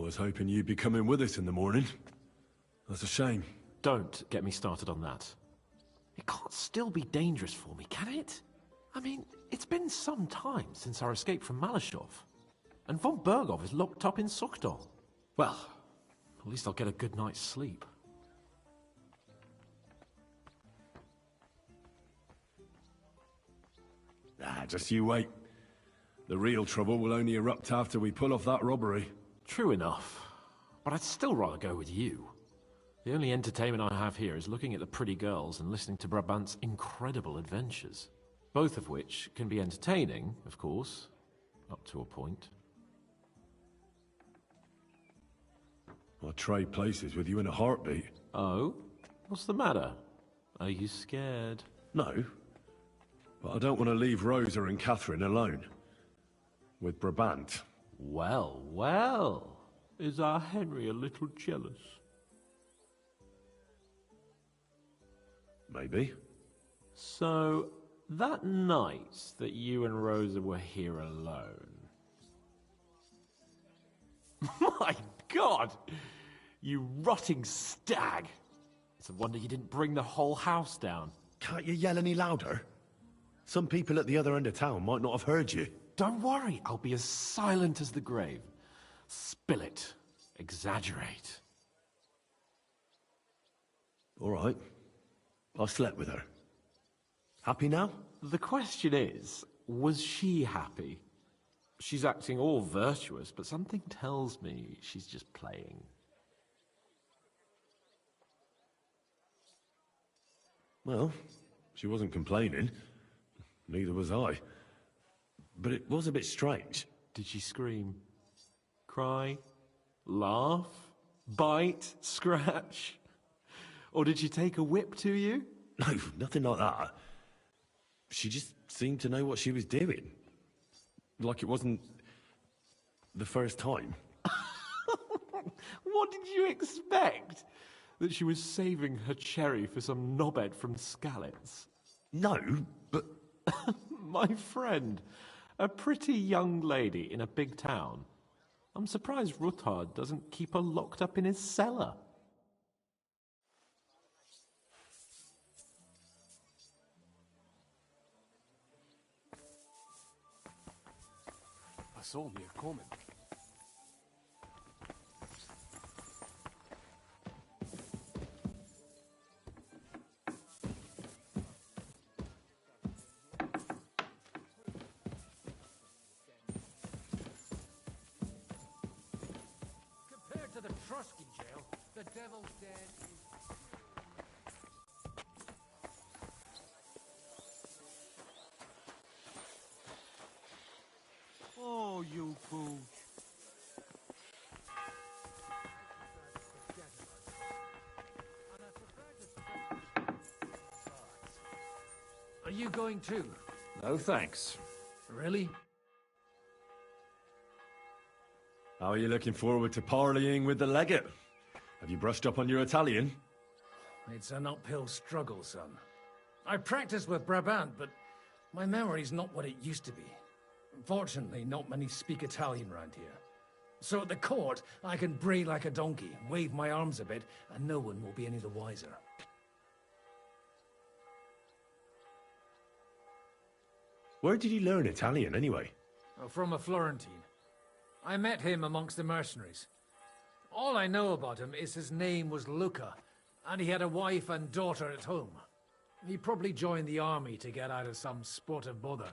was hoping you'd be coming with us in the morning. That's a shame. Don't get me started on that. It can't still be dangerous for me, can it? I mean, it's been some time since our escape from Malashov. And von Bergov is locked up in Sukhdol. Well, at least I'll get a good night's sleep. Ah, just you wait. The real trouble will only erupt after we pull off that robbery. True enough. But I'd still rather go with you. The only entertainment I have here is looking at the pretty girls and listening to Brabant's incredible adventures. Both of which can be entertaining, of course, up to a point. I'll trade places with you in a heartbeat. Oh? What's the matter? Are you scared? No. But I don't want to leave Rosa and Catherine alone. With Brabant. Well, well. Is our Henry a little jealous? Maybe. So, that night that you and Rosa were here alone... My God! You rotting stag! It's a wonder you didn't bring the whole house down. Can't you yell any louder? Some people at the other end of town might not have heard you. Don't worry, I'll be as silent as the grave. Spill it. Exaggerate. All right. I slept with her. Happy now? The question is, was she happy? She's acting all virtuous, but something tells me she's just playing. Well, she wasn't complaining. Neither was I. But it was a bit strange. Did she scream? Cry? Laugh? Bite? Scratch? Or did she take a whip to you? No, nothing like that. She just seemed to know what she was doing. Like it wasn't the first time. What did you expect? That she was saving her cherry for some knobhead from Skalitz? No, but... My friend, a pretty young lady in a big town. I'm surprised Ruthard doesn't keep her locked up in his cellar. I saw me coming. Compared to the Trusky jail, the Devil's Den is... Oh, you pooch. Are you going too? No thanks. Really? How are you looking forward to parleying with the legate? Have you brushed up on your Italian? It's an uphill struggle, son. I practiced with Brabant, but my memory's not what it used to be. Fortunately, not many speak Italian round here. So at the court, I can bray like a donkey, wave my arms a bit, and no one will be any the wiser. Where did you learn Italian, anyway? From a Florentine. I met him amongst the mercenaries. All I know about him is his name was Luca, and he had a wife and daughter at home. He probably joined the army to get out of some sportive bother.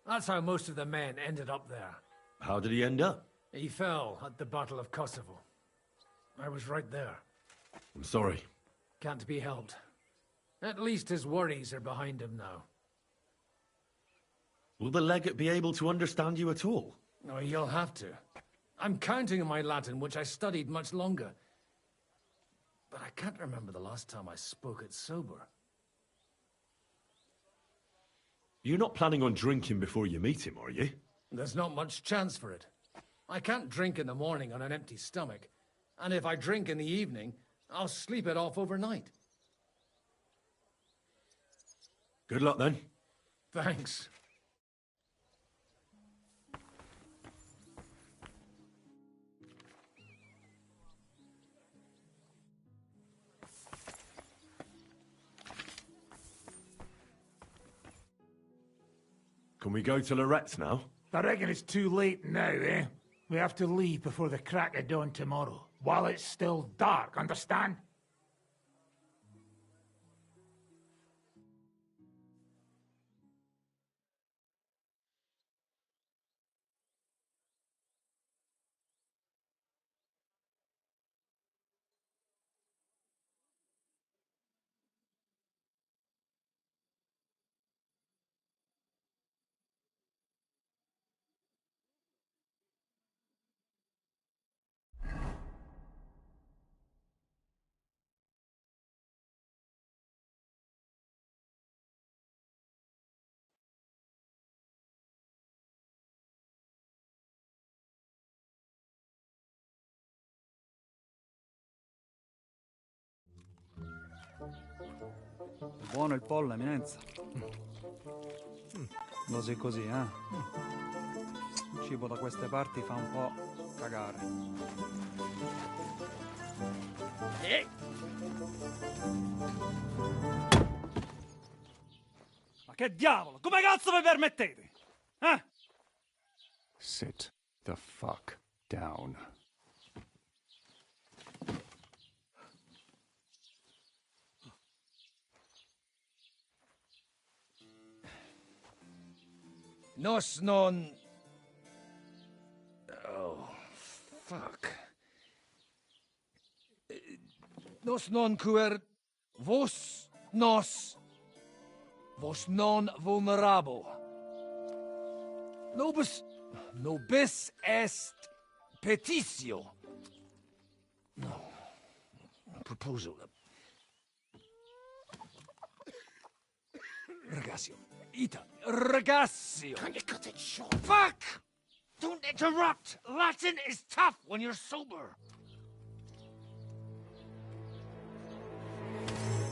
That's how most of the men ended up there. How did he end up? He fell at the Battle of Kosovo. I was right there. I'm sorry. Can't be helped. At least his worries are behind him now. Will the legate be able to understand you at all? Oh, you'll have to. I'm counting on my Latin, which I studied much longer. But I can't remember the last time I spoke it sober. You're not planning on drinking before you meet him, are you? There's not much chance for it. I can't drink in the morning on an empty stomach. And if I drink in the evening, I'll sleep it off overnight. Good luck, then. Thanks. Can we go to Lorette's now? I reckon it's too late now, eh? We have to leave before the crack of dawn tomorrow, while it's still dark, understand? Buono il pollo, eminenza. Così così, eh? Il cibo da queste parti fa un po' cagare. Ma che diavolo? Come cazzo vi permettete? Eh? Sit the fuck down. Nos non... Oh, fuck. Nos non cuer... Vos nos... Vos non vulnerabo. Nobis est petitio. No. Proposal. Ragazio. Ita. Ragazio. Can you cut it short? Fuck! Don't interrupt! Latin is tough when you're sober.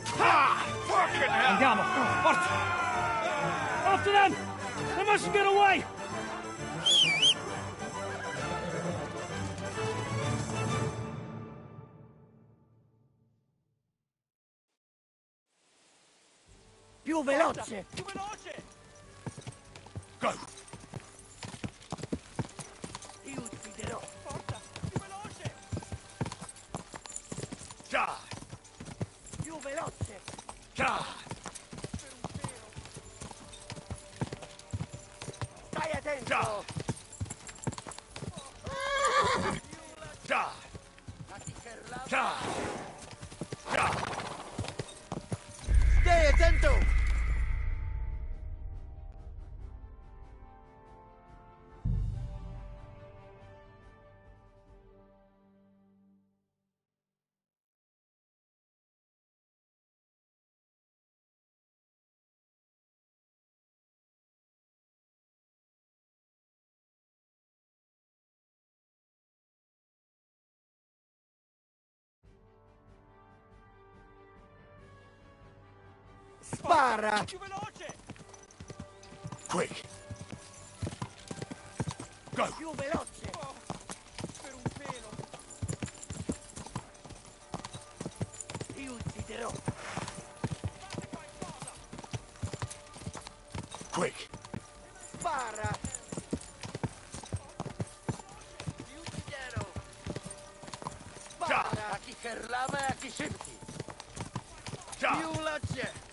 Ha! Fucking hell! Andiamo! Forza! After them! They mustn't get away! Più veloce! Più veloce! Go! Ti ucciderò! Forza! Più veloce! Ja! Più veloce! Ja! Stai attento! Ja! Ja! Ja! Ja! Stai attento! Spara! Più veloce! Quick! Go! Più veloce! Per un pelo! Ti ucciderò! Quick! Spara! Ti ucciderò! Spara! A chi ferlama e a chi senti! Ja! Più veloce!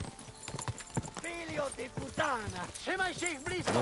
Figlio di puttana! Se mai sei blizzo!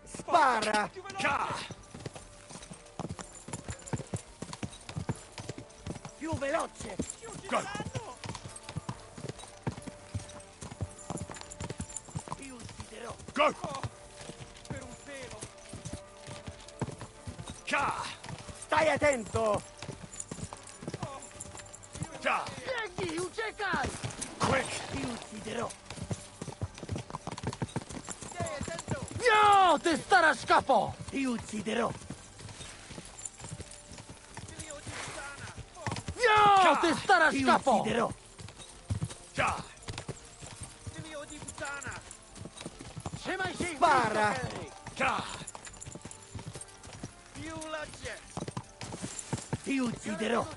Spara! Ja! Più veloce! Go! Ti ucciderò! Go! Per un pelo! Ja! Stai attento! Ja! Vieni, uccecai! Quick! Ti ucciderò! Stai attento! Io ti stara scappo! Ti ucciderò. Io ti stara Ti scappo! ucciderò. Già! Spara! Già! Ti ucciderò.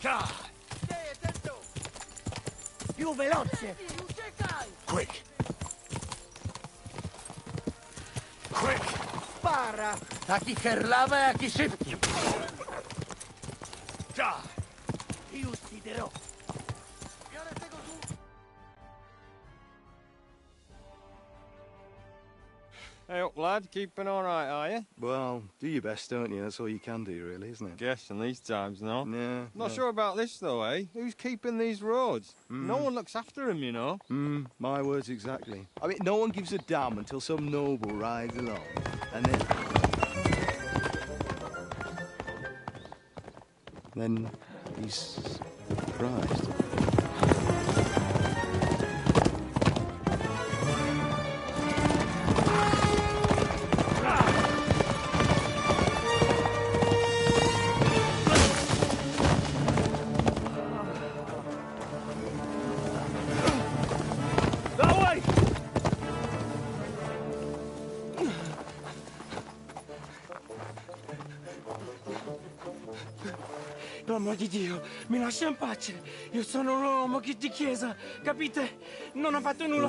Già! Più veloce. Quick! Quick! Spara! Taki herlawe, jaki szybki! Già! Ti ucciderò. Hey up, lad. Keeping all right, are you? Well, do your best, don't you? That's all you can do, really, isn't it? Guess in these times, no? Yeah. Not sure about this, though, eh? Who's keeping these roads? No one looks after them, you know. My words exactly. I mean, no one gives a damn until some noble rides along. And then he's surprised. Per amor di Dio, mi lascia in pace. Io sono un uomo di chiesa, capite? Non ho fatto nulla.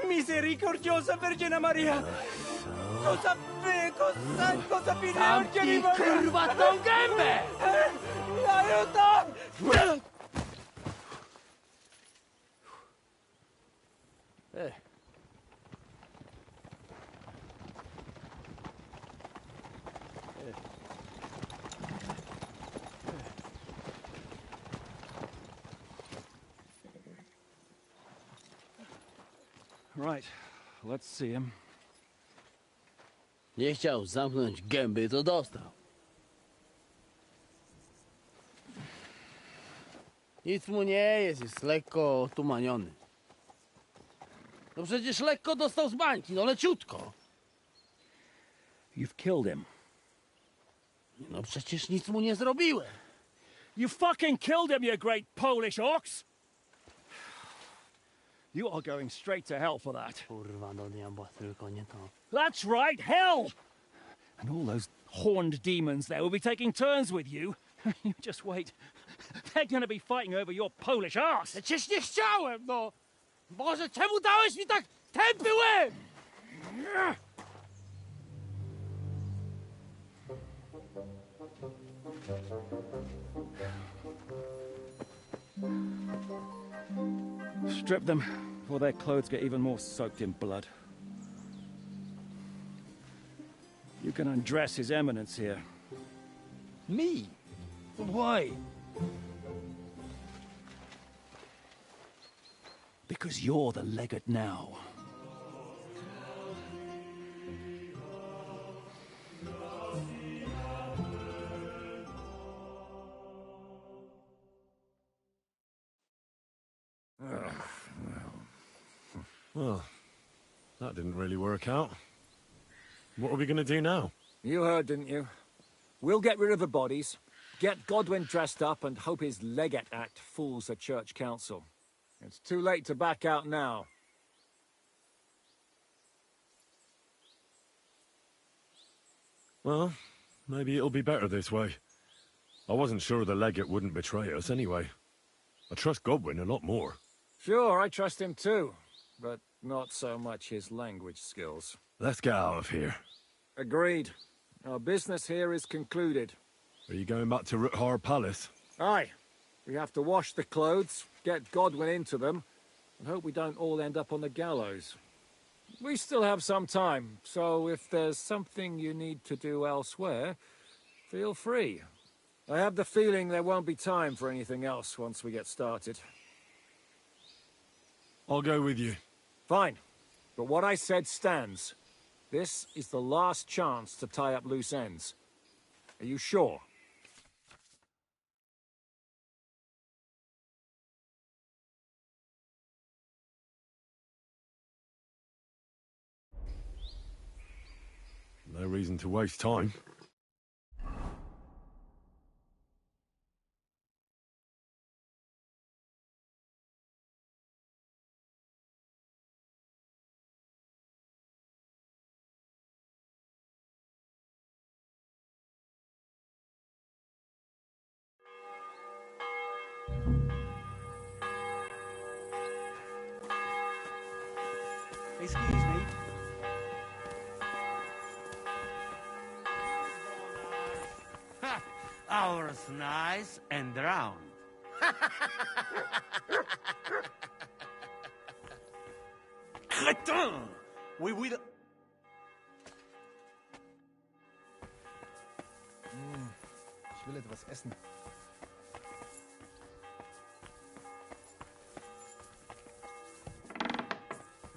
Misericordiosa Vergine Maria. Cosa pide Vergine Maria? Curvato un gambe! Aiuto! Right, let's see him. Nie chciał zamknąć gęby, to dostał. Nic mu nie jest lekko otumaniony. No przecież lekko dostał z bańki, no leciutko. You've killed him. No przecież nic mu nie zrobiłem. You fucking killed him, you great Polish ox! You are going straight to hell for that. Kurwa do diabła, tylko nie to. That's right, hell! And all those horned demons there will be taking turns with you. You just wait. They're gonna be fighting over your Polish ass. Przecież nie chciałem, no! Boże, czemu dałeś mi tak tępy łeb? Strip them, before their clothes get even more soaked in blood. You can undress His Eminence here. Me? Why? Because you're the legate now. Well, that didn't really work out. What are we going to do now? You heard, didn't you? We'll get rid of the bodies, get Godwin dressed up, and hope his Legate Act fools the Church Council. It's too late to back out now. Well, maybe it'll be better this way. I wasn't sure the legate wouldn't betray us anyway. I trust Godwin a lot more. Sure, I trust him too, but not so much his language skills. Let's get out of here. Agreed. Our business here is concluded. Are you going back to Ruthar Palace? Aye. We have to wash the clothes, get Godwin into them, and hope we don't all end up on the gallows. We still have some time, so if there's something you need to do elsewhere, feel free. I have the feeling there won't be time for anything else once we get started. I'll go with you. Fine. But what I said stands. This is the last chance to tie up loose ends. Are you sure? No reason to waste time. Excuse me. Ours nice and round. Crétin! We will... Ich will etwas essen.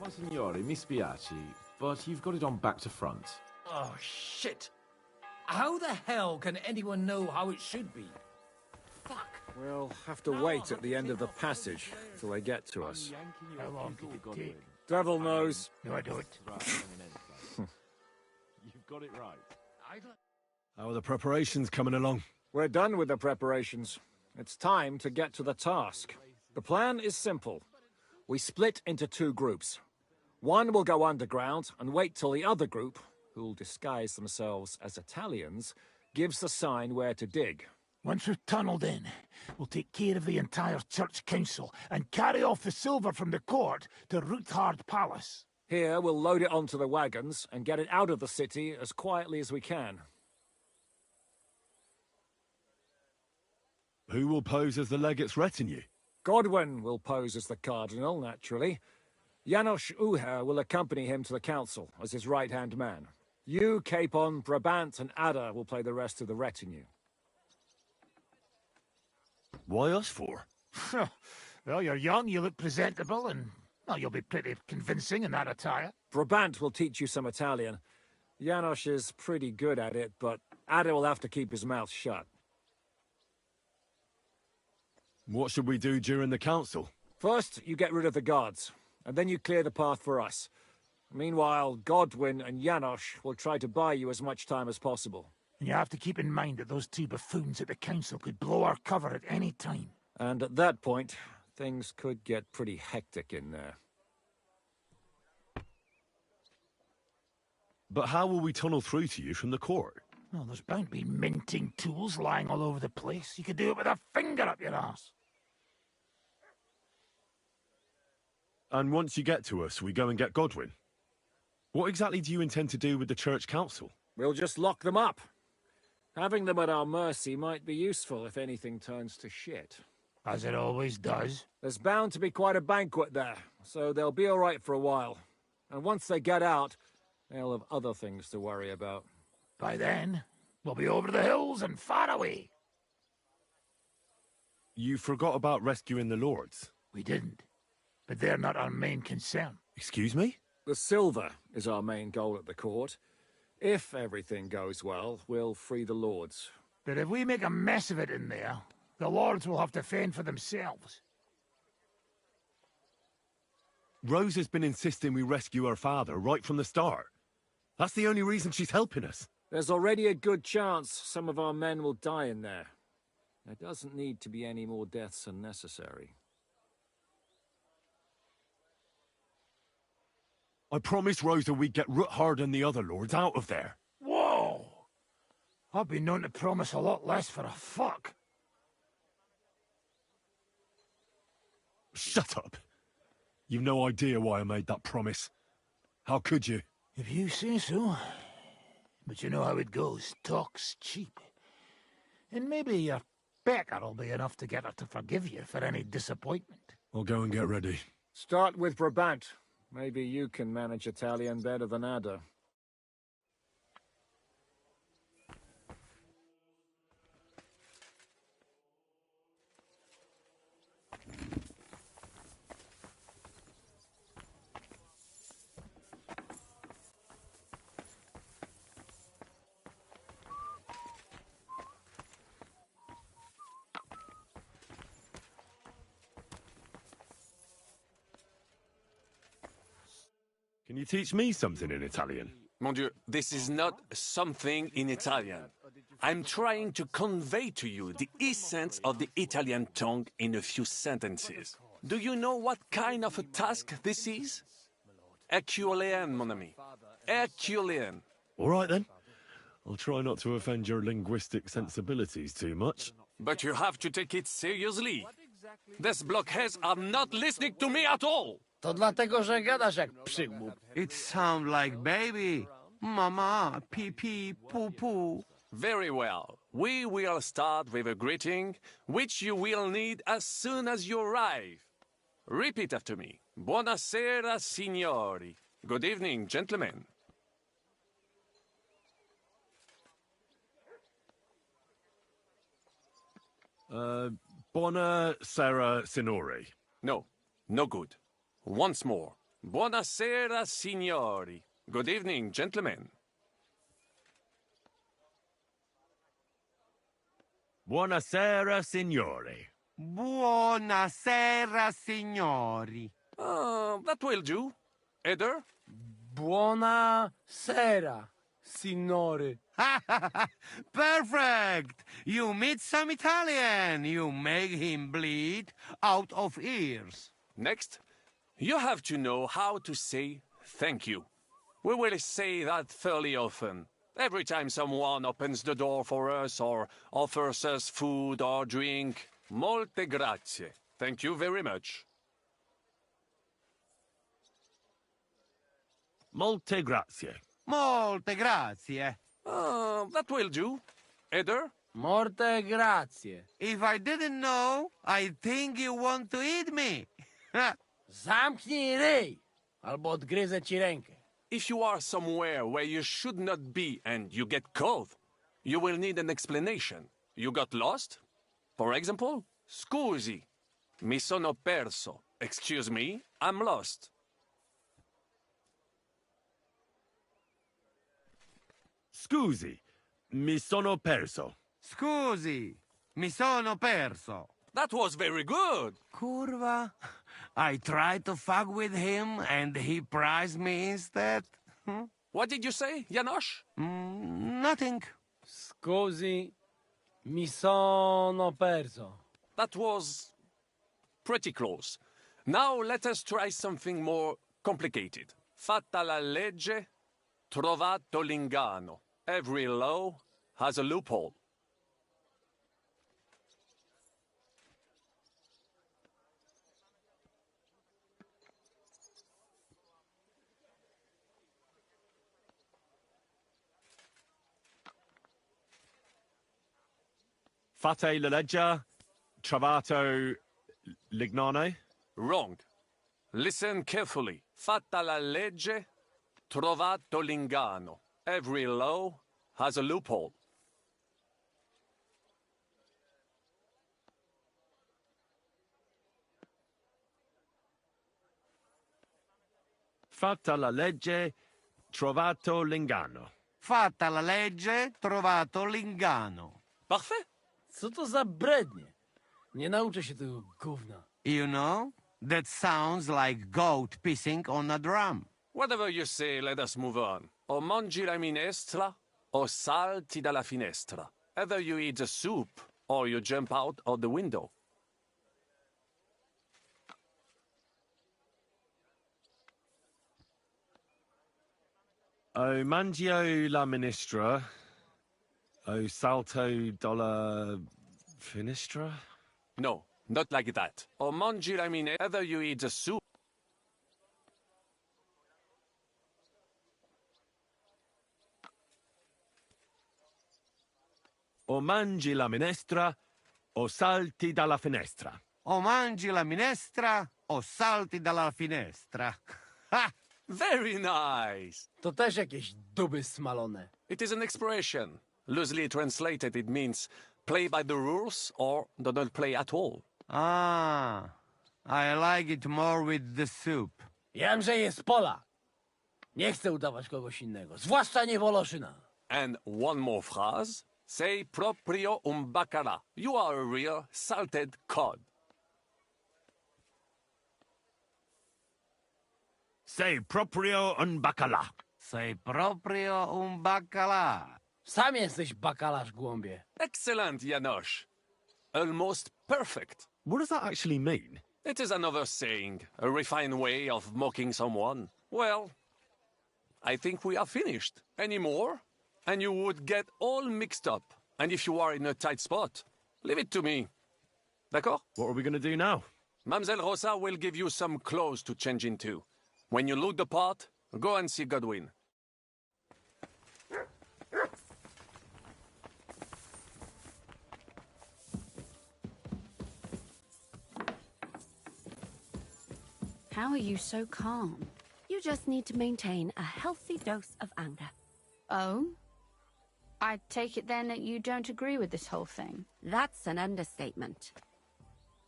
Monsignore, mi spiace, but you've got it on back to front. Oh, shit. How the hell can anyone know how it should be? Fuck. We'll have to wait at the end of the passage till they get to us. How long could it take? Devil knows. No, I don't. You've got it right. How are the preparations coming along? We're done with the preparations. It's time to get to the task. The plan is simple. We split into two groups. One will go underground and wait till the other group, who'll disguise themselves as Italians, gives the sign where to dig. Once we've tunneled in, we'll take care of the entire church council and carry off the silver from the court to Ruthard Palace. Here, we'll load it onto the wagons and get it out of the city as quietly as we can. Who will pose as the legate's retinue? Godwin will pose as the cardinal, naturally. Janos Uher will accompany him to the council as his right-hand man. You, Capon, Brabant and Ada will play the rest of the retinue. Why us for? Well, you're young, you look presentable, and well, you'll be pretty convincing in that attire. Brabant will teach you some Italian. Janos is pretty good at it, but Ada will have to keep his mouth shut. What should we do during the council? First, you get rid of the guards, and then you clear the path for us. Meanwhile, Godwin and Janos will try to buy you as much time as possible. And you have to keep in mind that those two buffoons at the council could blow our cover at any time. And at that point, things could get pretty hectic in there. But how will we tunnel through to you from the court? Well, there's bound to be minting tools lying all over the place. You could do it with a finger up your ass. And once you get to us, we go and get Godwin. What exactly do you intend to do with the church council? We'll just lock them up. Having them at our mercy might be useful if anything turns to shit. As it always does. There's bound to be quite a banquet there, so they'll be all right for a while. And once they get out, they'll have other things to worry about. By then, we'll be over the hills and far away. You forgot about rescuing the lords. We didn't. But they're not our main concern. Excuse me? The silver is our main goal at the court. If everything goes well, we'll free the lords. But if we make a mess of it in there, the lords will have to fend for themselves. Rose has been insisting we rescue her father right from the start. That's the only reason she's helping us. There's already a good chance some of our men will die in there. There doesn't need to be any more deaths unnecessary. I promised Rosa we'd get Ruthard and the other lords out of there. Whoa! I've been known to promise a lot less for a fuck. Shut up. You've no idea why I made that promise. How could you? If you say so. But you know how it goes. Talk's cheap. And maybe your becker'll be enough to get her to forgive you for any disappointment. I'll go and get ready. Start with Brabant. Maybe you can manage Italian better than Ada. Can you teach me something in Italian? Mon Dieu, this is not something in Italian. I'm trying to convey to you the essence of the Italian tongue in a few sentences. Do you know what kind of a task this is? Herculean, mon ami. Herculean. All right, then. I'll try not to offend your linguistic sensibilities too much. But you have to take it seriously. These blockheads are not listening to me at all. To dlatego, że gadasz jak przygłup. It sounds like baby. Mama, pee pee, poo poo. Very well. We will start with a greeting, which you will need as soon as you arrive. Repeat after me. Buonasera, signori. Good evening, gentlemen. Buonasera, signori. No, no good. Once more. Buonasera, signori. Good evening, gentlemen. Buonasera, signori. Buonasera, signori. That will do. Eder? Buonasera, signore. Perfect! You meet some Italian. You make him bleed out of ears. Next, you have to know how to say thank you. We will say that fairly often. Every time someone opens the door for us or offers us food or drink. Molte grazie. Thank you very much. Molte grazie. Molte grazie. That will do. Eder? Morte grazie. If I didn't know, I'd think you want to eat me. Zamknij ryj, albo odgryzę ci rękę. If you are somewhere where you should not be and you get cold, you will need an explanation. You got lost? For example, scusi, mi sono perso. Excuse me, I'm lost. Scusi, mi sono perso. Scusi, mi sono perso. That was very good. Curva. I tried to fuck with him and he prized me instead. What did you say, Janosch? Nothing. Scusi, mi sono perso. That was pretty close. Now let us try something more complicated. Fatta la legge, trovato l'ingano. Every law has a loophole. Fate la legge, trovato l'ignano. Wrong. Listen carefully. Fatta la legge, trovato l'ingano. Every law has a loophole. Fatta la legge, trovato l'ingano. Fatta la legge, trovato l'ingano. Parfait. Co to za brednie? Nie nauczę się tego gówna. You know, that sounds like goat pissing on a drum. Whatever you say, let us move on. O mangi la minestra, o salti dalla finestra. Either you eat the soup, or you jump out of the window. O mangio la ministra, o salto dalla finestra? No, not like that. O mangi la minestra, either you eat the soup. O mangi la minestra, o salti dalla finestra. O mangi la minestra, o salti dalla finestra. Ha! Very nice. To też jakieś duby smalone. It is an expression. Loosely translated, it means play by the rules or do not play at all. Ah, I like it more with the soup. Jamże jest Polak. Nie chcę udawać kogoś innego, zwłaszcza nie Woloszyna. And one more phrase. Sei proprio un baccara. You are a real salted cod. Sei proprio un bacala. Sei proprio un baccalà. Sam jesteś bakalarz, głąbie. Excellent, Janosch. Almost perfect. What does that actually mean? It is another saying, a refined way of mocking someone. Well, I think we are finished. Any more? And you would get all mixed up. And if you are in a tight spot, leave it to me. D'accord? What are we going to do now? Mademoiselle Rosa will give you some clothes to change into. When you look the part, go and see Godwin. How are you so calm? You just need to maintain a healthy dose of anger. Oh? I take it then that you don't agree with this whole thing? That's an understatement.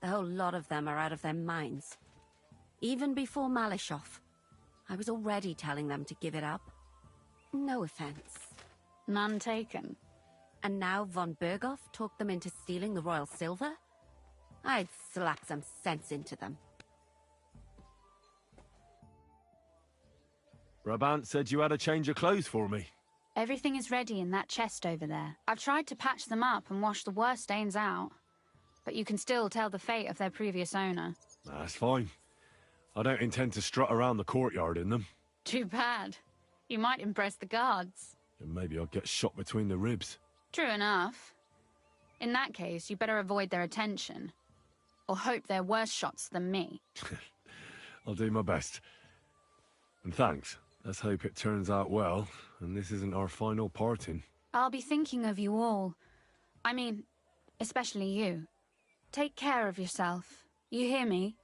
The whole lot of them are out of their minds. Even before Malishov, I was already telling them to give it up. No offense. None taken. And now von Berghoff talked them into stealing the royal silver? I'd slap some sense into them. Brabant said you had a change of clothes for me. Everything is ready in that chest over there. I've tried to patch them up and wash the worst stains out. But you can still tell the fate of their previous owner. That's fine. I don't intend to strut around the courtyard in them. Too bad. You might impress the guards. And maybe I'll get shot between the ribs. True enough. In that case, you better avoid their attention. Or hope they're worse shots than me. I'll do my best. And thanks. Let's hope it turns out well, and this isn't our final parting. I'll be thinking of you all. I mean, especially you. Take care of yourself. You hear me?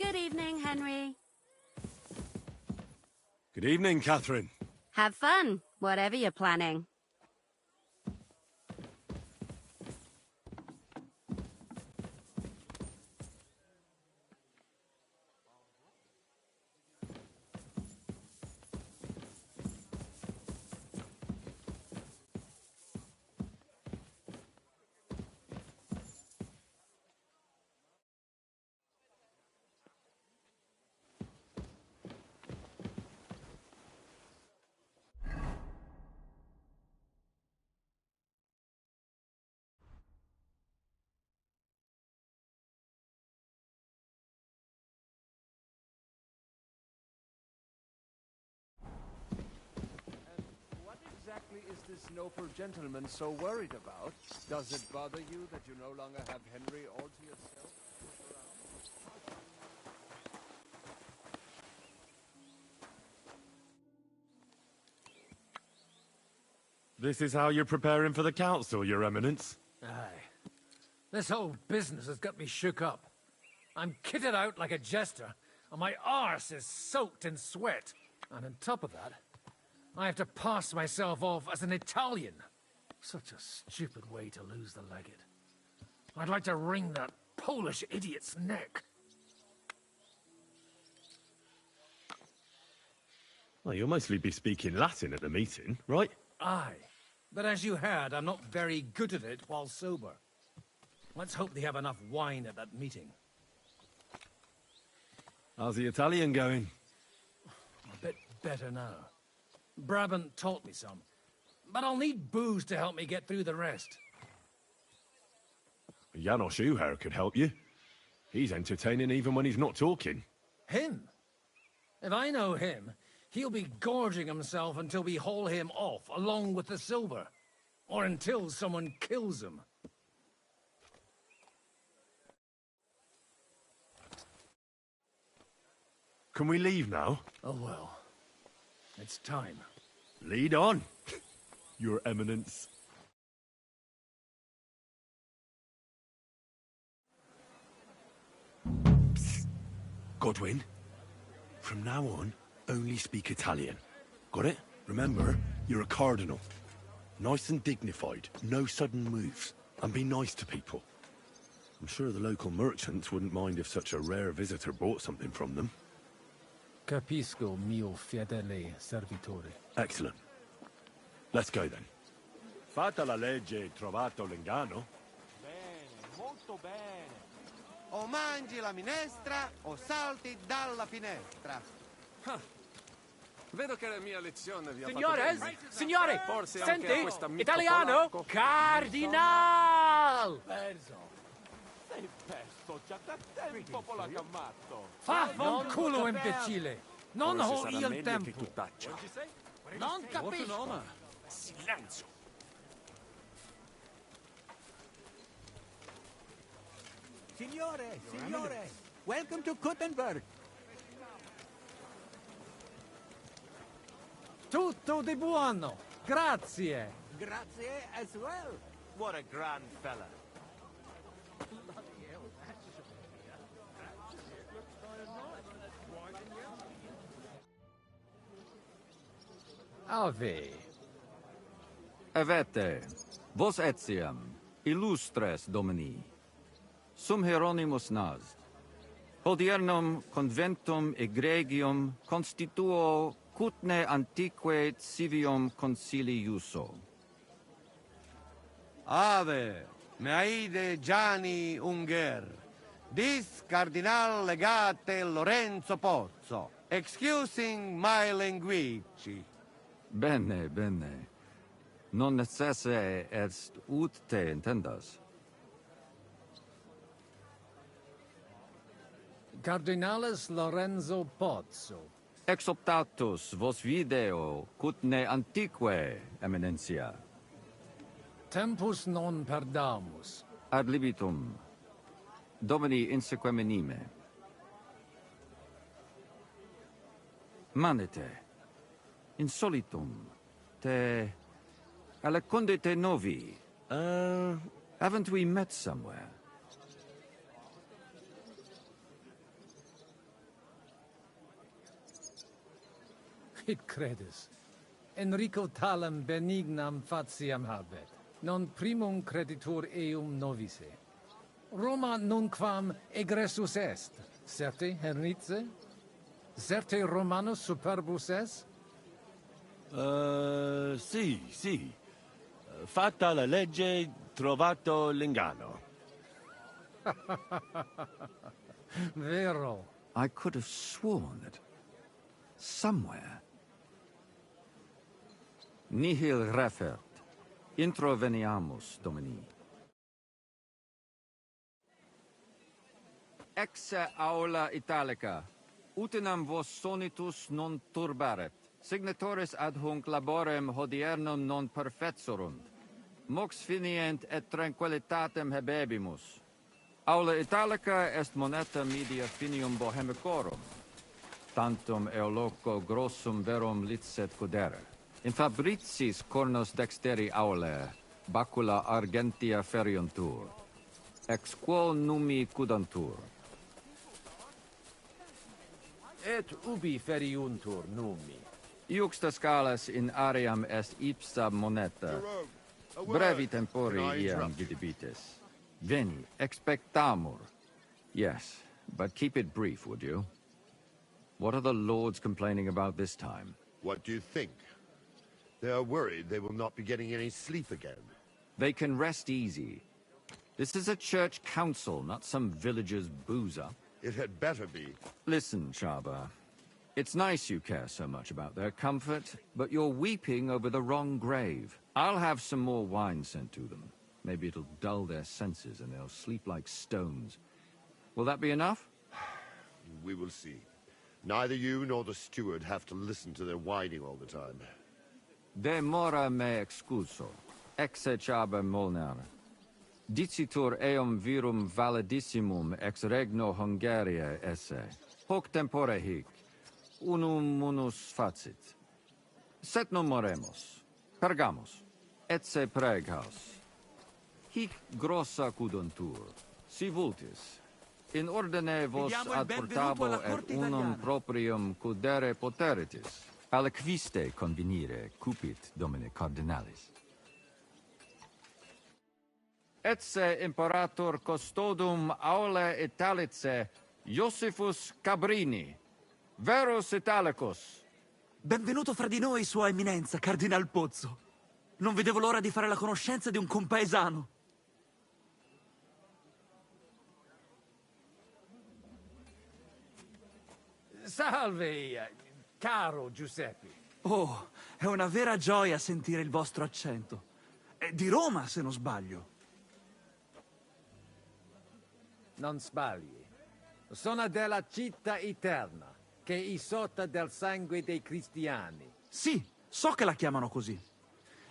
Good evening, Henry. Good evening, Catherine. Have fun, whatever you're planning. Exactly is this noble gentleman so worried about? Does it bother you that you no longer have Henry all to yourself? This is how you're preparing for the council, Your Eminence? Aye. This whole business has got me shook up. I'm kitted out like a jester, and my arse is soaked in sweat. And on top of that, I have to pass myself off as an Italian. Such a stupid way to lose the legate. I'd like to wring that Polish idiot's neck. Well, you'll mostly be speaking Latin at the meeting, right? Aye. But as you heard, I'm not very good at it while sober. Let's hope they have enough wine at that meeting. How's the Italian going? A bit better now. Brabant taught me some. but I'll need booze to help me get through the rest. Janos Schuher could help you. He's entertaining even when he's not talking. Him? If I know him, he'll be gorging himself until we haul him off, along with the silver. Or until someone kills him. Can we leave now? Oh well. It's time. Lead on, Your Eminence. Psst. Godwin, from now on, only speak Italian. Got it? Remember, you're a cardinal. Nice and dignified, no sudden moves, and be nice to people. I'm sure the local merchants wouldn't mind if such a rare visitor bought something from them. Capisco, mio fedele servitore. Excellent. Let's go then. Fatta la legge, trovato l'inganno. Bene, molto bene. O mangi la minestra o salti dalla finestra. Vedo che la mia lezione vi ha Signores, fatto signore, forse anche a senti, questa amico italiano, polacco. Cardinal! Sei perso già da tempo, polacco matto. Fanculo, imbecille! Non ho Forse sarà il meglio tempo! che tu taccia. Non capisco! Silenzio! Signore, signore, welcome to Kuttenberg. Tutto di buono! Grazie! Grazie as well. What a grand fella. Ave. Avete, vos etiam, illustres domini, sum Hieronymus nas, hodiernum conventum egregium constituo cutne antique civium concili iuso. Ave, meaide Gianni Unger, dis cardinal legate Lorenzo Pozzo, excusing my language. Bene, bene. Non necesse est ut te intendas. Cardinalis Lorenzo Pozzo. Exoptatus vos video cutne antique, eminencia. Tempus non perdamus. Ad libitum. Domini insequem menime. Manete. Insolitum. Te... Aliquunde te novi. Haven't we met somewhere? It credis. Enrico talem benignam fatiam habet. Non primum creditur eum novice. Roma nunquam egressus est. Certe, Hernice? Certe Romanus superbus est? Sì. Fatta la legge, trovato l'inganno. Vero. I could have sworn that somewhere. Nihil refert. Introveniamus, Domini. Exe aula italica. Utinam vos sonitus non turbaret. Signatoris ad hunc laborem hodiernum non perfetsurunt. Mox finient et tranquillitatem habebimus. Aula italica est moneta media finium bohemicorum. Tantum eoloco grossum verum licet cudere. In fabricis cornos dexteri aule, bacula argentia feriuntur. Ex quo numi cudantur. Et ubi feriuntur numi? Iuxta scalas in aream est ipsa moneta. Brevi tempori iam vidibitis. Veni, expectamur. Yes, but keep it brief, would you? What are the lords complaining about this time? What do you think? They are worried they will not be getting any sleep again. They can rest easy. This is a church council, not some villager's boozer. It had better be. Listen, Chaba. It's nice you care so much about their comfort, but you're weeping over the wrong grave. I'll have some more wine sent to them. Maybe it'll dull their senses and they'll sleep like stones. Will that be enough? We will see. Neither you nor the steward have to listen to their whining all the time. De mora me excuso, exechaber molnar. Dicitur eum virum validissimum ex regno Hungariae esse. Hoc tempore hic, unum munus facit. Set non moremos, pergamos, etse preghaus. Hic grossa cuduntur, si vultis. In ordine vos ad portabo et unum proprium cudere poteritis. Aliquiste convenire cupit domine cardinalis. Etse imperator custodum aule Italice Iosifus Cabrini, verus Italicus. Benvenuto fra di noi, Sua Eminenza, Cardinal Pozzo. Non vedevo l'ora di fare la conoscenza di un compaesano. Salve, caro Giuseppe. Oh, è una vera gioia sentire il vostro accento. È di Roma, se non sbaglio. Non sbagli. Sono della città eterna, che è isotta del sangue dei cristiani. Sì, so che la chiamano così.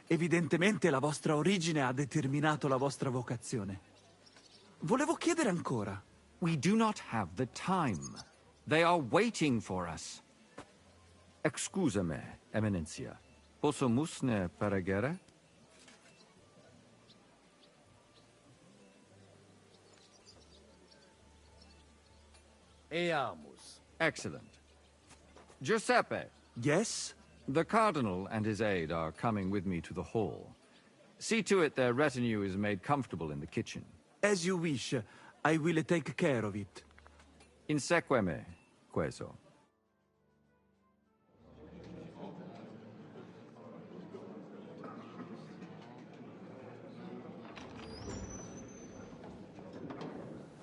Evidentemente la vostra origine ha determinato la vostra vocazione. Volevo chiedere ancora. We do not have the time. They are waiting for us. Excusa me, Eminentia. Posso musne peregere? Eamus. Excellent. Giuseppe. Yes? The Cardinal and his aide are coming with me to the hall. See to it their retinue is made comfortable in the kitchen. As you wish. I will take care of it. Inseque me, queso.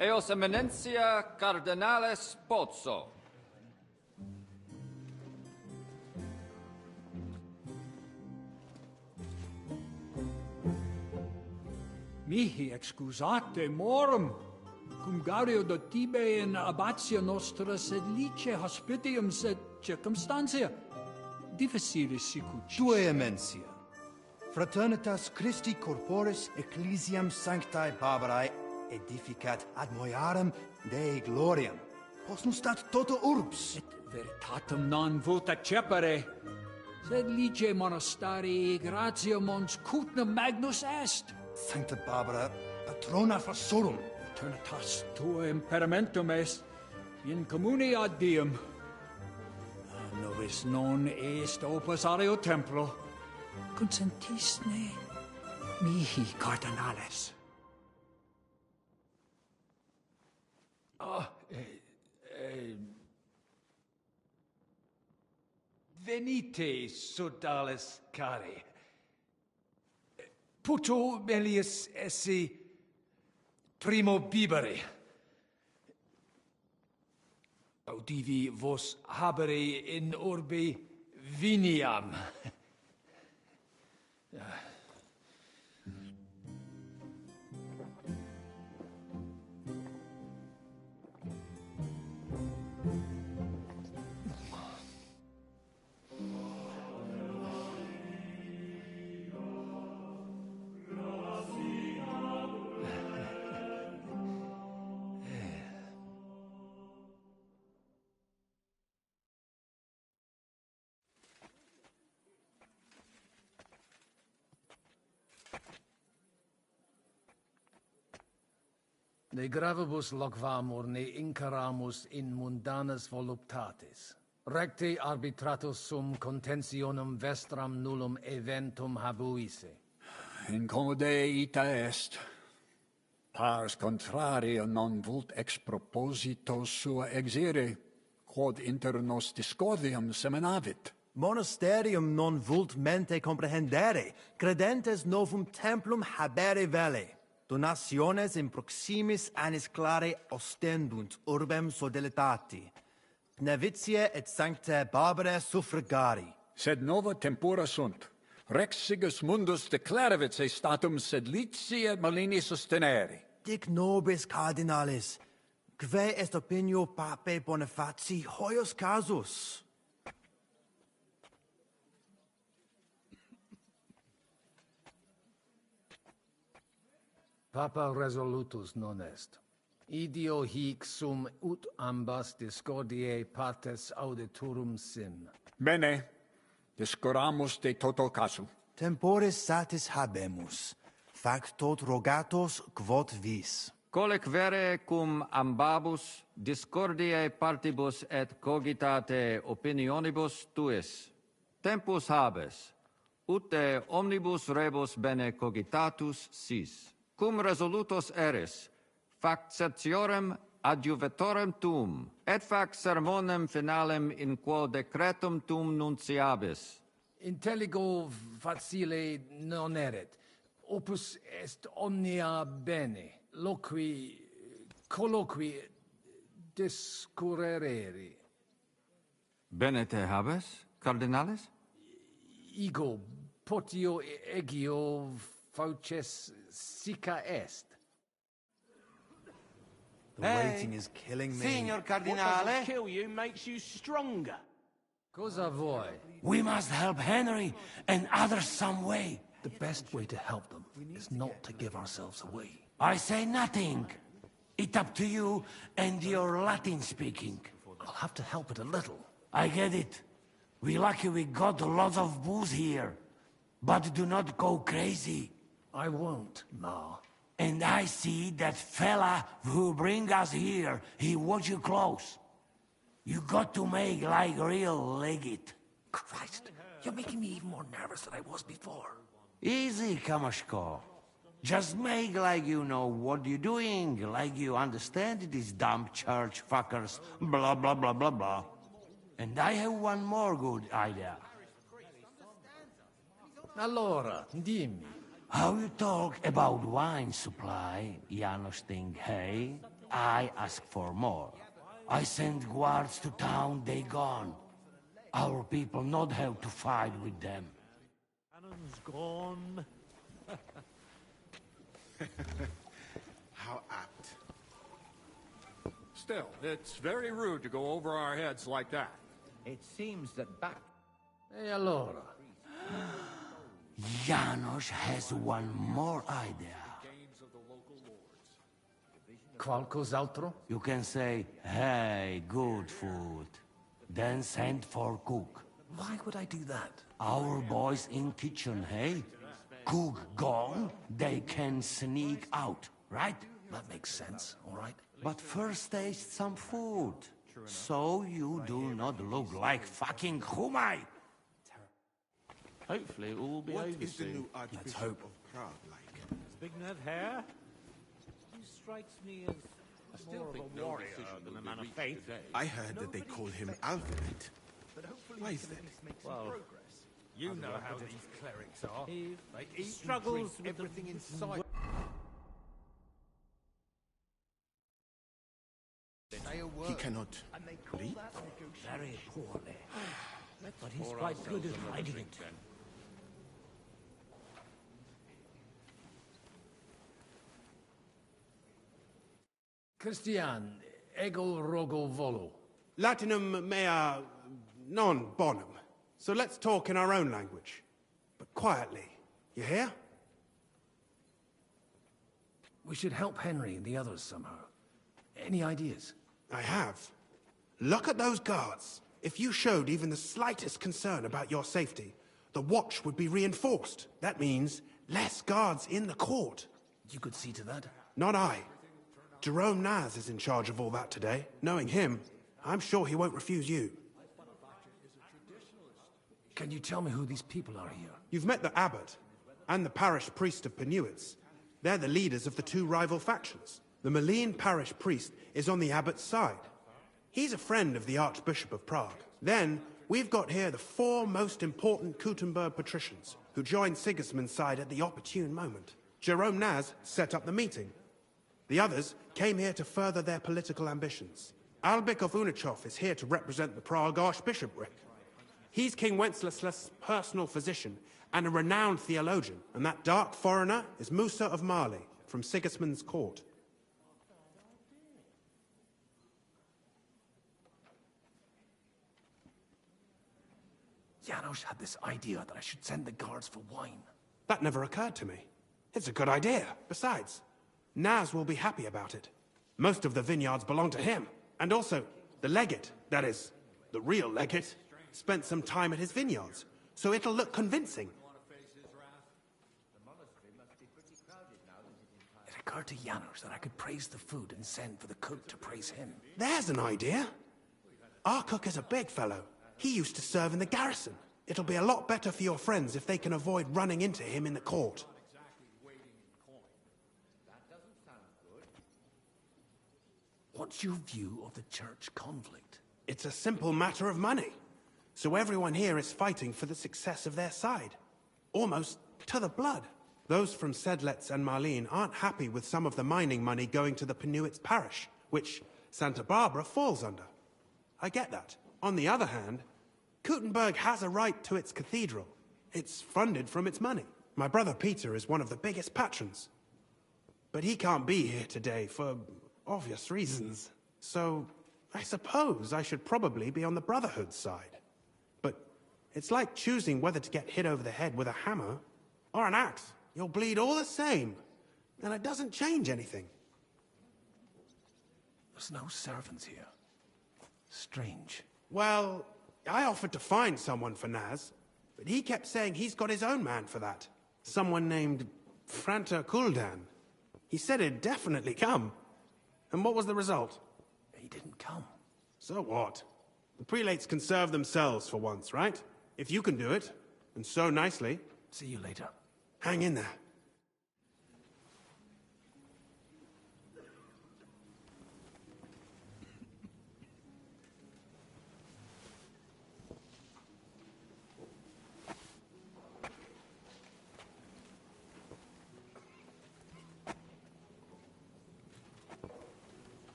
Eos Eminentia Cardinales Pozzo. Mihi excusate morum, cum gaudio do tibe in abatio nostra sed lice hospitium sed circumstantia difficilis sicut. Tue emensia. Fraternitas Christi corporis ecclesiam sanctae Barbarae edificat ad moiarem Dei gloriam. Posnustat toto urbs. Et veritatem non vult accepere, sed lice monastarii gratiam ons cutnum magnus est. Sancta Barbara, patrona forsorum. Eternitas tua imperamentum est, in communi ad diem. Novis non est opus areo templo. Consentisne mihi cardinales. Venite, sodales cari. Puto melius esse primo bibere. Audivi vos habere in orbe viniam. Ne gravibus loquamur ne incaramus in mundanas voluptatis. Recte arbitratus sum contentionum vestram nullum eventum habuisse. Incomode ita est. Pars contrario non vult ex proposito sua exire, quod inter nos discordium seminavit. Monasterium non vult mente comprehendere, credentes novum templum habere vele. Donationes in proximis annis clare ostendunt urbem sodelitati. Pnevitia et sancta Barbara suffragari. Sed nova tempora sunt. Rex Sigismundus declaravit se statum sed licia malini sostenere. Dic nobis cardinalis, quae est opinio pape Bonifati hoius casus? Papa resolutus non est. Idio hic sum ut ambas discordiae partes auditorum sim. Bene, discoramus de toto casu. Temporis satis habemus, fac tot rogatos quod vis. Colec vere cum ambabus discordiae partibus et cogitate opinionibus tuis. Tempus habes, ut de omnibus rebus bene cogitatus sis. Cum resolutos eris, fac certiorem adjuvetorem tuum, et fac sermonem finalem in quo decretum tuum nunciabis. Intelligo facile non erit. Opus est omnia bene. Loqui, colloqui, discurrere. Bene te habes, cardinalis? Ego, potio egio fauces sica est. The waiting is killing me. Signor Cardinale. What doesn't kill you makes you stronger. Cosa vuoi? We must help Henry and others some way. The best way to help them is not to give ourselves away. I say nothing. It's up to you and your Latin speaking. I'll have to help it a little. I get it. We lucky we got lots of booze here. But do not go crazy. I won't, Ma. And I see that fella who bring us here. He watch you close. You got to make like real legit. Christ, you're making me even more nervous than I was before. Easy, Kamashko. Just make like you know what you're doing, like you understand these dumb church fuckers, blah, blah, blah, blah, blah. And I have one more good idea. Allora, dimmi. How you talk about wine supply, Janos think, hey? I ask for more. I send guards to town, they gone. Our people not have to fight with them. Cannon's gone. How apt. Still, it's very rude to go over our heads like that. It seems that back... E allora? Janos has one more idea. Qualcos'altro? You can say, hey, good food. Then send for cook. Why would I do that? Our boys in kitchen, hey? Cook gone, they can sneak out, right? That makes sense, all right? But first taste some food. So you do not look like fucking Humai. Hopefully it will all be What over is the soon. new Archbishop of Prague like? Big Ned hair? He strikes me as more of a warrior than a man of faith. I heard that they call him Alphabet. Why is that? Well, you know how these clerics are. They eat struggles with everything in sight. He cannot leap? Very poorly. But he's quite good at hiding it. Christian, ego rogo volo. Latinum mea non bonum. So let's talk in our own language. But quietly. You hear? We should help Henry and the others somehow. Any ideas? I have. Look at those guards. If you showed even the slightest concern about your safety, the watch would be reinforced. That means less guards in the court. You could see to that? Not I. Jerome Naz is in charge of all that today. Knowing him, I'm sure he won't refuse you. Can you tell me who these people are here? You've met the abbot and the parish priest of Penuitz. They're the leaders of the two rival factions. The Malene parish priest is on the abbot's side. He's a friend of the Archbishop of Prague. Then, we've got here the four most important Kuttenberg patricians, who joined Sigismund's side at the opportune moment. Jerome Naz set up the meeting. The others came here to further their political ambitions. Albik of Unichov is here to represent the Prague Archbishopric. He's King Wenceslas's personal physician and a renowned theologian, and that dark foreigner is Musa of Mali, from Sigismund's court. Janos had this idea that I should send the guards for wine. That never occurred to me. It's a good idea. Besides, Naz will be happy about it. Most of the vineyards belong to him. And also, the legate, that is, the real legate, spent some time at his vineyards, so it'll look convincing. It occurred to Janos that I could praise the food and send for the cook to praise him. There's an idea. Our cook is a big fellow. He used to serve in the garrison. It'll be a lot better for your friends if they can avoid running into him in the court. What's your view of the church conflict? It's a simple matter of money. So everyone here is fighting for the success of their side. Almost to the blood. Those from Sedlets and Marlene aren't happy with some of the mining money going to the Penuits parish, which Santa Barbara falls under. I get that. On the other hand, Kuttenberg has a right to its cathedral. It's funded from its money. My brother Peter is one of the biggest patrons. But he can't be here today for obvious reasons. So I suppose I should probably be on the Brotherhood's side. But it's like choosing whether to get hit over the head with a hammer or an axe. You'll bleed all the same, and it doesn't change anything. There's no servants here. Strange. Well, I offered to find someone for Naz, but he kept saying he's got his own man for that. Someone named Franta Kuldan. He said he'd definitely come. And what was the result? He didn't come. So what? The prelates can serve themselves for once, right? If you can do it, and so nicely. See you later. Hang in there.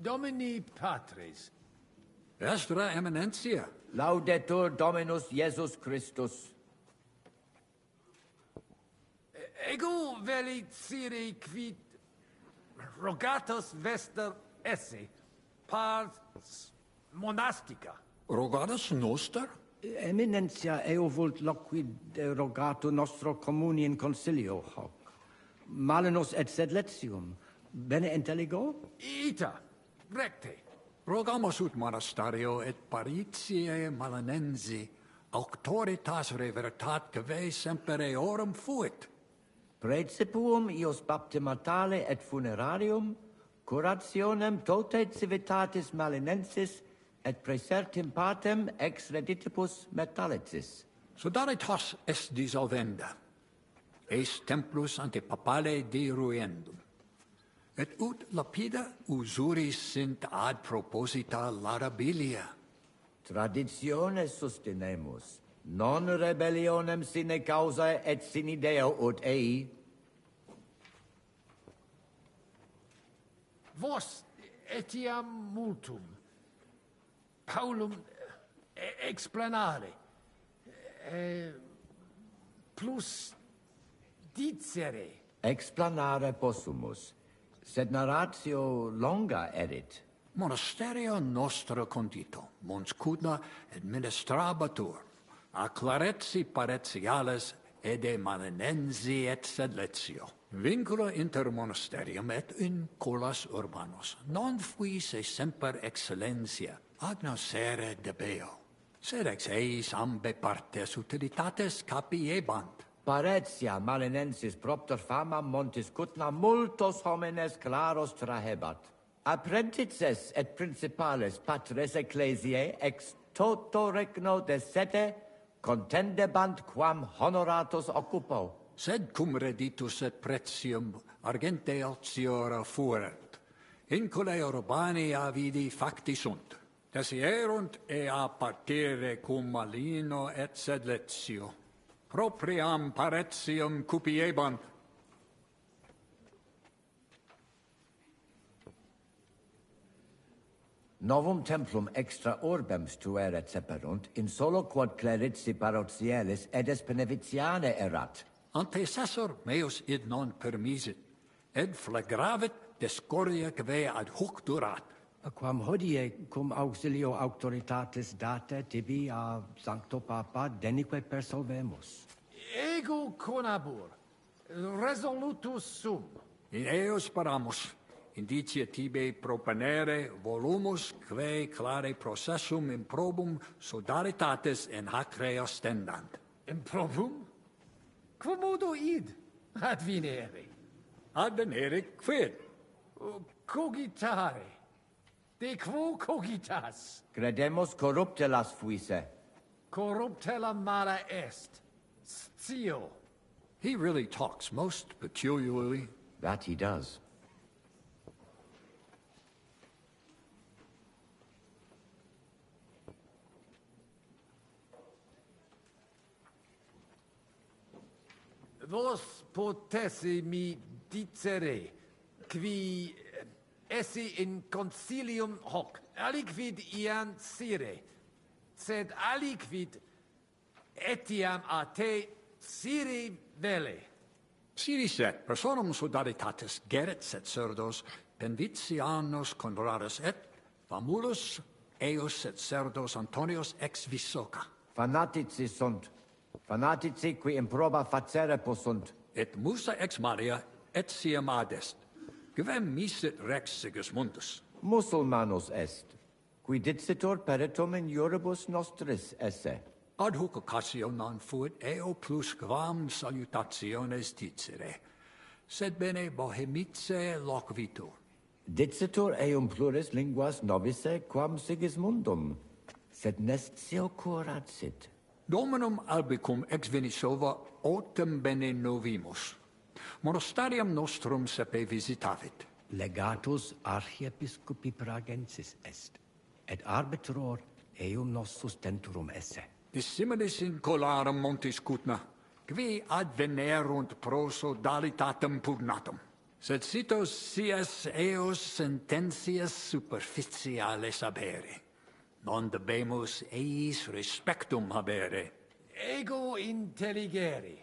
Domini Patris. Vestra Eminentia. Laudetur Dominus Jesus Christus. Ego veliciri quid rogatus vester esse pars monastica. Rogatus noster? Eminentia eo vult loquid rogato nostro communi in concilio hoc. Malinus et sedletium. Bene intelligo? Ita, recte. Rogamus ut monastario et paritiae malanensi auctoritas revertat cave semper eorum fuit. Praecipuum ius baptimatale et funerarium, curationem tote civitatis malinensis et praesertim patem ex reditibus metallicis. Sodalitas est dissolvenda, eis templus ante papale deruendum. Et ut lapida usuris sint ad proposita laudabilia. Traditione sustenemus, non rebellionem sine causa et sine Deo ut ei. Vos etiam multum, Paulum explanare, plus dicere. Explanare possumus. Sed narratio longa erit. Monasterio nostro condito, mons cudna administrabatur, a clareti paretiales ede malinensi et sedletio. Vincula inter monasterium et in colas urbanos, non fuis e semper excellentia, agnoscere debeo, sed ex eis ambe partes utilitates capiebant. Paretia malinensis propter fama montis cutna multos homines claros trahebat. Apprentices et principales patres ecclesiae ex toto regno de sete contendebant quam honoratus occupo. Sed cum reditus et pretium argente altiora fuerat. Inculae urbani avidi facti sunt. Desierunt ea partire cum malino et sedletio. Propriam paretium cupiebant. Novum templum extra orbem stueret seperunt, in solo quod clerici parocialis edes beneviciane erat. Antecessor meus id non permisit, ed flagravit discordia kve ad hoc durat. Quam hodie cum auxilio auctoritatis date tibi a Sancto Papa denique persolvemus. Ego conabur, resolutus sum. In eos paramus, indicia tibi proponere volumus quae clare processum improbum sodaritatis in hac re ostendant. Improbum? Quomodo id? Advenere. Advenere quid? Cogitare. De quo cogitas? Credemus corruptelas fuisse. Corruptela mala est. Scio. He really talks most peculiarly. That he does. Vos potessi mi dicere, qui esse in concilium hoc, aliquid iam serie, sed aliquid etiam a te serie vele. Siriset, personum sodaritatis geret cerdos, penvitianos conradus et, famulus eos et cerdos Antonios ex Visoca. Fanatici sunt. Fanatici qui improba facere possunt. Et musa ex Maria et siam adest. Quem misit rex Sigismundus? Musulmanus est, qui dicitur peritum in iuribus nostris esse. Ad hoc occasio non fuit eo plus quam salutationes dicere, sed bene bohemice loquitur. Dicitur eum pluris linguas novice quam Sigismundum, sed nescio curat sit. Dominum albicum ex Venisova autem bene novimus. Monastarium nostrum sepe visitavit. Legatus archiepiscopi pragensis est, et arbitror eum nos sustenturum esse. Dissimilis in colarum montis cutna, qui advenerunt pro sodalitatem pugnatum. Sed citos sias eos sententias superficiales habere. Non debemus eis respectum habere. Ego intelligere.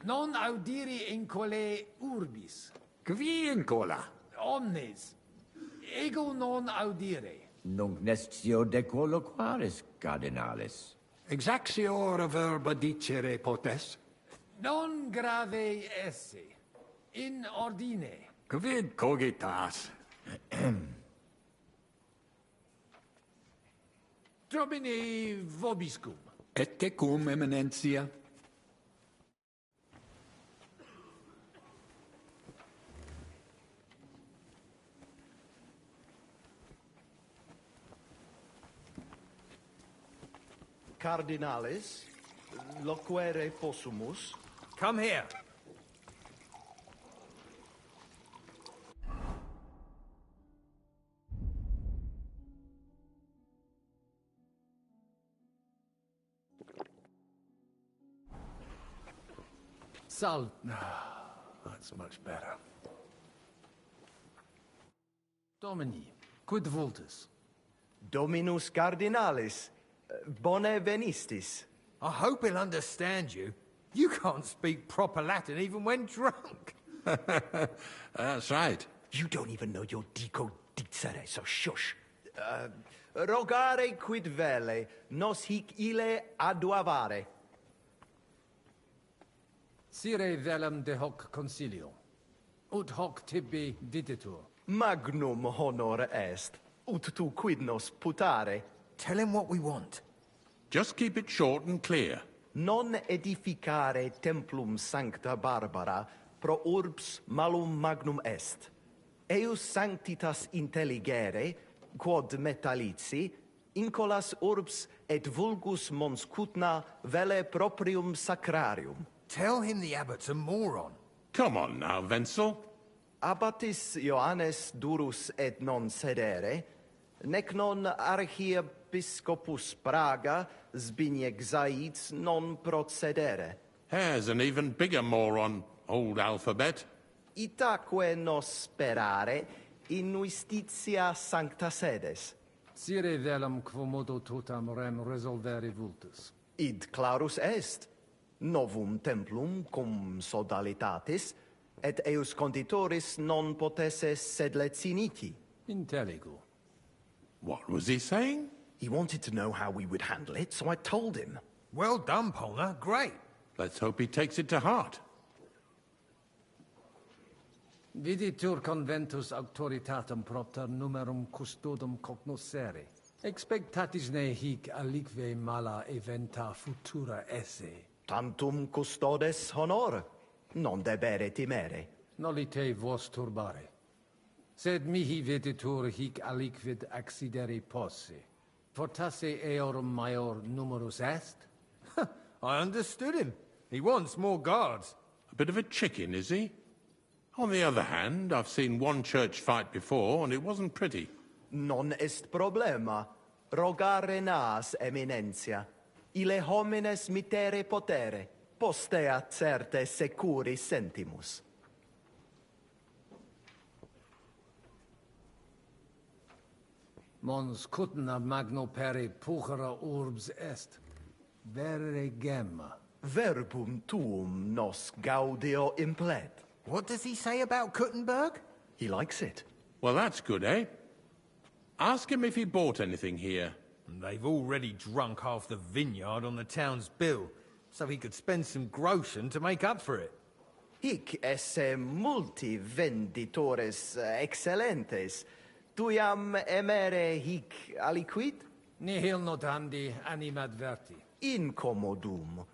Non audiri in cole urbis. Qui in cola? Omnes. Ego non audire. Nunc nescio de colloquaris, cardinalis. Exactior verba dicere potes? Non grave esse. In ordine. Quid cogitas? Domine vobiscum. Et tecum, eminentia? Cardinalis, loquere possumus. Come here. Sal. That's much better. Domini, quid vultus? Dominus Cardinalis, bone venistis. I hope he'll understand you. You can't speak proper Latin even when drunk. That's right. You don't even know your dico dicere, so shush. Rogare quid vele, nos hic ille aduavare. Sire velum de hoc concilio. Ut hoc tibi dicitur. Magnum honor est, ut tu quid nos putare. Tell him what we want. Just keep it short and clear. Non edificare templum sancta Barbara pro urbs malum magnum est. Eius sanctitas intelligere, quod metallici, incolas urbs et vulgus mons cutna vele proprium sacrarium. Tell him the abbot's a moron. Come on now, Wenzel. Abbatis Ioannes durus et non sedere, nec non archiepiscopus Praga Zbigniew Zaitz non procedere. Here's an even bigger moron, old alphabet. Itaque nos sperare in justitia sancta sedes. Serie velum quomodo totam rem resolvere vultus. Id clarus est. Novum templum cum sodalitatis, et eus conditoris non potesse sed leciniti. Intelligo. What was he saying? He wanted to know how we would handle it, so I told him. Well done, Polna. Great. Let's hope he takes it to heart. Viditur conventus auctoritatem propter numerum custodum cognoscere. Expectatis ne hic alique mala eventa futura esse. Tantum custodes honor, non debere timere. Noli te vos turbare. Sed mihi viditur hic aliquid accidere posse. Fortasse eorum maior numerus est? I understood him. He wants more guards. A bit of a chicken, is he? On the other hand, I've seen one church fight before, and it wasn't pretty. Non est problema. Rogare nas, eminentia. Ille homines mitere potere. Postea certe securi sentimus. Mons cutna magno pere puchera urbs est. Vere gemma. Verbum tuum nos gaudio implet. What does he say about Kuttenberg? He likes it. Well, that's good, eh? Ask him if he bought anything here. They've already drunk half the vineyard on the town's bill, so he could spend some groschen to make up for it. Hic esse multi venditores excellentes. Tuiam emere hic aliquid? Nihil notandi animadverti. Incommodum.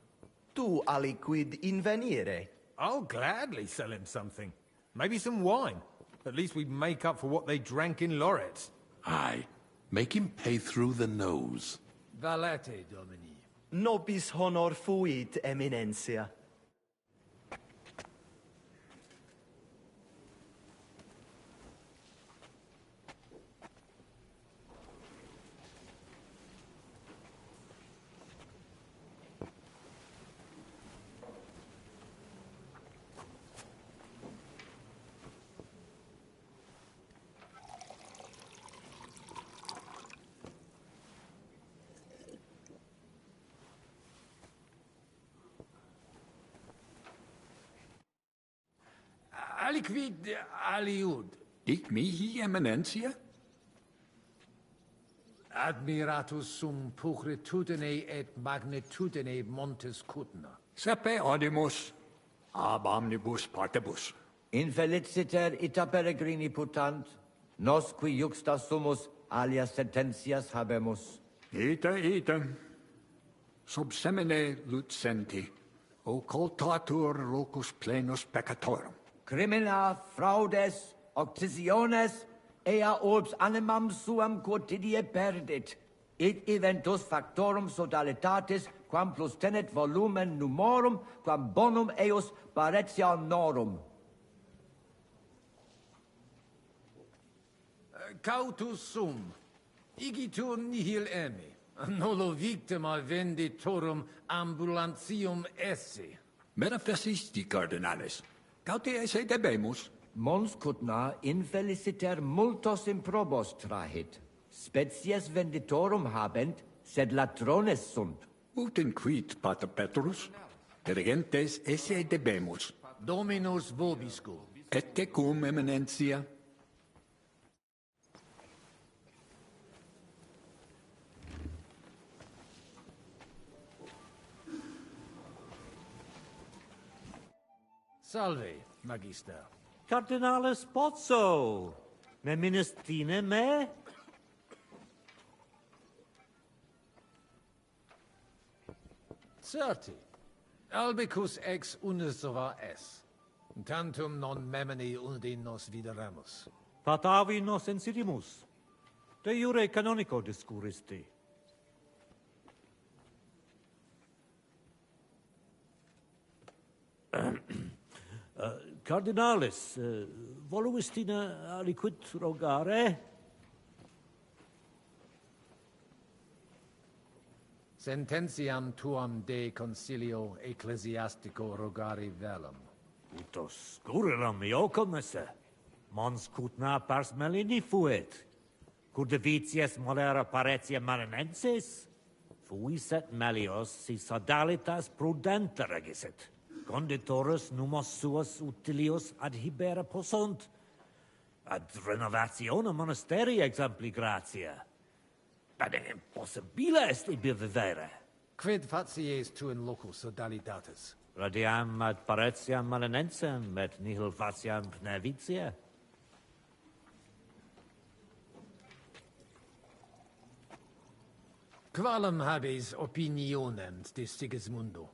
Tu aliquid invenire. I'll gladly sell him something. Maybe some wine. At least we'd make up for what they drank in Loretz. Aye. Make him pay through the nose. Valete, Domini. Nobis honor fuit, eminentia. Aliquid aliud. Ich mihi, Eminentia? Admiratus sum pulchritudine et magnitudine montes cutna. Sepe audimus, ab omnibus partibus. Infeliciter ita peregrini putant, nos qui juxta sumus alias sententias habemus. Ita. Sub semine lucenti, occultatur locus plenus peccatorum. Crimina, fraudes, occisiones, ea urbs animam suam quotidie perdit, id eventus factorum sodalitatis, quam plus tenet volumen numorum, quam bonum eus paretianorum. Cautus sum, igitur nihil eme, nullo victima venditorum ambulantium esse. Manifestisti, cardinalis. Gauti esse debemus. Mons cutna infeliciter multos improbos trahit. Species venditorum habent, sed latrones sunt. Ut inquit, Pater Petrus? Dirigentes esse debemus. Dominus vobisco. Et tecum, Eminentia. Salve, Magister. Cardinalis Pozzo. Ne ministine me? Certi. Albicus ex unisova es. Tantum non memini undi nos videremus. Patavi nos insidimus. De jure canonico discuristi. Cardinalis, voluistina aliquid rogare? Sententiam tuam de concilio ecclesiastico rogari velum. Utos scuriram io commesse. Mons cutna pars melini fuit. Cudevitius molera paretia marinensis? Fuiset melios si sodalitas prudenta regisit. Conditorus numos suos utilius ad hibera possunt. Ad renovationem monasterii exempli gratia. But impossibile est ibi vivere. Quid facies tu in loco sodalitatis? Radiam ad paretiam malinensem, et nihil faciam pnevitia. Qualem habes opinionem de Sigismundo?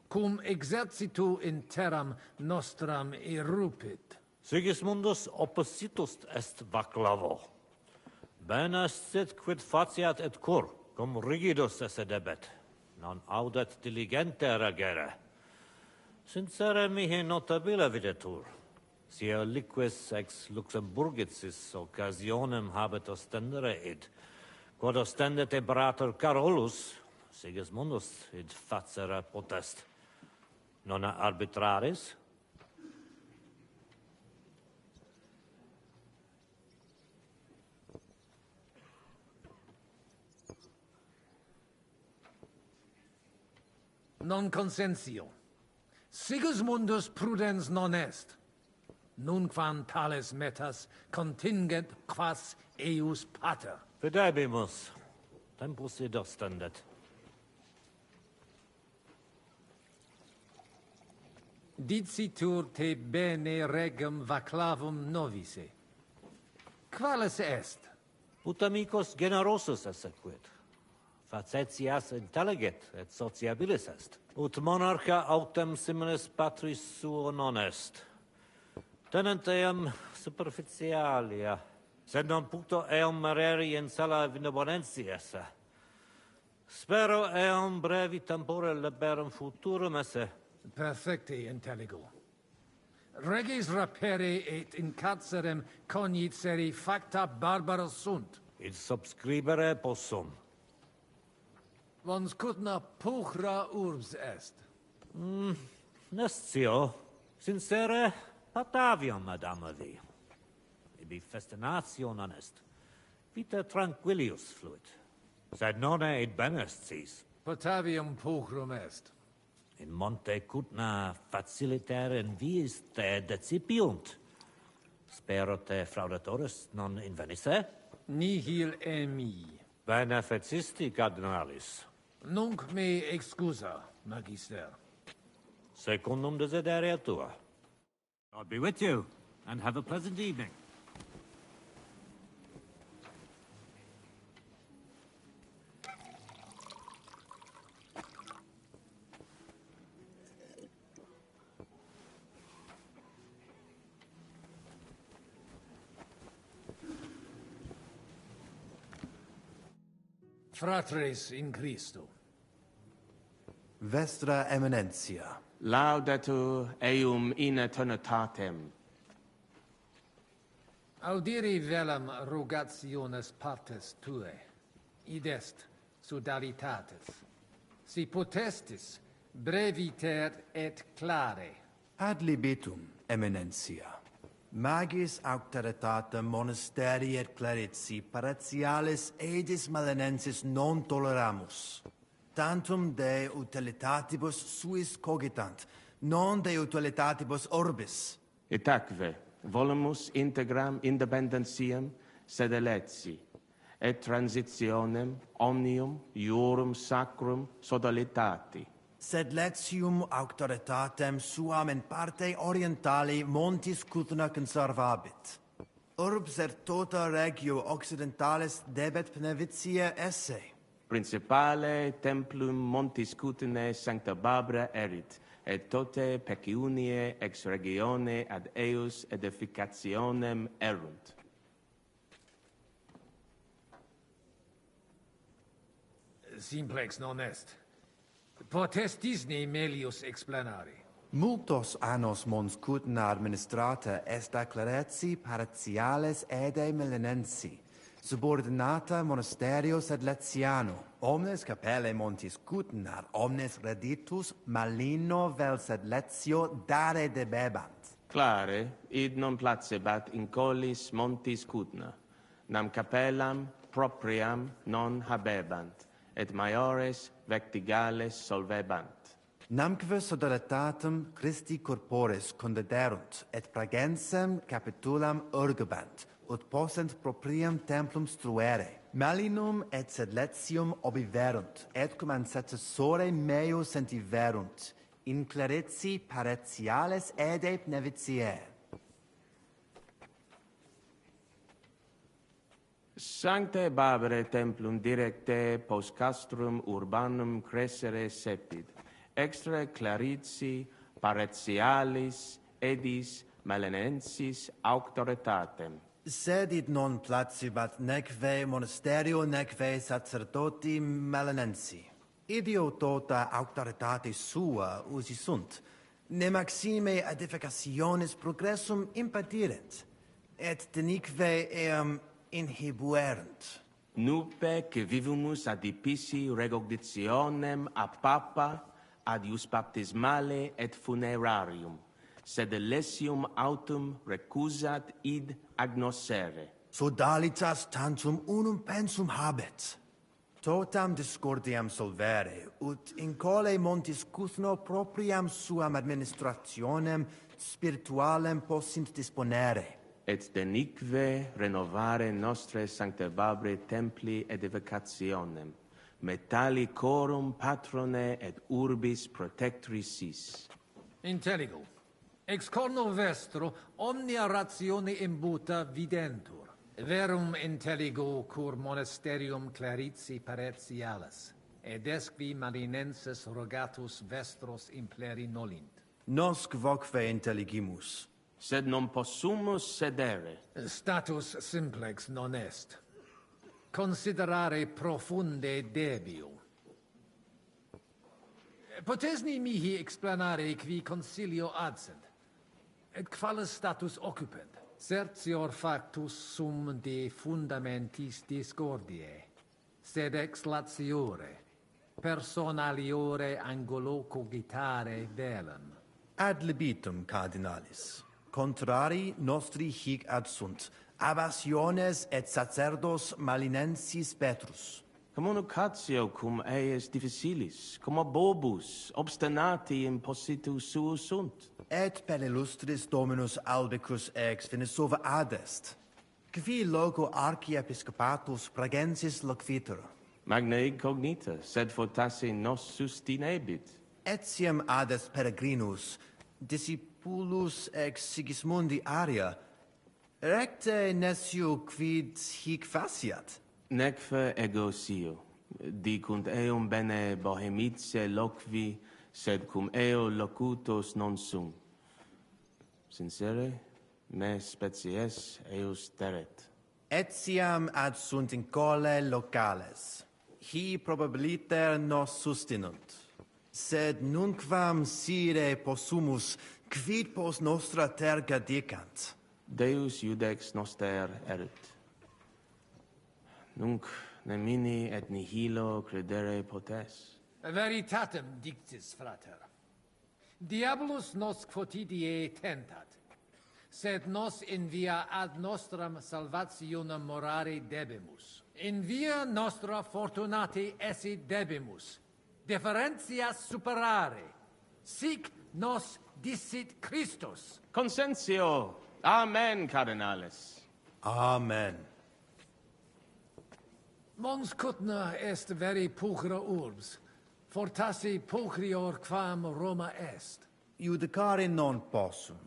Cum exercitu in terram nostram erupit. Sigismundus oppositus est vaclavo. Bene sit quid faciat et cur, cum rigidus esse debet, non audet diligente regere. Sincere mihi notabile videtur, si liquis ex Luxemburgicis occasionem habet ostendere id, quod ostendet eberator Carolus, Sigismundus id facere potest. Non arbitraris? Non consensio. Sigismundus prudens non est. Nunquam tales metas contingent quas eius pater. Fidebimus. Tempus id ostendet. Dicitur te bene regum vaclavum novise. Qualis est? Ut amicus generosus esse quid. Facetias intelligit et sociabilis est. Ut monarcha autem similis patris suo non est. Tenent eam superficialia, sed non puto eam mereri in sala benevolentia esse. Spero eam brevi tempore liberum futurum esse. Perfecte intelligo. Regis rapere et in carcerem cognit serie facta barbara sunt. Id subscribere possum. Vons cutna puchra urbs est. Nescio. Sincere, patavium ad amavi. Ibi festinatio non est. Vita tranquillius fluit. Sed nonne id benest sis. Patavium puchrum est. In monte cutna faciliter in viis te decipiunt. Spero te fraudatoris non invenisse? Nihil emi. Bene fecisti, cardinalis. Nunc me excusa, magister. Secundum desideria tua. God be with you, and have a pleasant evening. Fratres in Christo. Vestra Eminentia. Laudetur eum in eternitatem. Audiri velam rogationes partes tue, id est sodalitatis. Si potestis, breviter et clare. Ad libitum, Eminentia. Magis auctoritatem monasterii et clerici paratialis edis malinensis non toleramus. Tantum de utilitatibus suis cogitant, non de utilitatibus orbis. Itaque, volumus integram independentiam sed eletsi, et transitionem omnium iurum sacrum sodalitati. Sed letium auctoritatem suam in parte orientali montis Cutna conservabit. Urbs et tota regio occidentalis debet pnevitia esse. Principale templum montis Cutnae sancta Barbara erit, et tote peciunie ex regione ad eius edificationem erunt. Simplex non est. Potestis ne melius explanare. Multos annos mons Cutna administrata est a clerici paratiales ede milenensi, subordinata monasterio sed letiano. Omnes capelle montis Cutna, omnes reditus malino vel sed letio dare debebant. Clare, id non placebat in collis montis Cutna, nam capellam propriam non habebant, et maiores vectigales solvebant. Namque sodalitatem Christi corporis condederunt, et pragensem capitulam urgebant, ut possent propriam templum struere. Malinum et sedletium obiverunt, et cum ancestore meo sentiverunt, in clareti paretiales ede nevitiae. Sancte Babere templum directe post castrum urbanum crescere sepid, extra clarici paretialis edis malenensis auctoritatem. Sed id non placibat neque monasterio neque sacerdoti malenensi. Idio tota auctoritate sua usi sunt, ne maxime edificationis progressum impedirent, et denique eam inhibuerent. Nupe que vivumus adipici recognitionem a papa adius baptismale et funerarium, sed lesium autum recusat id agnoscere. Sodalitas tantum unum pensum habet. Totam discordiam solvere, ut in cole montis cuthno propriam suam administrationem spiritualem possint disponere. Et denique renovare nostre sancte Babere templi edificationem, metali corum patrone et urbis protectris sis. Intelligo. Ex corno vestro omnia ratione imbuta videntur. Verum intelligo cur monasterium clarici paretialis, ed esqui marinenses rogatus vestros impleri nolint. Nos quoque intelligimus. Sed non possumus sedere. Status simplex non est. Considerare profunde debio. Potesni mihi explanare qui concilio adsent, et qualis status occupent. Certior factus sum de fundamentis discordiae, sed ex latiore, personaliore angulo cogitare velem. Ad libitum, cardinalis. Contrari nostri hic adsunt, abassiones et sacerdos malinensis Petrus. Communicatio cum eius difficilis, cum bobus, obstinati impositus suus sunt. Et per illustris Dominus Albicus ex Venesova adest, qui loco archiepiscopatus pragensis loquitur. Magna incognita, sed fortasse nos sustinebit. Etiam adest peregrinus, discipulus ex Sigismundi aria, recte nescio quid hic faciat. Neque ego sio, dicunt eum bene bohemice loqui, sed cum eo locutos non sum. Sincere, me species eus teret. Etiam ad sunt in cole locales. Hi probabiliter nos sustinunt. Sed nunquam sire possumus, quid post nostra terga dicant. Deus iudex noster erit. Nunc nemini et nihilo credere potes. Veritatem dictis, frater. Diabolus nos quotidie tentat, sed nos in via ad nostram salvationem morare debimus. In via nostra fortunati esse debimus, differentias superare, sic nos dicit Christus. Consensio. Amen, cardinales. Amen. Mons cutna est veri pulchra urbs, fortassi pulchrior quam Roma est. Judicare non possum.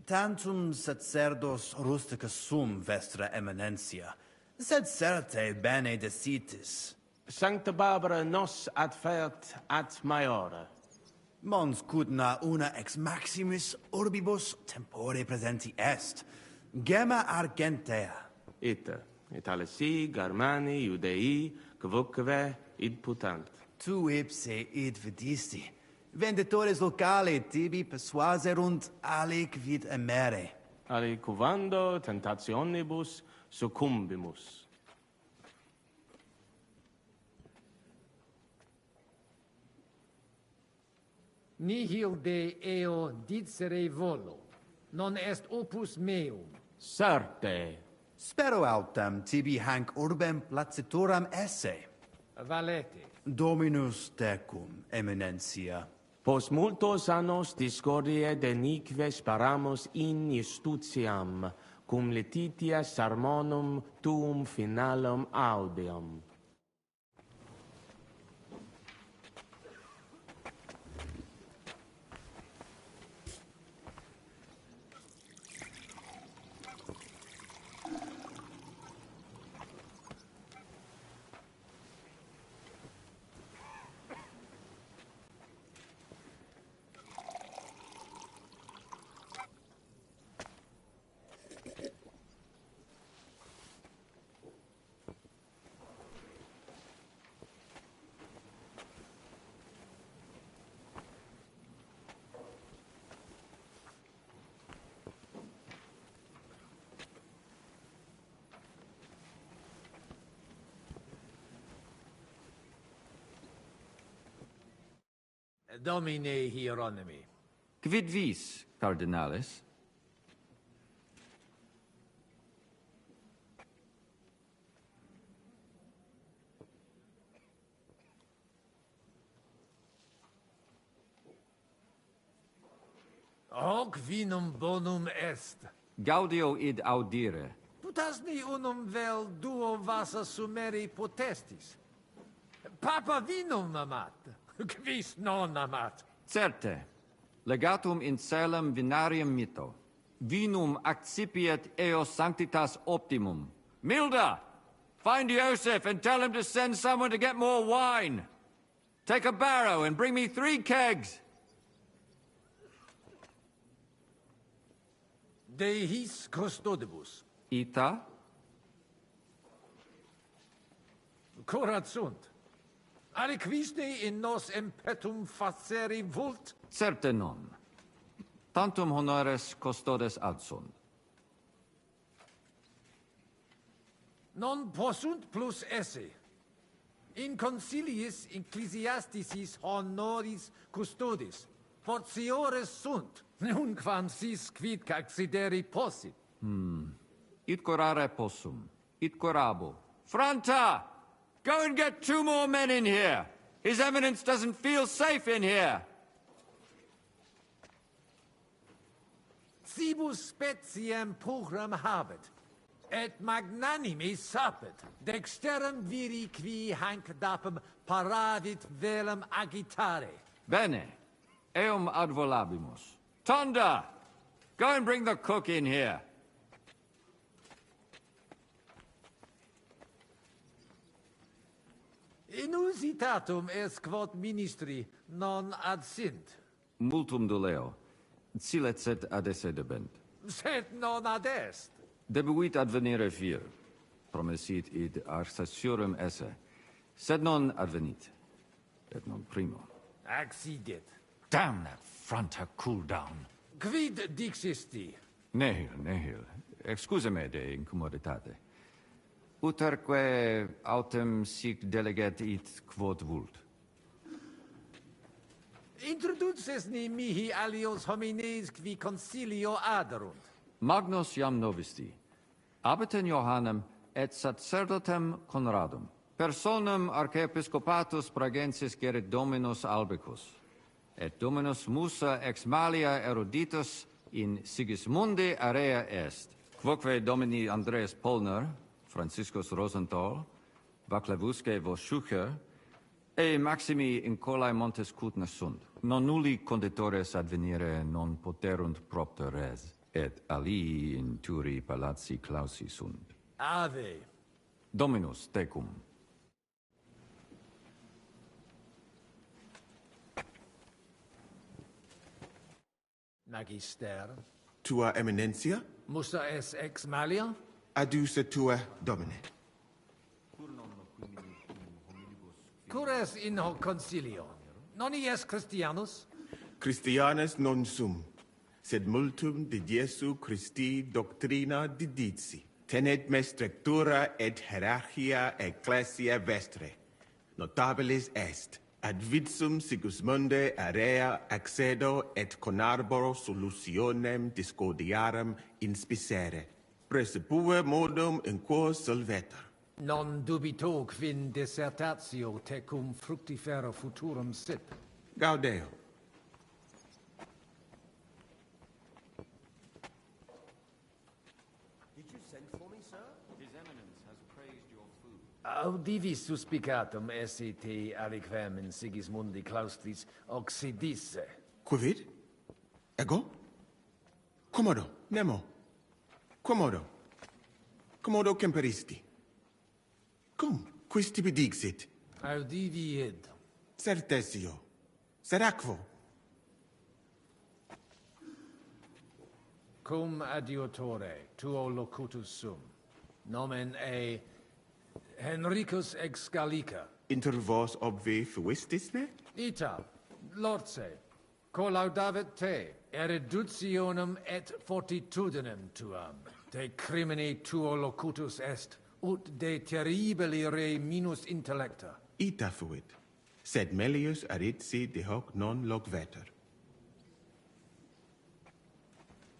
Tantum sacerdos rusticus sum vestra eminentia, sed certe bene decitis. Sancta Barbara nos adfert ad maiora. Mons cutna una ex maximis urbibus tempore presenti est, gemma argentea. Ita, Italisi, Germani, Judei, quoque id putant. Tu ipse id vidisti. Venditores locali tibi persuaserunt aliquid emere. Aliquando tentationibus succumbimus. Nihil de eo dicere volo, non est opus meum. Certe. Spero autem tibi hanc urbem placituram esse. Valete. Dominus tecum, eminentia. Post multos annos discordie denique sparamus in justitiam, cum letitia sermonum tuum finalum audeum. Domine Hieronymi. Quid vis, cardinalis? Hoc vinum bonum est. Gaudio id audire. Putasni unum vel duo vasa sumeri potestis. Papa vinum amat, quis non amat. Certe, legatum in celem vinarium mito. Vinum accipiet eo sanctitas optimum. Milda, find Joseph and tell him to send someone to get more wine. Take a barrow and bring me 3 kegs. De his custodibus. Ita? Curat sunt. Aliquisne in nos impetum faceri vult? Certe non. Tantum honores custodes adsunt. Non possunt plus esse. In conciliis ecclesiasticis honoris custodis. Fortiores sunt. Nunquam sis quid accideri possit. It corare possum. It corabo. Franta! Go and get 2 more men in here. His Eminence doesn't feel safe in here. Cibus speciem pugram habet, et magnanimi sapet, dexterum viri qui hanc dapem paradit velum agitare. Bene. Eum ad volabimus. Tonda! Go and bring the cook in here. Inusitatum est quod ministri non ad sint. Multum doleo. Silet set ad esse debent. Sed non ad est. Debuit advenire vir. Promesit id arsaciorem esse. Sed non advenit. Et non primo. Accidit. Damn that Franta cool down. Quid dixisti? Nihil. Excuse me de incommoditate. Uterque autem sic deleget it quod vult. Introduces ni mihi alios homines qui concilio aderunt. Magnus iam novisti. Abitem Johannem et sacerdotem Conradum. Personam archiepiscopatus Pragensis gerit Dominus Albicus. Et Dominus Musa ex malia eruditus in Sigismundi area est. Quoque Domini Andreas Polner, Franciscus Rosenthal, Vaclavusque Voschucher, e maximi in colae montes cutna sunt. Non nulli conditores advenire non poterunt propter res, et alii in turi palazzi clausi sunt. Ave. Dominus tecum. Magister. Tua Eminencia? Musa es ex malia? Adduce tua Domine. Cures in hoc concilio. Non ies Christianus? Christianus non sum, sed multum de Jesu Christi doctrina didici. Tenet me strictura et hierarchia ecclesia vestre. Notabilis est. Ad vitsum Sigismunde area accedo et con arboro solutionem discordiarem inspicere. Precipue modum in quo solvetur. Non dubito quin dissertatio tecum fructifera futurum sit. Gaudeo. Did you send for me, sir? His Eminence has praised your food. Audivi suspicatum esse te aliquem in Sigismundi claustris occidisse. Quid? Ego? Commodo, nemo. Commodo. Commodo temperisti. Cum, quis tibi dixit? Audivi id. Certesio. Seracvo. Cum adiutore tuo locutus sum. Nomen Henricus ex Gallica. Inter vos obvi fuistisne? Ita, Lorce, collaudavit te, eruditionem et fortitudinem tuam. De crimine tuo locutus est, ut de terribili re minus intellecta. Ita fuit. Sed melius aritsi de hoc non locvetur.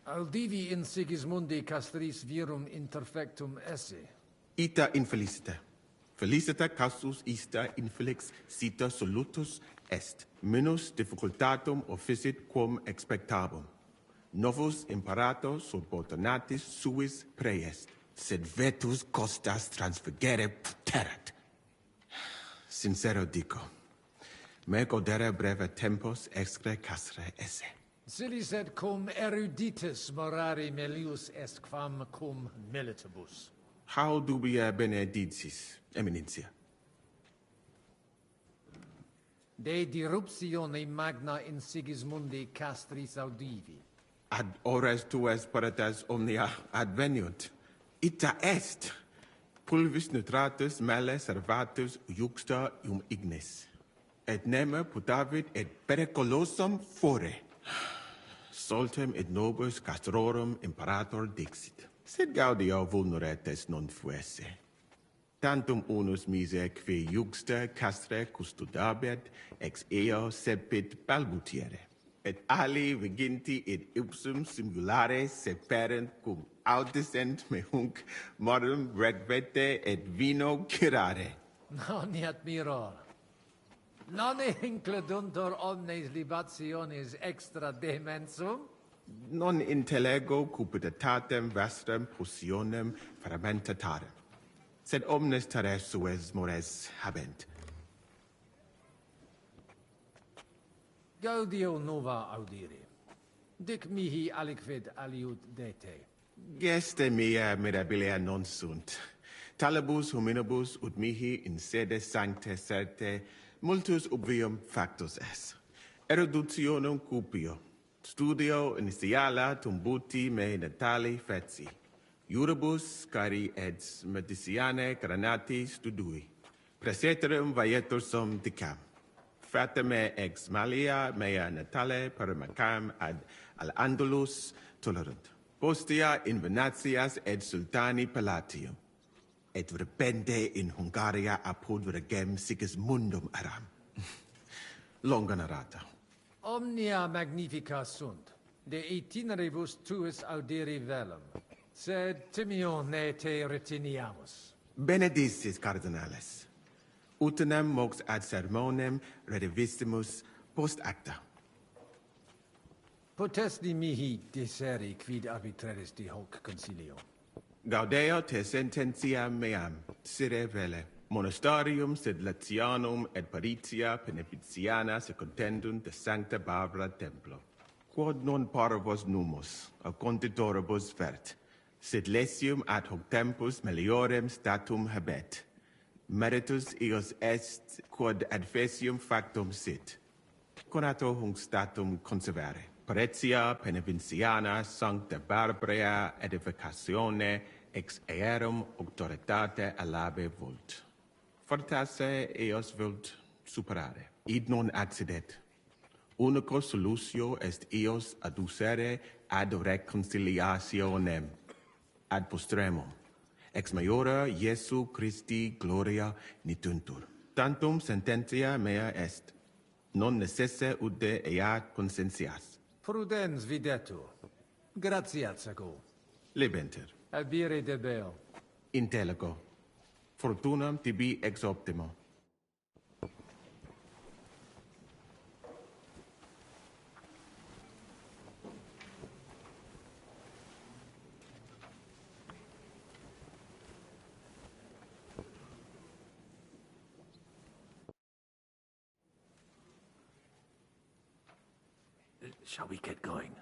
Audivi in Sigismundi castris virum interfectum esse. Ita infelicita. Felicita casus ista infelix sita solutus est. Minus difficultatum officit quum expectabum. Novus imperator subordinatis suis preest. Sed vetus costas transfigere puterat. Sincero dico. Me godere breve tempus excre casre esse. Silis et cum eruditus morari melius est quam cum militibus. How dubia benedictis, Eminencia? De diruptione magna in Sigismundi castris audivi. Ad ores tuas paratas omnia adveniunt. Ita est. Pulvis nutratus male servatus juxta ignis. Et neme putavit et periculosum fore. Soltem et nobis castrorum imperator dixit. Sed gaudio vulneretes non fuesse. Tantum unus mise qui juxta castre custodabit ex eo sepit balbutiere. Et ali viginti et ipsum simulare seperent cum audiscent me hunc modum regvete et vino curare. Non admiror. Non incleduntur omnes libationes extra demensum? Non intellego cupiditatem vestram potionem fermentatarem. Sed omnes teres sues mores habent. Gaudio nova audiri. Dic mihi aliquid aliud dete. Geste mea mirabilia non sunt. Talibus hominibus ut mihi in sede sancte certe multus ubium factus es. Eruditionum cupio. Studio initiala tumbuti me natali feci. Juribus cari et mediciane granati studui. Praeterum vaietur sum dicam. Fatame ex malia mea natale per macam ad al Andalus tolerunt. Postea in Venatias et sultani palatium. Et repente in Hungaria apud regem Sigismundum aram. Longa narrata. Omnia magnifica sunt, de itineribus tuus audiri velum, sed timio ne te retiniamus. Benedictis cardinales. Utinam mox ad sermonem redivissimus post acta. Potesti mihi diseri quid arbitreris di hoc concilio. Gaudeo te sententia meam, sire vele. Monastarium sed Latianum et Paritia Penepiciana secondendunt de Sancta Barbara Templo. Quod non parvos numus, a conditoribus vert, sed lesium ad hoc tempus meliorem statum habet. Meritus eos est quod adfesium factum sit. Conato hunc statum conservare. Paritia Penepiciana Sancta Barbara edificatione ex aerum auctoritate alabe vult. Fortasse eos vult superare. Id non accidet. Unico solutio est eos adducere ad reconciliationem. Ad postremum. Ex maiora Iesu Christi gloria nituntur. Tantum sententia mea est. Non necesse ude eat consentias. Prudens videtur. Gratiat sago. Lebenter. Abire de beo. Intellego. Fortunam tibi ex optimo. Shall we get going?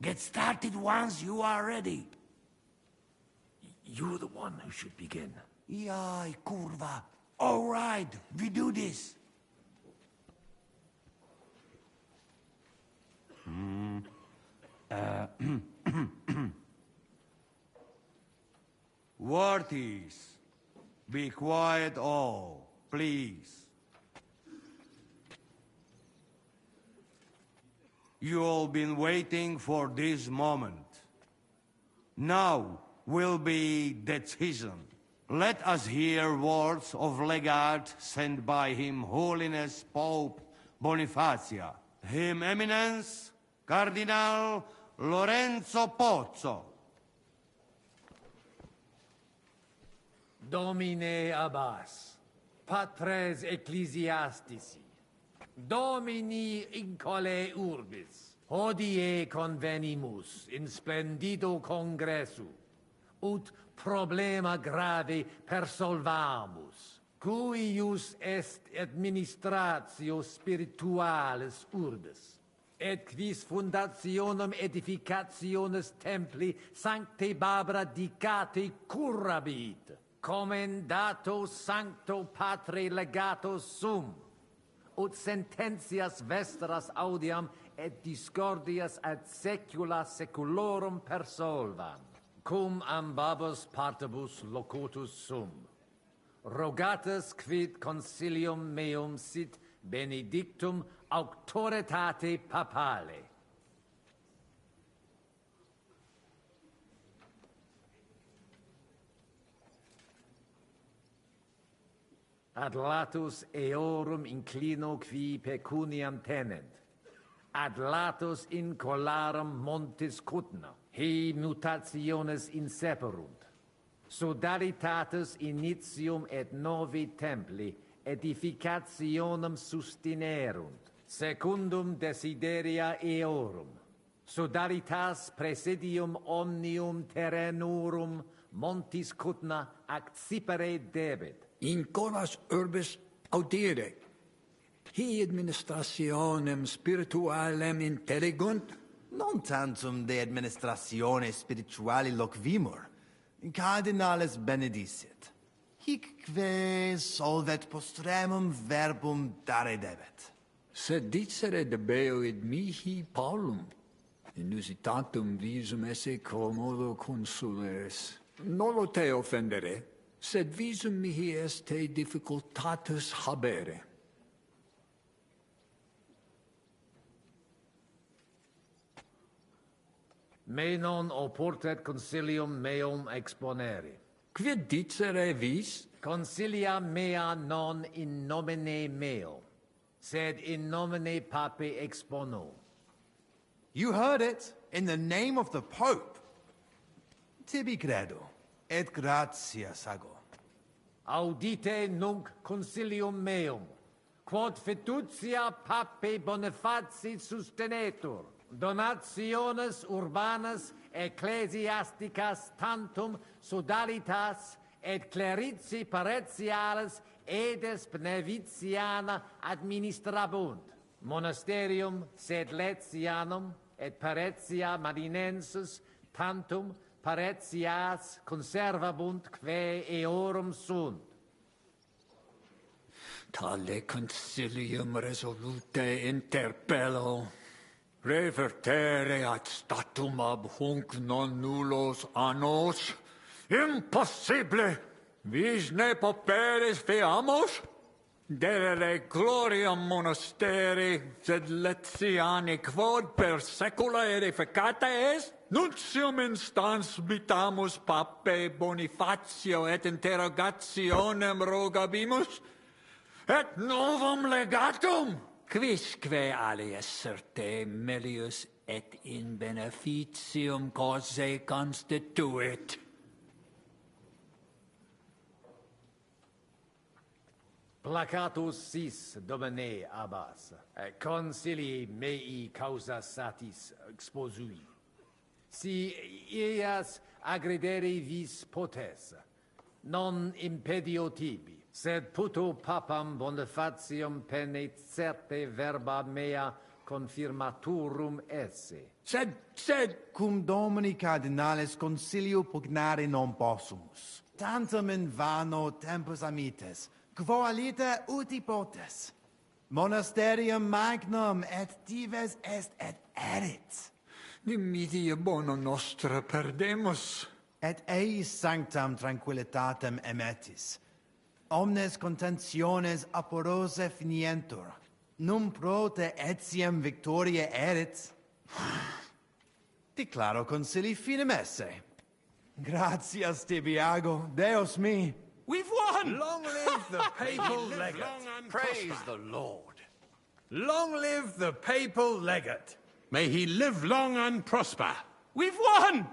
Get started once you are ready. You're the one who should begin. Yai, kurva. All right, we do this. Worthies, be quiet all, please. You all been waiting for this moment. Now will be decision. Let us hear words of legate sent by Him Holiness Pope Bonifacia, Him Eminence Cardinal Lorenzo Pozzo. Domine Abbas, patres ecclesiastici, Domini incole urbis, hodie convenimus in splendido congressu, ut problema grave persolvamus, cuius est administratio spiritualis urbis, et quis fundationem edificationes templi sancte Barbara dicate currabit, commendato sancto patre legato sum, ut sententias vestras audiam et discordias ad secula seculorum persolvam, cum ambabus partibus locutus sum. Rogatus quid consilium meum sit benedictum auctoritate papale. Ad latus eorum inclino qui pecuniam tenent, ad latus incolarum montis cutna, he mutationes inseperunt, sodalitatis initium et novi templi edificationem sustinerunt, secundum desideria eorum, sodalitas presidium omnium terrenorum montis cutna accipere debet. In coras urbis audire, hi administrationem spiritualem intellegunt? Non tantum de administratione spirituali loquimur. Cardinales benedicit. Hicque solvet postremum verbum dare debet. Sed dicere debeuit mihi Paulum, inusitatum visum esse commodo consuleres. Nolo te offendere, sed visum mihi est te difficultatus habere. Me non oportet consilium meum exponere. Quid dicere vis? Consilia mea non in nomine meo, sed in nomine pape expono. You heard it, in the name of the Pope. Tibi credo, et gratias ago. Audite nunc consilium meum, quod fiducia pape Bonifaci sustenetur, donationes urbanas ecclesiasticas tantum sodalitas et clerici paretiales edes beneviciana administrabunt, monasterium sed Letianum et paretia marinensis tantum paretias conservabunt quae eorum sunt. Tale concilium resolute interpello, revertere ad statum ab hunc non nullos annos. Impossible! Vis ne pauperes feamos? Dere gloriam monasteri, sed Letiani quod per secula edificata est? Nuntium instans bitamus pape Bonifacio et interrogationem rogabimus, et novum legatum, quisque alias certe melius et in beneficium causae constituit. Placatus sis, domine abbas, consilii mei causa satis exposui. Si ias agredere vis potes, non impedio tibi, sed puto papam bonifatium pene certe verba mea confirmaturum esse. Sed cum domini cardinalis consilio pugnare non possumus. Tantum in vano tempus amites, quo alita uti potes. Monasterium magnum et dives est et erit. Dimitia bono nostra perdemus. Et eis sanctam tranquillitatem emetis. Omnes contentiones aporose finientur. Num prote etiam victoria erit. Declaro concili finem esse. Gratias tibiago, Deus mi. We've won! Long live the papal legate. Praise the Lord. Long live the papal legate. May he live long and prosper. We've won!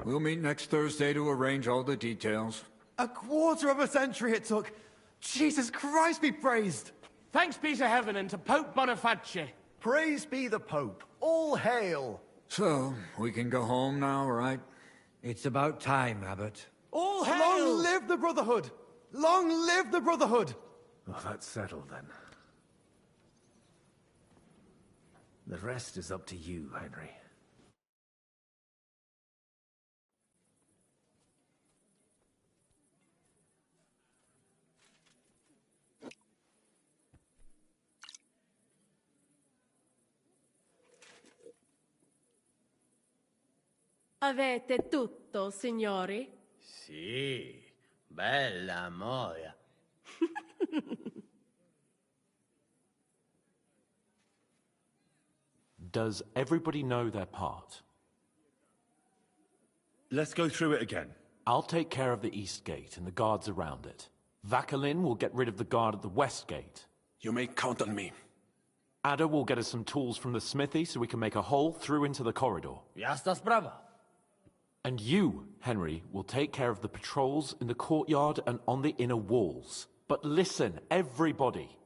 We'll meet next Thursday to arrange all the details. A quarter of a century it took. Jesus Christ be praised. Thanks be to heaven and to Pope Boniface. Praise be the Pope. All hail. So, we can go home now, right? It's about time, Abbot. All hail! Long live the Brotherhood! Long live the Brotherhood! Well, that's settled then. The rest is up to you, Henry. Avete tutto, signori? Sì, bella moia. Does everybody know their part? Let's go through it again. I'll take care of the east gate and the guards around it. Vakalin will get rid of the guard at the west gate. You may count on me. Ada will get us some tools from the smithy so we can make a hole through into the corridor. Jasna sprawa. And you, Henry, will take care of the patrols in the courtyard and on the inner walls. But listen, everybody.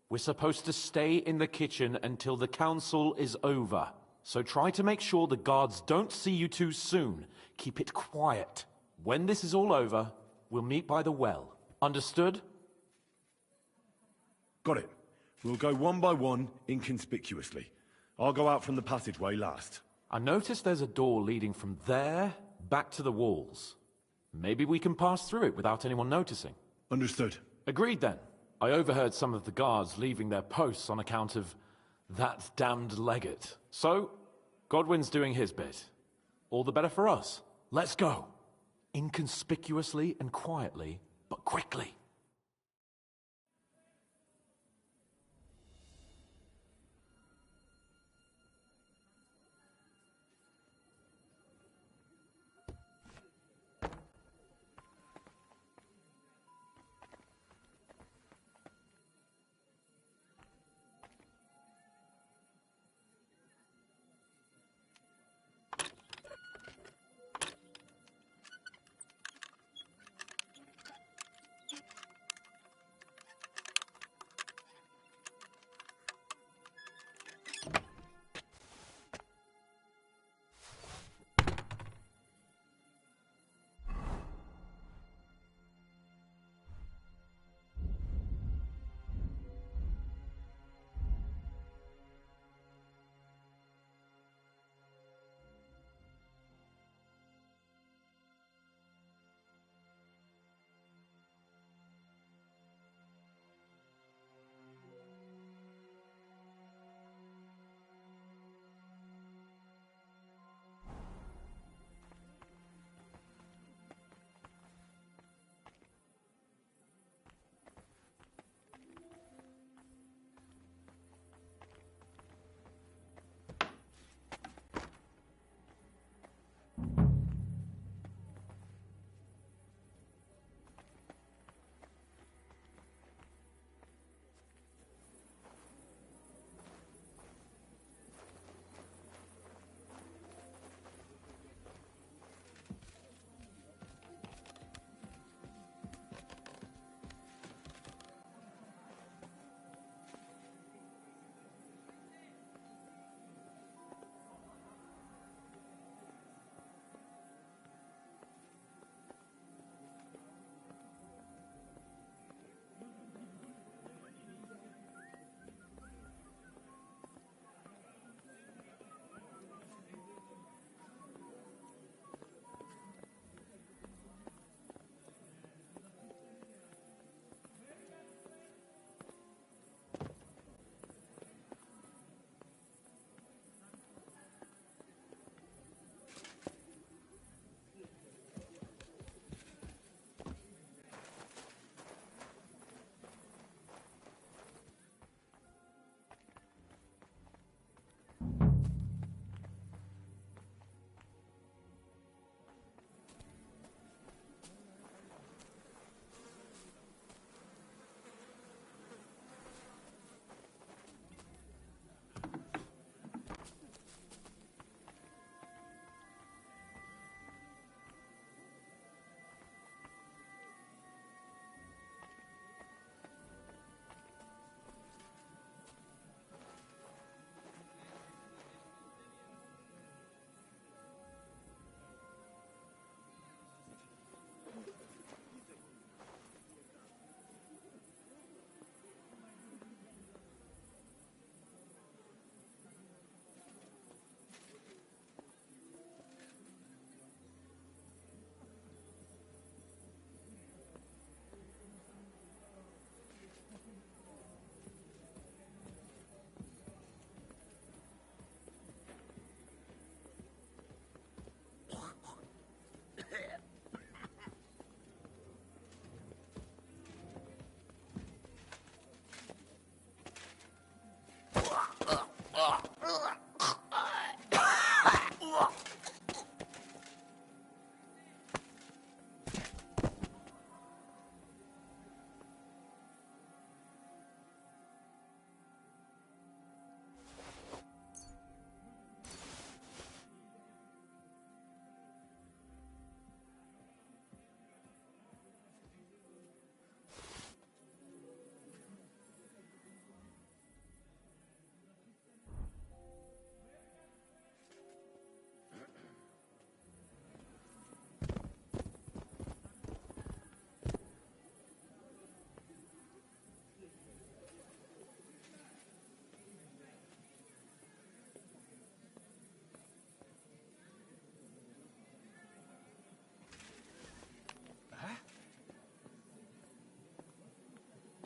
We're supposed to stay in the kitchen until the council is over. So try to make sure the guards don't see you too soon. Keep it quiet. When this is all over, we'll meet by the well. Understood? Got it. We'll go one by one, inconspicuously. I'll go out from the passageway last. I noticed there's a door leading from there back to the walls. Maybe we can pass through it without anyone noticing. Understood. Agreed then. I overheard some of the guards leaving their posts on account of that damned legate. So, Godwin's doing his bit. All the better for us. Let's go. Inconspicuously and quietly, but quickly.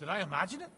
Did I imagine it?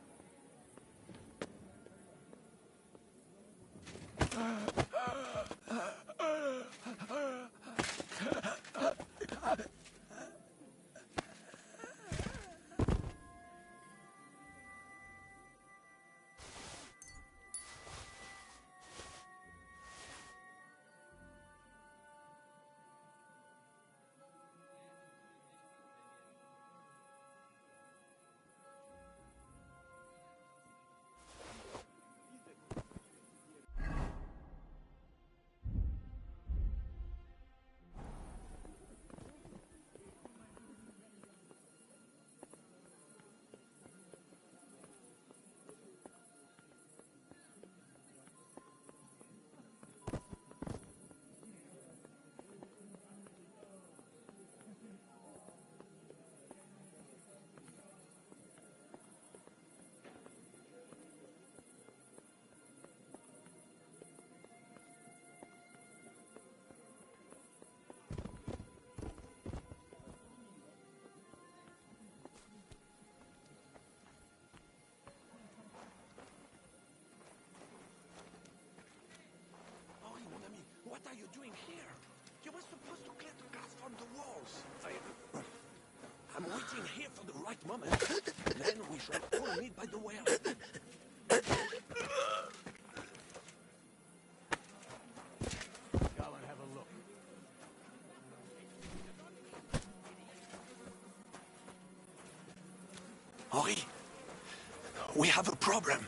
What are you doing here? You were supposed to clear the gas from the walls. I'm waiting here for the right moment. Then we shall all meet by the well. Go and have a look. Henri, we have a problem.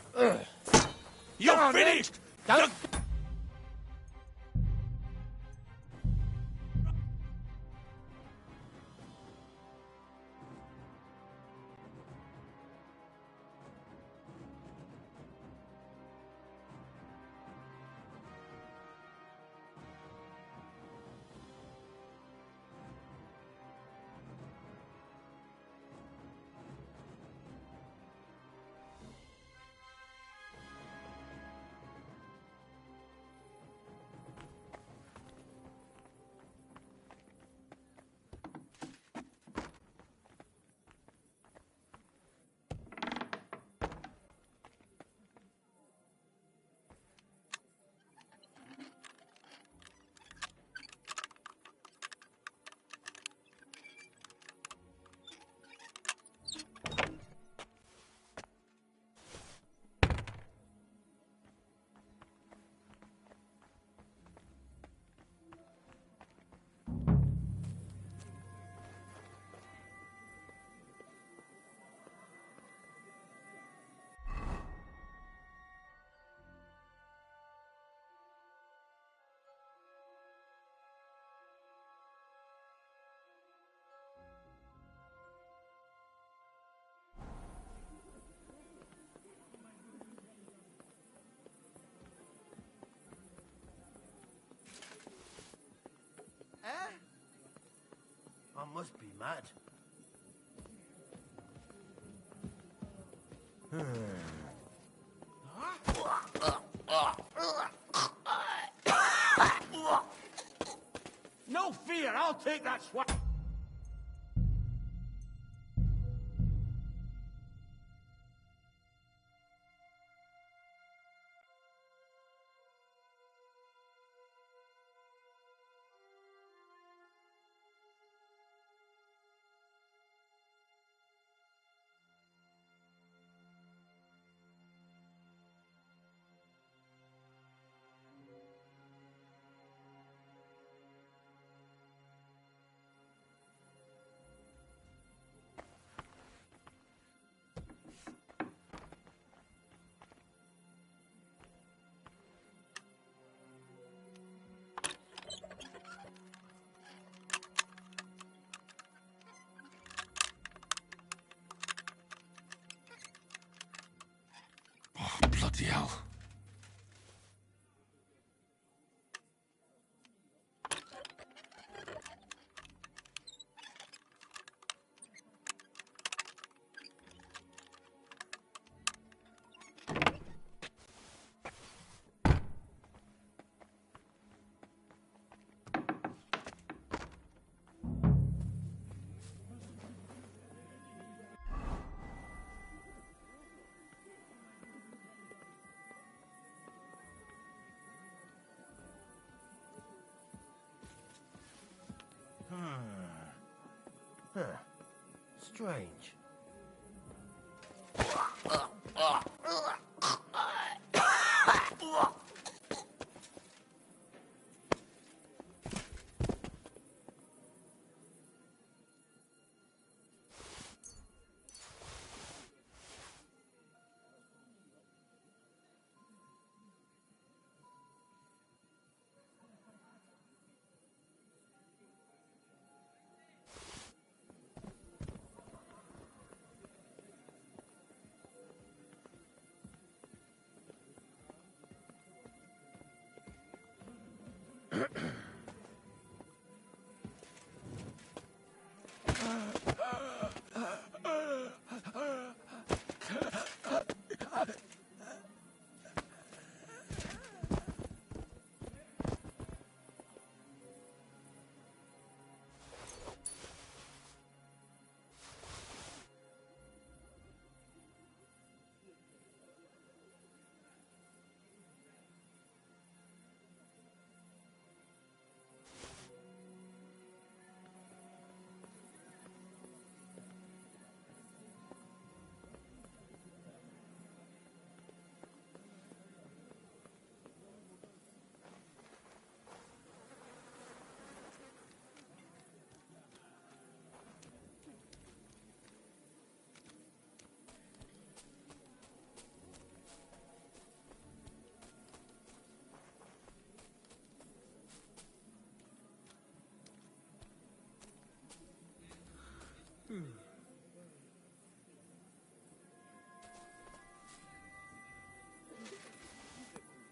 You're finished! I must be mad. No fear, I'll take that swat. Strange.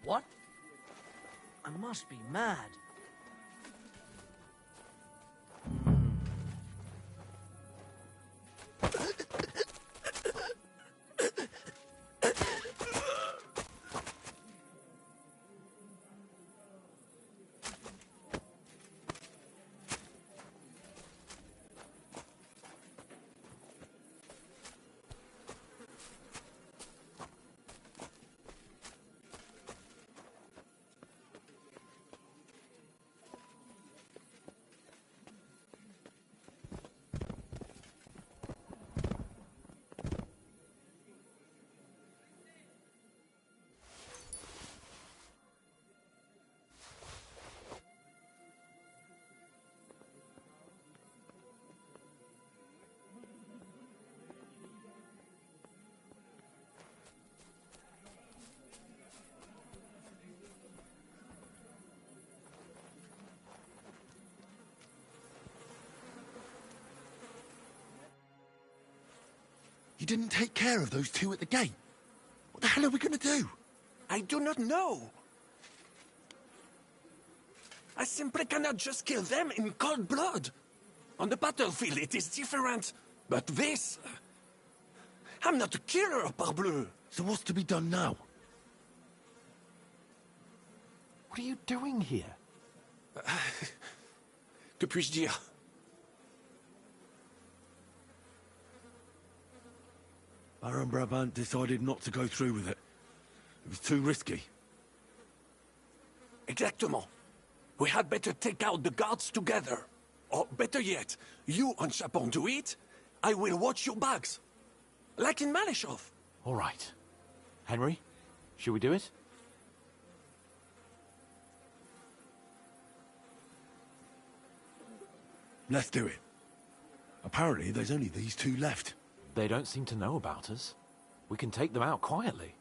What? I must be mad. You didn't take care of those two at the gate. What the hell are we going to do? I do not know. I simply cannot just kill them in cold blood. On the battlefield, it is different. But this... I'm not a killer, parbleu. So what's to be done now? What are you doing here? Que puis-je dire? Baron Brabant decided not to go through with it. It was too risky. Exactement. We had better take out the guards together. Or better yet, you and Chapon do it, I will watch your bags. Like in Malishov. All right. Henry, should we do it? Let's do it. Apparently, there's only these two left. They don't seem to know about us. We can take them out quietly.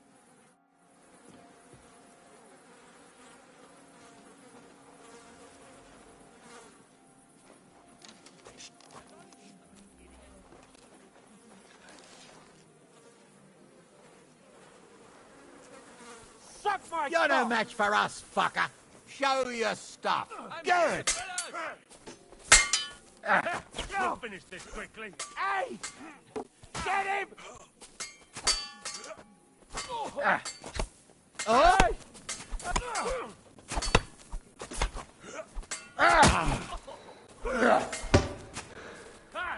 Suck my You're no cock! match for us, fucker. Show your stuff. Good! I'll finish this quickly. Hey! Get him! Oh!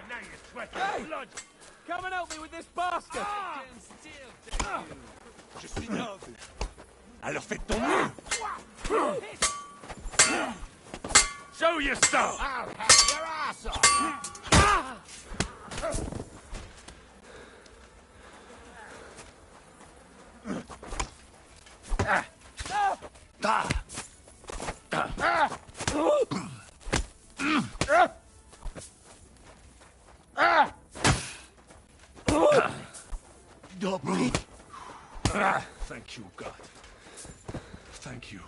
Now you're sweating blood. Come and help me with this basket. Je suis neuve. Alors fais ton mieux. Show your stuff! I'll have your ass off. Thank you, God. Thank you.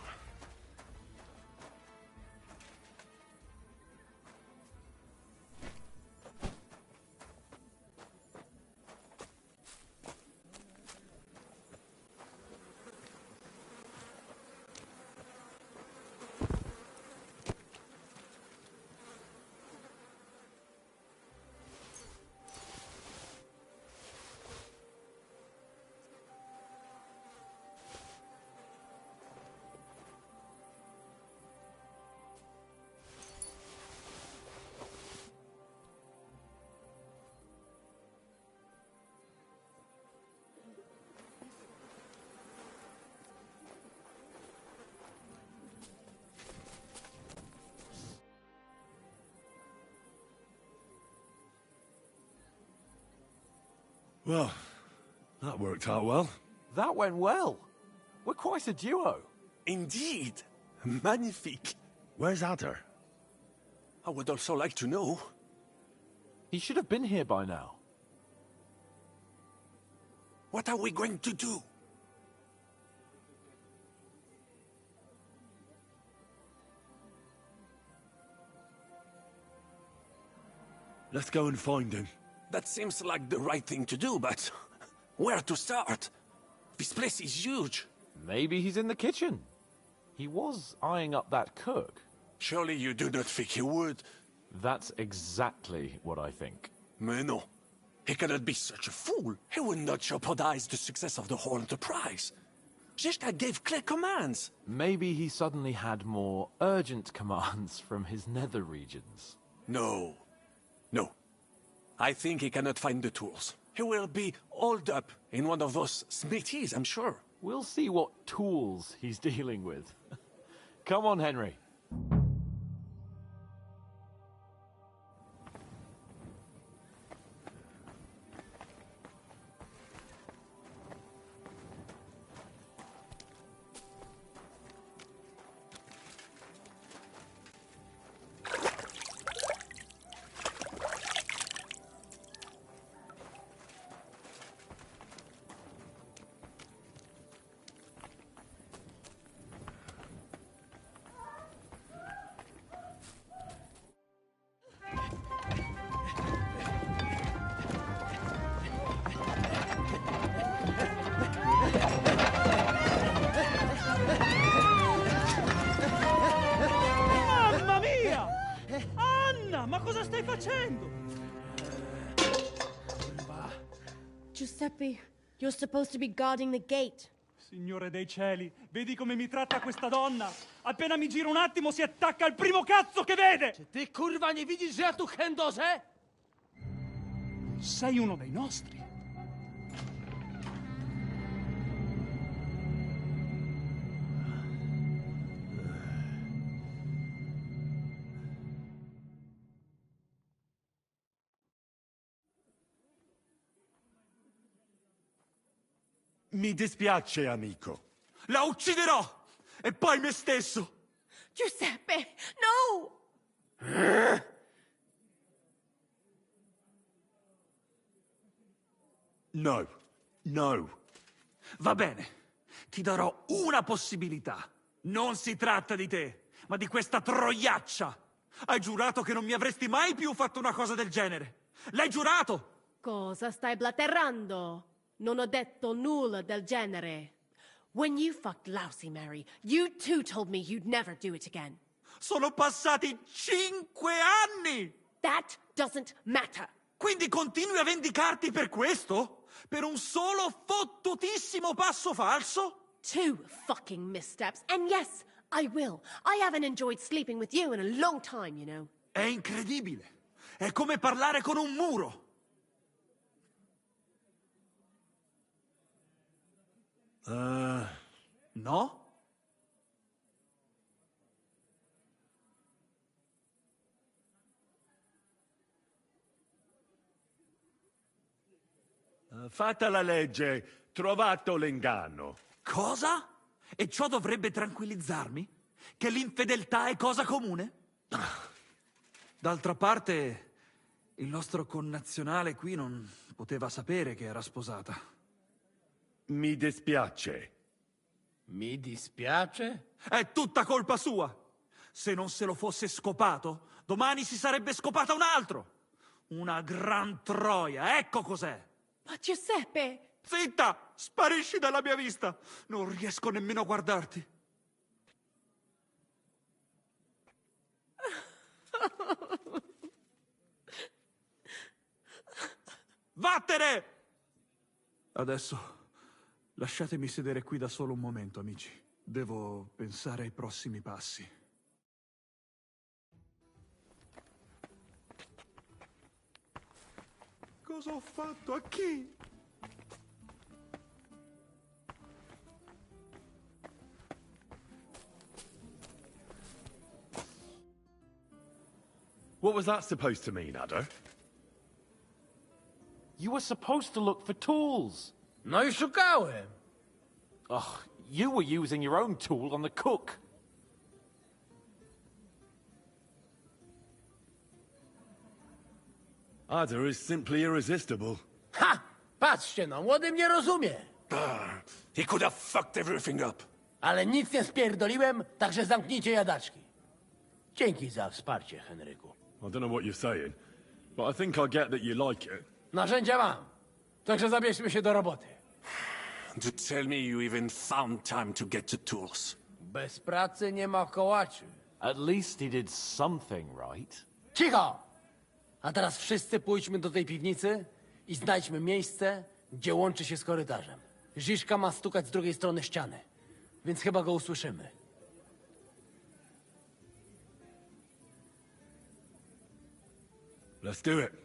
Well, that worked out well. That went well. We're quite a duo. Indeed. Magnifique. Where's Adder? I would also like to know. He should have been here by now. What are we going to do? Let's go and find him. That seems like the right thing to do, but where to start? This place is huge. Maybe he's in the kitchen. He was eyeing up that cook. Surely you do not think he would? That's exactly what I think. Mais non. He cannot be such a fool. He would not jeopardize the success of the whole enterprise. Zizka gave clear commands. Maybe he suddenly had more urgent commands from his nether regions. No. No. I think he cannot find the tools. He will be holed up in one of those smithies, I'm sure. We'll see what tools he's dealing with. Come on, Henry. Mamma mia! Anna, ma cosa stai facendo? Giuseppe, you're supposed to be guarding the gate. Signore dei cieli, vedi come mi tratta questa donna? Appena mi giro un attimo si attacca al primo cazzo che vede! Czy ty kurwa nie widzisz, że ja tu chędożę? Sei uno dei nostri. Mi dispiace, amico. La ucciderò! E poi me stesso! Giuseppe, no! No. No. Va bene, ti darò una possibilità. Non si tratta di te, ma di questa troiaccia. Hai giurato che non mi avresti mai più fatto una cosa del genere. L'hai giurato! Cosa stai blaterando? Non ho detto nulla del genere. When you fucked Lousy Mary, you too told me you'd never do it again. Sono passati 5 anni! That doesn't matter. Quindi continui a vendicarti per questo? Per un solo fottutissimo passo falso? 2 fucking missteps, and yes, I will. I haven't enjoyed sleeping with you in a long time, you know. È incredibile. È come parlare con un muro. No? Fatta la legge, trovato l'inganno. Cosa? E ciò dovrebbe tranquillizzarmi? Che l'infedeltà è cosa comune? D'altra parte, il nostro connazionale qui non poteva sapere che era sposata. Mi dispiace. Mi dispiace? È tutta colpa sua! Se non se lo fosse scopato, domani si sarebbe scopata un altro! Una gran troia, ecco cos'è! Ma Giuseppe! Zitta! Sparisci dalla mia vista! Non riesco nemmeno a guardarti. Vattene! Adesso lasciatemi sedere qui da solo un momento, amici. Devo pensare ai prossimi passi. Cosa ho fatto? A chi? What was that supposed to mean, Adder? You were supposed to look for tools. No i szukałem. Ugh, you were using your own tool on the cook. Adder is simply irresistible. Ha! Patrzcie no, młody mnie rozumie. He could have fucked everything up. Ale nic nie spierdoliłem, także zamknijcie jadaczki. Dzięki za wsparcie, Henryku. I don't know what you're saying, but I think I get that you like it. Narzędzia mam. Także zabierzmy się do roboty. To tell me you even found time to get the tools. Bez pracy nie ma kołaczy. At least he did something right. Cicho! A teraz wszyscy pójdźmy do tej piwnicy i znajdźmy miejsce, gdzie łączy się z korytarzem. Ziszka ma stukać z drugiej strony ściany, więc chyba go usłyszymy. Let's do it.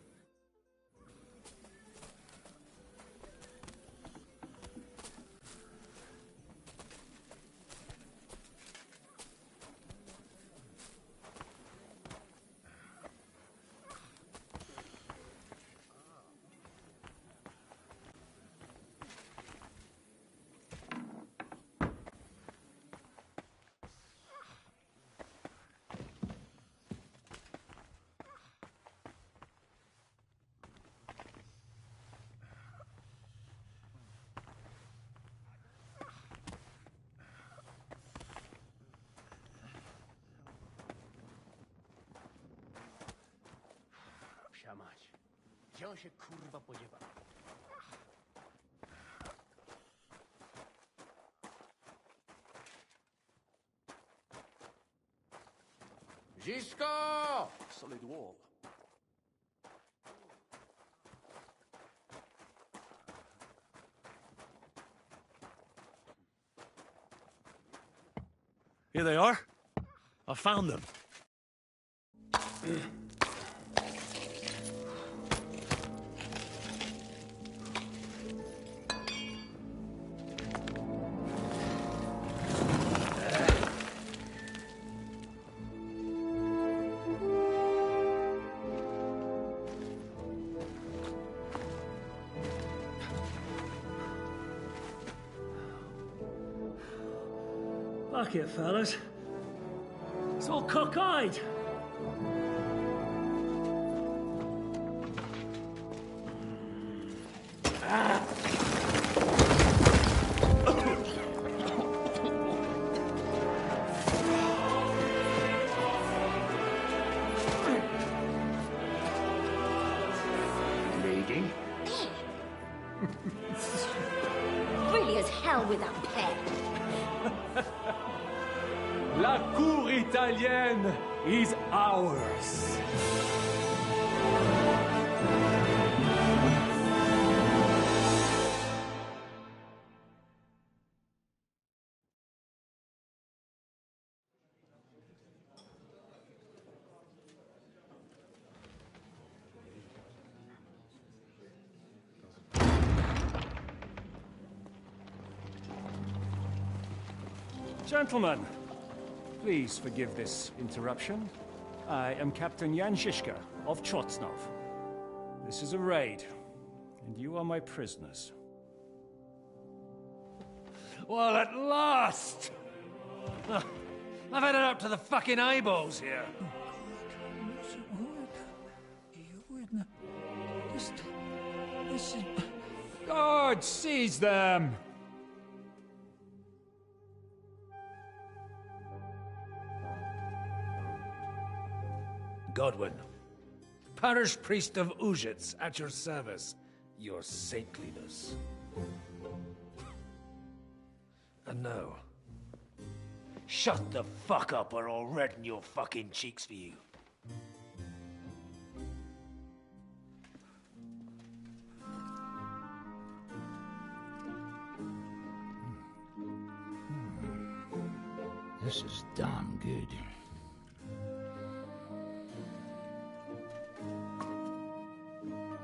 Psia mać. Gdzie on się kurwa podziewa? Ziszko! Solid wall. Here they are. I found them. Fuck it, fellas. It's all cockeyed. Bleeding? Really as hell without pay. La cour italienne is ours. Gentlemen, please forgive this interruption. I am Captain Jan Žižka of Trotznov. This is a raid, and you are my prisoners. Well, at last! I've had it up to the fucking eyeballs here. Guard, seize them! Godwin, parish priest of Ujits, at your service. Your saintliness. And now, shut the fuck up or I'll redden your fucking cheeks for you. This is damn good.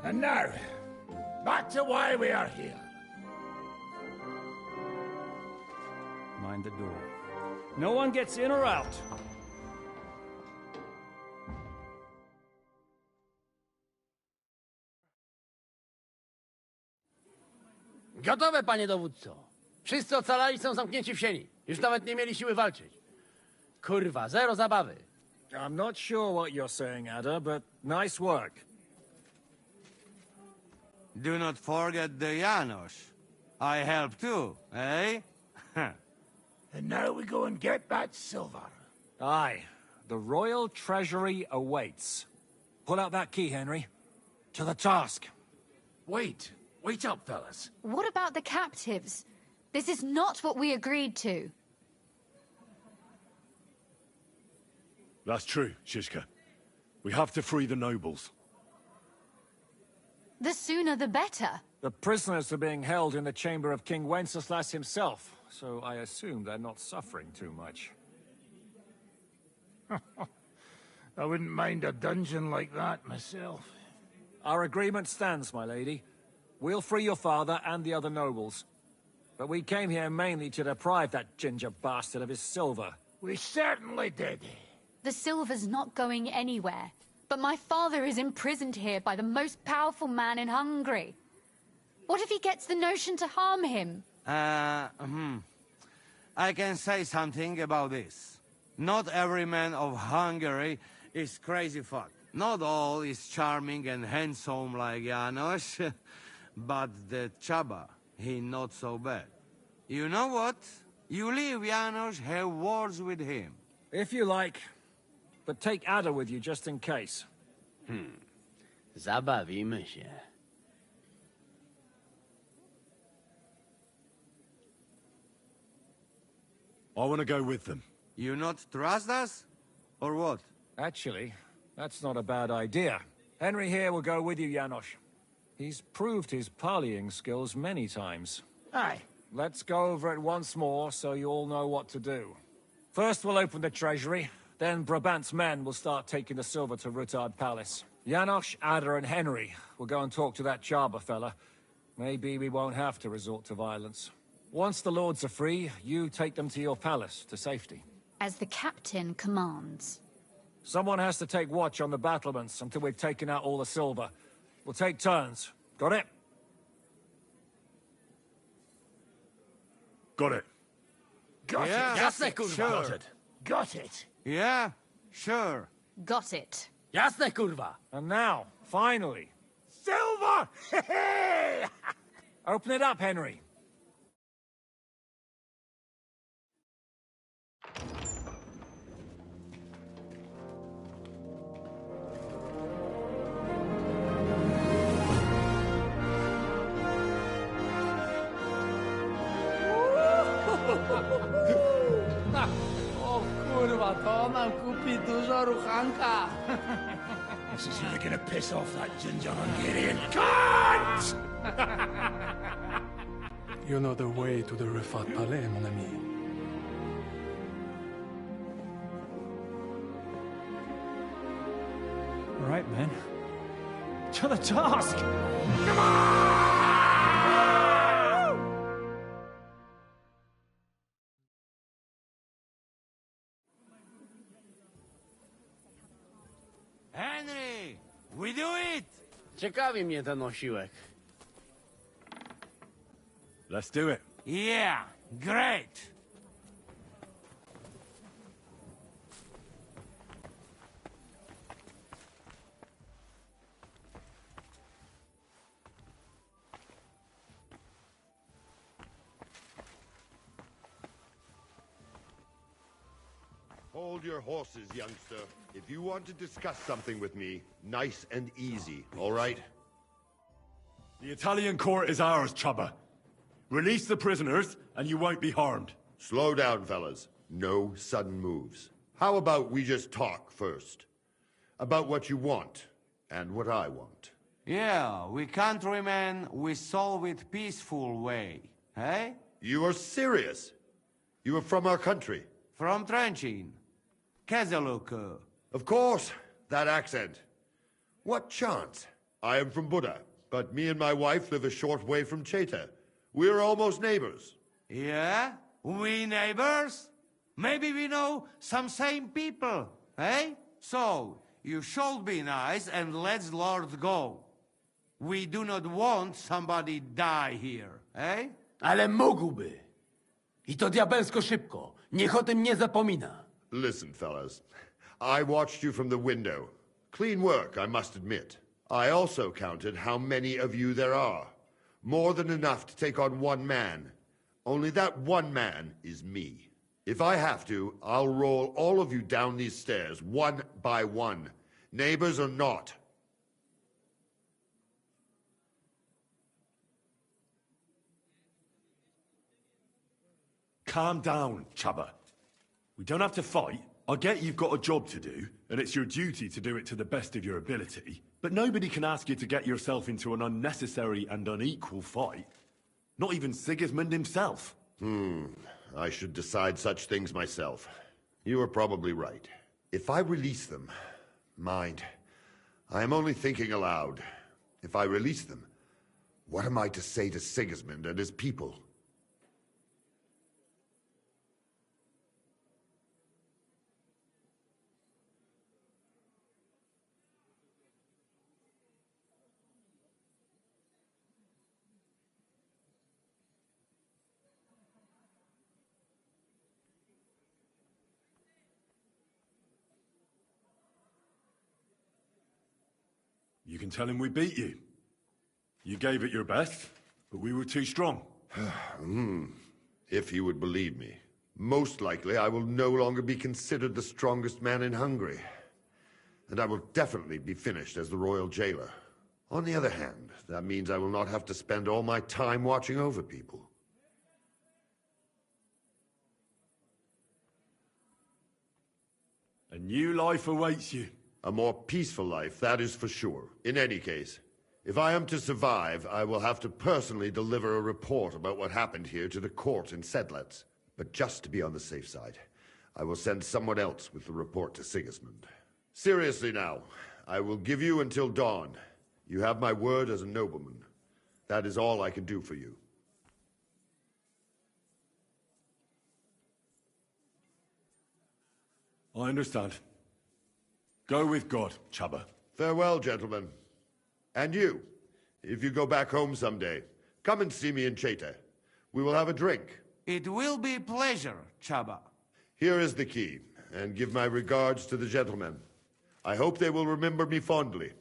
And now, back to why we are here. Mind the door. No one gets in or out. Gotowe, panie dowódco. Wszyscy ocalali są zamknięci w sieni. Już nawet nie mieli siły walczyć. Kurwa, zero zabawy. I'm not sure what you're saying, Ada, but nice work. Do not forget the Janos. I help too, eh? And now we go and get that silver. Aye. The royal treasury awaits. Pull out that key, Henry. To the task. Wait up, fellas. What about the captives? This is not what we agreed to. That's true, Shishka. We have to free the nobles. The sooner the better. The prisoners are being held in the chamber of King Wenceslas himself, so I assume they're not suffering too much. I wouldn't mind a dungeon like that myself. Our agreement stands, my lady. We'll free your father and the other nobles. But we came here mainly to deprive that ginger bastard of his silver. We certainly did. The silver's not going anywhere. But my father is imprisoned here by the most powerful man in Hungary. What if he gets the notion to harm him? I can say something about this. Not every man of Hungary is crazy fuck. Not all is charming and handsome like Janos. But the Chaba, he not so bad. You know what? You leave Janos, have words with him. If you like. But take Ada with you just in case. Zabawimy się. I want to go with them. You not trust us? Or what? Actually, that's not a bad idea. Henry here will go with you, Janos. He's proved his parleying skills many times. Aye. Let's go over it once more so you all know what to do. First we'll open the treasury, then Brabant's men will start taking the silver to Rutard Palace. Janos, Ada and Henry will go and talk to that Chaba fella. Maybe we won't have to resort to violence. Once the lords are free, you take them to your palace, to safety. As the captain commands. Someone has to take watch on the battlements until we've taken out all the silver. We'll take turns. Got it? Got it. Got Yeah, it. Jasne, kurwa. sure. Got it. Got it. Yeah, sure. Got it. Jasne, kurwa. And now, finally, Silver! open it up, Henry. O kurwa, to nam kupi dużo ruchanka. This is really gonna piss off that ginger Hungarian cunt! You know the way to the Rufat Palais, mon ami. All right, men. To the task! Come on! Henry, we do it! Ciekawi mnie ten osiłek. Let's do it. Yeah, great! Hold your horses, youngster. If you want to discuss something with me, nice and easy, all right? The Italian court is ours, Chubba. Release the prisoners, and you won't be harmed. Slow down, fellas. No sudden moves. How about we just talk first? About what you want, and what I want. Yeah, we countrymen, we solve it peaceful way, eh? You are serious? You are from our country? From Trenchin. Kezeluk. Of course, that accent. What chance? I am from Buddha, but me and my wife live a short way from Cheta. We're almost neighbors. Yeah? We neighbors? Maybe we know some same people, eh? So, you should be nice and let Lord go. We do not want somebody die here, eh? Ale mógłby. I to diabelsko szybko. Niech o tym nie zapomina. Listen, fellas. I watched you from the window. Clean work, I must admit. I also counted how many of you there are. More than enough to take on one man. Only that one man is me. If I have to, I'll roll all of you down these stairs, one by one. Neighbors or not. Calm down, Chubba. We don't have to fight. I get you've got a job to do, and it's your duty to do it to the best of your ability. But nobody can ask you to get yourself into an unnecessary and unequal fight. Not even Sigismund himself. I should decide such things myself. You are probably right. If I release them, mind, I am only thinking aloud. If I release them, what am I to say to Sigismund and his people? You can tell him we beat you. You gave it your best, but we were too strong. If he would believe me. Most likely I will no longer be considered the strongest man in Hungary. And I will definitely be finished as the royal jailer. On the other hand, that means I will not have to spend all my time watching over people. A new life awaits you. A more peaceful life, that is for sure. In any case, if I am to survive, I will have to personally deliver a report about what happened here to the court in Sedlec. But just to be on the safe side, I will send someone else with the report to Sigismund. Seriously now, I will give you until dawn. You have my word as a nobleman. That is all I can do for you. I understand. Go with God, Chubba. Farewell, gentlemen. And you, if you go back home someday, come and see me in Cheta. We will have a drink. It will be a pleasure, Chaba. Here is the key, and give my regards to the gentlemen. I hope they will remember me fondly.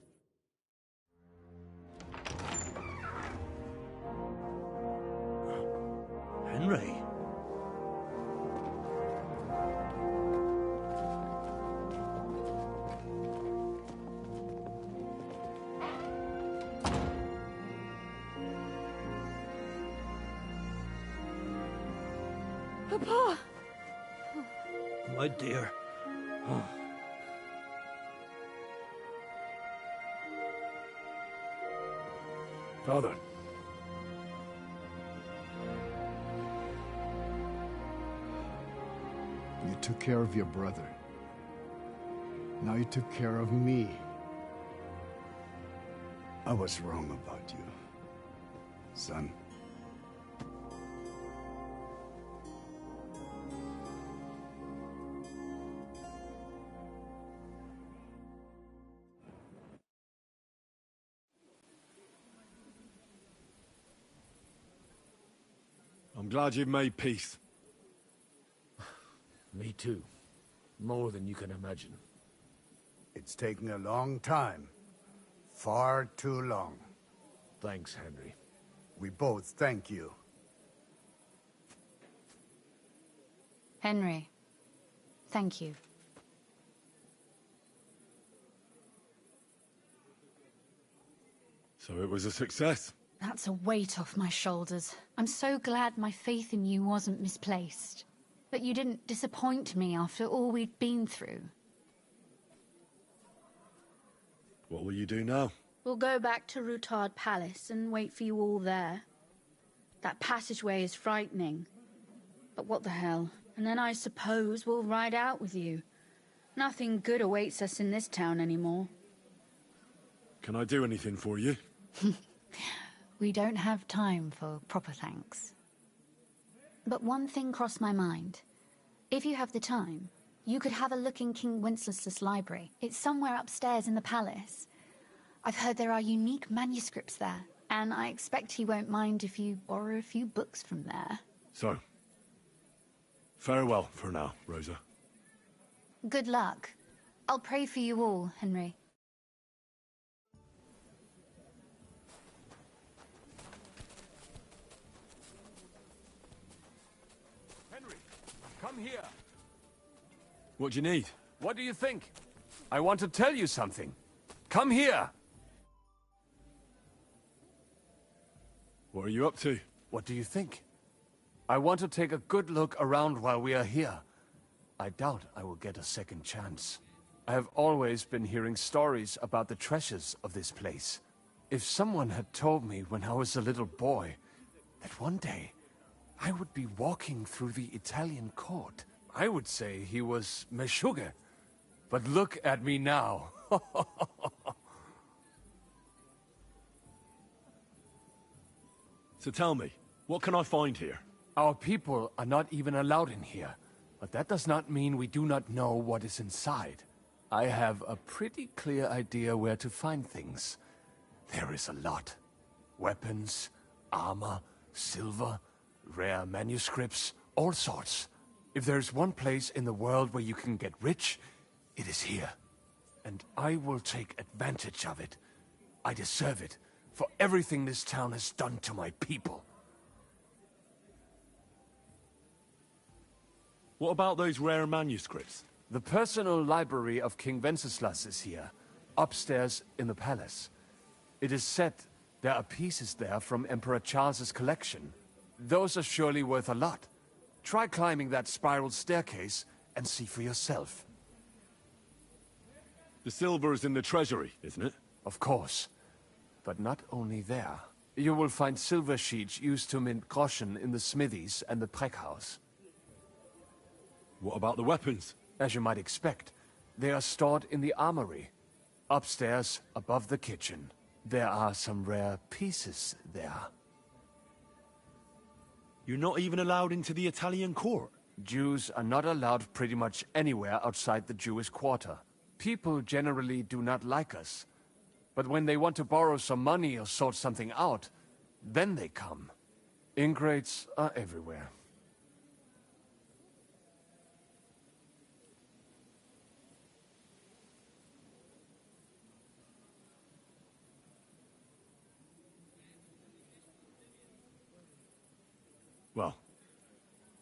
Henry? Papa! My dear. Father. You took care of your brother. Now you took care of me. I was wrong about you, son. I'm glad you've made peace. Me too. More than you can imagine. It's taken a long time. Far too long. Thanks, Henry. We both thank you. Thank you. So it was a success? That's a weight off my shoulders. I'm so glad my faith in you wasn't misplaced. But you didn't disappoint me after all we'd been through. What will you do now? We'll go back to Rutard Palace and wait for you all there. That passageway is frightening. But what the hell? And then I suppose we'll ride out with you. Nothing good awaits us in this town anymore. Can I do anything for you? We don't have time for proper thanks. But one thing crossed my mind. If you have the time, you could have a look in King Wenceslas' library. It's somewhere upstairs in the palace. I've heard there are unique manuscripts there, and I expect he won't mind if you borrow a few books from there. So, farewell for now, Rosa. Good luck. I'll pray for you all, Henry. Henry, come here. What do you need? What do you think? I want to tell you something. Come here. What are you up to? What do you think? I want to take a good look around while we are here. I doubt I will get a second chance. I have always been hearing stories about the treasures of this place. If someone had told me when I was a little boy that one day I would be walking through the Italian court, I would say he was Meshuggah. But look at me now. So tell me, what can I find here? Our people are not even allowed in here. But that does not mean we do not know what is inside. I have a pretty clear idea where to find things. There is a lot. Weapons, armor, silver, rare manuscripts, all sorts. If there's one place in the world where you can get rich, it is here. And I will take advantage of it. I deserve it for everything this town has done to my people. What about those rare manuscripts? The personal library of King Wenceslas is here, upstairs in the palace. It is said there are pieces there from Emperor Charles's collection. Those are surely worth a lot. Try climbing that spiral staircase and see for yourself. The silver is in the treasury, isn't it? Of course. But not only there. You will find silver sheets used to mint groschen in the smithies and the Preck house. What about the weapons? As you might expect, they are stored in the armory. Upstairs, above the kitchen. There are some rare pieces there. You're not even allowed into the Italian court? Jews are not allowed pretty much anywhere outside the Jewish quarter. People generally do not like us. But when they want to borrow some money or sort something out, then they come. Ingrates are everywhere. Well,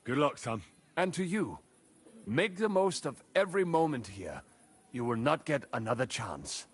good luck, son. And to you. Make the most of every moment here. You will not get another chance.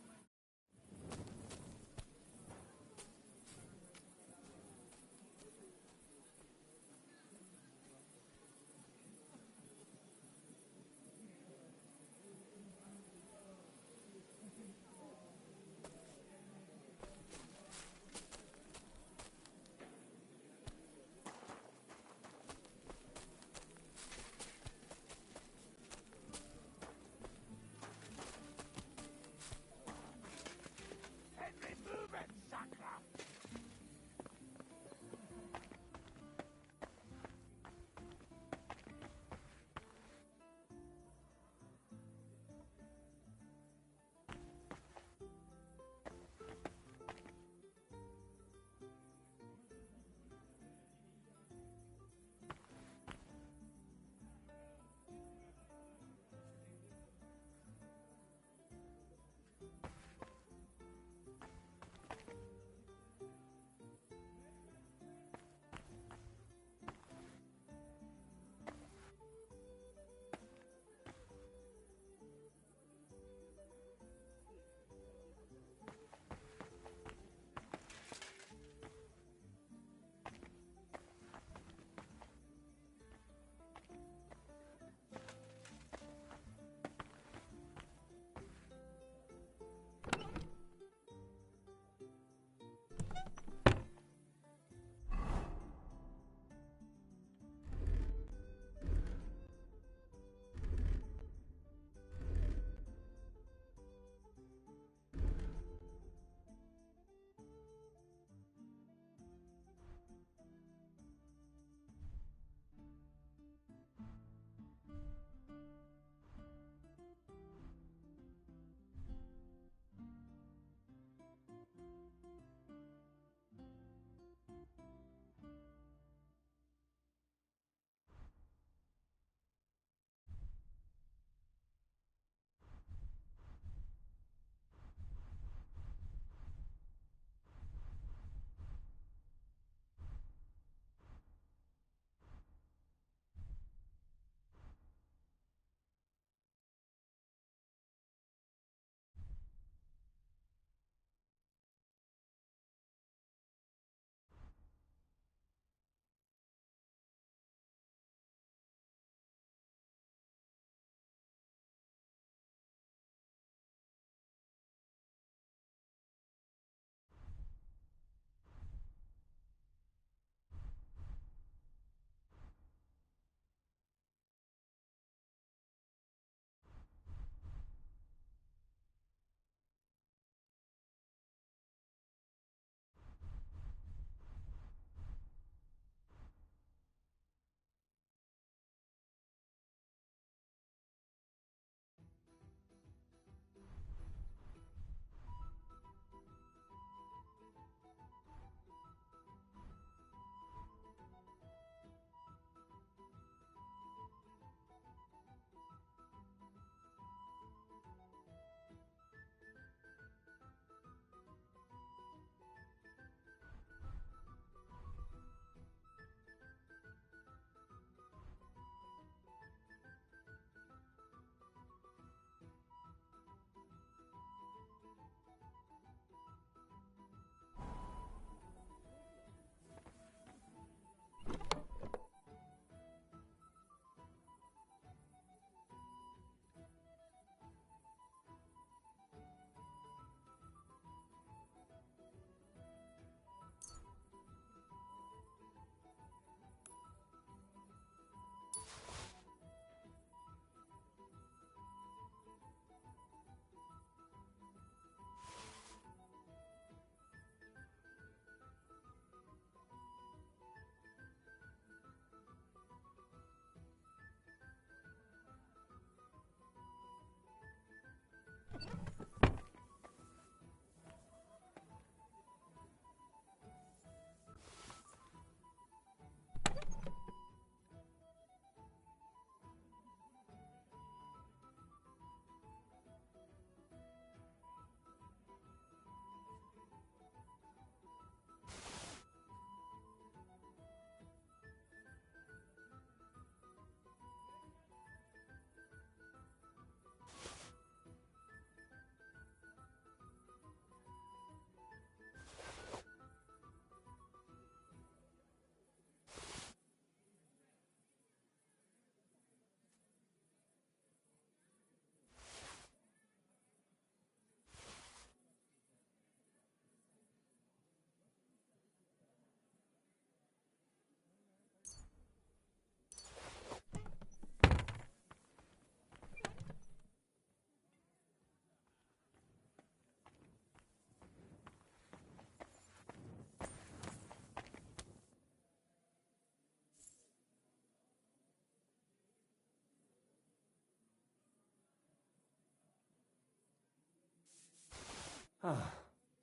Ah,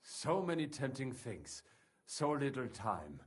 so many tempting things. So little time.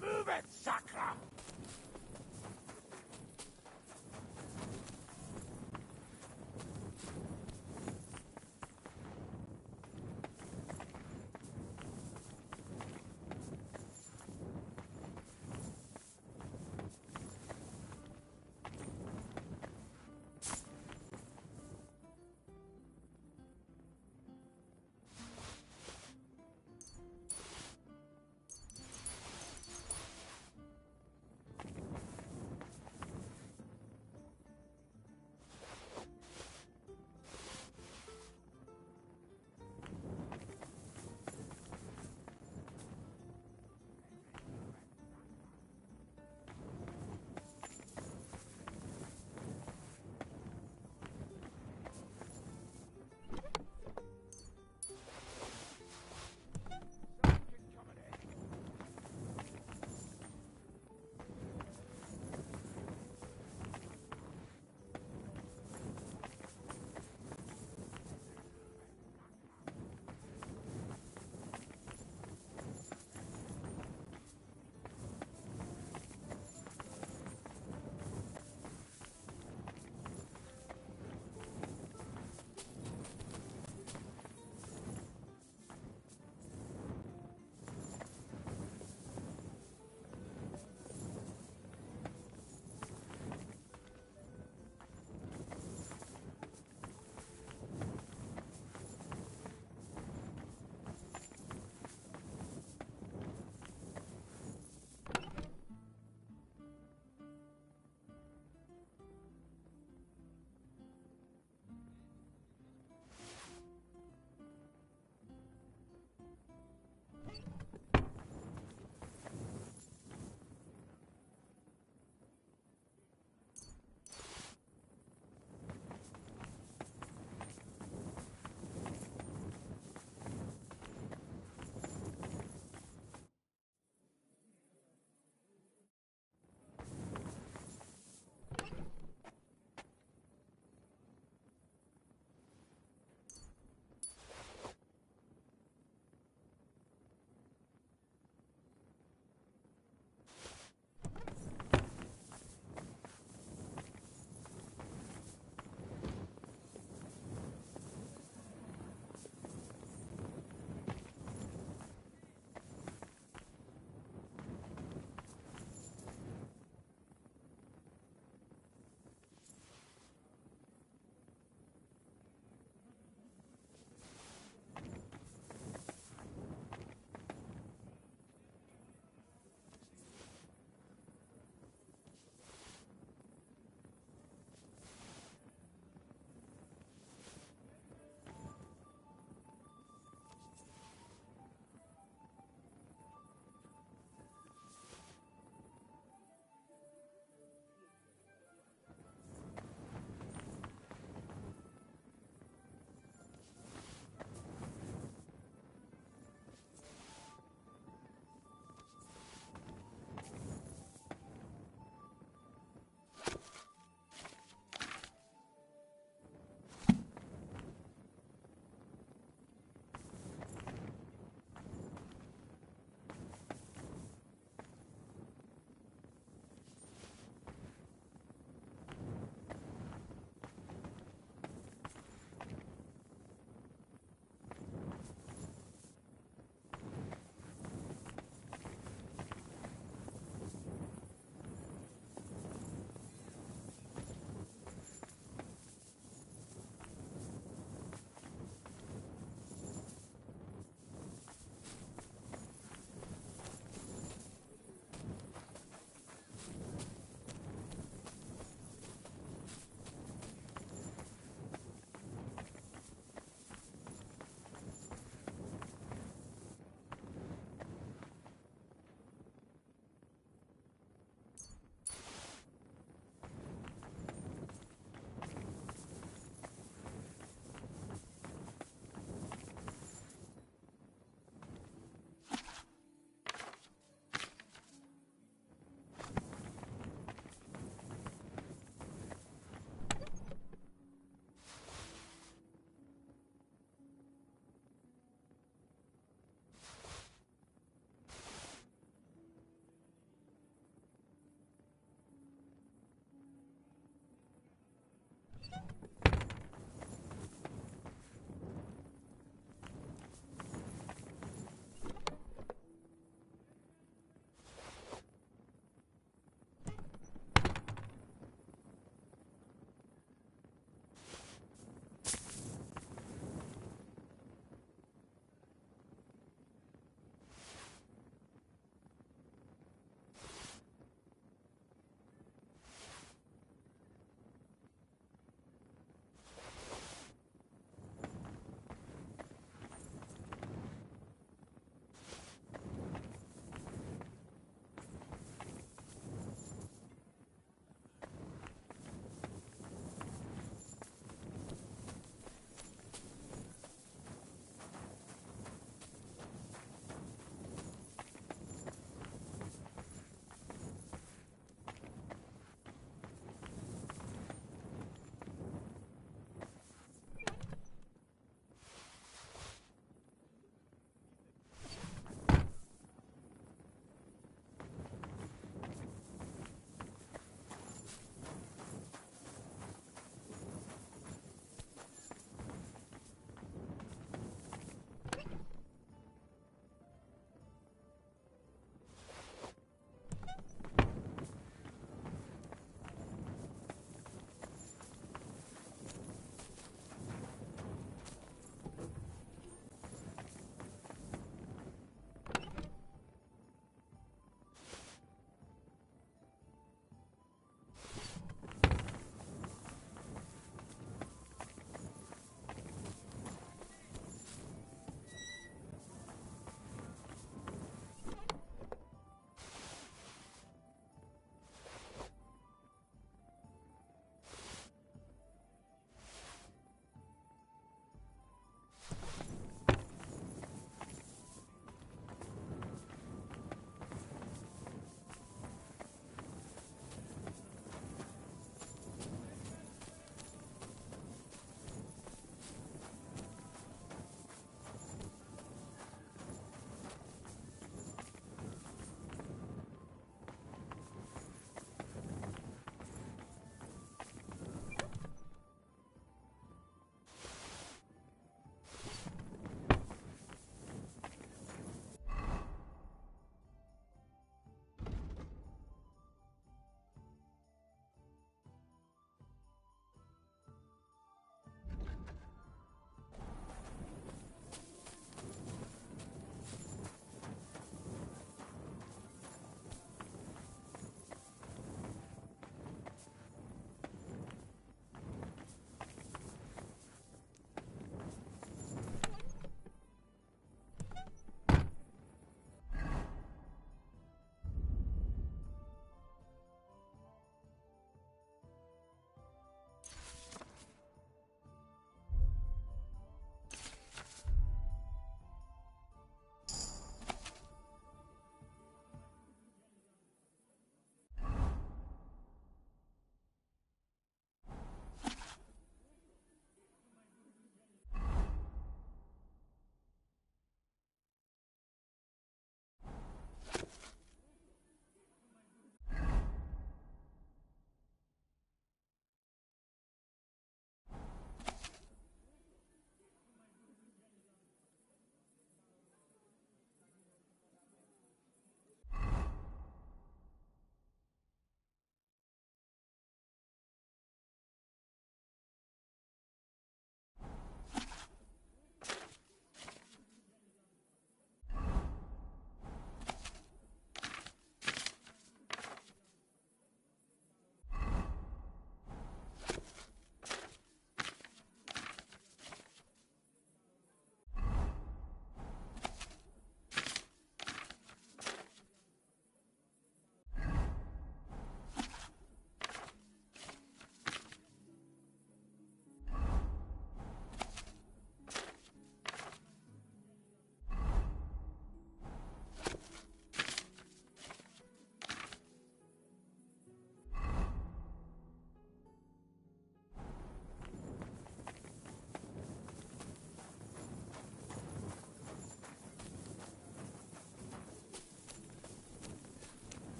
Move it, Sakra!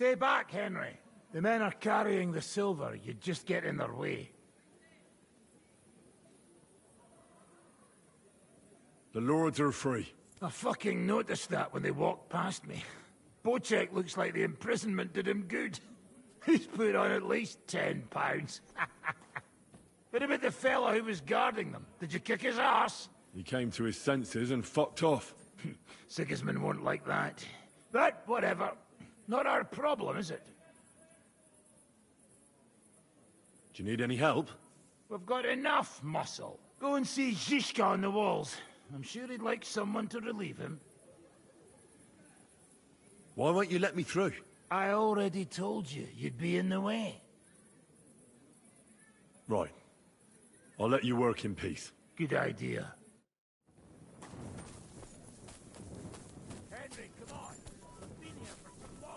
Stay back, Henry. The men are carrying the silver. You'd just get in their way. The lords are free. I fucking noticed that when they walked past me. Bocek looks like the imprisonment did him good. He's put on at least £10. What about the fellow who was guarding them? Did you kick his ass? He came to his senses and fucked off. Sigismund won't like that. But whatever. Not our problem, is it? Do you need any help? We've got enough muscle. Go and see Zizka on the walls. I'm sure he'd like someone to relieve him. Why won't you let me through? I already told you, you'd be in the way. Right. I'll let you work in peace. Good idea. Henry, come on. We've been here for too long now.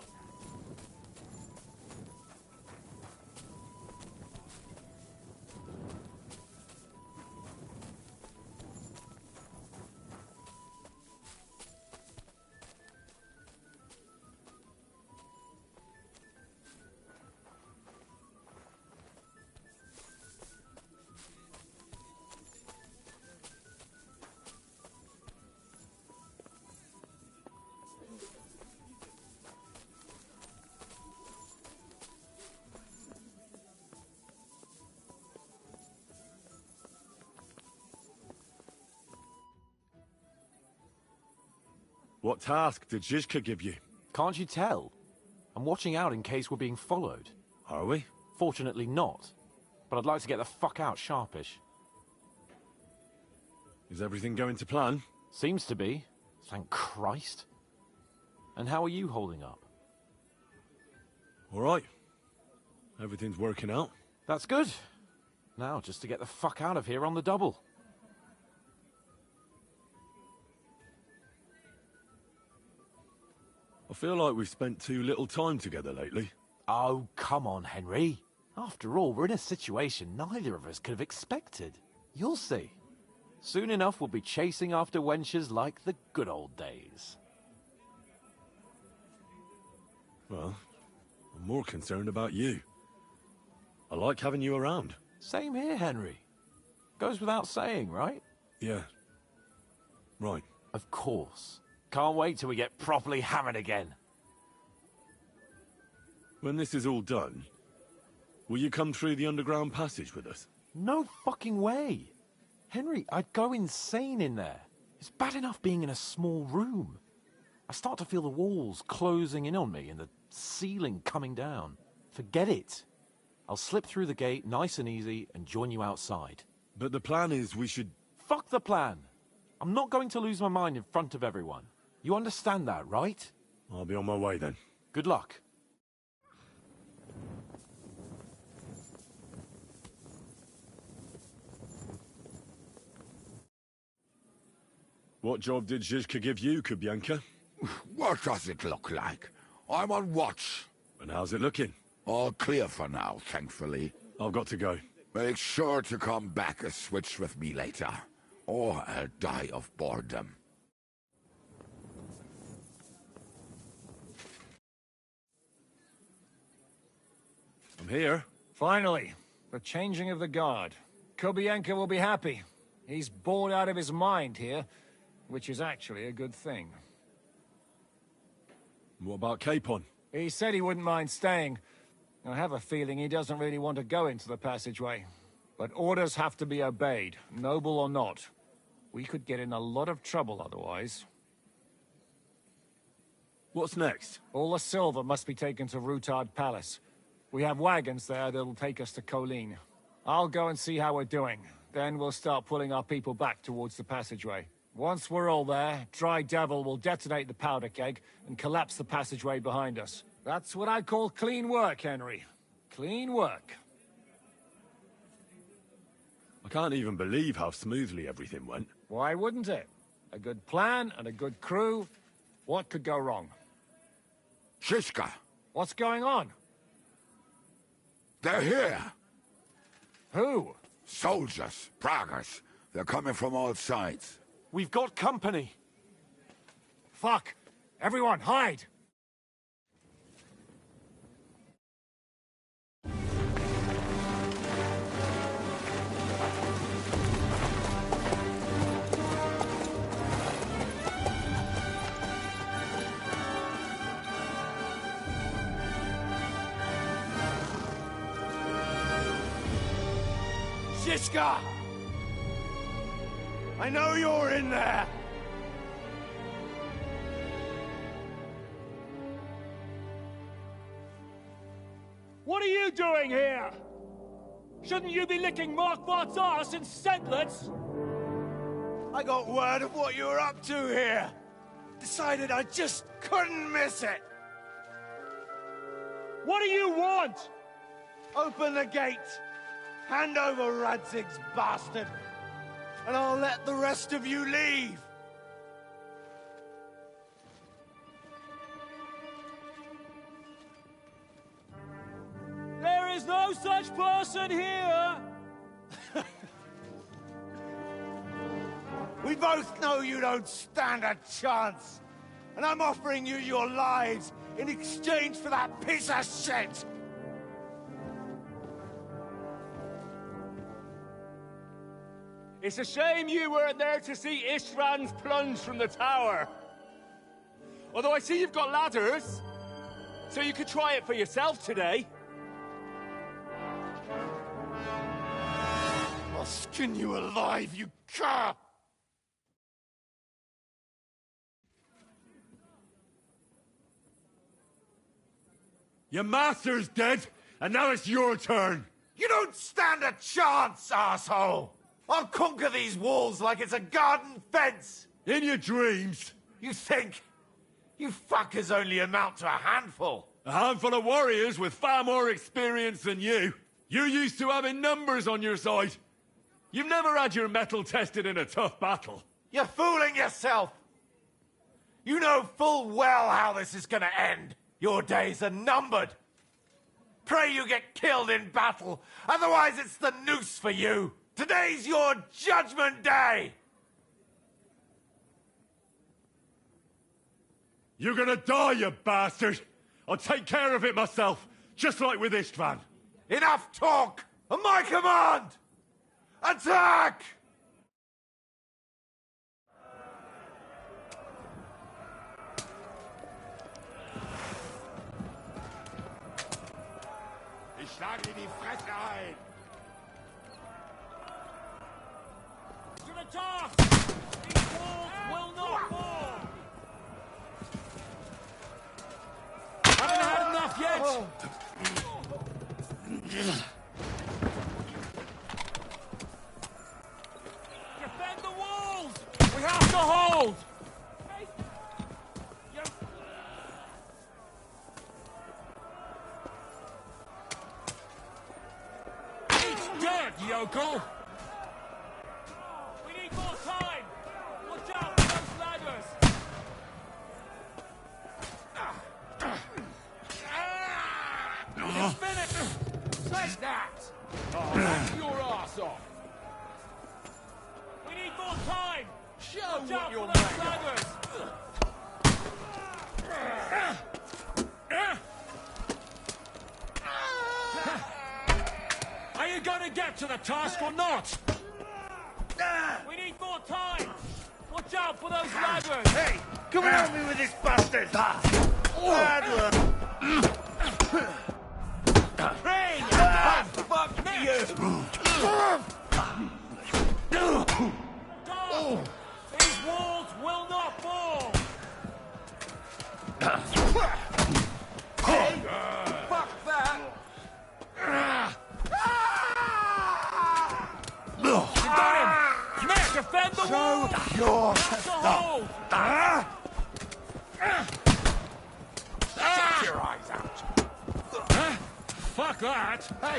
What task did Zizka give you? Can't you tell? I'm watching out in case we're being followed. Are we? Fortunately not. But I'd like to get the fuck out sharpish. Is everything going to plan? Seems to be. Thank Christ. And how are you holding up? All right. Everything's working out. That's good. Now, just to get the fuck out of here on the double. I feel like we've spent too little time together lately. Oh, come on, Henry. After all, we're in a situation neither of us could have expected. You'll see. Soon enough, we'll be chasing after wenches like the good old days. Well, I'm more concerned about you. I like having you around. Same here, Henry. Goes without saying, right? Yeah. Right. Of course. Can't wait till we get properly hammered again. When this is all done, will you come through the underground passage with us? No fucking way. Henry, I'd go insane in there. It's bad enough being in a small room. I start to feel the walls closing in on me and the ceiling coming down. Forget it. I'll slip through the gate nice and easy and join you outside. But the plan is we should... Fuck the plan. I'm not going to lose my mind in front of everyone. You understand that, right? I'll be on my way then. Good luck. What job did Zizka give you, Kubyanka? What does it look like? I'm on watch. And how's it looking? All clear for now, thankfully. I've got to go. Make sure to come back a switch with me later, or I'll die of boredom. I'm here. Finally, the changing of the guard. Kubyanka will be happy. He's bored out of his mind here, which is actually a good thing. What about Capon? He said he wouldn't mind staying. I have a feeling he doesn't really want to go into the passageway. But orders have to be obeyed, noble or not. We could get in a lot of trouble otherwise. What's next? All the silver must be taken to Rutard Palace. We have wagons there that'll take us to Colleen. I'll go and see how we're doing. Then we'll start pulling our people back towards the passageway. Once we're all there, Dry Devil will detonate the powder keg and collapse the passageway behind us. That's what I call clean work, Henry. Clean work. I can't even believe how smoothly everything went. Why wouldn't it? A good plan and a good crew. What could go wrong? Zizka! What's going on? They're here! Who? Soldiers, Pragas. They're coming from all sides. We've got company. Fuck! Everyone, hide! Shishka! I know you're in there! What are you doing here? Shouldn't you be licking Markvart's arse in Sedlets? I got word of what you were up to here. Decided I just couldn't miss it. What do you want? Open the gate. Hand over Radzig's bastard. And I'll let the rest of you leave. There is no such person here! We both know you don't stand a chance. And I'm offering you your lives in exchange for that piece of shit! It's a shame you weren't there to see Ishtran's plunge from the tower. Although I see you've got ladders, so you could try it for yourself today. I'll skin you alive, you cur! Your master's dead, and now it's your turn. You don't stand a chance, asshole! I'll conquer these walls like it's a garden fence! In your dreams. You think? You fuckers only amount to a handful. A handful of warriors with far more experience than you. You're used to having numbers on your side. You've never had your mettle tested in a tough battle. You're fooling yourself! You know full well how this is gonna end. Your days are numbered. Pray you get killed in battle, otherwise it's the noose for you. Today's your judgment day! You're gonna die, you bastard! I'll take care of it myself, just like with Istvan. Enough talk! On my command! Attack! Ich schlage dir die Fresse ein! To the task! These walls will not fall! Haven't had enough yet! Defend the walls! We have to hold! Eat dirt, yokel! We need more time! Watch out for those ladders! It's finished! Take that! Oh, knock your ass off! We need more time! Show what you're made of! Are you gonna get to the task or not? We need more time! Watch out for those ladders! Hey! Come and help me with this bastard! Bad Bring! Fuck you! These walls will not fall! Hey! Fuck that! You got him! Nick, defend the wall! Your hold! Shut your eyes out! Fuck that! Hey!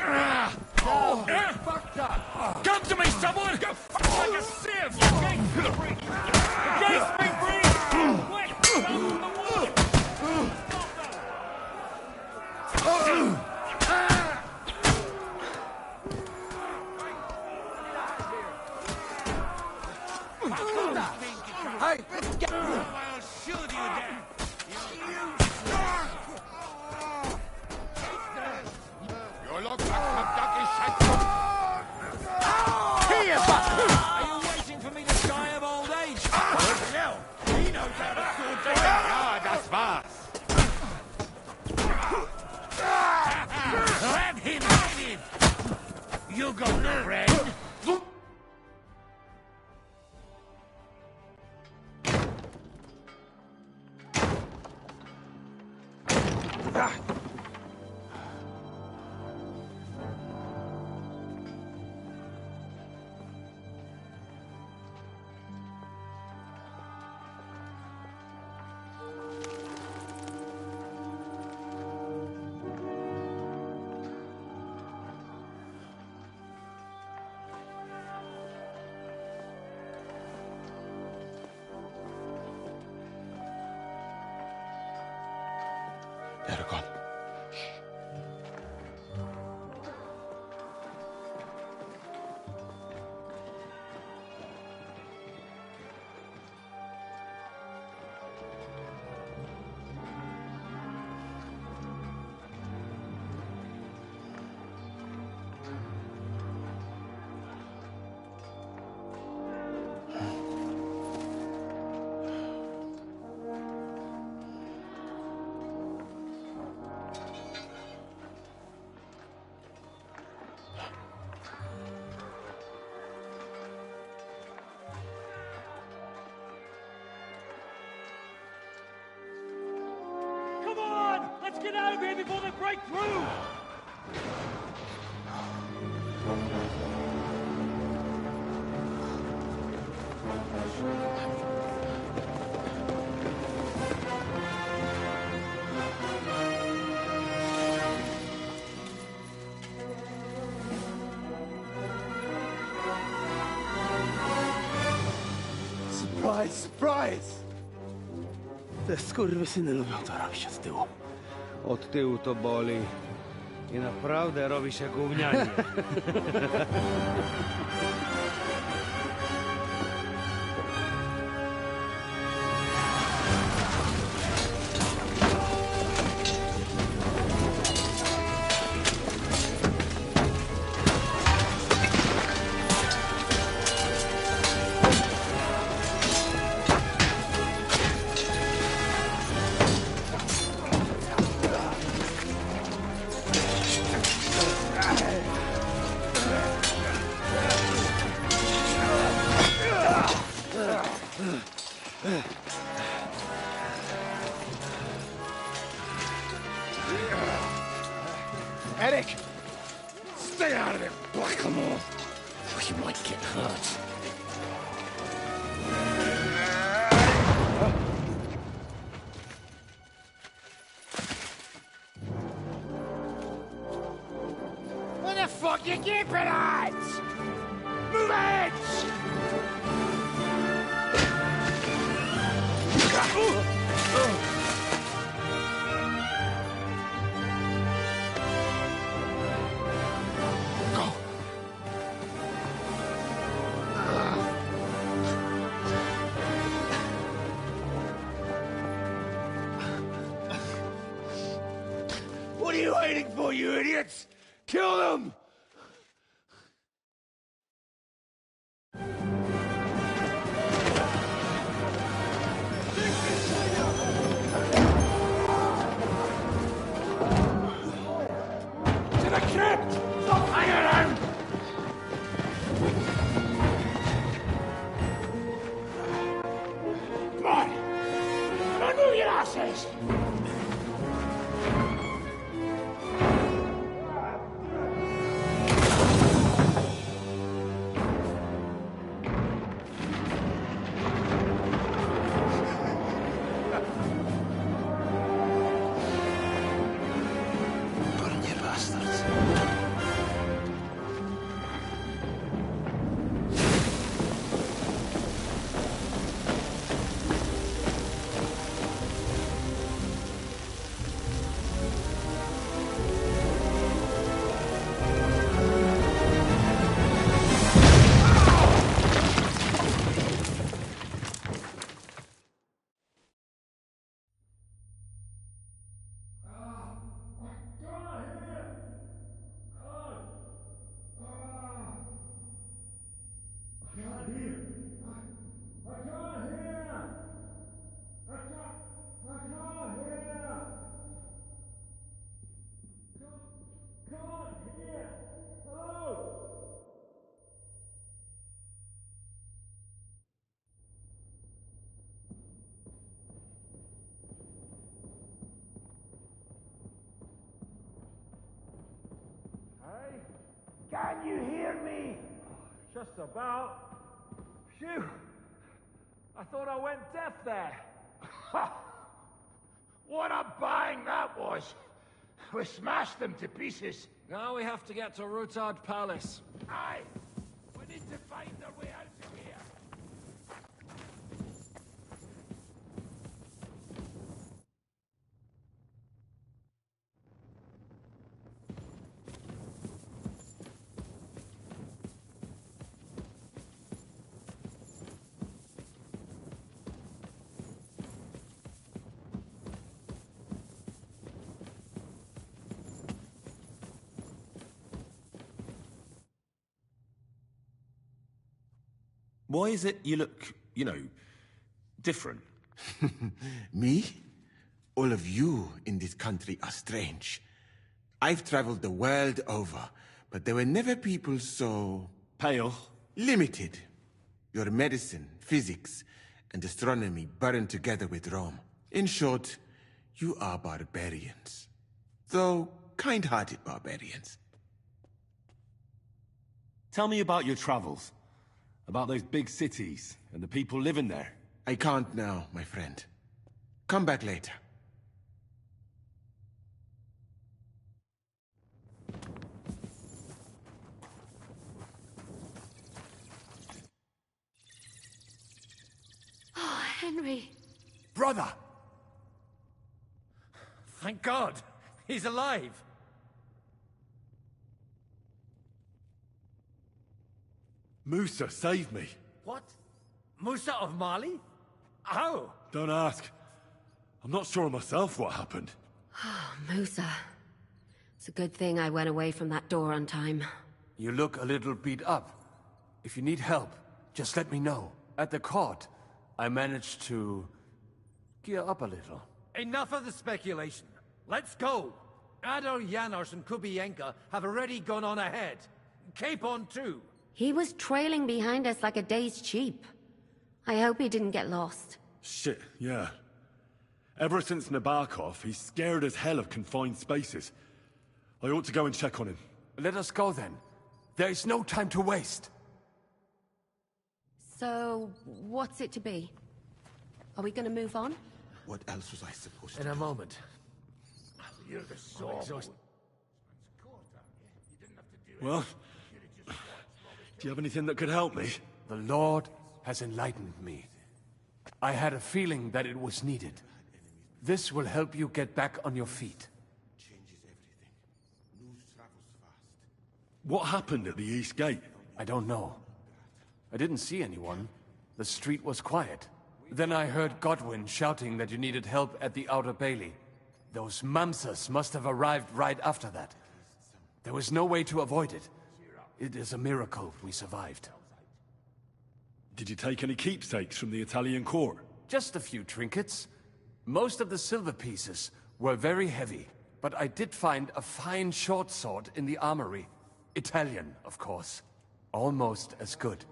Fuck that! Come to me, someone! Go fuck like a sieve! The gate's been breached! The gate's been breached! Quick! Open the wall! Stop them! Hey! Get... I'll shoot you down! You look like a ducky shite. Here, bastard! Are you waiting for me to die of old age? Hell, he knows how to sword fight. Ja, das war's. Grab him, David! You got no friend. of here before they break through! Surprise, surprise! Te skurwysyny lubią to robić od tyłu. Od tyłu to boli. I naprawdę robi się gównianie. Eric! Stay out of it, blackamoor! Or you might get hurt. What the fuck you keeping at? Move it! What are you waiting for, you idiots? Kill them! To the crypt! Stop hanging around! Come on! Come on, move your asses! Can you hear me? Just about. Phew! I thought I went deaf there. What a bang that was! We smashed them to pieces. Now we have to get to Rutard Palace. Aye! We need to find our way out of here. Why is it you look, different? Me? All of you in this country are strange. I've traveled the world over, but there were never people so... pale. Limited. Your medicine, physics, and astronomy burned together with Rome. In short, you are barbarians. though kind-hearted barbarians. Tell me about your travels. About those big cities and the people living there. I can't now, my friend. Come back later. Oh, Henry. Brother! Thank God! He's alive! Musa saved me. What? Musa of Mali? How? Don't ask. I'm not sure myself what happened. Oh, Musa. It's a good thing I went away from that door on time. You look a little beat up. If you need help, just let me know. At the court, I managed to gear up a little. Enough of the speculation. Let's go! Adol Janos and Kubienka have already gone on ahead. Capon too. He was trailing behind us like a dazed sheep. I hope he didn't get lost. Shit, yeah. Ever since Nabokov, he's scared as hell of confined spaces. I ought to go and check on him. Let us go then. There is no time to waste. So, what's it to be? Are we gonna move on? What else was I supposed to In a moment. You're the soul. Well, do you have anything that could help me? The Lord has enlightened me. I had a feeling that it was needed. This will help you get back on your feet. What happened at the East Gate? I don't know. I didn't see anyone. The street was quiet. Then I heard Godwin shouting that you needed help at the Outer Bailey. Those Mamsas must have arrived right after that. There was no way to avoid it. It is a miracle we survived. Did you take any keepsakes from the Italian court? Just a few trinkets. Most of the silver pieces were very heavy, but I did find a fine short sword in the armory. Italian, of course. Almost as good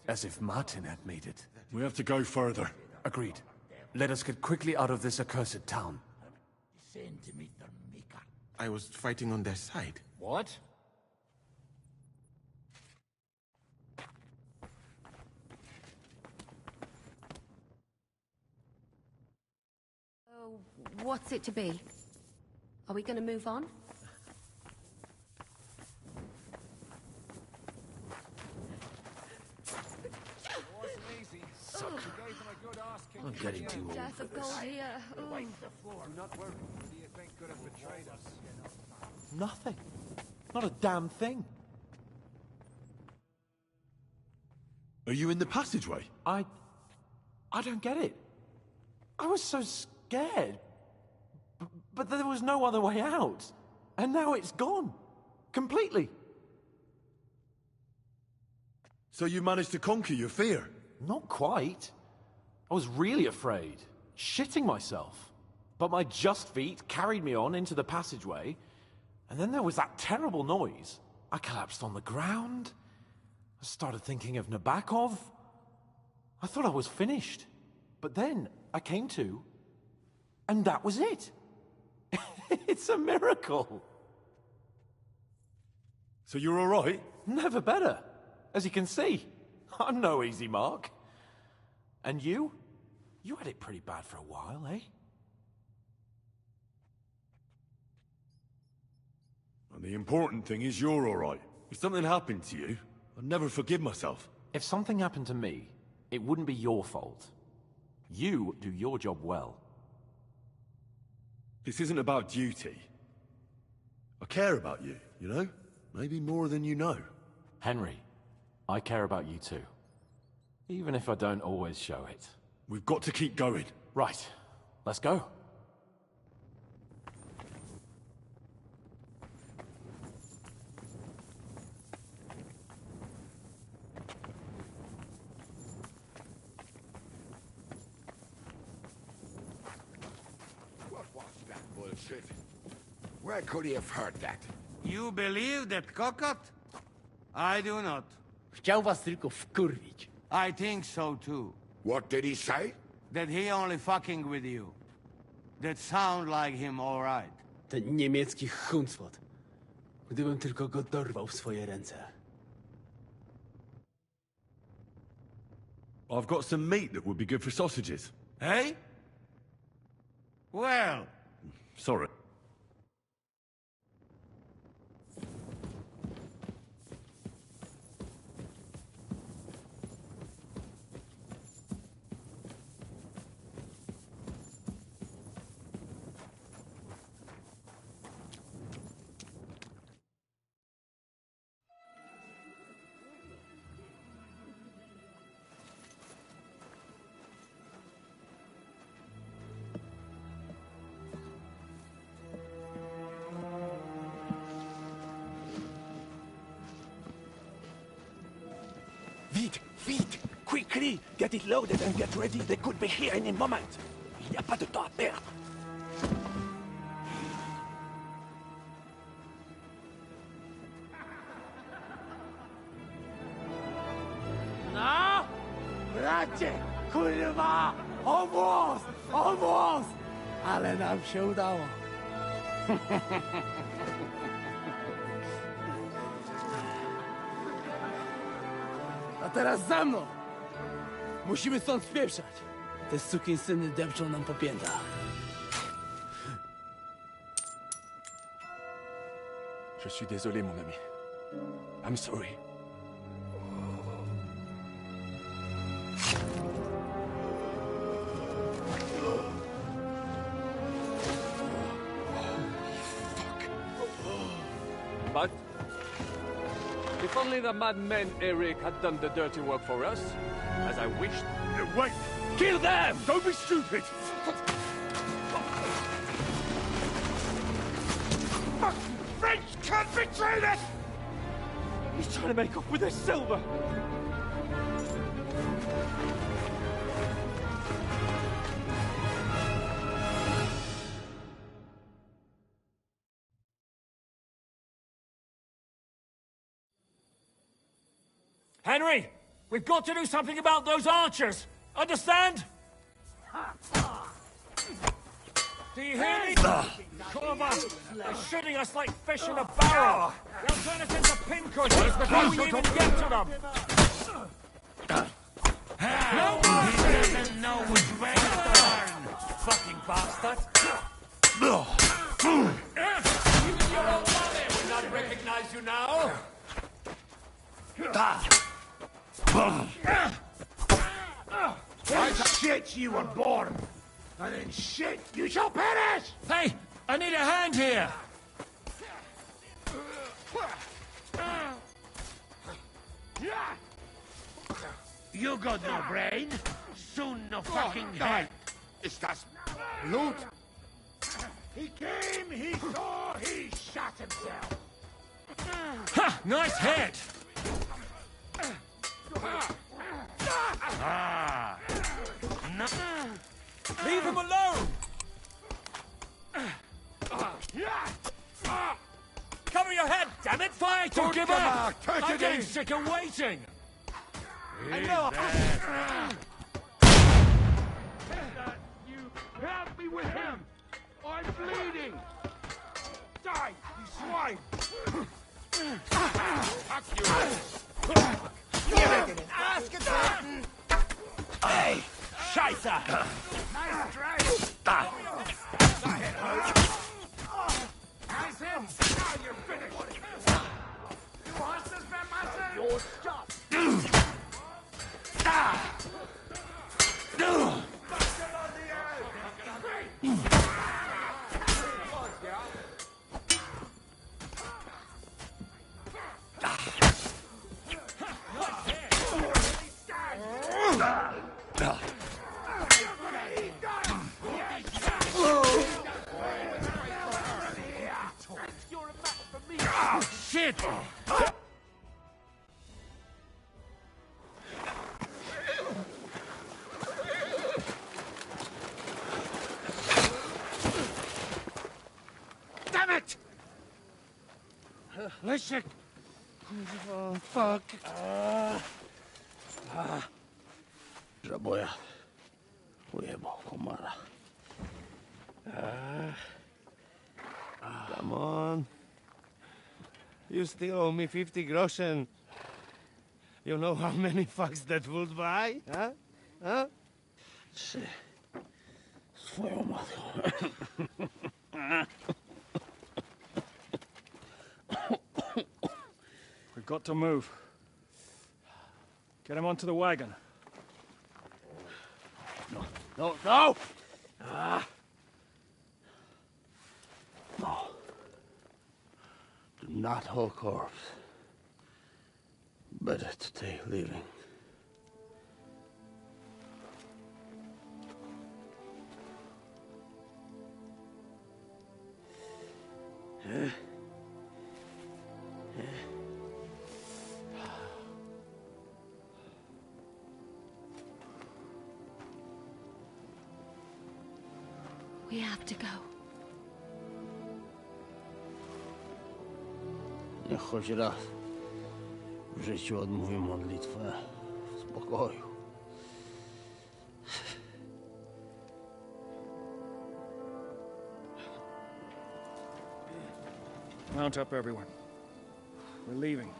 as if Martin had made it. We have to go further. Agreed. Let us get quickly out of this accursed town. I was fighting on their side. What? So, what's it to be? Are we gonna move on? I'm getting too old Death for of this. gold here. Do not worry. Who do you think could have betrayed us? Nothing. Not a damn thing. Are you in the passageway? I don't get it. I was so scared. But there was no other way out. And now it's gone. Completely. So you managed to conquer your fear? Not quite. I was really afraid. Shitting myself. But my just feet carried me on into the passageway. And then there was that terrible noise. I collapsed on the ground. I started thinking of Nabokov. I thought I was finished. But then I came to, and that was it. It's a miracle. So you're all right? Never better. As you can see, I'm no easy mark. And you? You had it pretty bad for a while, eh? And the important thing is you're all right. If something happened to you, I'd never forgive myself. If something happened to me, it wouldn't be your fault. You do your job well. This isn't about duty. I care about you, you know? Maybe more than you know. Henry, I care about you too. Even if I don't always show it. We've got to keep going. Right. Let's go. What was that bullshit? Where could he have heard that? You believe that cockot? I do not. Chciał was tylko wkurwić. I think so too. What did he say? That he only fucking with you. That sound like him all right. Ten niemiecki chuncwot. Gdybym tylko go dorwał w swoje ręce. I've got some meat that would be good for sausages. Hey? Well, Sorry. Vite! Quickly! Get it loaded and get ready. They could be here any moment. Il n'y a pas de temps à perdre. No! Bracie! Kurwa! Obóz! Ale nam się udało. A teraz za mną! Musimy stąd spieprzać. Te sukinsyny depczą nam po piętach. Je suis désolé, mon ami. I'm sorry. But if only the madman Eric had done the dirty work for us, as I wished. Wait! Kill them! Don't be stupid! Fuck! French can't betray this! He's trying to make off with his silver! Henry! We've got to do something about those archers! Understand? Do you hear me? Corva, they're shooting us like fish in a barrel! They'll turn us into pincushions before we even get to them! No mercy! he doesn't know which way to turn. Fucking bastard! Even your own mother would not recognize you now! In shit you were born, and in shit you shall perish! Hey! I need a hand here! You got no brain, soon no fucking head. Is das Loot? He came, he saw, he shot himself. Ha! Nice head! No. Leave him alone! Cover your head, damn it! Fight or give up! I'm getting sick of waiting! I know. You help me with him! I'm bleeding! Die, you swine! Fuck you! Hey! Scheiße! Nice strike! Nice hit! Now you're finished! Du hast es vermasselt! Your stop! Shit! Damn it! Leszek! Oh, fuck. Żaboja. Ujebał komara. Come on. You still owe me 50 groschen. You know how many fucks that would buy? Huh? Huh? Swoją matką. We've got to move. Get him onto the wagon. No, no! Ah. No. Do not hold corpse. Better to stay living. We have to go. Niech choć raz w życiu odmówię modlitwę w spokoju. Mount up, everyone. We're leaving.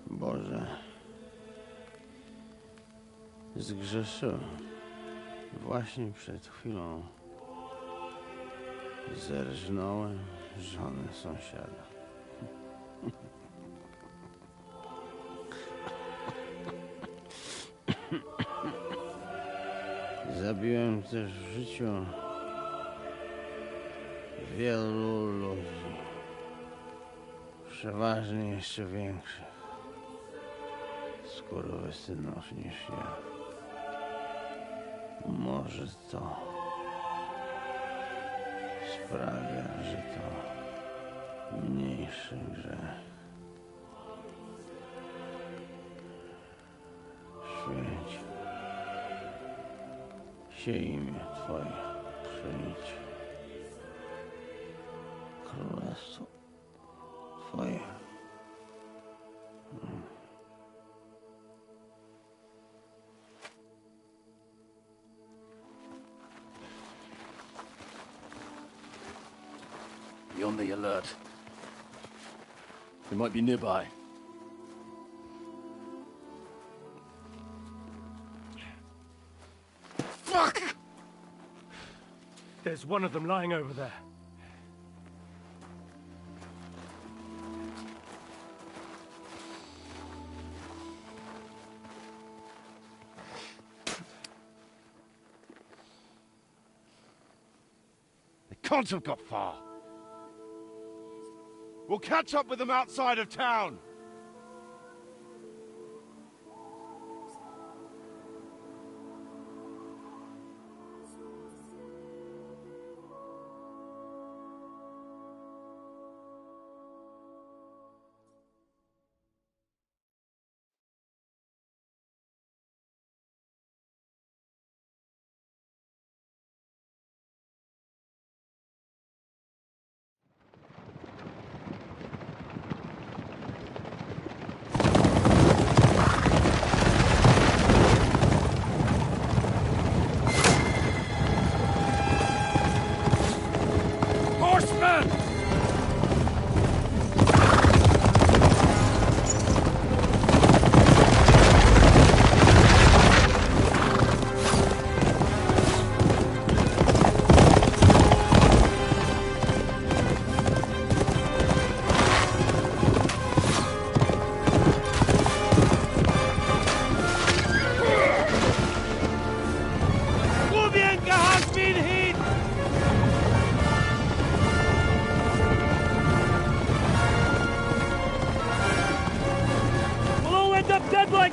Boże, zgrzeszyłem. Właśnie przed chwilą zerżnąłem żonę sąsiada. Zabiłem też w życiu wielu ludzi, przeważnie jeszcze większych skurwysynów niż ja. Może to sprawia, że to mniejszy grzech. Święć się imię Twoje, przyjdź królestwo Twoje. Be on the alert. They might be nearby. Fuck! There's one of them lying over there. They can't have got far. We'll catch up with them outside of town.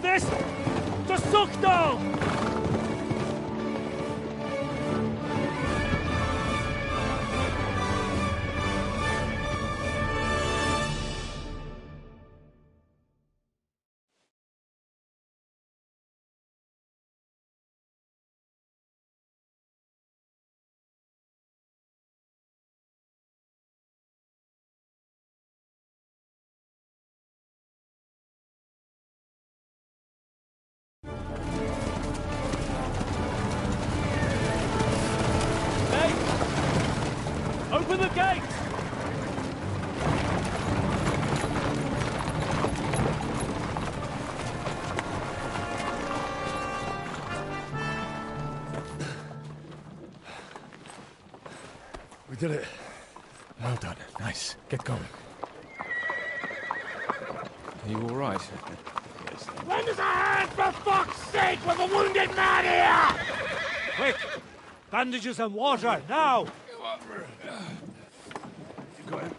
in this! To Sukdal! Open the gate! We did it. Well done. Nice. Get going. Are you all right? Lend us a hand, for fuck's sake, with a wounded man here! Quick! Bandages and water, now! You got him.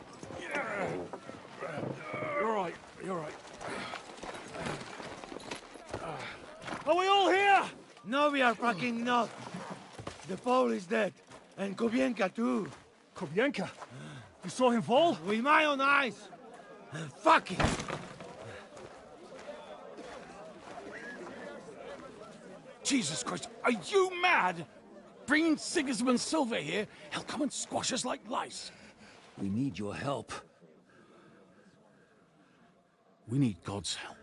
You're right. You're right. Are we all here? No, we are fucking not. The Pole is dead. And Kobienka too. Kobienka? You saw him fall? With my own eyes. Fuck it. Jesus Christ, are you mad? Bringing Sigismund Silva here, he'll come and squash us like lice. We need your help. We need God's help.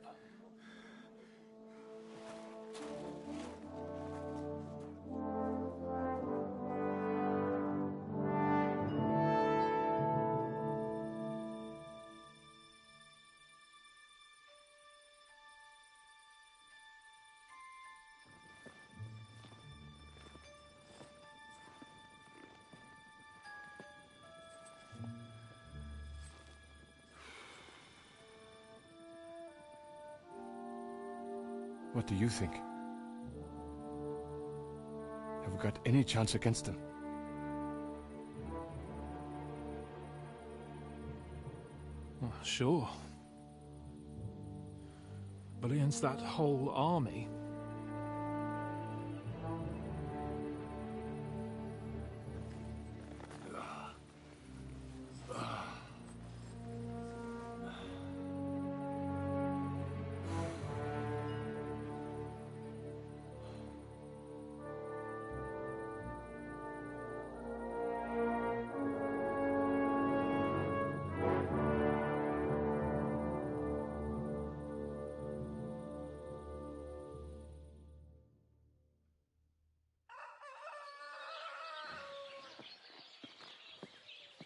What do you think? Have we got any chance against them? Well, sure. But against that whole army...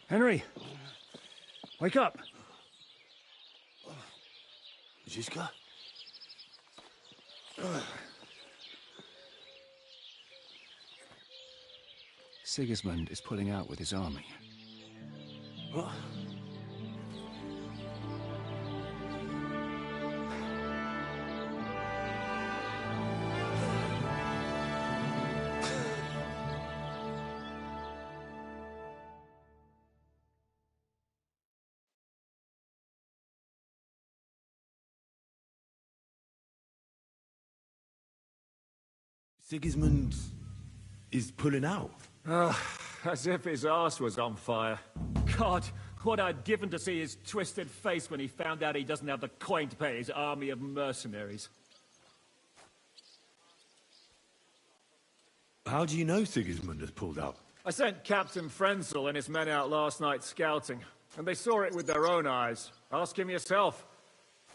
Henry! Wake up! Ziska? Sigismund is pulling out with his army. What? Sigismund is pulling out. As if his arse was on fire. God, what I'd given to see his twisted face when he found out he doesn't have the coin to pay his army of mercenaries. How do you know Sigismund has pulled out? I sent Captain Frenzel and his men out last night scouting, and they saw it with their own eyes. Ask him yourself.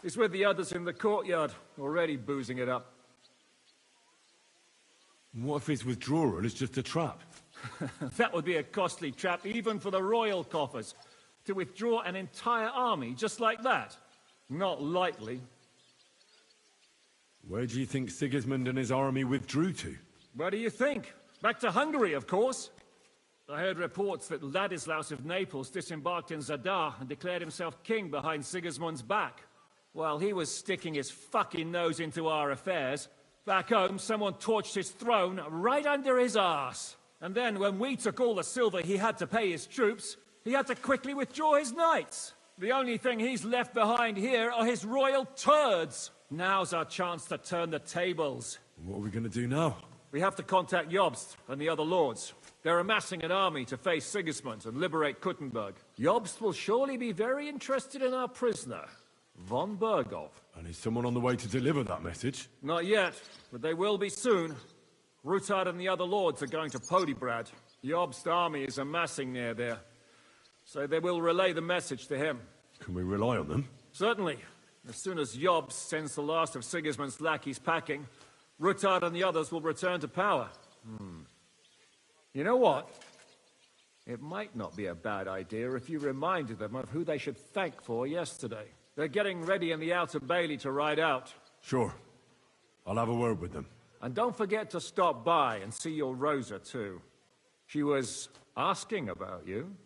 He's with the others in the courtyard, already boozing it up. What if his withdrawal is just a trap? That would be a costly trap, even for the royal coffers. To withdraw an entire army just like that? Not likely. Where do you think Sigismund and his army withdrew to? Where do you think? Back to Hungary, of course. I heard reports that Ladislaus of Naples disembarked in Zadar and declared himself king behind Sigismund's back. While he was sticking his fucking nose into our affairs, back home someone torched his throne right under his arse. And then when we took all the silver he had to pay his troops, he had to quickly withdraw his knights. The only thing he's left behind here are his royal turds. Now's our chance to turn the tables. What are we gonna do now? We have to contact Jobst and the other lords. They're amassing an army to face Sigismund and liberate Kuttenberg. Jobst will surely be very interested in our prisoner, von Bergov. And is someone on the way to deliver that message? Not yet, but they will be soon. Rutard and the other lords are going to Podebrad. Jobst's army is amassing near there, so they will relay the message to him. Can we rely on them? Certainly. As soon as Jobst sends the last of Sigismund's lackeys packing, Rutard and the others will return to power. You know what? It might not be a bad idea if you reminded them of who they should thank for yesterday. They're getting ready in the Outer Bailey to ride out. Sure. I'll have a word with them. And don't forget to stop by and see your Rosa, too. She was asking about you.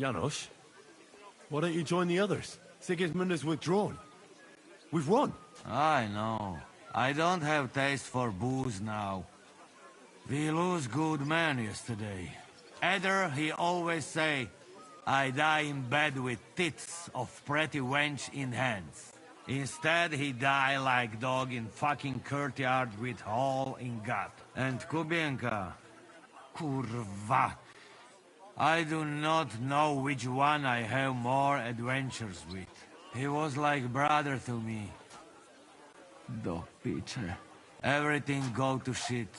Janos, why don't you join the others? Sigismund has withdrawn. We've won. I know. I don't have taste for booze now. We lose good men yesterday. Eder, he always say, I die in bed with tits of pretty wench in hands. Instead, he die like dog in fucking courtyard with hole in gut. And Kubienka, kurwa. I do not know which one I have more adventures with. He was like brother to me. Though, Peter. Everything go to shit.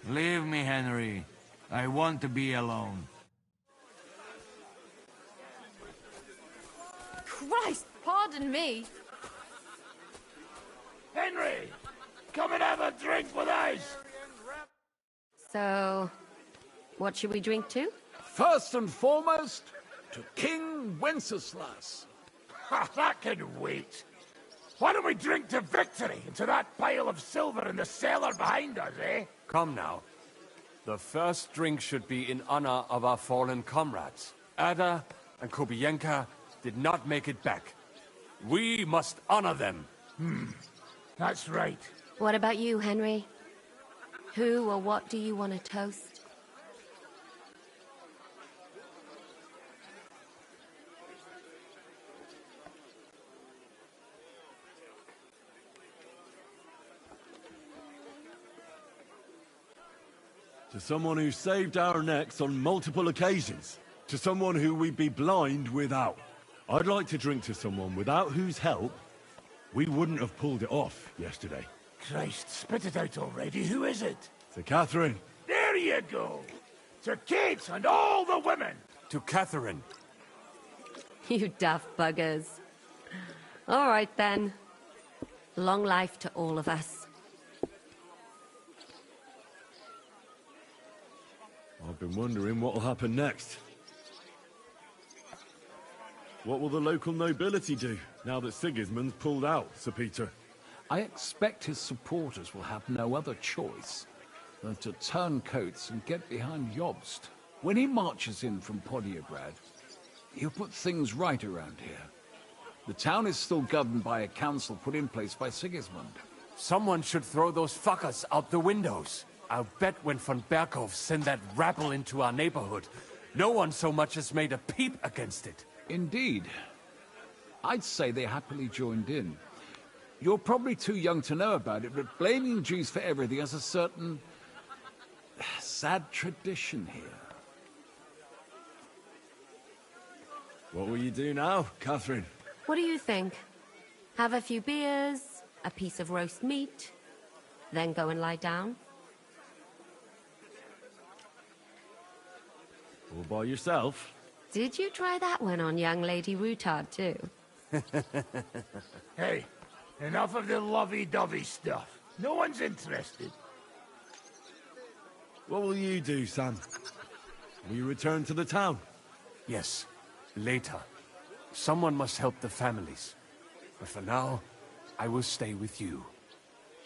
Leave me, Henry. I want to be alone. Christ, pardon me. Henry! Come and have a drink with us! So, what should we drink to? First and foremost, to King Wenceslas. Ha, that can wait. Why don't we drink to victory and to that pile of silver in the cellar behind us, eh? Come now. The first drink should be in honor of our fallen comrades. Ada and Kubienka did not make it back. We must honor them. That's right. What about you, Henry? Who or what do you want to toast? To someone who saved our necks on multiple occasions. To someone who we'd be blind without. I'd like to drink to someone without whose help we wouldn't have pulled it off yesterday. Christ, spit it out already. Who is it? To Catherine. There you go. To Kate and all the women. To Catherine. You daft buggers. All right, then. Long life to all of us. I've been wondering what will happen next. What will the local nobility do, now that Sigismund's pulled out, Sir Peter? I expect his supporters will have no other choice than to turn coats and get behind Jobst. When he marches in from Podiegrad, he'll put things right around here. The town is still governed by a council put in place by Sigismund. Someone should throw those fuckers out the windows. I'll bet when von Berkhof sent that rabble into our neighborhood, no one so much as made a peep against it. Indeed. I'd say they happily joined in. You're probably too young to know about it, but blaming Jews for everything has a certain sad tradition here. What will you do now, Catherine? What do you think? Have a few beers, a piece of roast meat, then go and lie down? All by yourself? Did you try that one on young Lady Routard, too? Hey, enough of the lovey-dovey stuff. No one's interested. What will you do, Sam? Will you return to the town? Yes, later. Someone must help the families. But for now, I will stay with you.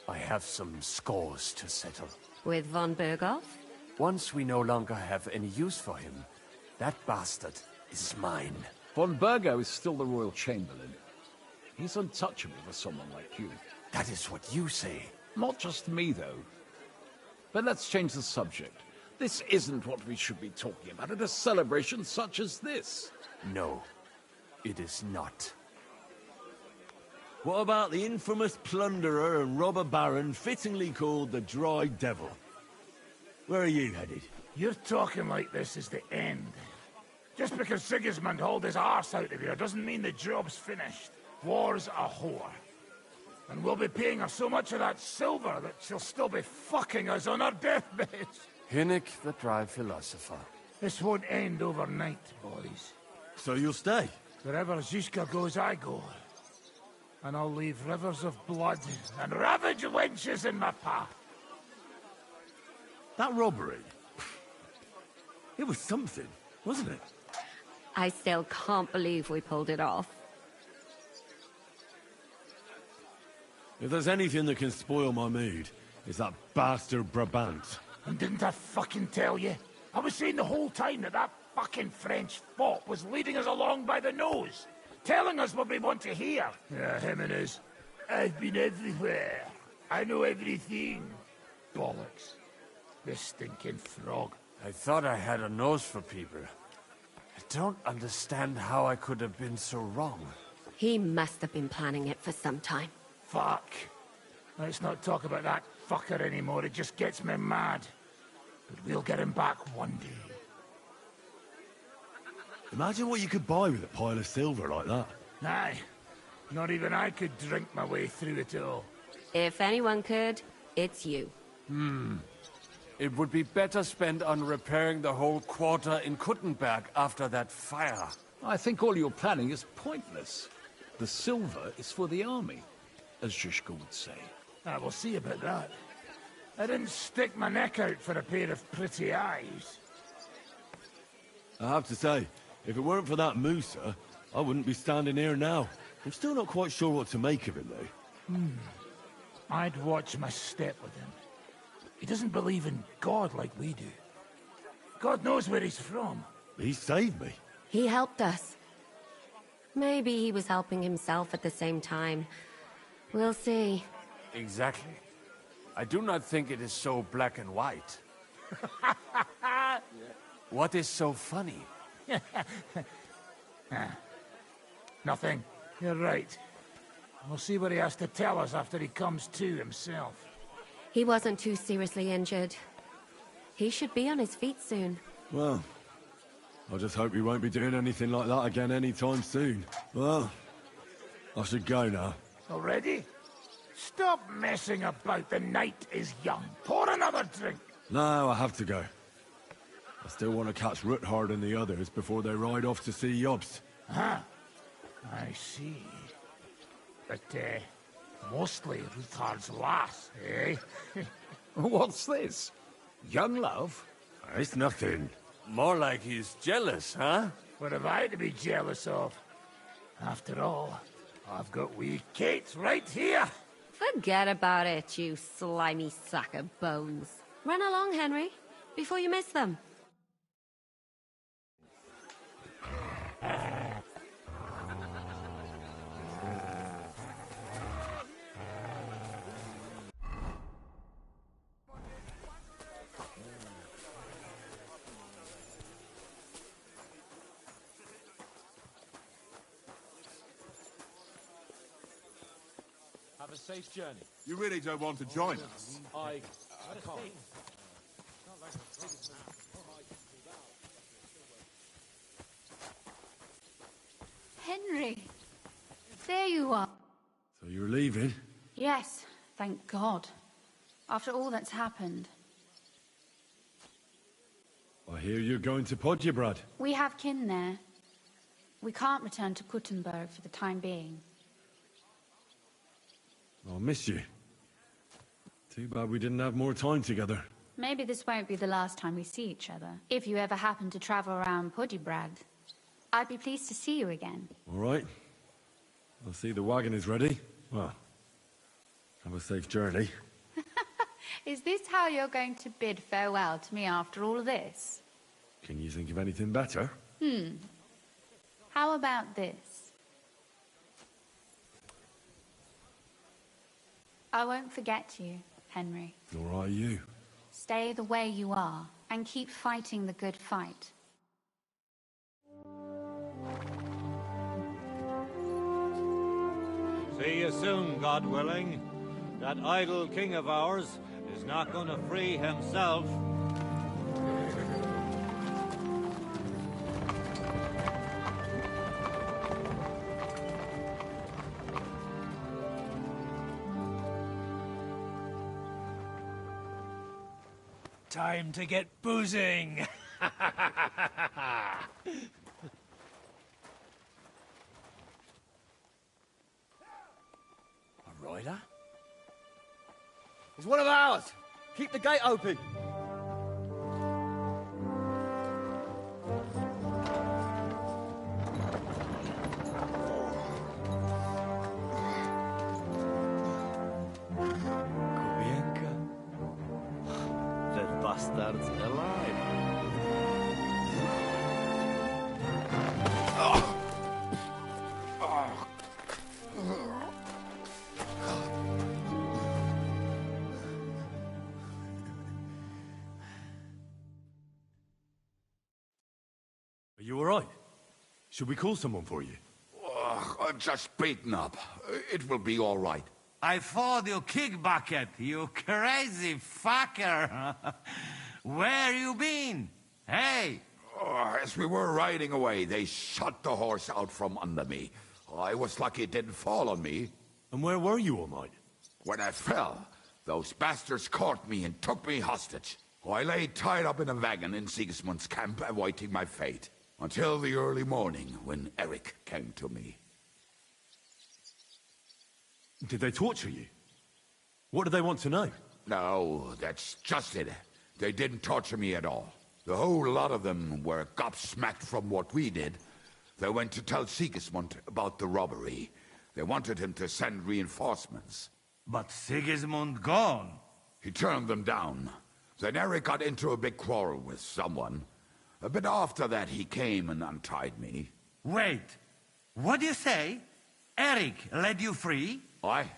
I have some scores to settle. With von Berghoff? Once we no longer have any use for him, that bastard is mine. Von Bergo is still the Royal Chamberlain. He's untouchable for someone like you. That is what you say. Not just me, though. But let's change the subject. This isn't what we should be talking about at a celebration such as this. No, it is not. What about the infamous plunderer and robber baron fittingly called the Dry Devil? Where are you headed? You're talking like this is the end. Just because Sigismund hauled his arse out of here doesn't mean the job's finished. War's a whore. And we'll be paying her so much of that silver that she'll still be fucking us on our deathbeds. Hinnick, the dry philosopher. This won't end overnight, boys. So you'll stay? Wherever Zizka goes, I go. And I'll leave rivers of blood and ravaged wenches in my path. That robbery? It was something, wasn't it? I still can't believe we pulled it off. If there's anything that can spoil my mood, it's that bastard Brabant. And didn't I fucking tell you? I was saying the whole time that that fucking French fop was leading us along by the nose, telling us what we want to hear. Yeah, him and his. I've been everywhere. I know everything. Bollocks. This stinking frog. I thought I had a nose for people. I don't understand how I could have been so wrong. He must have been planning it for some time. Fuck. Let's not talk about that fucker anymore. It just gets me mad. But we'll get him back one day. Imagine what you could buy with a pile of silver like that. Aye. Not even I could drink my way through it all. If anyone could, it's you. It would be better spent on repairing the whole quarter in Kuttenberg after that fire. I think all your planning is pointless. The silver is for the army, as Zhishka would say. We'll see about that. I didn't stick my neck out for a pair of pretty eyes. I have to say, if it weren't for that Musa, I wouldn't be standing here now. I'm still not quite sure what to make of it, though. I'd watch my step with him. He doesn't believe in God like we do. God knows where he's from. He saved me. He helped us. Maybe he was helping himself at the same time. We'll see. Exactly. I do not think it is so black and white. What is so funny? Nothing. You're right. We'll see what he has to tell us after he comes to himself. He wasn't too seriously injured. He should be on his feet soon. Well, I just hope he won't be doing anything like that again anytime soon. Well, I should go now. Already? Stop messing about. The night is young. Pour another drink. No, I have to go. I still want to catch Ruthard and the others before they ride off to see Jobst. I see. But, mostly Ruthard's lass, eh? What's this? Young love? It's nothing. More like he's jealous, huh? What have I to be jealous of? After all, I've got wee Kate right here. Forget about it, you slimy sack of bones. Run along, Henry, before you miss them. Have a safe journey. You really don't want to join us? I can't. Henry! There you are. So you're leaving? Yes, thank God. After all that's happened. I hear you're going to Podjebrad. We have kin there. We can't return to Kuttenberg for the time being. I'll miss you. Too bad we didn't have more time together. Maybe this won't be the last time we see each other. If you ever happen to travel around Podjebrad, I'd be pleased to see you again. All right. I'll see the wagon is ready. Well, have a safe journey. Is this how you're going to bid farewell to me after all of this? Can you think of anything better? How about this? I won't forget you, Henry. Nor are you. Stay the way you are, and keep fighting the good fight. See you soon, God willing. That idle king of ours is not going to free himself. Time to get boozing. A rider? He's one of ours! Keep the gate open! Kubienka? That bastard's alive. Are you all right? Should we call someone for you? I'm just beaten up. It will be all right. I fought you kick bucket, you crazy fucker. Where you been? Hey! Oh, as we were riding away, they shot the horse out from under me. I was lucky it didn't fall on me. And where were you all night? When I fell, those bastards caught me and took me hostage. I lay tied up in a wagon in Sigismund's camp, awaiting my fate. Until the early morning, when Eric came to me. Did they torture you? What do they want to know? No, that's just it. They didn't torture me at all. The whole lot of them were gobsmacked from what we did. They went to tell Sigismund about the robbery. They wanted him to send reinforcements. But Sigismund gone. He turned them down. Then Eric got into a big quarrel with someone. A bit after that, he came and untied me. Wait, what do you say? Eric let you free? Aye,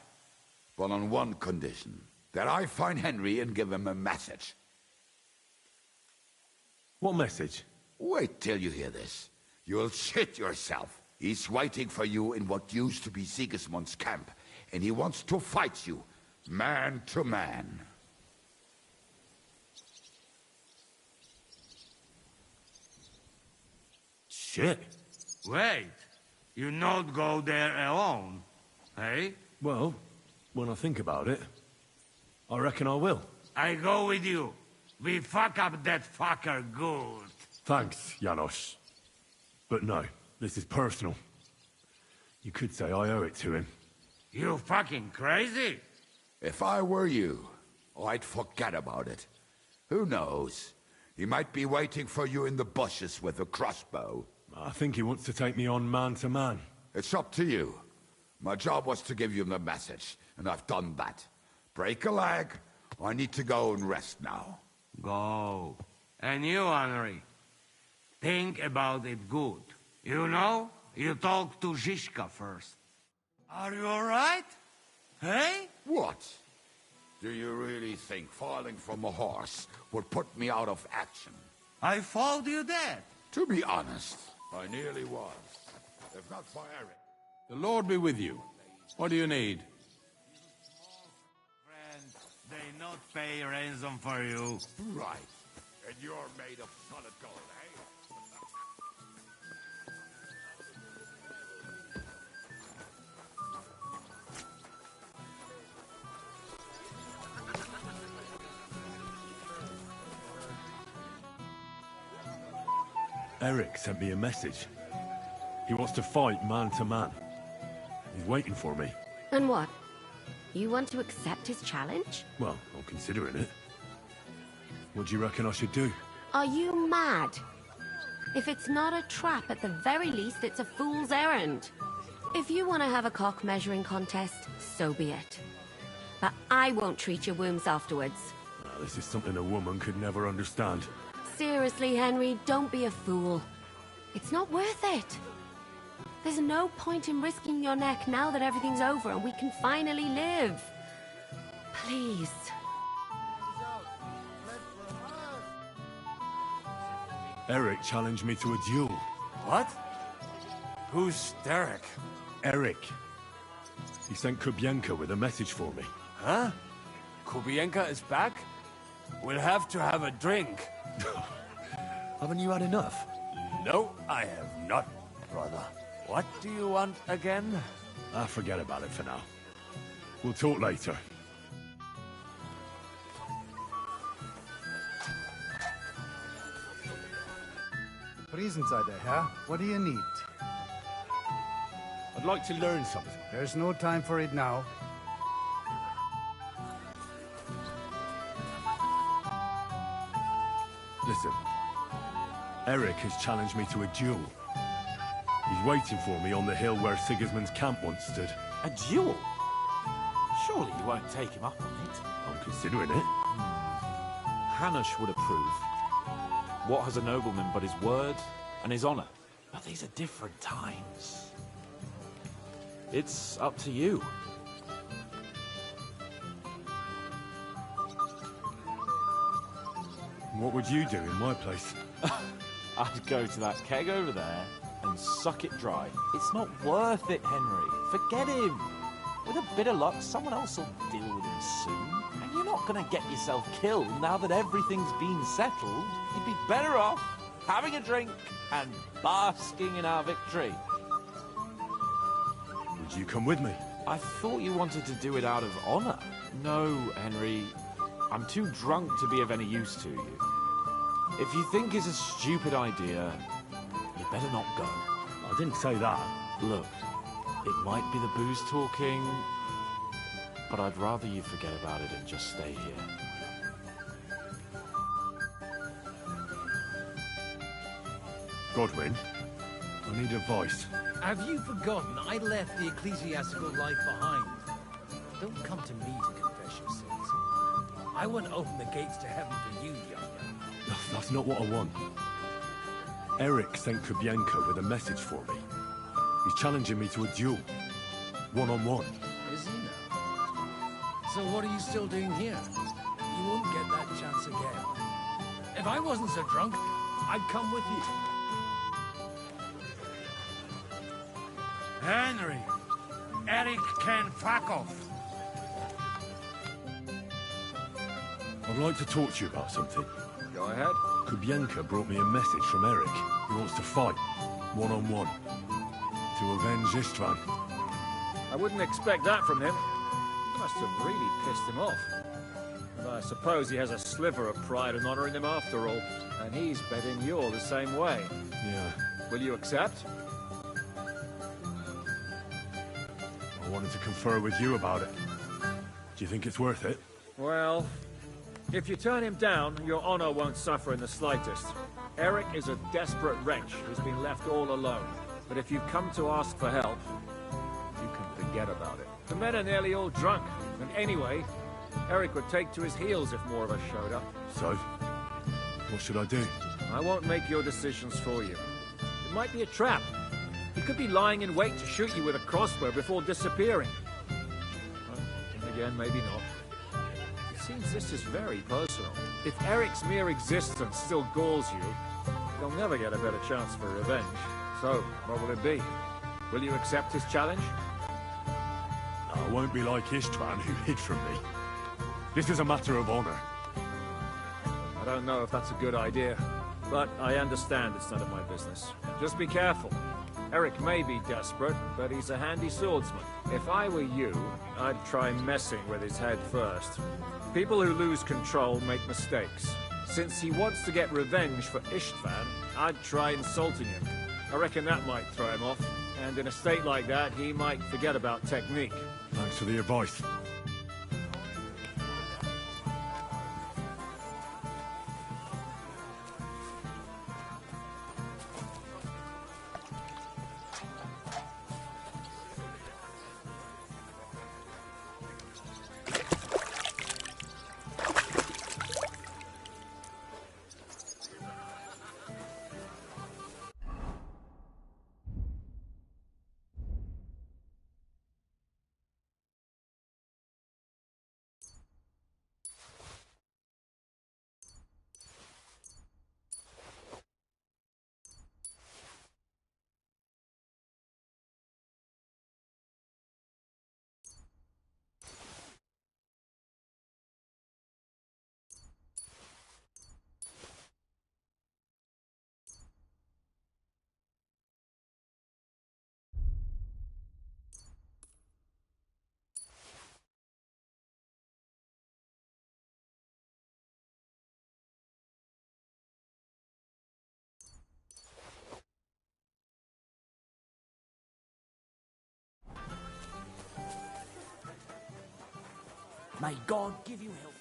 but on one condition. That I find Henry and give him a message. What message? Wait till you hear this. You'll shit yourself. He's waiting for you in what used to be Sigismund's camp, and he wants to fight you, man to man. Shit. Wait, you not go there alone, hey? Well, when I think about it, I reckon I will. I go with you. We fuck up that fucker good. Thanks, Janos. But no, this is personal. You could say I owe it to him. You fucking crazy? If I were you, I'd forget about it. Who knows? He might be waiting for you in the bushes with a crossbow. I think he wants to take me on man to man. It's up to you. My job was to give you the message, and I've done that. Break a leg. I need to go and rest now. Go. And you, Henry, think about it good. You know, you talk to Zizka first. Are you all right? Hey? What? Do you really think falling from a horse would put me out of action? I thought you dead. To be honest, I nearly was. If not for Eric. The Lord be with you. What do you need? Friend, they not pay ransom for you. Right. And you're made of solid gold, eh? Eric sent me a message. He wants to fight man to man. He's waiting for me. And what? You want to accept his challenge? Well, I'm considering it. What do you reckon I should do? Are you mad? If it's not a trap, at the very least, it's a fool's errand. If you want to have a cock measuring contest, so be it. But I won't treat your wounds afterwards. This is something a woman could never understand. Seriously, Henry, don't be a fool. It's not worth it. There's no point in risking your neck now that everything's over and we can finally live. Please. Eric challenged me to a duel. What? Who's Derek? Eric. He sent Kubienka with a message for me. Huh? Kubienka is back? We'll have to have a drink. Haven't you had enough? No, I have not, brother. What do you want again? Forget about it for now. We'll talk later. Friesenseite, Herr. What do you need? I'd like to learn something. There's no time for it now. Listen. Eric has challenged me to a duel. He's waiting for me on the hill where Sigismund's camp once stood. A duel? Surely you won't take him up on it. I'm considering it. Hanush would approve. What has a nobleman but his word and his honor? But these are different times. It's up to you. What would you do in my place? I'd go to that keg over there and suck it dry. It's not worth it, Henry. Forget him. With a bit of luck, someone else will deal with him soon. And you're not going to get yourself killed now that everything's been settled. You'd be better off having a drink, and basking in our victory. Would you come with me? I thought you wanted to do it out of honor. No, Henry. I'm too drunk to be of any use to you. If you think it's a stupid idea, you better not go. I didn't say that. Look, it might be the booze talking, but I'd rather you forget about it and just stay here. Godwin, I need advice. Have you forgotten I left the ecclesiastical life behind? Don't come to me to confess your sins. I won't open the gates to heaven for you, younger. That's not what I want. Eric sent Kubienko with a message for me. He's challenging me to a duel. One-on-one. Is he now? So what are you still doing here? You won't get that chance again. If I wasn't so drunk, I'd come with you. Henry, Eric can fuck off. I'd like to talk to you about something. Go ahead. Kubienka brought me a message from Eric. He wants to fight, one-on-one, to avenge Istvan. I wouldn't expect that from him. Must have really pissed him off. And I suppose he has a sliver of pride in honoring him after all. And he's betting you're the same way. Yeah. Will you accept? I wanted to confer with you about it. Do you think it's worth it? Well, if you turn him down, your honor won't suffer in the slightest. Eric is a desperate wretch who's been left all alone. But if you come to ask for help, you can forget about it. The men are nearly all drunk. And anyway, Eric would take to his heels if more of us showed up. So, what should I do? I won't make your decisions for you. It might be a trap. He could be lying in wait to shoot you with a crossbow before disappearing. Well, again, maybe not. It seems this is very personal. If Eric's mere existence still galls you, you'll never get a better chance for revenge. So, what will it be? Will you accept his challenge? I won't be like Istvan, who hid from me. This is a matter of honor. I don't know if that's a good idea, but I understand it's none of my business. Just be careful. Eric may be desperate, but he's a handy swordsman. If I were you, I'd try messing with his head first. People who lose control make mistakes. Since he wants to get revenge for Istvan, I'd try insulting him. I reckon that might throw him off, and in a state like that, he might forget about technique. Thanks for the advice. May God give you health.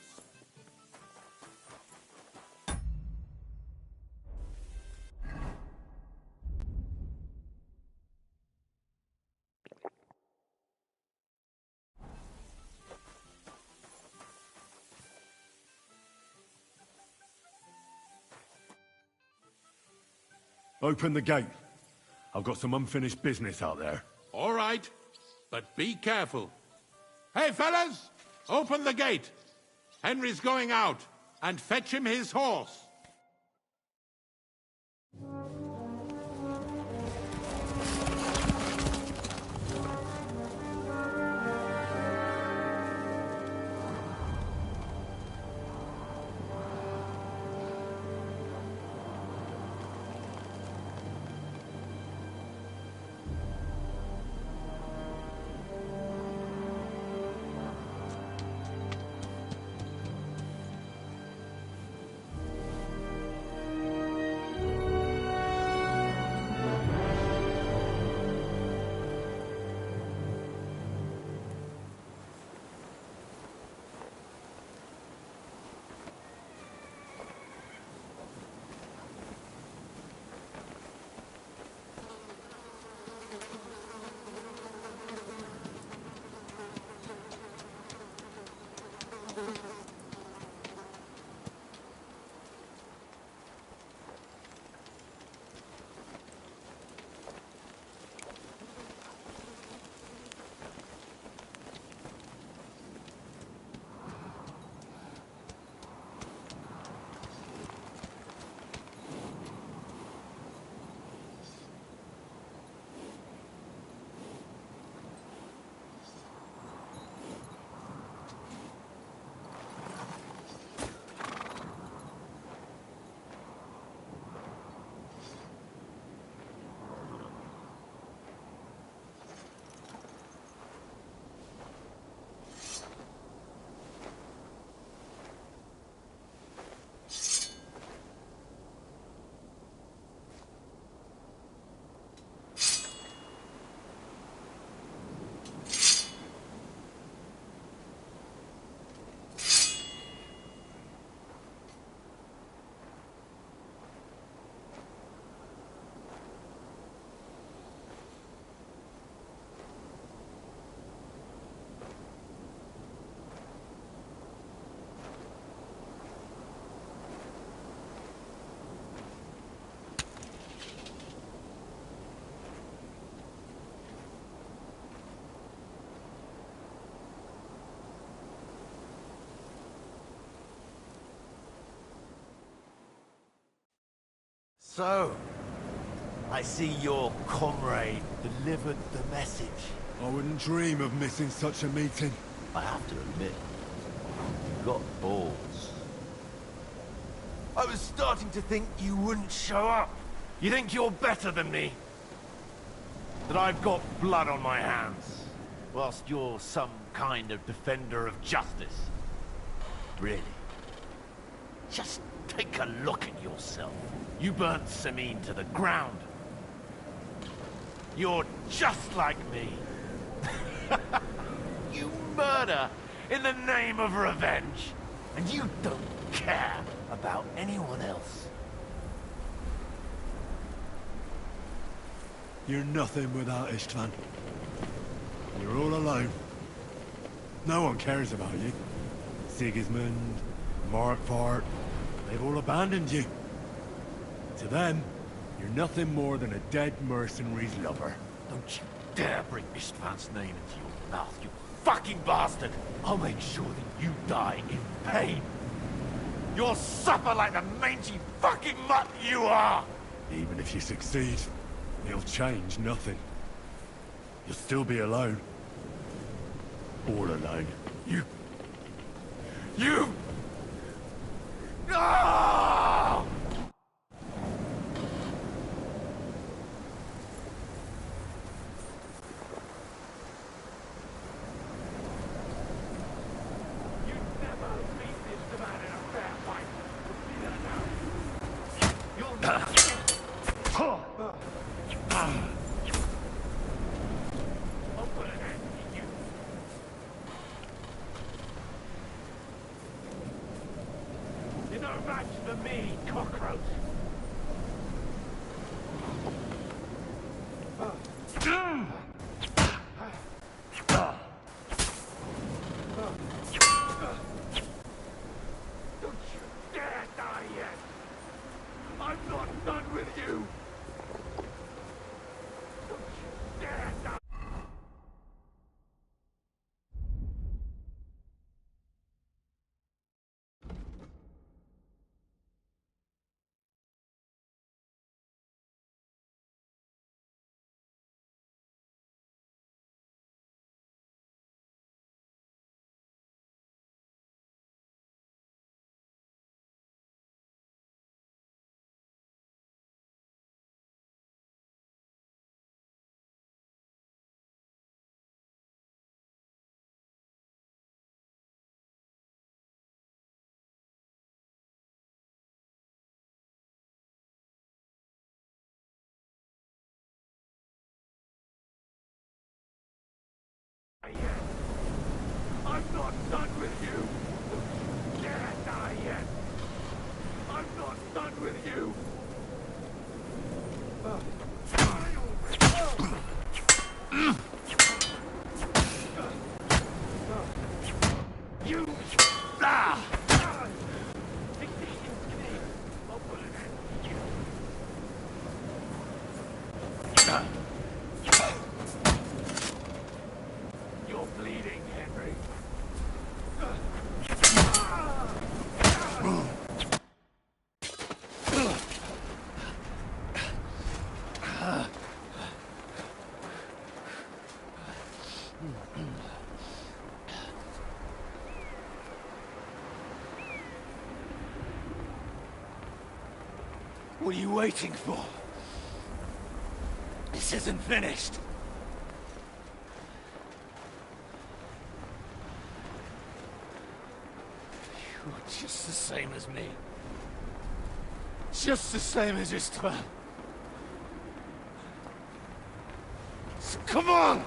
Open the gate. I've got some unfinished business out there. All right, but be careful. Hey, fellas! Open the gate. Henry's going out, and fetch him his horse. So, I see your comrade delivered the message. I wouldn't dream of missing such a meeting. I have to admit, you've got balls. I was starting to think you wouldn't show up. You think you're better than me? That I've got blood on my hands, whilst you're some kind of defender of justice. Really? Just take a look at yourself. You burnt Sameen to the ground. You're just like me. You murder in the name of revenge, and you don't care about anyone else. You're nothing without Istvan. You're all alone. No one cares about you. Sigismund, Markvart, they've all abandoned you. To them, you're nothing more than a dead mercenary's lover. Don't you dare bring Istvan's name into your mouth, you fucking bastard! I'll make sure that you die in pain. You'll suffer like the mangy fucking mutt you are! Even if you succeed, it'll change nothing. You'll still be alone. All alone. You... Ah! You're no match for me, cockroach. Don't you dare die yet! I'm not done with you! Don't you dare die! I'm not done with you! Don't you dare die yet! I'm not done with you! You... Ah! You're bleeding, Henry. What are you waiting for? This isn't finished. You're just the same as me. Just the same as Istvan. So come on!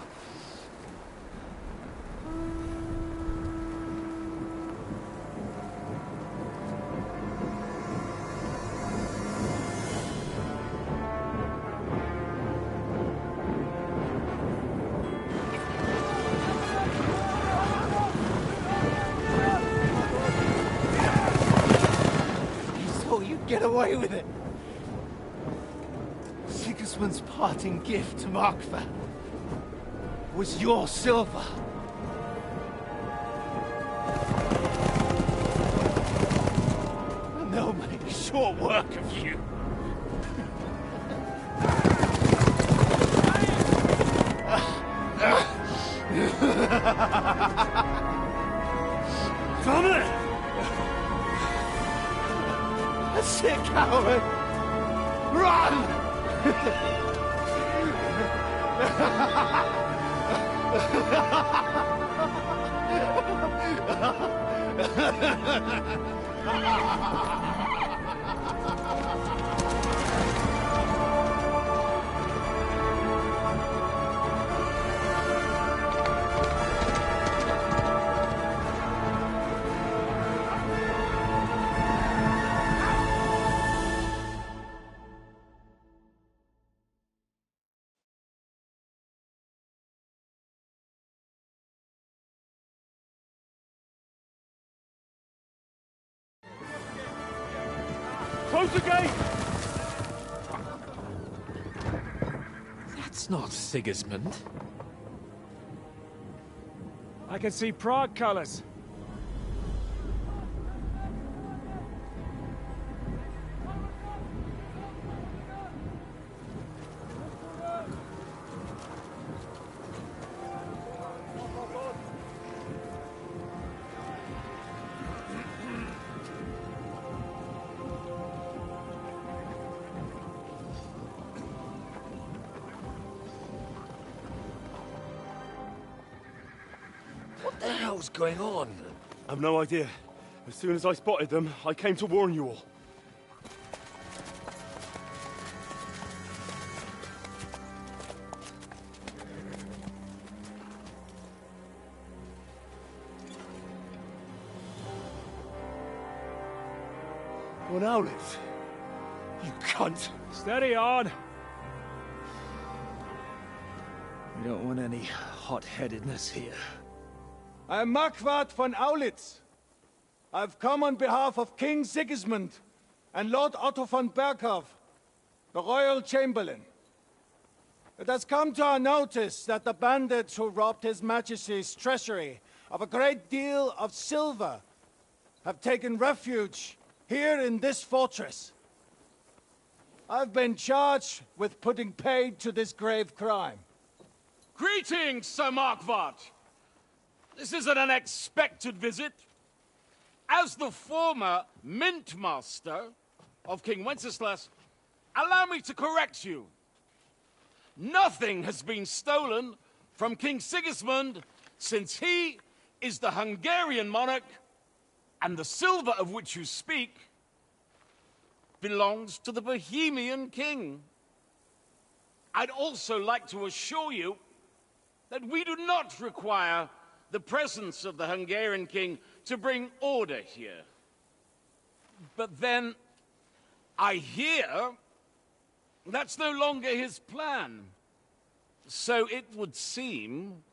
Get away with it! Sigismund's parting gift to Markvart was your silver. And they'll make short work of you. Damn it! That's it, coward! Close the gate! That's not Sigismund. I can see Prague colors. What the hell's going on? I've no idea. As soon as I spotted them, I came to warn you all. What Owlets? You cunt! Steady on! We don't want any hot-headedness here. I am Marquardt von Aulitz. I've come on behalf of King Sigismund and Lord Otto von Berghoff, the Royal Chamberlain. It has come to our notice that the bandits who robbed His Majesty's treasury of a great deal of silver have taken refuge here in this fortress. I've been charged with putting paid to this grave crime. Greetings, Sir Marquardt. This is an unexpected visit. As the former Mint Master of King Wenceslas, allow me to correct you. Nothing has been stolen from King Sigismund since he is the Hungarian monarch, and the silver of which you speak belongs to the Bohemian king. I'd also like to assure you that we do not require the presence of the Hungarian king to bring order here. But then, I hear that's no longer his plan. So it would seem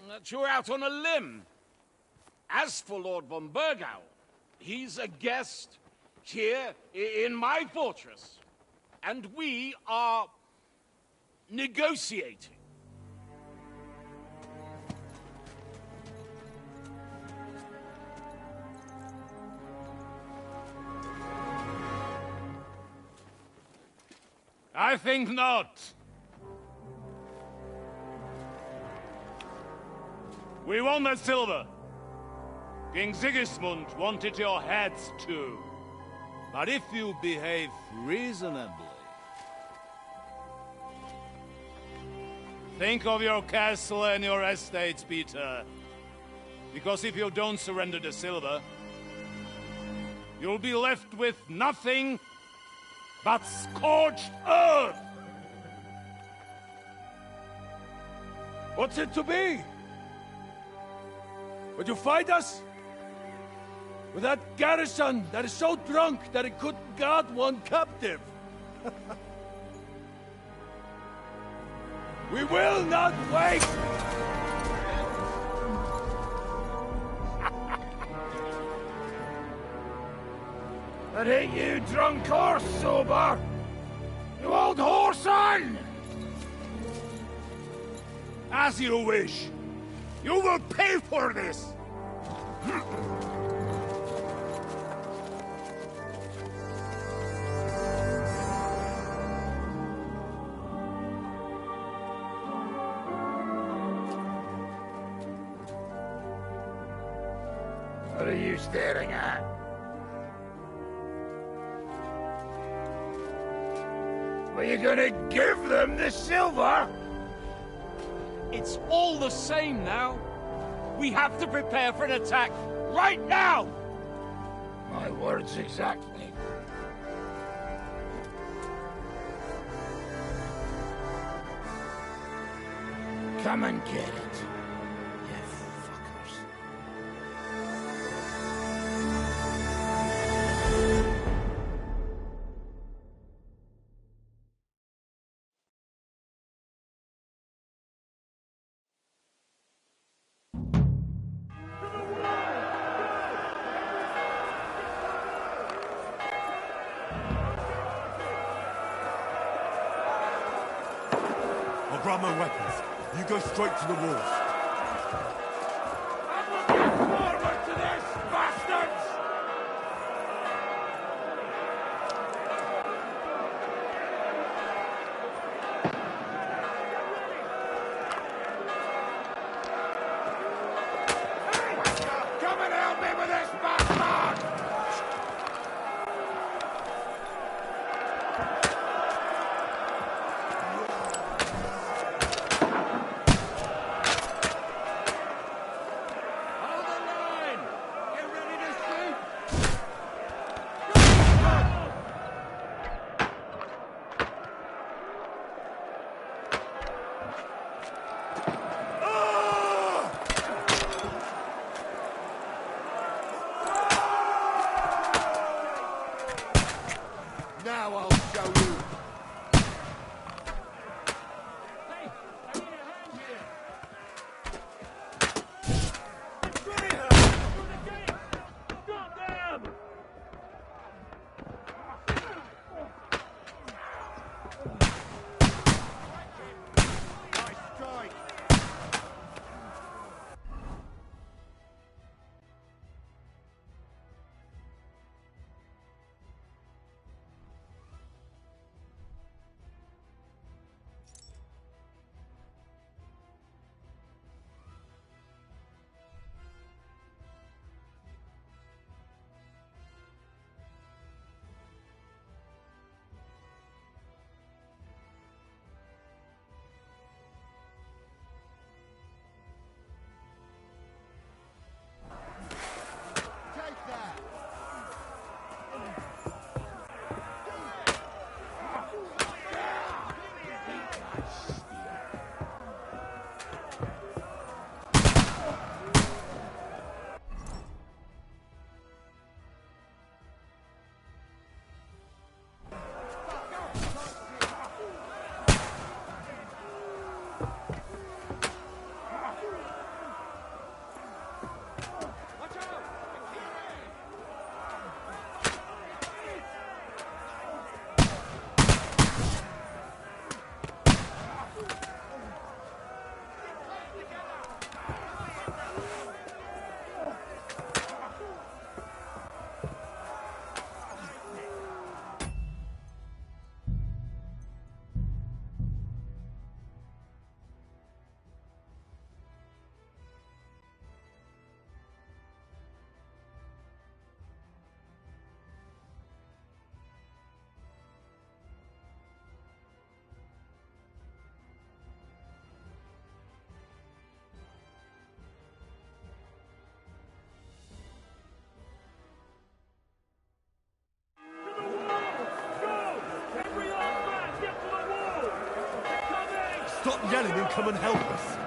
that you're out on a limb. As for Lord von Bergau, he's a guest here in my fortress, and we are negotiating. I think not. We want that silver. King Sigismund wanted your heads too. But if you behave reasonably... Think of your castle and your estates, Peter. Because if you don't surrender the silver, you'll be left with nothing but scorched earth! What's it to be? Would you fight us? With that garrison that is so drunk that it couldn't guard one captive? We will not wait! That ain't you, drunk or sober! You old whoreson! As you wish. You will pay for this! What are you staring at? Were you gonna give them the silver? It's all the same now. We have to prepare for an attack right now! My words exactly. Come and get it, you fuckers. I'll grab my weapons. You go straight to the walls. Forward to this, bastards! Come and help me with this bastard! Now I'll show you. Stop yelling and come and help us.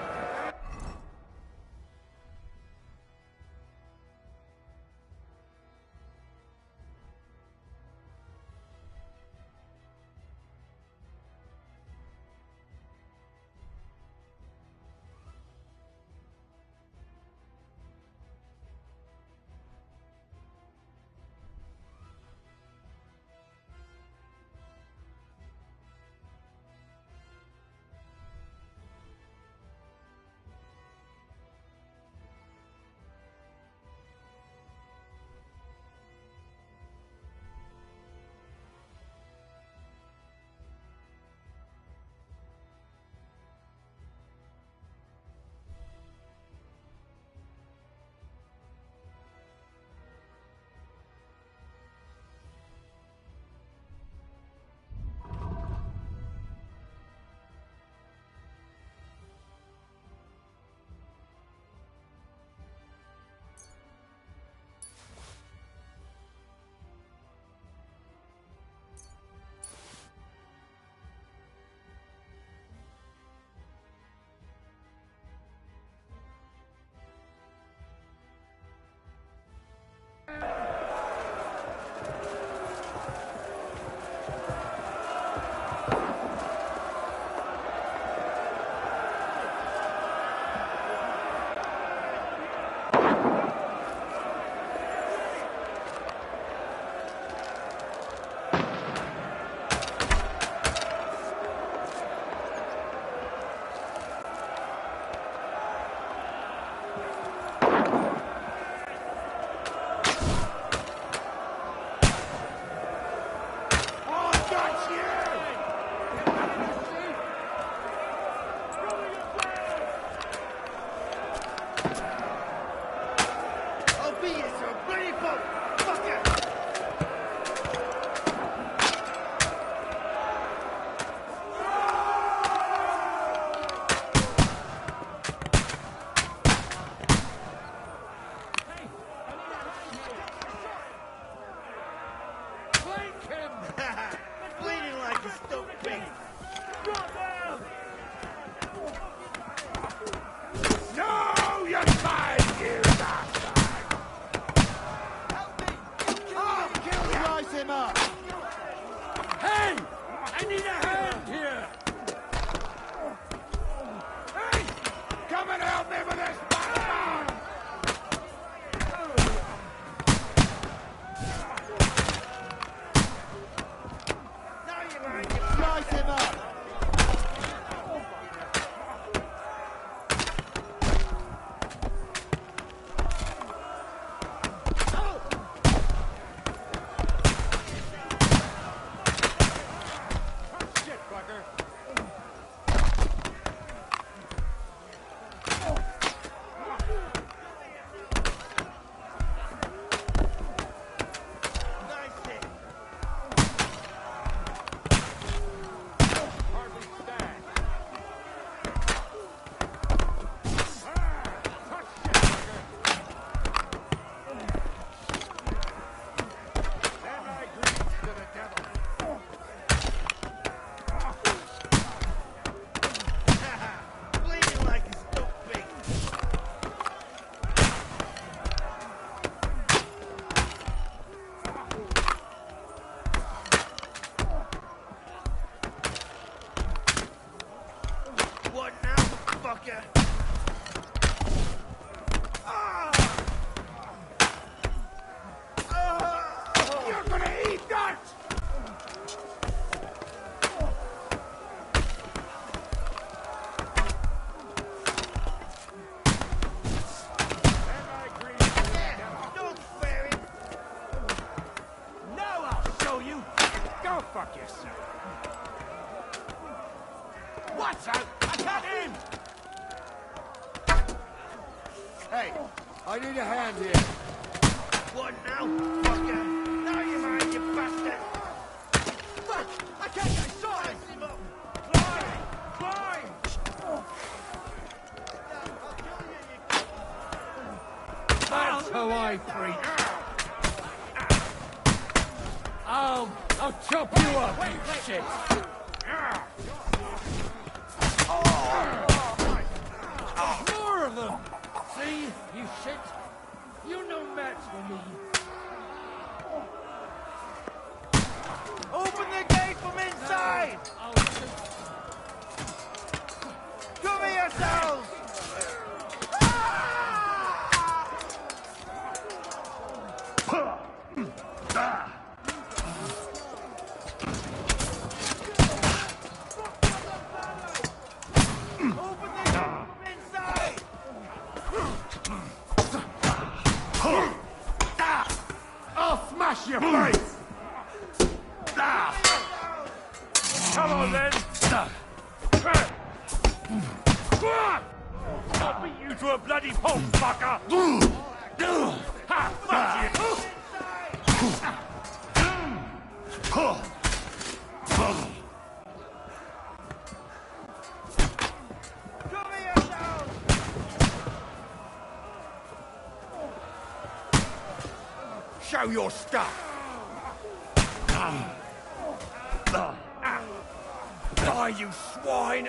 I need a hand here. What now, fucker? Now you mind, you bastard! Fuck! I can't get inside! Climb! Climb! That's how I freak. I'll chop you up, you shit! More of them! See, you shit? You're no match for me. Open the gate from inside! Cover yourselves! I'll smash your face! Come on then! I'll beat you to a bloody pulp, fucker! Ha! Fuck you! Show your stuff! Die, you swine!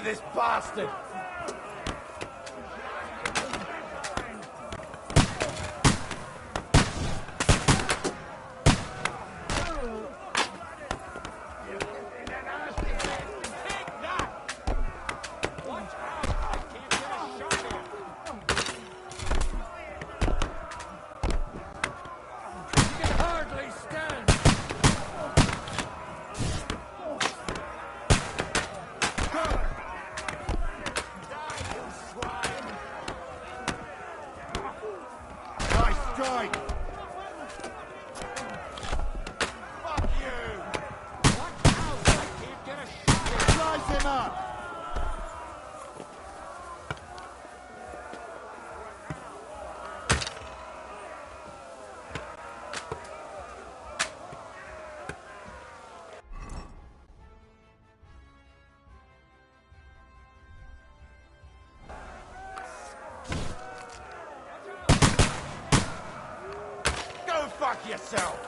with this bastard! Fuck yourself!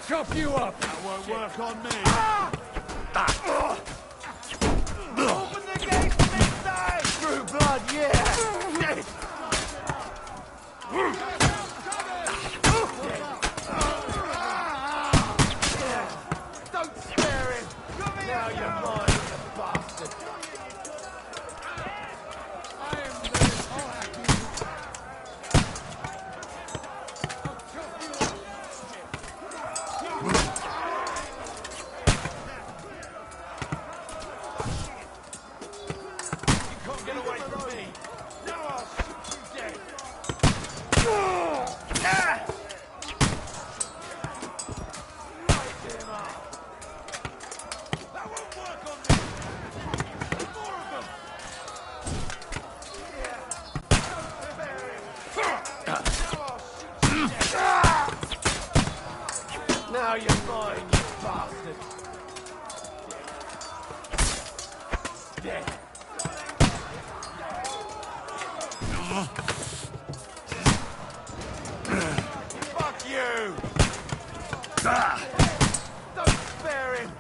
Chop you up! That won't work on me. Open the gate from inside! Through blood, yeah! Don't spare him! Now you're mine, you bastard! Now you're mine, you bastard! Dead. Fuck you! Don't spare him!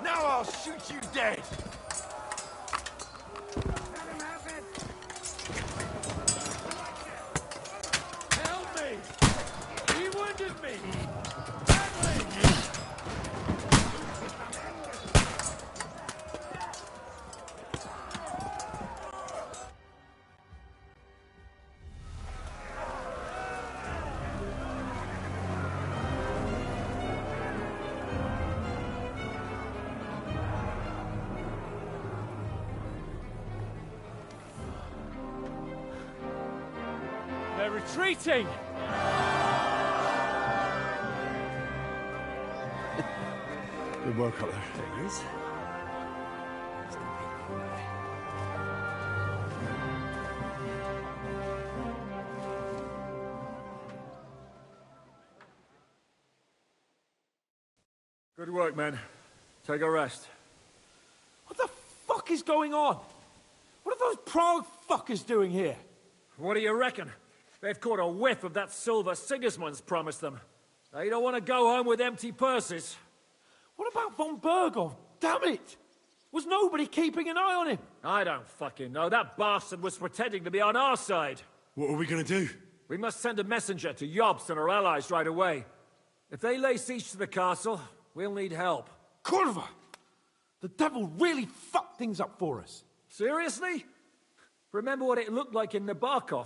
Now I'll shoot you dead! Help me! He wounded me! They're retreating! Good work up there. There he is. Good work, men. Take a rest. What the fuck is going on? What are those Prague fuckers doing here? What do you reckon? They've caught a whiff of that silver Sigismund's promised them. They don't want to go home with empty purses. What about von Bergov? Damn it! Was nobody keeping an eye on him? I don't fucking know. That bastard was pretending to be on our side. What are we gonna do? We must send a messenger to Jobst and our allies right away. If they lay siege to the castle, we'll need help. Kurva! The devil really fucked things up for us. Seriously? Remember what it looked like in Nabokov?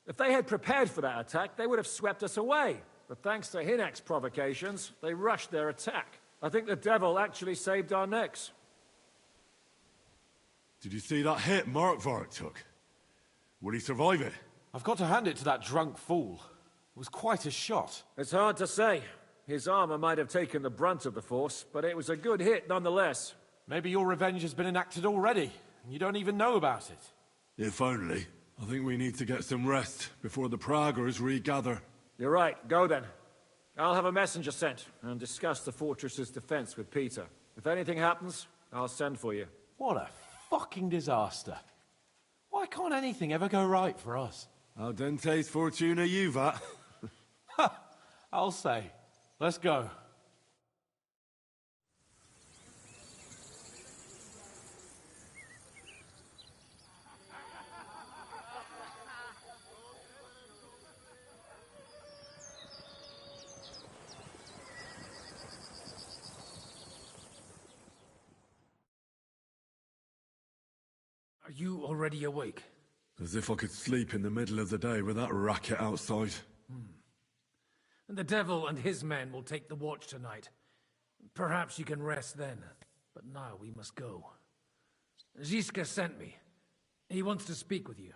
If they had prepared for that attack, they would have swept us away. But thanks to Hinek's provocations, they rushed their attack. I think the devil actually saved our necks. Did you see that hit Markvark took? Will he survive it? I've got to hand it to that drunk fool. It was quite a shot. It's hard to say. His armor might have taken the brunt of the force, but it was a good hit nonetheless. Maybe your revenge has been enacted already, and you don't even know about it. If only. I think we need to get some rest before the Praggers regather. You're right. Go then. I'll have a messenger sent and discuss the fortress's defense with Peter. If anything happens, I'll send for you. What a fucking disaster. Why can't anything ever go right for us? Al dente's fortuna juvat. Ha! I'll say. Let's go. Are you already awake? As if I could sleep in the middle of the day with that racket outside. And the devil and his men will take the watch tonight. Perhaps you can rest then. But now we must go. Ziska sent me. He wants to speak with you.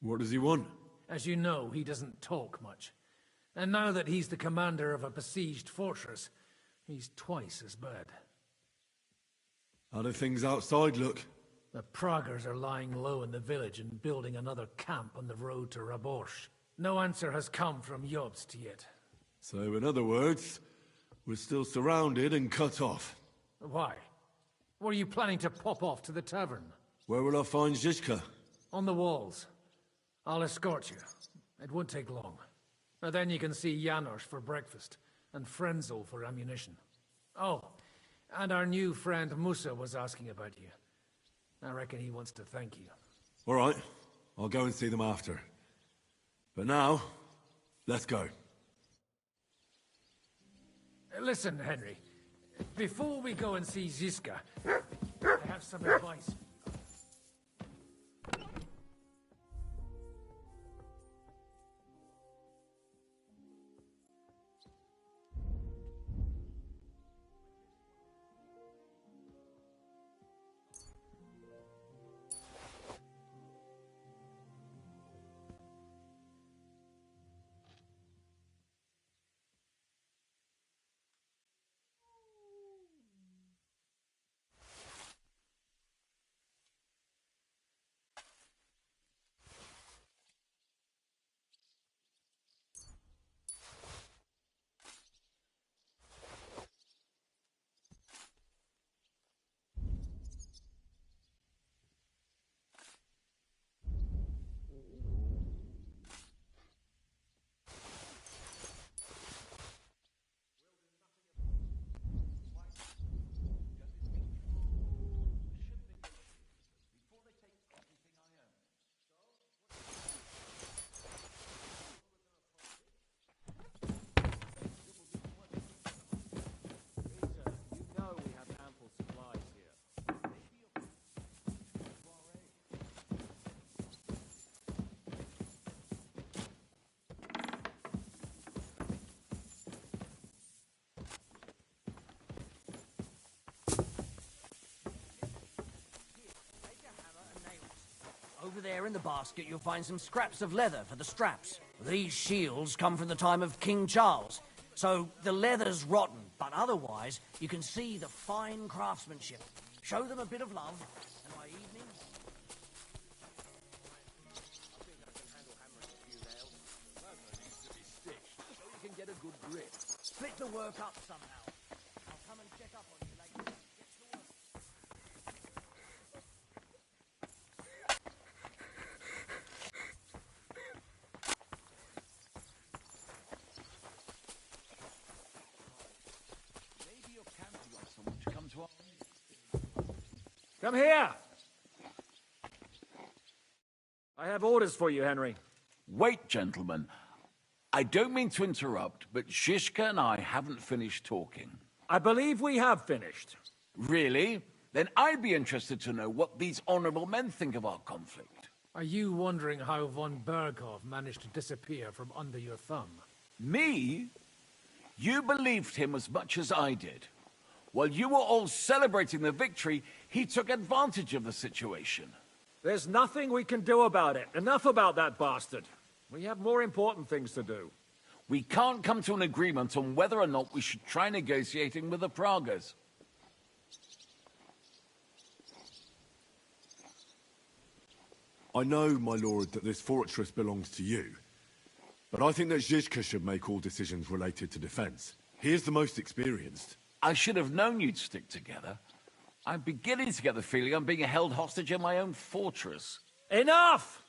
What does he want? As you know, he doesn't talk much. And now that he's the commander of a besieged fortress, he's twice as bad. How do things outside look? The Praggers are lying low in the village and building another camp on the road to Raborsh. No answer has come from Jobst yet. So, in other words, we're still surrounded and cut off. Why? Were you planning to pop off to the tavern? Where will I find Zizka? On the walls. I'll escort you. It won't take long. And then you can see Janos for breakfast, and Frenzel for ammunition. Oh, and our new friend Musa was asking about you. I reckon he wants to thank you. All right, I'll go and see them after. But now, let's go. Listen, Henry. Before we go and see Ziska, I have some advice. Over there in the basket, you'll find some scraps of leather for the straps. These shields come from the time of King Charles, so the leather's rotten, but otherwise, you can see the fine craftsmanship. Show them a bit of love, and by evening... So you can get a good grip. Split the work up somehow. I'll come and check up on you later. Come here! I have orders for you, Henry. Wait, gentlemen. I don't mean to interrupt, but Zizka and I haven't finished talking. I believe we have finished. Really? Then I'd be interested to know what these honorable men think of our conflict. Are you wondering how von Berghoff managed to disappear from under your thumb? Me? You believed him as much as I did. While you were all celebrating the victory, he took advantage of the situation. There's nothing we can do about it. Enough about that bastard. We have more important things to do. We can't come to an agreement on whether or not we should try negotiating with the Pragas. I know, my lord, that this fortress belongs to you. But I think that Zizka should make all decisions related to defense. He is the most experienced. I should have known you'd stick together. I'm beginning to get the feeling I'm being held hostage in my own fortress. Enough!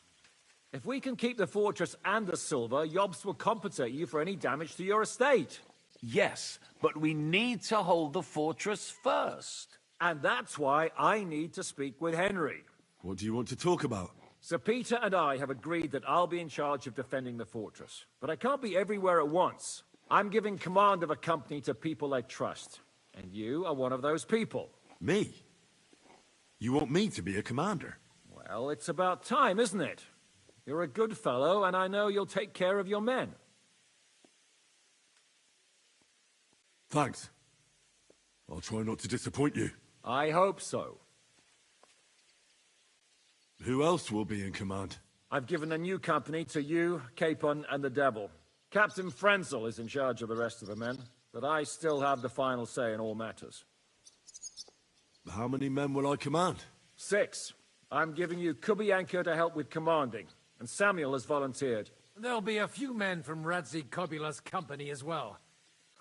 If we can keep the fortress and the silver, Yobst will compensate you for any damage to your estate. Yes, but we need to hold the fortress first. And that's why I need to speak with Henry. What do you want to talk about? Sir Peter and I have agreed that I'll be in charge of defending the fortress. But I can't be everywhere at once. I'm giving command of a company to people I trust. And you are one of those people. Me? You want me to be a commander? Well, it's about time, isn't it? You're a good fellow, and I know you'll take care of your men. Thanks. I'll try not to disappoint you. I hope so. Who else will be in command? I've given a new company to you, Capon, and the Devil. Captain Frenzel is in charge of the rest of the men, but I still have the final say in all matters. How many men will I command? 6. I'm giving you Kubianka to help with commanding, and Samuel has volunteered. There'll be a few men from Radzi Kobula's company as well.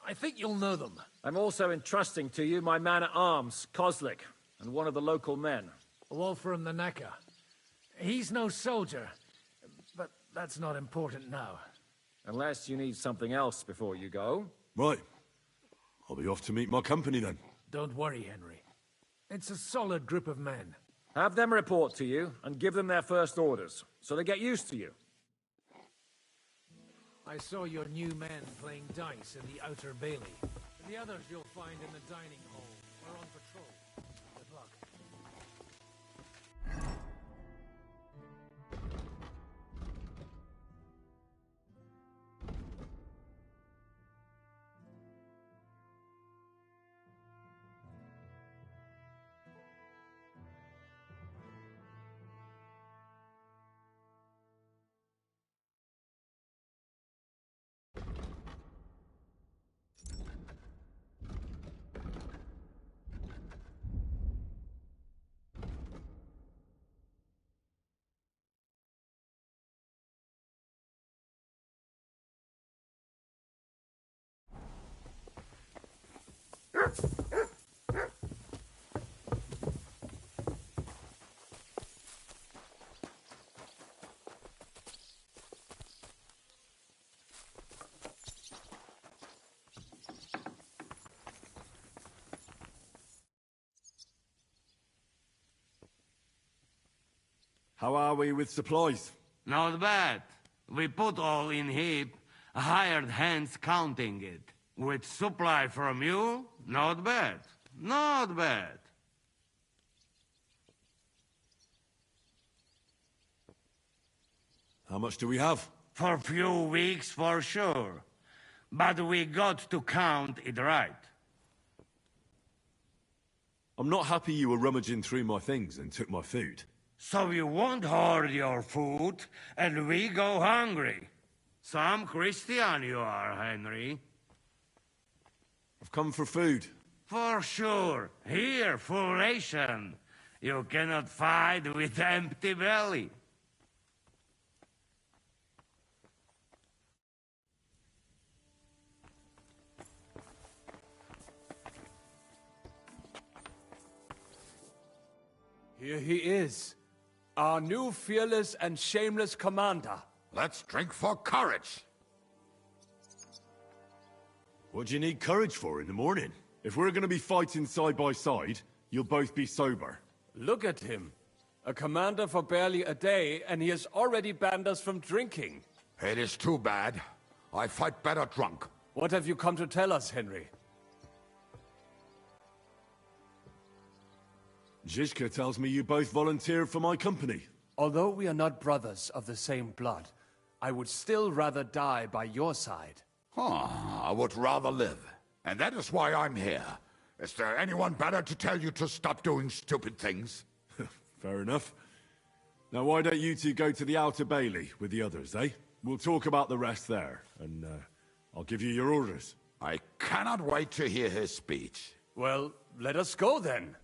I think you'll know them. I'm also entrusting to you my man-at-arms, Kozlik, and one of the local men. Wolfram the Necker. He's no soldier, but that's not important now. Unless you need something else before you go. Right. I'll be off to meet my company then. Don't worry, Henry. It's a solid group of men. Have them report to you, and give them their first orders, so they get used to you. I saw your new men playing dice in the outer bailey. The others you'll find in the dining hall or on patrol. Good luck. How are we with supplies? Not bad. We put all in heap, hired hands counting it. With supply from you, not bad. Not bad. How much do we have? For few weeks, for sure. But we got to count it right. I'm not happy you were rummaging through my things and took my food. So you won't hoard your food, and we go hungry. Some Christian you are, Henry. I've come for food. For sure. Here, full ration. You cannot fight with empty belly. Here he is, our new fearless and shameless commander. Let's drink for courage. What do you need courage for in the morning? If we're going to be fighting side by side, you'll both be sober. Look at him. A commander for barely a day, and he has already banned us from drinking. It is too bad. I fight better drunk. What have you come to tell us, Henry? Zizka tells me you both volunteered for my company. Although we are not brothers of the same blood, I would still rather die by your side. I would rather live. And that is why I'm here. Is there anyone better to tell you to stop doing stupid things? Fair enough. Now why don't you two go to the Outer Bailey with the others, eh? We'll talk about the rest there, and I'll give you your orders. I cannot wait to hear his speech. Well, let us go then.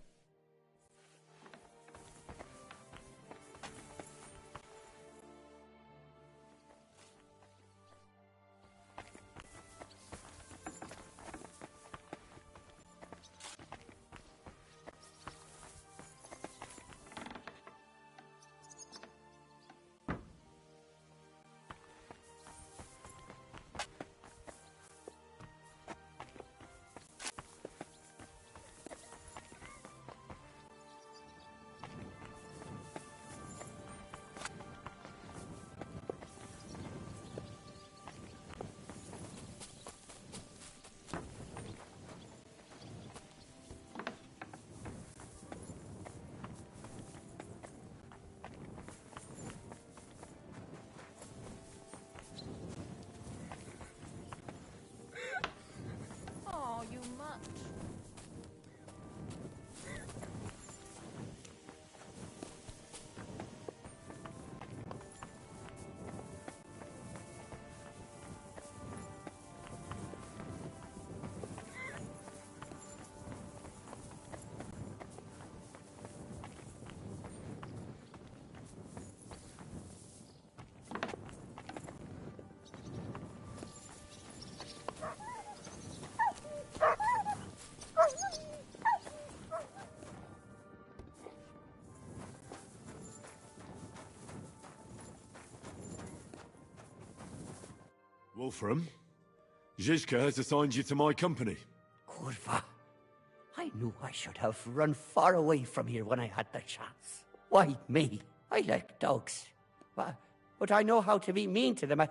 Wolfram, Zizka has assigned you to my company. Kurva. I knew I should have run far away from here when I had the chance. Why me? I like dogs. But I know how to be mean to them.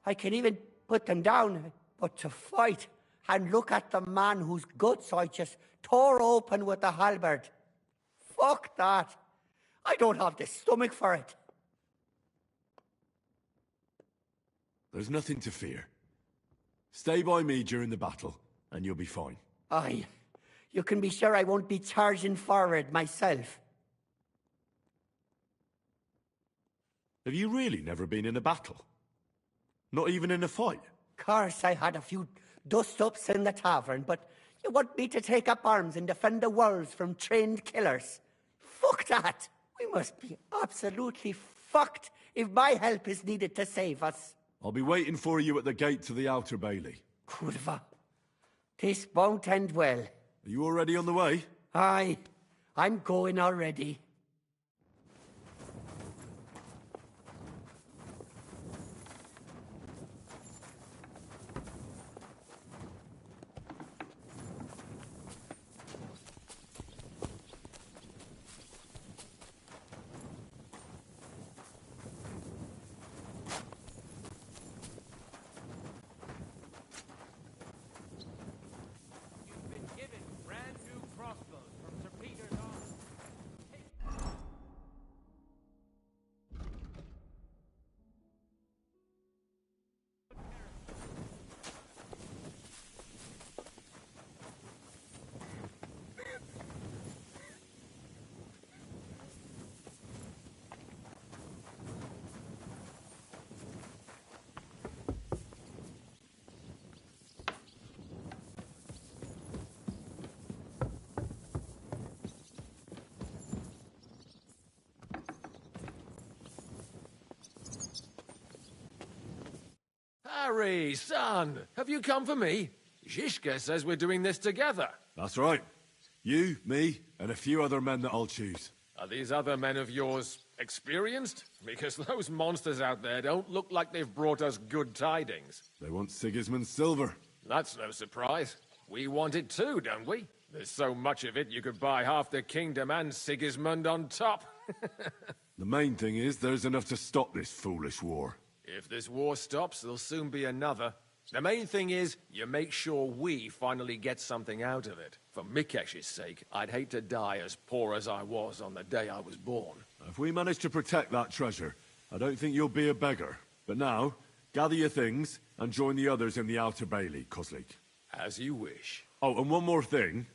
I can even put them down. But to fight and look at the man whose guts I just tore open with the halberd. Fuck that. I don't have the stomach for it. There's nothing to fear. Stay by me during the battle, and you'll be fine. Aye. You can be sure I won't be charging forward myself. Have you really never been in a battle? Not even in a fight? Course, I had a few dust-ups in the tavern, but you want me to take up arms and defend the walls from trained killers? Fuck that! We must be absolutely fucked if my help is needed to save us. I'll be waiting for you at the gate to the Outer Bailey. Kurva. This won't end well. Are you already on the way? Aye. I'm going already. Harry, son, have you come for me? Zizka says we're doing this together. That's right. You, me, and a few other men that I'll choose. Are these other men of yours experienced? Because those monsters out there don't look like they've brought us good tidings. They want Sigismund's silver. That's no surprise. We want it too, don't we? There's so much of it you could buy half the kingdom and Sigismund on top. The main thing is there's enough to stop this foolish war. If this war stops, there'll soon be another. The main thing is, you make sure we finally get something out of it. For Mikesh's sake, I'd hate to die as poor as I was on the day I was born. If we manage to protect that treasure, I don't think you'll be a beggar. But now, gather your things and join the others in the Outer Bailey, Cosleak. As you wish. Oh, and one more thing.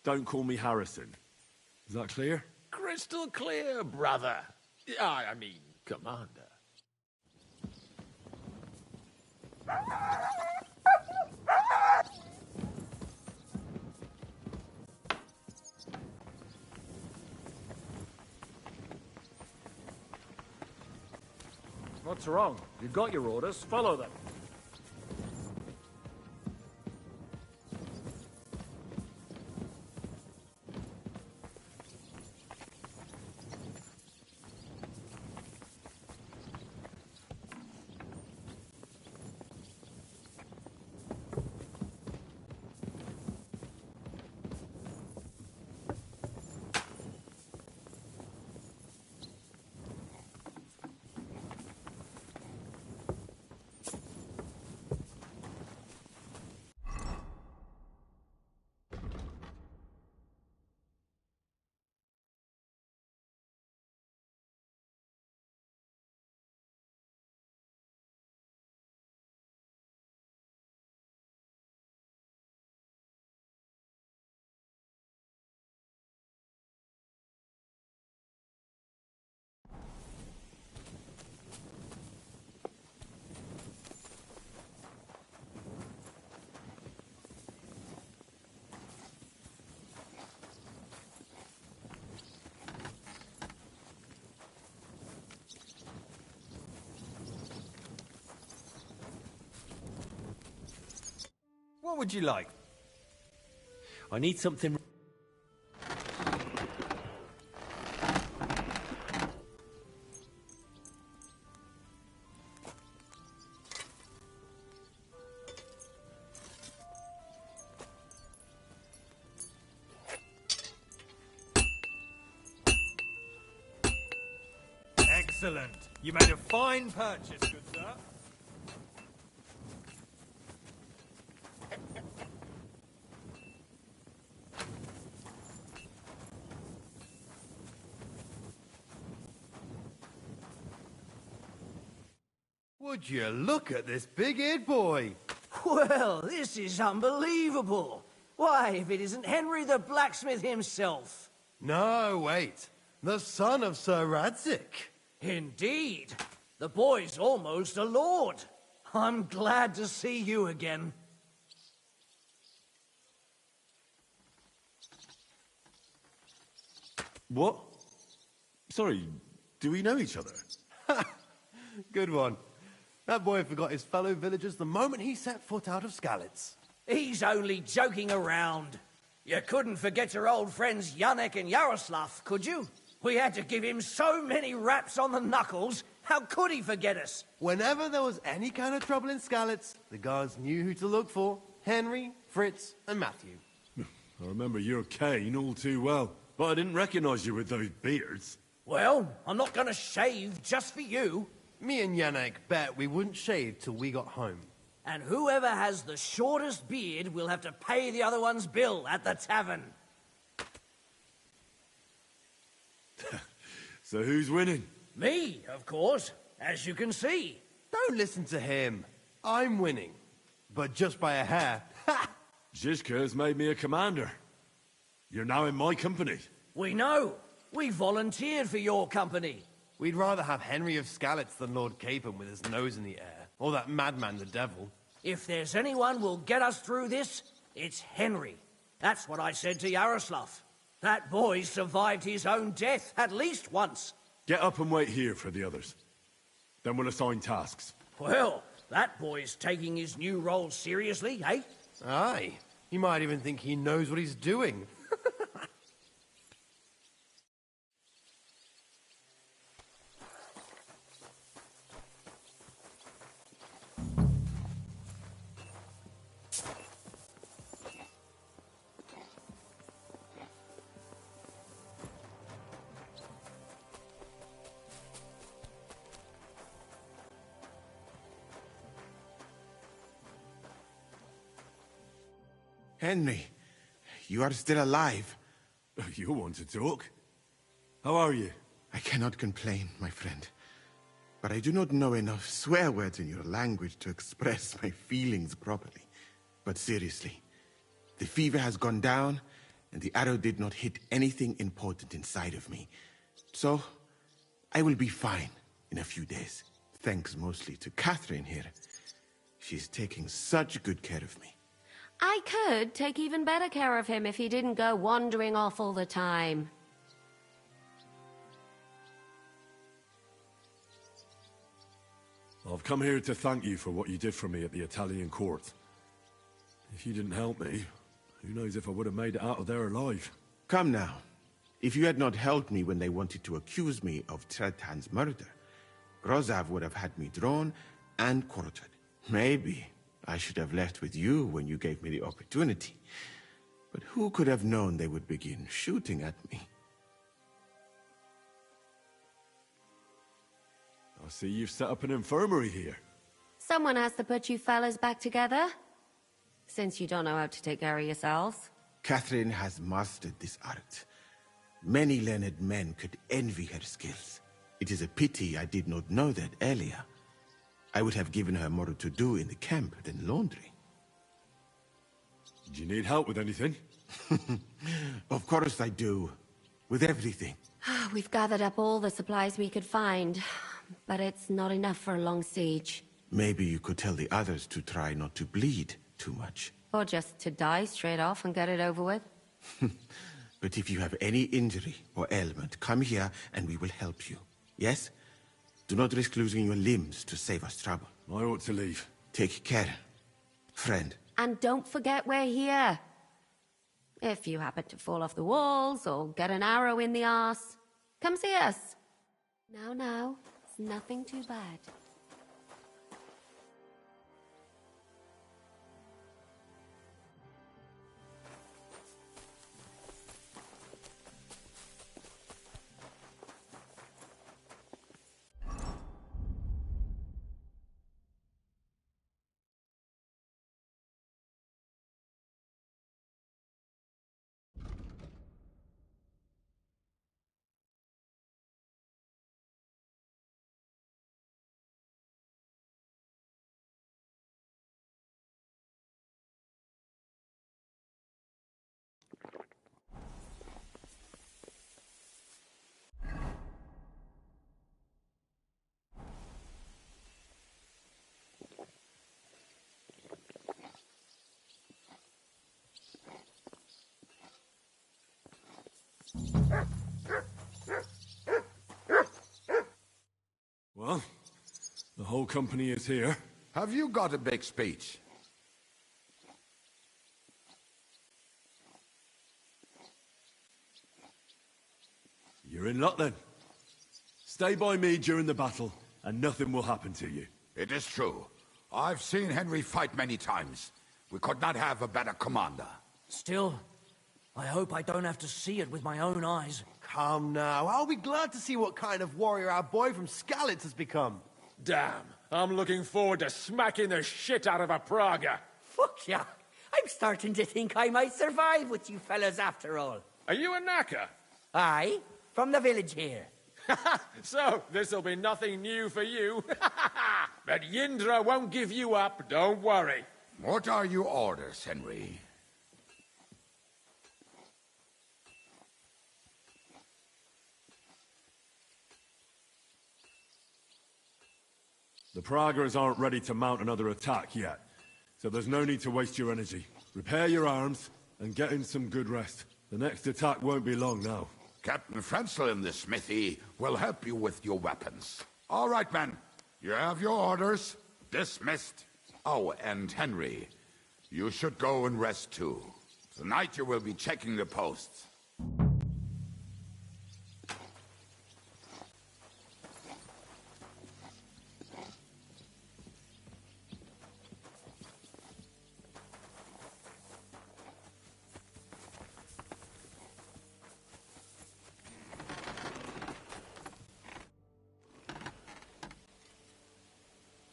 Don't call me Harrison. Is that clear? Crystal clear, brother. I mean, Commander. What's wrong? You got your orders. Follow them. What would you like? I need something... Excellent. You made a fine purchase, good sir. Would you look at this big-eared boy? Well, this is unbelievable. Why, if it isn't Henry the blacksmith himself. No, wait. The son of Sir Radzik. Indeed. The boy's almost a lord. I'm glad to see you again. What? Sorry, do we know each other? Good one. That boy forgot his fellow villagers the moment he set foot out of Skalitz. He's only joking around. You couldn't forget your old friends Yannick and Yaroslav, could you? We had to give him so many raps on the knuckles. How could he forget us? Whenever there was any kind of trouble in Skalitz, the guards knew who to look for. Henry, Fritz, and Matthew. I remember your cane all too well, but I didn't recognize you with those beards. Well, I'm not gonna shave just for you. Me and Yannick bet we wouldn't shave till we got home. And whoever has the shortest beard will have to pay the other one's bill at the tavern. So who's winning? Me, of course, as you can see. Don't listen to him. I'm winning. But just by a hair. Ha! Zizka has made me a commander. You're now in my company. We know. We volunteered for your company. We'd rather have Henry of Skalitz than Lord Capon with his nose in the air. Or that madman, the devil. If there's anyone will get us through this, it's Henry. That's what I said to Yaroslav. That boy survived his own death at least once. Get up and wait here for the others. Then we'll assign tasks. Well, that boy's taking his new role seriously, eh? Aye. He might even think he knows what he's doing. Henry, you are still alive. You want to talk? How are you? I cannot complain, my friend. But I do not know enough swear words in your language to express my feelings properly. But seriously, the fever has gone down, and the arrow did not hit anything important inside of me. So, I will be fine in a few days. Thanks mostly to Catherine here. She's taking such good care of me. I could take even better care of him if he didn't go wandering off all the time. I've come here to thank you for what you did for me at the Italian court. If you didn't help me, who knows if I would have made it out of there alive. Come now. If you had not helped me when they wanted to accuse me of Tretan's murder, Grozav would have had me drawn and quartered. Maybe I should have left with you when you gave me the opportunity. But who could have known they would begin shooting at me? I see you've set up an infirmary here. Someone has to put you fellas back together. Since you don't know how to take care of yourselves. Catherine has mastered this art. Many learned men could envy her skills. It is a pity I did not know that earlier. I would have given her more to do in the camp than laundry. Do you need help with anything? Of course I do. With everything. We've gathered up all the supplies we could find, but it's not enough for a long siege. Maybe you could tell the others to try not to bleed too much. Or just to die straight off and get it over with. But if you have any injury or ailment, come here and we will help you. Yes? Do not risk losing your limbs to save us trouble. I ought to leave. Take care, friend. And don't forget we're here. If you happen to fall off the walls or get an arrow in the arse, come see us. Now, it's nothing too bad. Well, the whole company is here. Have you got a big speech? You're in luck then. Stay by me during the battle, and nothing will happen to you. It is true. I've seen Henry fight many times. We could not have a better commander. Still, I hope I don't have to see it with my own eyes. Come now, I'll be glad to see what kind of warrior our boy from Skalitz has become. Damn, I'm looking forward to smacking the shit out of a Praga. Fuck yeah. I'm starting to think I might survive with you fellas after all. Are you a knacker? Aye, from the village here. So, this'll be nothing new for you. But Yindra won't give you up, don't worry. What are your orders, Henry? The Pragas aren't ready to mount another attack yet, so there's no need to waste your energy. Repair your arms and get in some good rest. The next attack won't be long now. Captain Frenzel in the smithy will help you with your weapons. All right, men. You have your orders. Dismissed. Oh, and Henry, you should go and rest too. Tonight you will be checking the posts.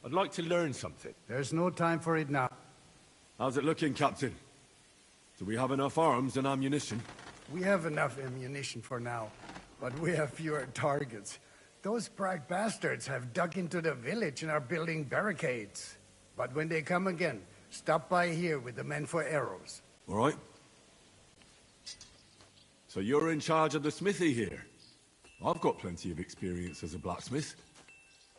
I'd like to learn something. There's no time for it now. How's it looking, Captain? Do we have enough arms and ammunition? We have enough ammunition for now, but we have fewer targets. Those brag bastards have dug into the village and are building barricades. But when they come again, stop by here with the men for arrows. All right. So you're in charge of the smithy here? I've got plenty of experience as a blacksmith.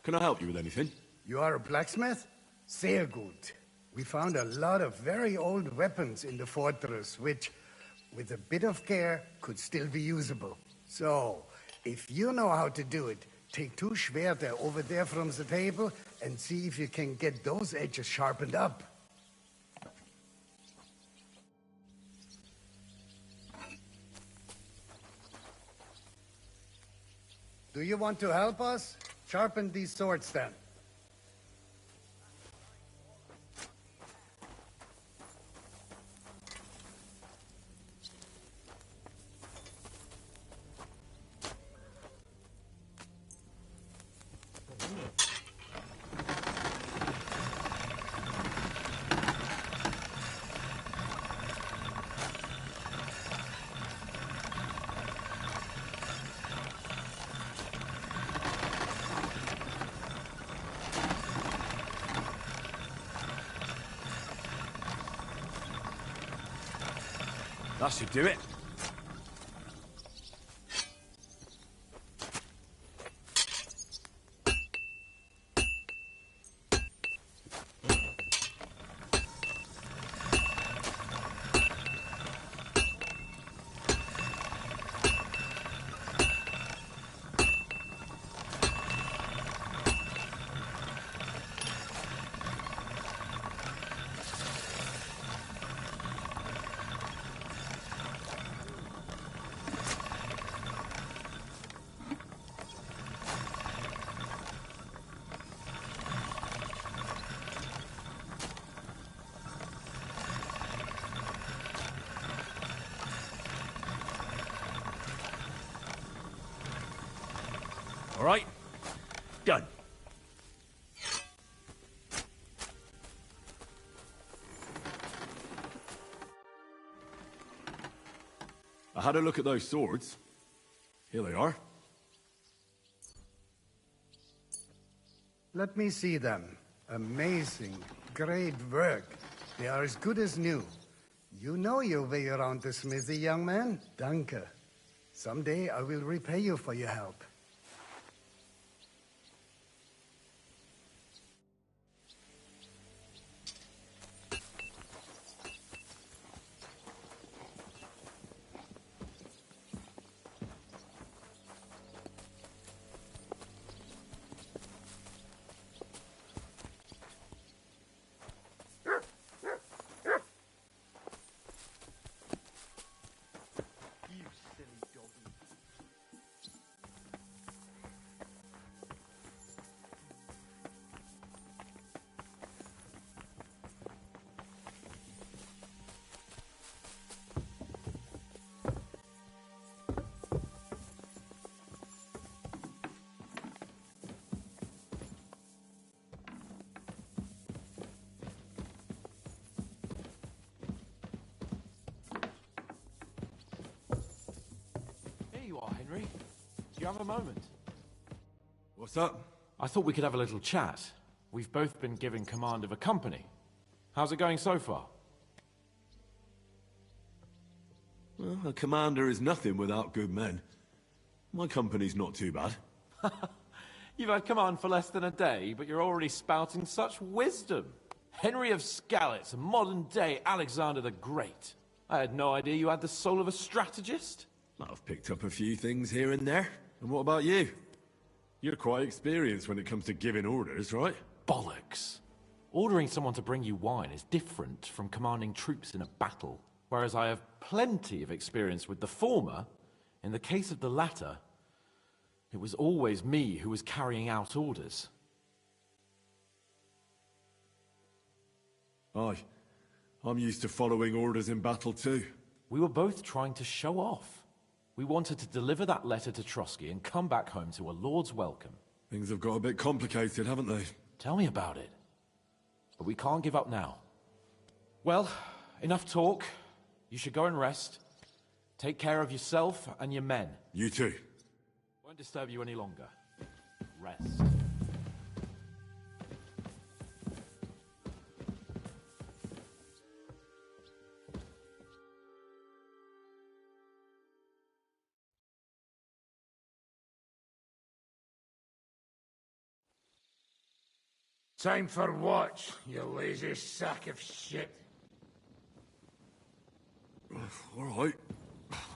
Can I help you with anything? You are a blacksmith? Sehr gut. We found a lot of very old weapons in the fortress, which, with a bit of care, could still be usable. So, if you know how to do it, take 2 Schwerter over there from the table and see if you can get those edges sharpened up. Do you want to help us? Sharpen these swords then. That should do it. All right, done. I had a look at those swords. Here they are. Let me see them. Amazing. Great work. They are as good as new. You know your way around the smithy, young man. Danke. Someday I will repay you for your help. Henry. Do you have a moment? What's up? I thought we could have a little chat. We've both been given command of a company. How's it going so far? Well, a commander is nothing without good men. My company's not too bad. You've had command for less than a day, but you're already spouting such wisdom. Henry of Skalitz, a modern-day Alexander the Great. I had no idea you had the soul of a strategist. I've picked up a few things here and there. And what about you? You're quite experienced when it comes to giving orders, right? Bollocks. Ordering someone to bring you wine is different from commanding troops in a battle. Whereas I have plenty of experience with the former, in the case of the latter, it was always me who was carrying out orders. Aye. I'm used to following orders in battle too. We were both trying to show off. We wanted to deliver that letter to Trotsky and come back home to a lord's welcome. Things have got a bit complicated, haven't they? Tell me about it. But we can't give up now. Well, enough talk. You should go and rest. Take care of yourself and your men. You too. Won't disturb you any longer. Rest. Time for what, you lazy sack of shit? All right.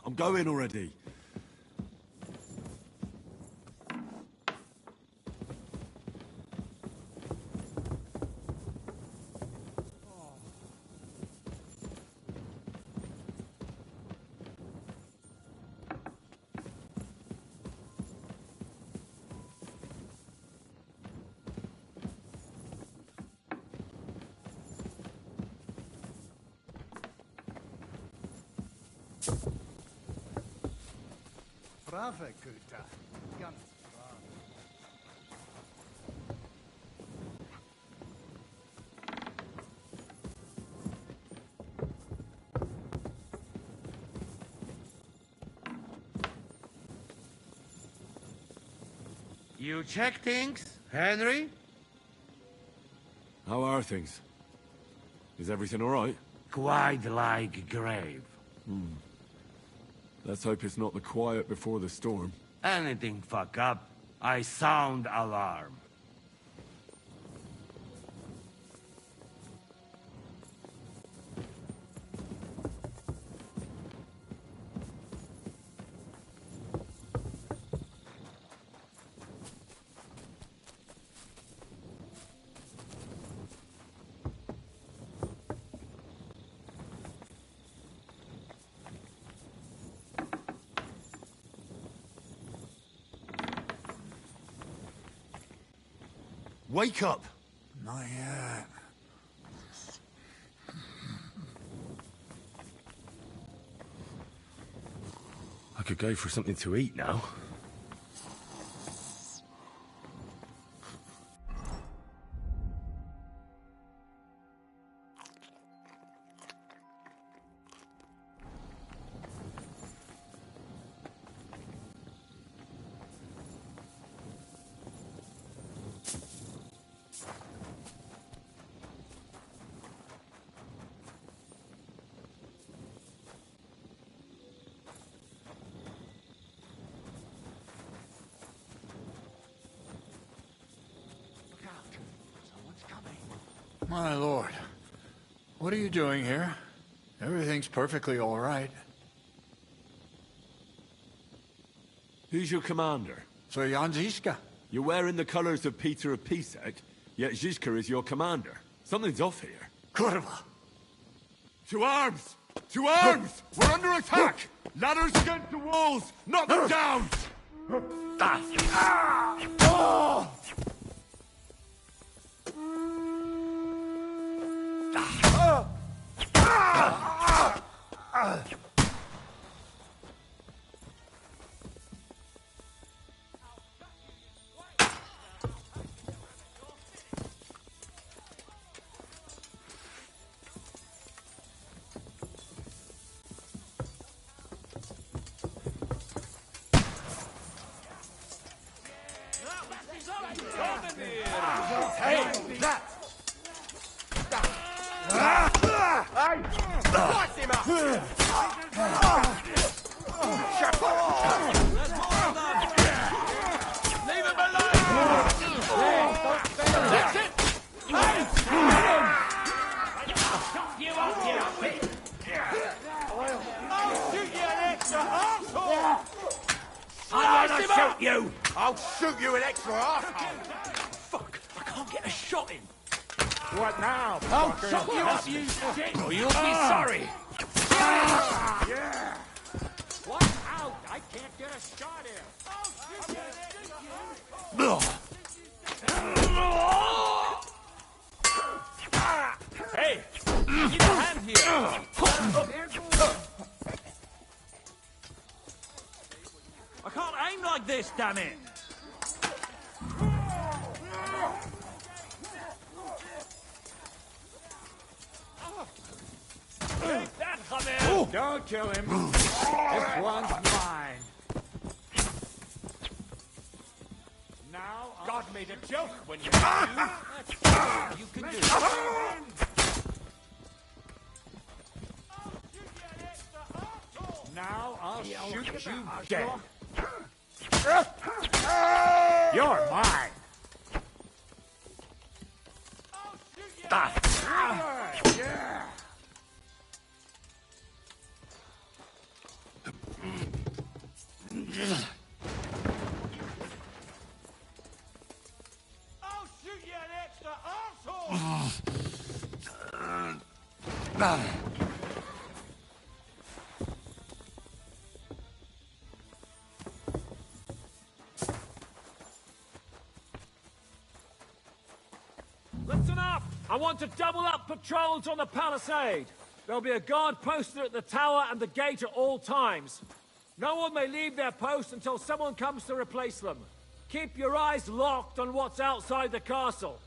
I'm going already. Brava, Kuta. Ganz brav. You check things, Henry? How are things? Is everything all right? Quite like grave. Let's hope it's not the quiet before the storm. Anything fuck up, I sound alarm. Wake up! Not yet. I could go for something to eat now. My lord, what are you doing here? Everything's perfectly all right. Who's your commander? Sir Jan Žižka. You're wearing the colors of Peter of Pisek, yet Žižka is your commander. Something's off here. Kurva! To arms! To arms! We're under attack! Ladders against the walls! Knock them down! I'll shoot you an extra arsehole! Fuck! I can't get a shot in. What now? I'll chop you up, you shit! Or you'll be sorry! Yeah! Watch out! I can't get a shot in! Hey! Give a hand here! I can't aim like this, damn it! Take that, Javier! Don't kill him. This one's mine. made a joke when you That's you can do. Now I'll shoot you dead. You're mine. Yeah. I'll shoot you an extra arsehole! Listen up! I want to double up patrols on the palisade. There'll be a guard posted at the tower and the gate at all times. No one may leave their post until someone comes to replace them. Keep your eyes locked on what's outside the castle.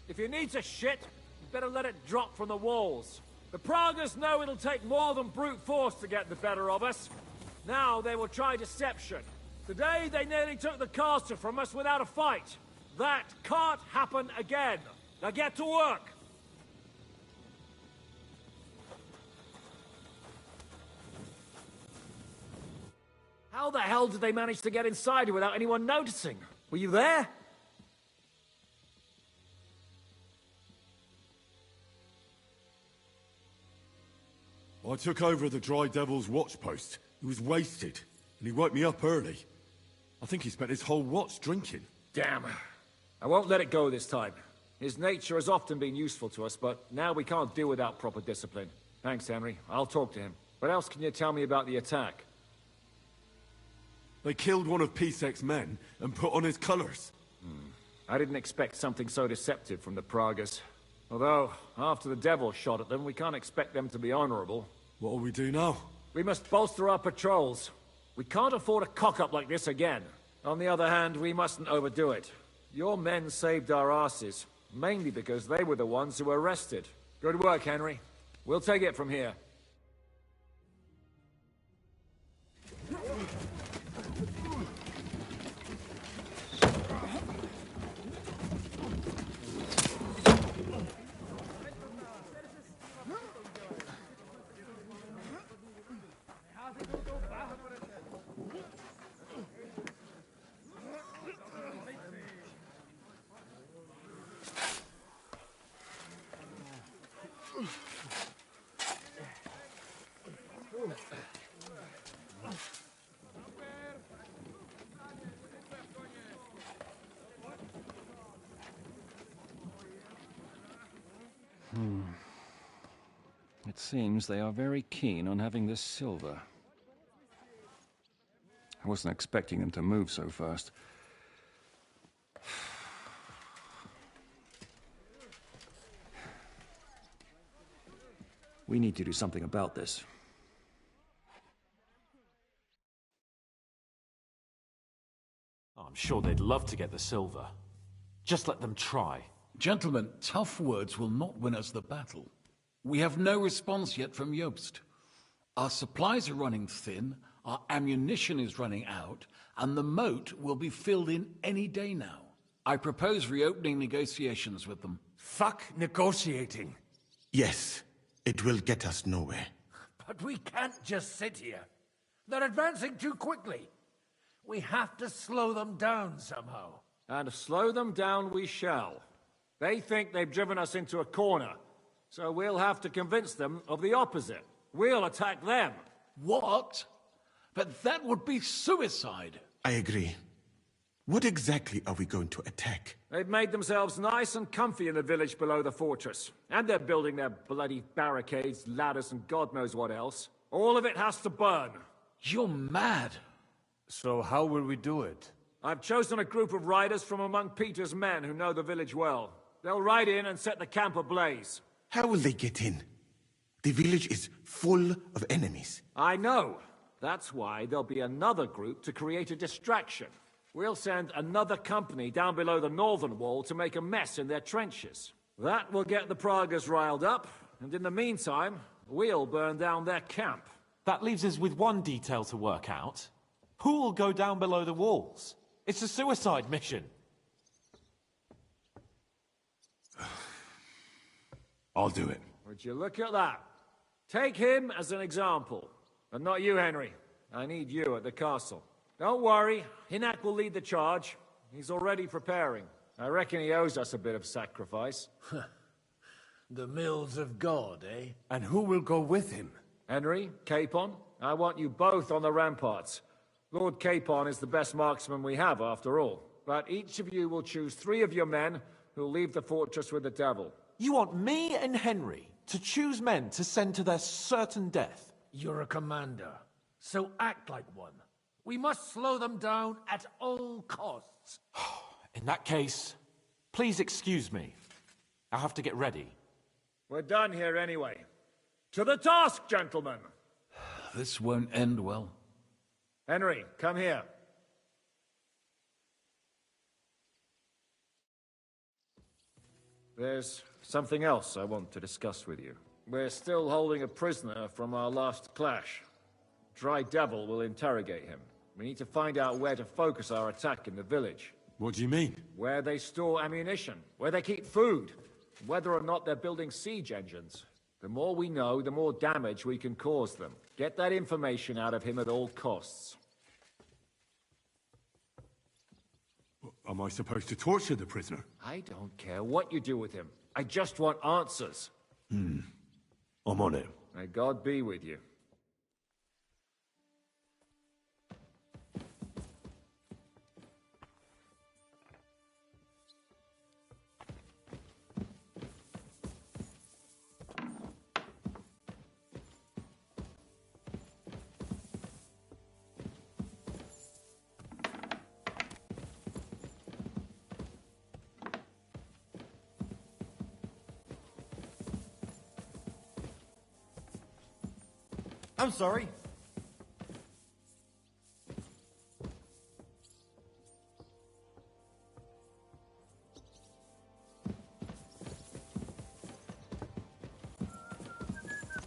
If you need to shit, you better let it drop from the walls. The Pragas know it'll take more than brute force to get the better of us. Now they will try deception. Today they nearly took the castle from us without a fight. That can't happen again. Now get to work! How the hell did they manage to get inside without anyone noticing? Were you there? I took over the Dry Devil's watch post. He was wasted, and he woke me up early. I think he spent his whole watch drinking. Damn. I won't let it go this time. His nature has often been useful to us, but now we can't do without proper discipline. Thanks, Henry. I'll talk to him. What else can you tell me about the attack? They killed one of Ps5's men and put on his colors. I didn't expect something so deceptive from the Pragas. Although, after the devil shot at them, we can't expect them to be honorable. What will we do now? We must bolster our patrols. We can't afford a cock-up like this again. On the other hand, we mustn't overdo it. Your men saved our asses, mainly because they were the ones who were arrested. Good work, Henry. We'll take it from here. It seems they are very keen on having this silver. I wasn't expecting them to move so fast. We need to do something about this. I'm sure they'd love to get the silver. Just let them try. Gentlemen, tough words will not win us the battle. We have no response yet from Jobst. Our supplies are running thin, our ammunition is running out, and the moat will be filled in any day now. I propose reopening negotiations with them. Fuck negotiating. Yes, it will get us nowhere. But we can't just sit here. They're advancing too quickly. We have to slow them down somehow. And slow them down we shall. They think they've driven us into a corner, so we'll have to convince them of the opposite. We'll attack them. What? But that would be suicide. I agree. What exactly are we going to attack? They've made themselves nice and comfy in the village below the fortress. And they're building their bloody barricades, ladders, and God knows what else. All of it has to burn. You're mad. So how will we do it? I've chosen a group of riders from among Peter's men who know the village well. They'll ride in and set the camp ablaze. How will they get in? The village is full of enemies. I know. That's why there'll be another group to create a distraction. We'll send another company down below the northern wall to make a mess in their trenches. That will get the Pragas riled up, and in the meantime, we'll burn down their camp. That leaves us with one detail to work out. Who will go down below the walls? It's a suicide mission. I'll do it. Would you look at that? Take him as an example. And not you, Henry. I need you at the castle. Don't worry, Hinak will lead the charge. He's already preparing. I reckon he owes us a bit of sacrifice. The mills of God, eh? And who will go with him? Henry, Capon, I want you both on the ramparts. Lord Capon is the best marksman we have, after all. But each of you will choose 3 of your men who'll leave the fortress with the devil. You want me and Henry to choose men to send to their certain death? You're a commander, so act like one. We must slow them down at all costs. In that case, please excuse me. I have to get ready. We're done here anyway. To the task, gentlemen! This won't end well. Henry, come here. There's something else I want to discuss with you. We're still holding a prisoner from our last clash. Dry Devil will interrogate him. We need to find out where to focus our attack in the village. What do you mean? Where they store ammunition, where they keep food, whether or not they're building siege engines. The more we know, the more damage we can cause them. Get that information out of him at all costs. Am I supposed to torture the prisoner? I don't care what you do with him. I just want answers. I'm on it. May God be with you. I'm sorry.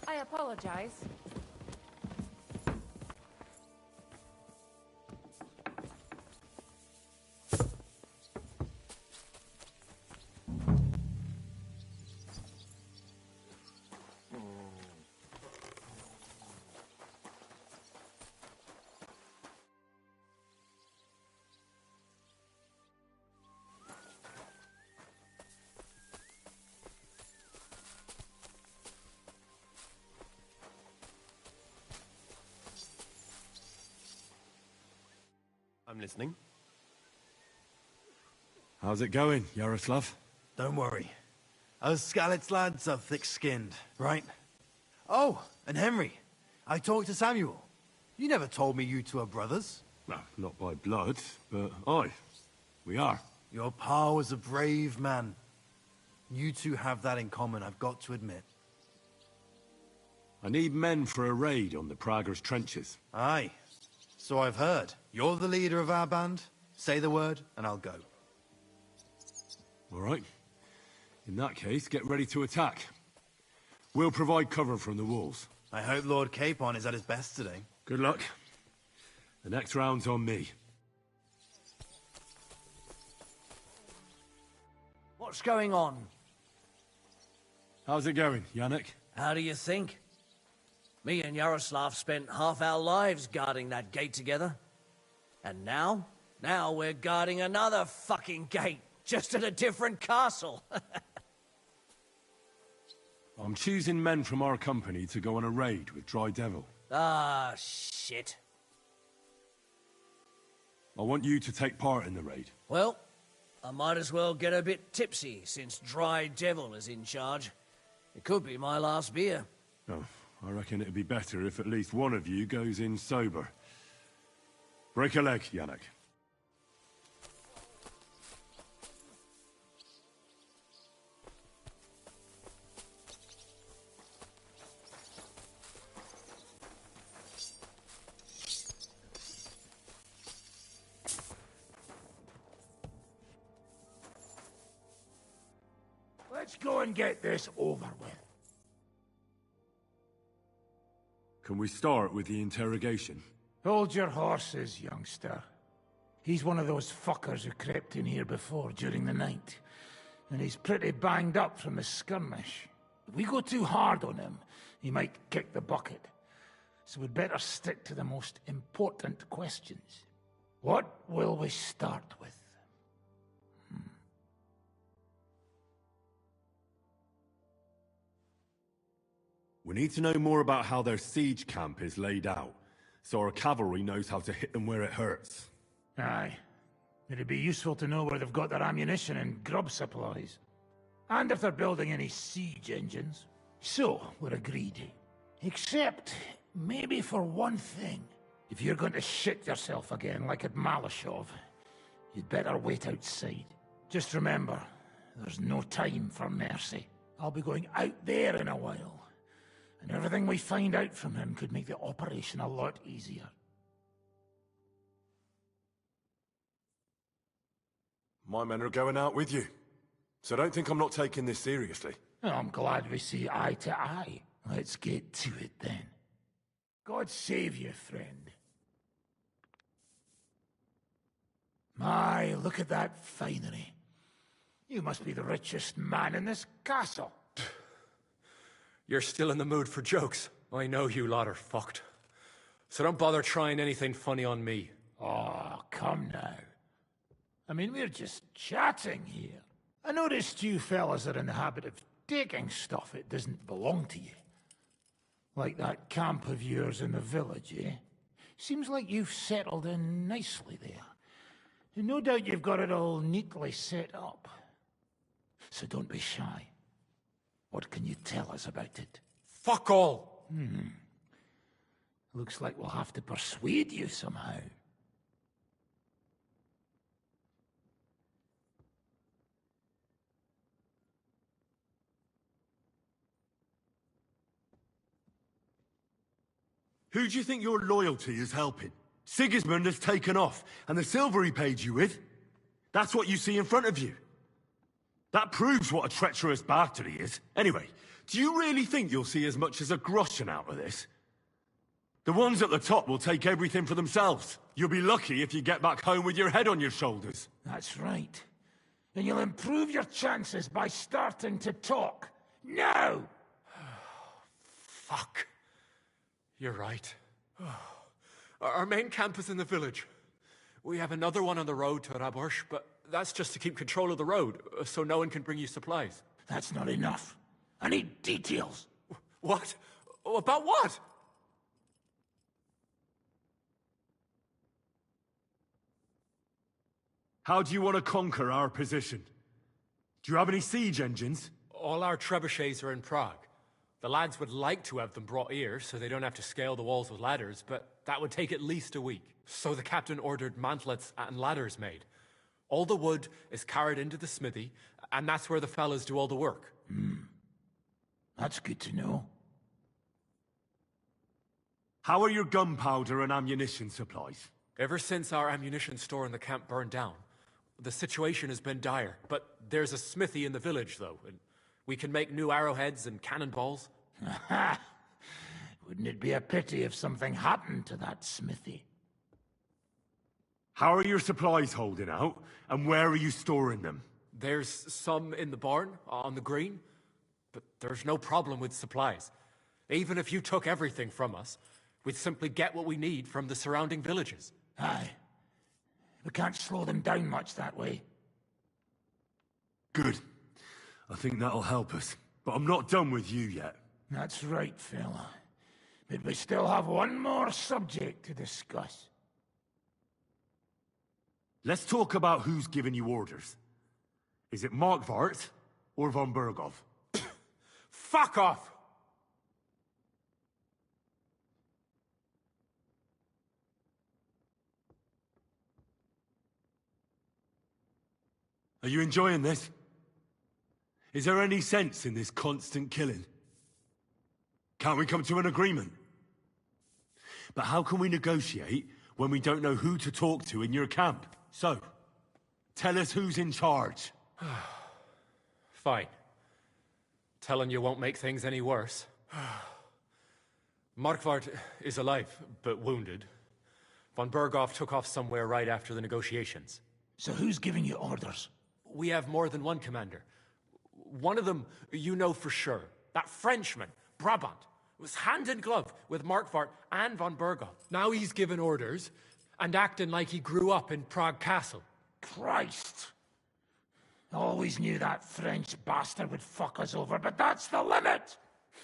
I apologize. I'm listening. How's it going, Yaroslav? Don't worry. Us Skalitz lads are thick-skinned, right? Oh, and Henry. I talked to Samuel. You never told me you two are brothers. Well, not by blood, but aye, we are. Your pa was a brave man. You two have that in common, I've got to admit. I need men for a raid on the Prager's trenches. Aye. So I've heard. You're the leader of our band. Say the word, and I'll go. All right. In that case, get ready to attack. We'll provide cover from the walls. I hope Lord Capon is at his best today. Good luck. The next round's on me. What's going on? How's it going, Yannick? How do you think? Me and Yaroslav spent half our lives guarding that gate together. And now? Now we're guarding another fucking gate, just at a different castle. I'm choosing men from our company to go on a raid with Dry Devil. Ah, shit. I want you to take part in the raid. Well, I might as well get a bit tipsy, since Dry Devil is in charge. It could be my last beer. Oh, I reckon it'd be better if at least one of you goes in sober. Break a leg, Yannick. Let's go and get this over with. Can we start with the interrogation? Hold your horses, youngster. He's one of those fuckers who crept in here before during the night. And he's pretty banged up from the skirmish. If we go too hard on him, he might kick the bucket. So we'd better stick to the most important questions. What will we start with? We need to know more about how their siege camp is laid out, so our cavalry knows how to hit them where it hurts. Aye. It'd be useful to know where they've got their ammunition and grub supplies. And if they're building any siege engines. So, we're agreed. Except, maybe for one thing. If you're going to shit yourself again like at Malashov, you'd better wait outside. Just remember, there's no time for mercy. I'll be going out there in a while. And everything we find out from him could make the operation a lot easier. My men are going out with you, so don't think I'm not taking this seriously. Well, I'm glad we see eye to eye. Let's get to it then. God save you, friend. My, look at that finery. You must be the richest man in this castle. You're still in the mood for jokes. I know you lot are fucked. So don't bother trying anything funny on me. Oh, come now. I mean, we're just chatting here. I noticed you fellas are in the habit of taking stuff that doesn't belong to you. Like that camp of yours in the village, eh? Seems like you've settled in nicely there. And no doubt you've got it all neatly set up. So don't be shy. What can you tell us about it? Fuck all! Looks like we'll have to persuade you somehow. Who do you think your loyalty is helping? Sigismund has taken off, and the silver he paid you with? That's what you see in front of you. That proves what a treacherous bastard he is. Anyway, do you really think you'll see as much as a groschen out of this? The ones at the top will take everything for themselves. You'll be lucky if you get back home with your head on your shoulders. That's right. And you'll improve your chances by starting to talk. Now! Fuck. You're right. Our main camp is in the village. We have another one on the road to Raborsh, but that's just to keep control of the road, so no one can bring you supplies. That's not enough. I need details. What? About what? How do you want to conquer our position? Do you have any siege engines? All our trebuchets are in Prague. The lads would like to have them brought here, so they don't have to scale the walls with ladders, but that would take at least a week. So the captain ordered mantlets and ladders made. All the wood is carried into the smithy, and that's where the fellas do all the work. That's good to know. How are your gunpowder and ammunition supplies? Ever since our ammunition store in the camp burned down, the situation has been dire. But there's a smithy in the village, though, and we can make new arrowheads and cannonballs. Wouldn't it be a pity if something happened to that smithy? How are your supplies holding out, and where are you storing them? There's some in the barn, on the green, but there's no problem with supplies. Even if you took everything from us, we'd simply get what we need from the surrounding villages. Aye. We can't slow them down much that way. Good. I think that'll help us. But I'm not done with you yet. That's right, fella. But we still have one more subject to discuss. Let's talk about who's giving you orders. Is it Markvart or von Bergov? Fuck off! Are you enjoying this? Is there any sense in this constant killing? Can't we come to an agreement? But how can we negotiate when we don't know who to talk to in your camp? So, tell us who's in charge. Fine. Telling you won't make things any worse. Markvart is alive, but wounded. Von Berghoff took off somewhere right after the negotiations. So who's giving you orders? We have more than one commander. One of them, you know for sure. That Frenchman, Brabant, was hand in glove with Markwart and von Berghoff. Now he's given orders and acting like he grew up in Prague Castle. Christ! Always knew that French bastard would fuck us over, but that's the limit!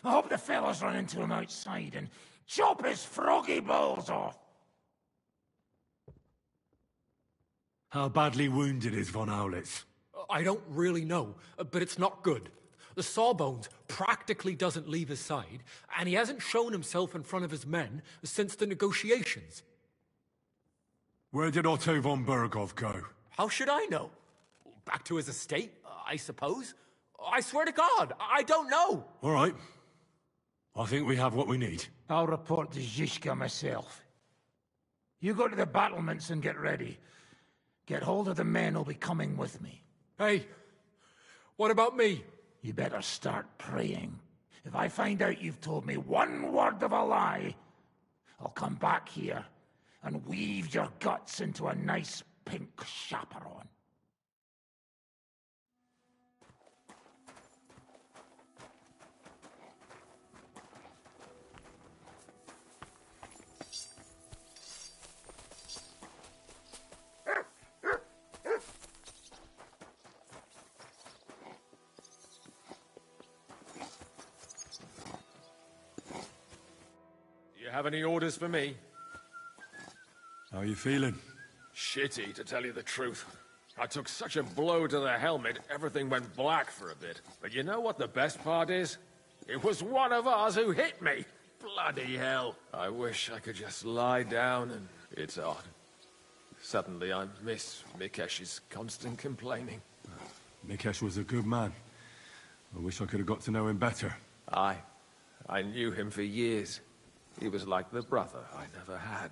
I hope the fellas run into him outside and chop his froggy balls off! How badly wounded is von Aulitz? I don't really know, but it's not good. The Sawbones practically doesn't leave his side, and he hasn't shown himself in front of his men since the negotiations. Where did Otto von Berghoff go? How should I know? Back to his estate, I suppose? I swear to God, I don't know. All right. I think we have what we need. I'll report to Zizka myself. You go to the battlements and get ready. Get hold of the men who'll be coming with me. Hey, what about me? You better start praying. If I find out you've told me one word of a lie, I'll come back here and weave your guts into a nice pink chaperon. You have any orders for me? How are you feeling? Shitty, to tell you the truth. I took such a blow to the helmet, everything went black for a bit. But you know what the best part is? It was one of ours who hit me. Bloody hell. I wish I could just lie down and... It's odd. Suddenly I miss Mikesh's constant complaining. Mikesh was a good man. I wish I could have got to know him better. I knew him for years. He was like the brother I never had.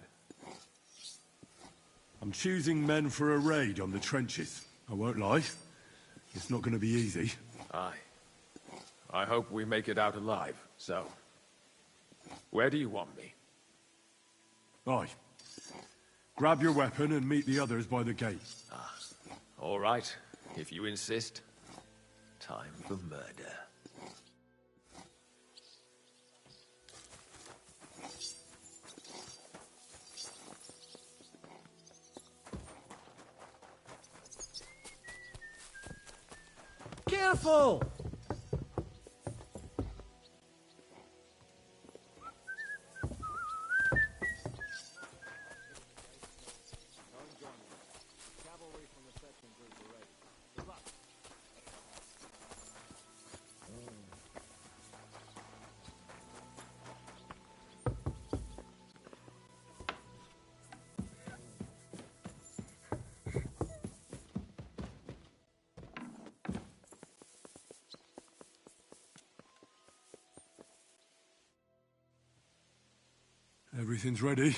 I'm choosing men for a raid on the trenches. I won't lie. It's not going to be easy. I hope we make it out alive. So, where do you want me? Aye. Grab your weapon and meet the others by the gate. All right, if you insist. Time for murder. Careful! Everything's ready.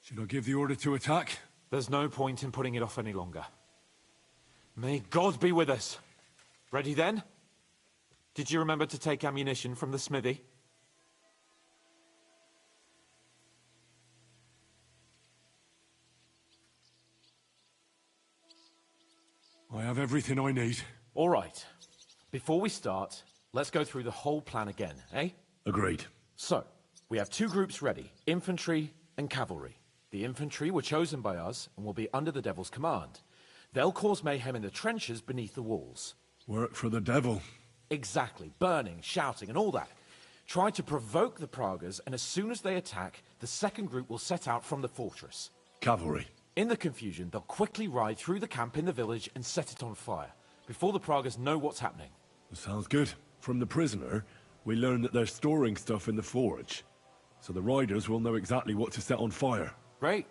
Should I give the order to attack? There's no point in putting it off any longer. May God be with us. Ready then? Did you remember to take ammunition from the smithy? I have everything I need. All right. Before we start, let's go through the whole plan again, eh? Agreed. So, we have two groups ready, infantry and cavalry. The infantry were chosen by us and will be under the Devil's command. They'll cause mayhem in the trenches beneath the walls. Work for the Devil. Exactly. Burning, shouting, and all that. Try to provoke the Pragas, and as soon as they attack, the second group will set out from the fortress. Cavalry. In the confusion, they'll quickly ride through the camp in the village and set it on fire, before the Pragas know what's happening. Sounds good. From the prisoner, we learned that they're storing stuff in the forge. So the riders will know exactly what to set on fire. Great.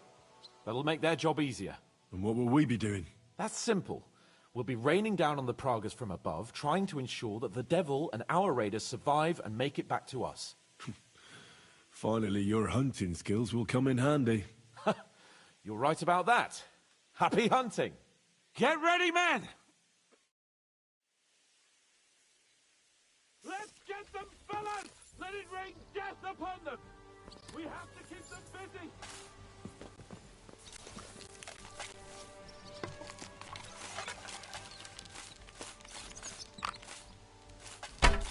That'll make their job easier. And what will we be doing? That's simple. We'll be raining down on the Pragas from above, trying to ensure that the Devil and our raiders survive and make it back to us. Finally, your hunting skills will come in handy. You're right about that. Happy hunting. Get ready, men! Let's get them, fellas! Let it rain death upon them! We have to keep them busy!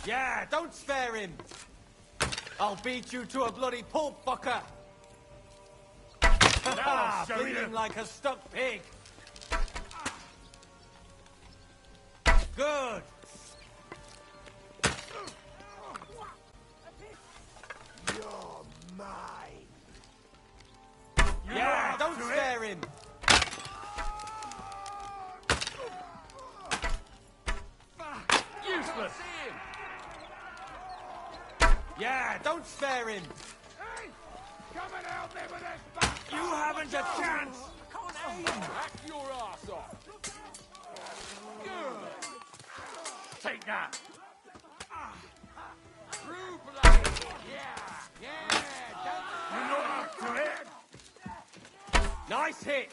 Yeah, don't spare him! I'll beat you to a bloody pulp, fucker! I'll show Bleeding you. like a stuck pig! Good! You're mine. Yeah, don't spare him! Useless. Yeah, don't spare him! Hey, come and help me with this bastard. You haven't a chance! Back your ass off. Good. Take that. True blood. Yeah. You know up to it. Nice hit!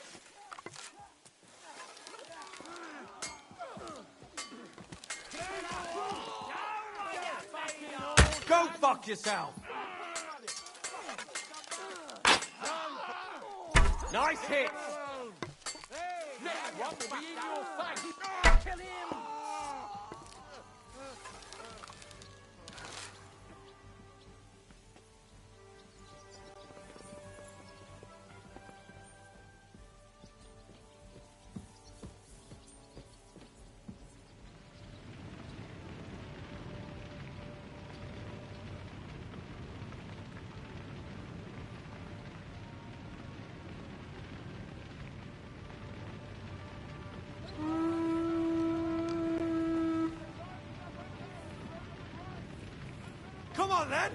Go fuck yourself! Nice hit! Next one will be in your face. Kill him. Come on, then!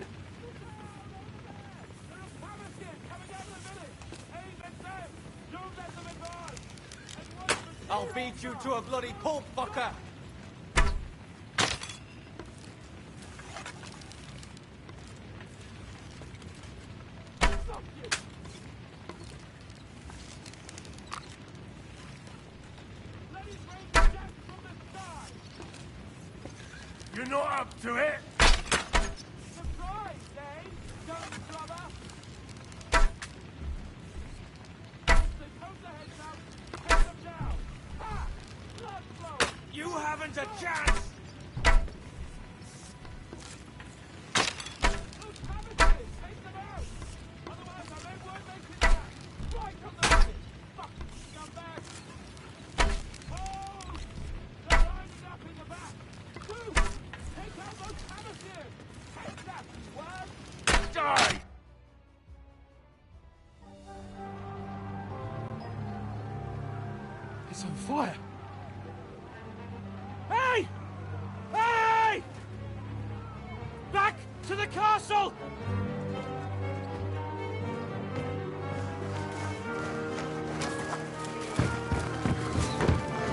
I'll beat you to a bloody pulp, fucker! You're not up to it. You haven't a chance! Die. It's on fire. Hey! Hey! Back to the castle!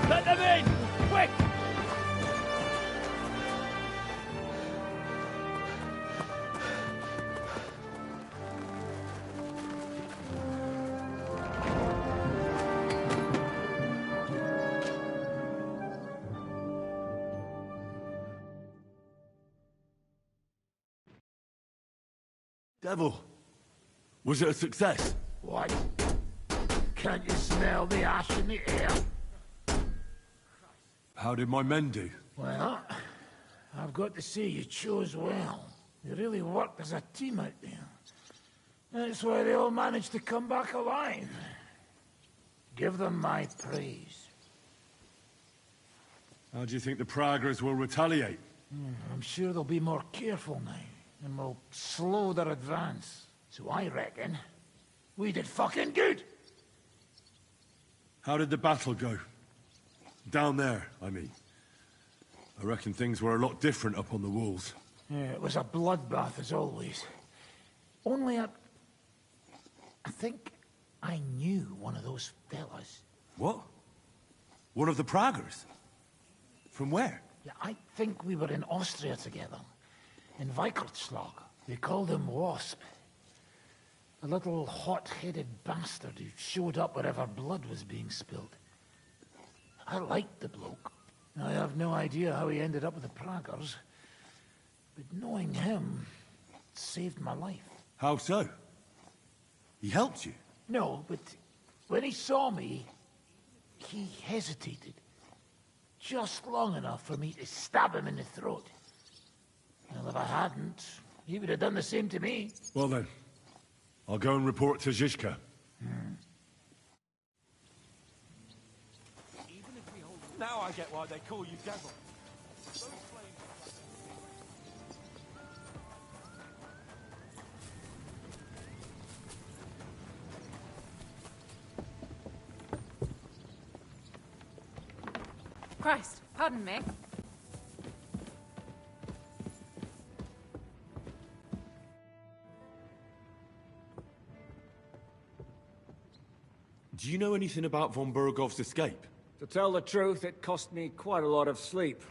Let them in! Quick! Devil, was it a success? What? Can't you smell the ash in the air? How did my men do? Well, I've got to say you chose well. You really worked as a team out there. That's why they all managed to come back alive. Give them my praise. How do you think the Praggers will retaliate? I'm sure they'll be more careful now, and will slow their advance. So I reckon we did fucking good. How did the battle go? Down there, I mean. I reckon things were a lot different up on the walls. Yeah, it was a bloodbath as always. Only I think I knew one of those fellas. What? One of the Praggers? From where? Yeah, I think we were in Austria together. In Weikertslag. They called him Wasp. A little hot-headed bastard who showed up wherever blood was being spilled. I liked the bloke. I have no idea how he ended up with the Praggers. But knowing him saved my life. How so? He helped you? No, but when he saw me, he hesitated. Just long enough for me to stab him in the throat. I hadn't, he would have done the same to me. Well then, I'll go and report to Zizka. Now I get why they call you Devil. Christ, pardon me. Do you know anything about von Bergov's escape? To tell the truth, it cost me quite a lot of sleep.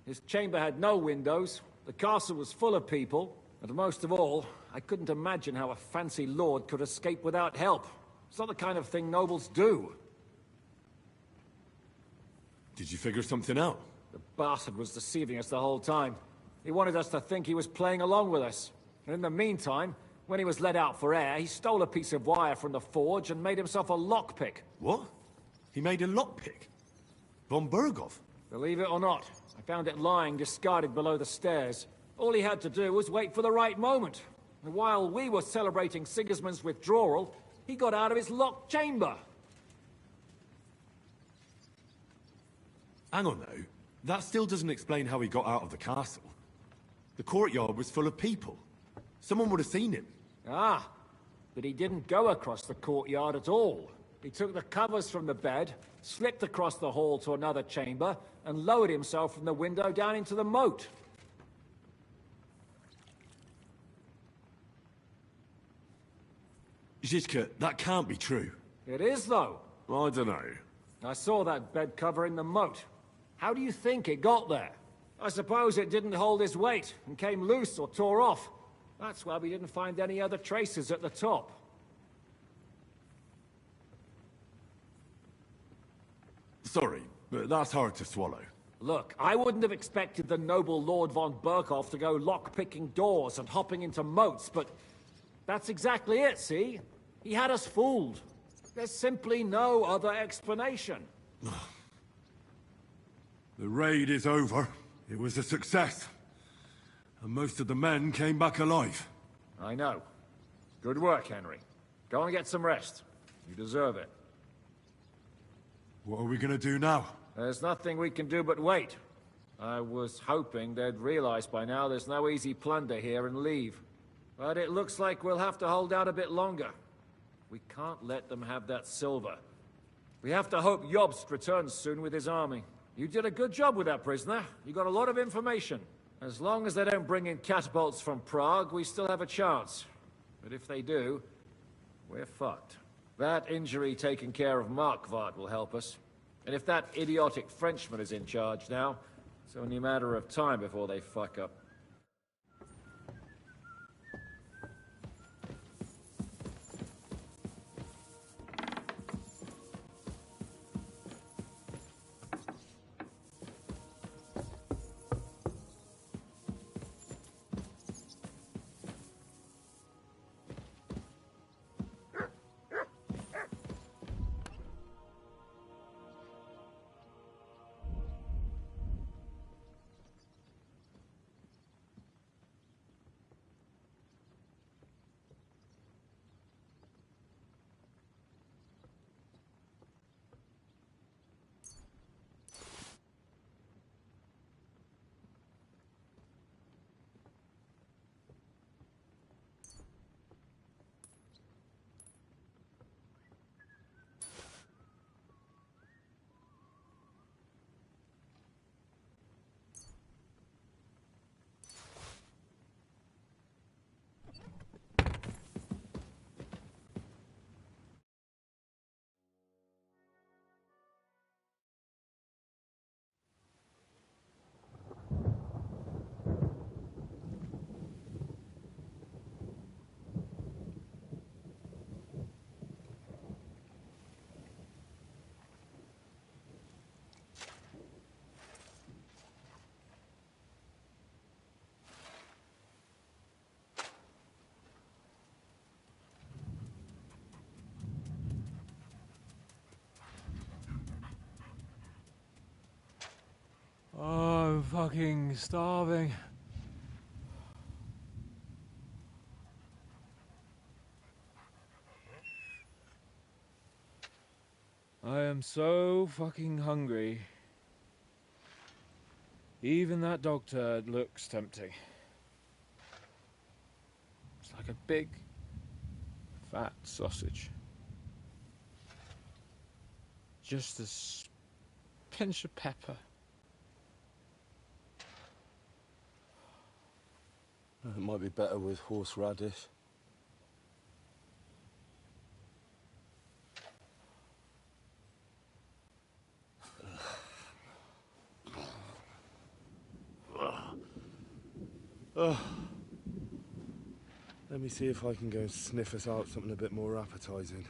His chamber had no windows, the castle was full of people, and most of all, I couldn't imagine how a fancy lord could escape without help. It's not the kind of thing nobles do. Did you figure something out? The bastard was deceiving us the whole time. He wanted us to think he was playing along with us. And in the meantime, when he was let out for air, he stole a piece of wire from the forge and made himself a lockpick. What? He made a lockpick? Von Bergov? Believe it or not, I found it lying discarded below the stairs. All he had to do was wait for the right moment. And while we were celebrating Sigismund's withdrawal, he got out of his locked chamber. Hang on though, that still doesn't explain how he got out of the castle. The courtyard was full of people. Someone would have seen him. Ah, but he didn't go across the courtyard at all. He took the covers from the bed, slipped across the hall to another chamber, and lowered himself from the window down into the moat. Zizka, that can't be true. It is, though. I don't know. I saw that bed cover in the moat. How do you think it got there? I suppose it didn't hold his weight and came loose or tore off. That's why we didn't find any other traces at the top. Sorry, but that's hard to swallow. Look, I wouldn't have expected the noble Lord von Berkhoff to go lock-picking doors and hopping into moats, but that's exactly it, see? He had us fooled. There's simply no other explanation. The raid is over. It was a success. And most of the men came back alive. I know. Good work, Henry. Go and get some rest. You deserve it. What are we gonna do now? There's nothing we can do but wait. I was hoping they'd realize by now there's no easy plunder here and leave. But it looks like we'll have to hold out a bit longer. We can't let them have that silver. We have to hope Jobst returns soon with his army. You did a good job with that prisoner. You got a lot of information. As long as they don't bring in catapults from Prague, we still have a chance. But if they do, we're fucked. That injury taking care of Markvart will help us. And if that idiotic Frenchman is in charge now, it's only a matter of time before they fuck up. Oh, I'm fucking starving. I am so fucking hungry. Even that dog turd looks tempting. It's like a big, fat sausage. Just a pinch of pepper. It might be better with horseradish. Let me see if I can go and sniff us out something a bit more appetizing.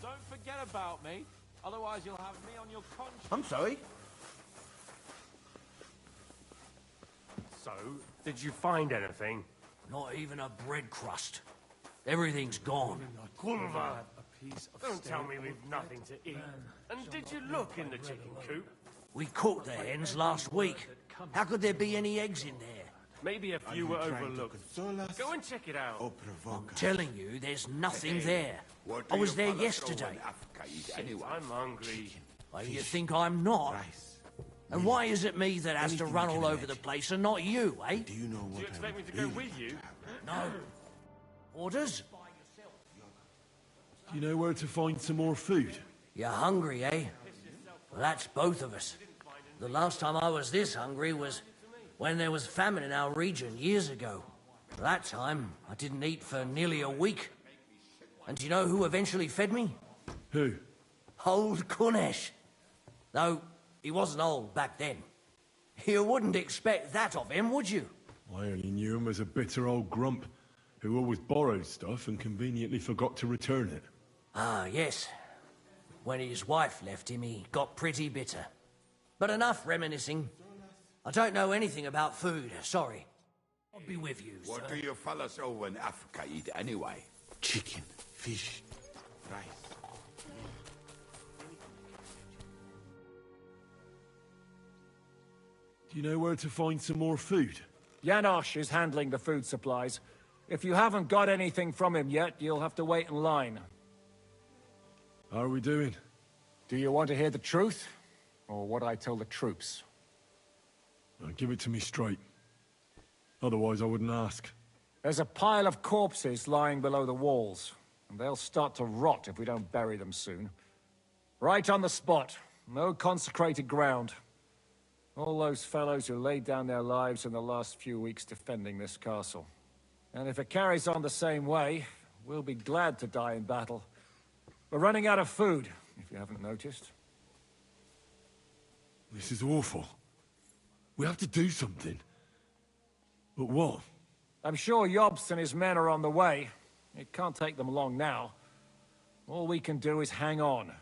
Don't forget about me, otherwise you'll have me on your conscience. I'm sorry? So, did you find anything? Not even a bread crust. Everything's gone. Culver! Don't tell me we've nothing to eat. And did you look in the chicken coop? We cooked the hens last week. How could there be any eggs in there? Maybe a few were overlooked. Go and check it out. I'm telling you, there's nothing there. I was there yesterday. I'm hungry. Well, you think I'm not? And why is it me that has to run all over the place and not you, eh? Do you know what Do you expect me to go with you? No. Orders? Do you know where to find some more food? You're hungry, eh? Well, that's both of us. The last time I was this hungry was when there was famine in our region years ago. That time, I didn't eat for nearly a week. And do you know who eventually fed me? Who? Old Kunesh. Though, he wasn't old back then. You wouldn't expect that of him, would you? I only knew him as a bitter old grump who always borrowed stuff and conveniently forgot to return it. Ah, yes. When his wife left him, he got pretty bitter. But enough reminiscing. I don't know anything about food, sorry. I'll be with you, What sir. do you fellas over in Africa eat anyway? Chicken, fish, rice. Do you know where to find some more food? Janosch is handling the food supplies. If you haven't got anything from him yet, you'll have to wait in line. How are we doing? Do you want to hear the truth? Or what I tell the troops? Give it to me straight. Otherwise I wouldn't ask. There's a pile of corpses lying below the walls, and they'll start to rot if we don't bury them soon. Right on the spot. No consecrated ground. All those fellows who laid down their lives in the last few weeks defending this castle. And if it carries on the same way, we'll be glad to die in battle. We're running out of food, if you haven't noticed. This is awful. We have to do something. But what? I'm sure Jobst and his men are on the way. It can't take them long now. All we can do is hang on.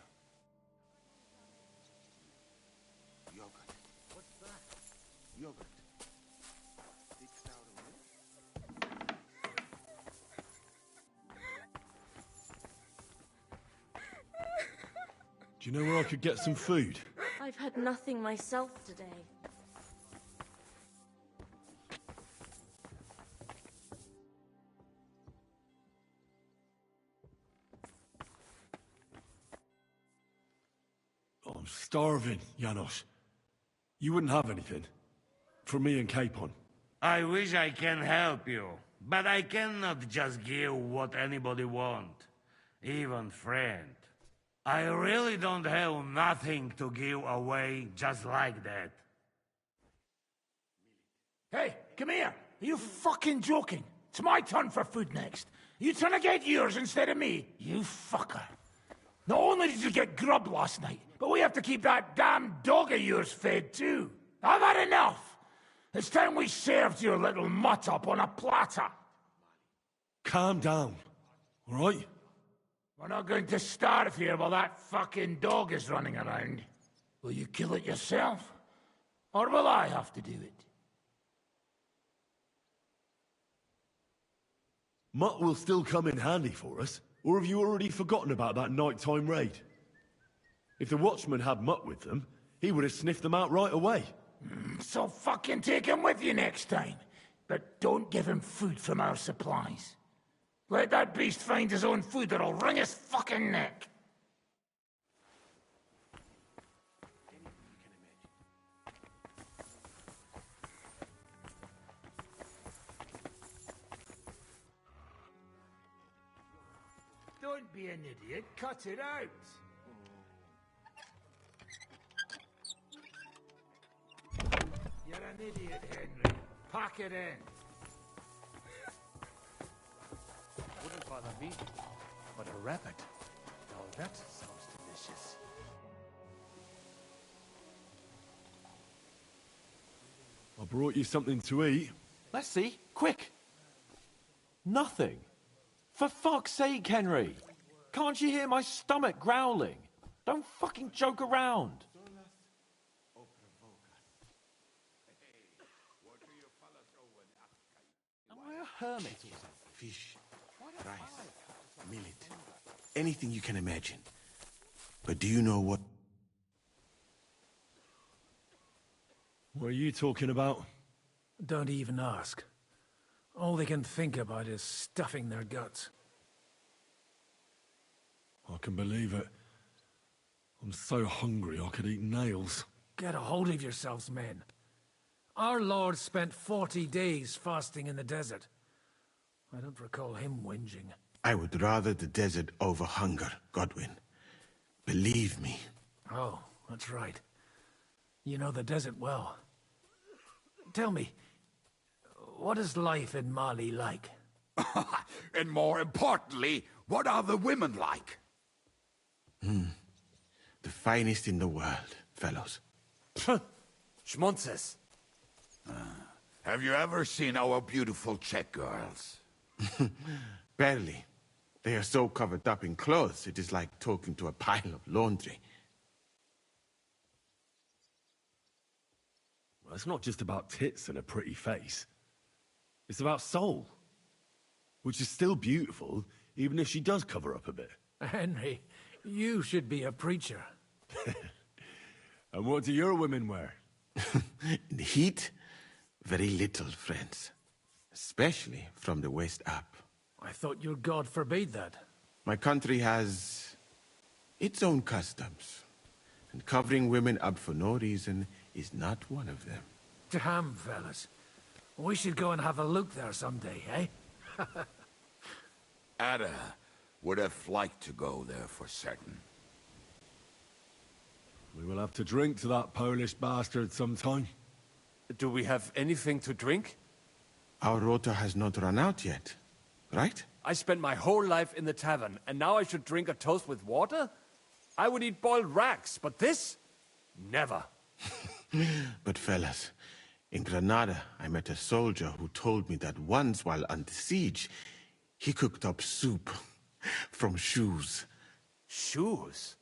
Do you know where I could get some food? I've had nothing myself today. Oh, I'm starving, Janosch. You wouldn't have anything? For me and Capon. I wish I can help you, but I cannot just give what anybody want, even friend. I really don't have nothing to give away just like that. Hey, come here. Are you fucking joking? It's my turn for food next. You trying to get yours instead of me? You fucker. Not only did you get grub last night, but we have to keep that damn dog of yours fed too. I've had enough. It's time we served your little mutt up on a platter. Calm down, all right? We're not going to starve here while that fucking dog is running around. Will you kill it yourself? Or will I have to do it? Mutt will still come in handy for us. Or have you already forgotten about that nighttime raid? If the watchman had mutt with them, he would have sniffed them out right away. So fucking take him with you next time. But don't give him food from our supplies. Let that beast find his own food or I'll wring his fucking neck. Don't be an idiot. Cut it out. You're an idiot, Henry. Pack it in. Wouldn't bother me, but a rabbit. Now that sounds delicious. I brought you something to eat. Let's see. Quick. Nothing. For fuck's sake, Henry. Can't you hear my stomach growling? Don't fucking joke around. Am I a hermit or something? Fish, rice, millet, anything you can imagine. But do you know what? What are you talking about? Don't even ask. All they can think about is stuffing their guts. I can believe it. I'm so hungry I could eat nails. Get a hold of yourselves, men. Our Lord spent 40 days fasting in the desert. I don't recall him whinging. I would rather the desert over hunger, Godwin. Believe me. Oh, that's right. You know the desert well. Tell me, what is life in Mali like? And more importantly, what are the women like? The finest in the world, fellows. Schmonzes. Have you ever seen our beautiful Czech girls? Barely. They are so covered up in clothes, it is like talking to a pile of laundry. Well, it's not just about tits and a pretty face. It's about soul. Which is still beautiful, even if she does cover up a bit. Henry, you should be a preacher. And what do your women wear? In the heat, very little, friends. Especially from the waist up. I thought your god forbade that. My country has its own customs. And covering women up for no reason is not one of them. Damn, fellas. We should go and have a look there someday, eh? Ada would have liked to go there for certain. We will have to drink to that Polish bastard sometime. Do we have anything to drink? Our rota has not run out yet, right? I spent my whole life in the tavern, and now I should drink a toast with water? I would eat boiled rags, but this? Never. But fellas, in Granada, I met a soldier who told me that once while under siege, he cooked up soup from shoes. Shoes?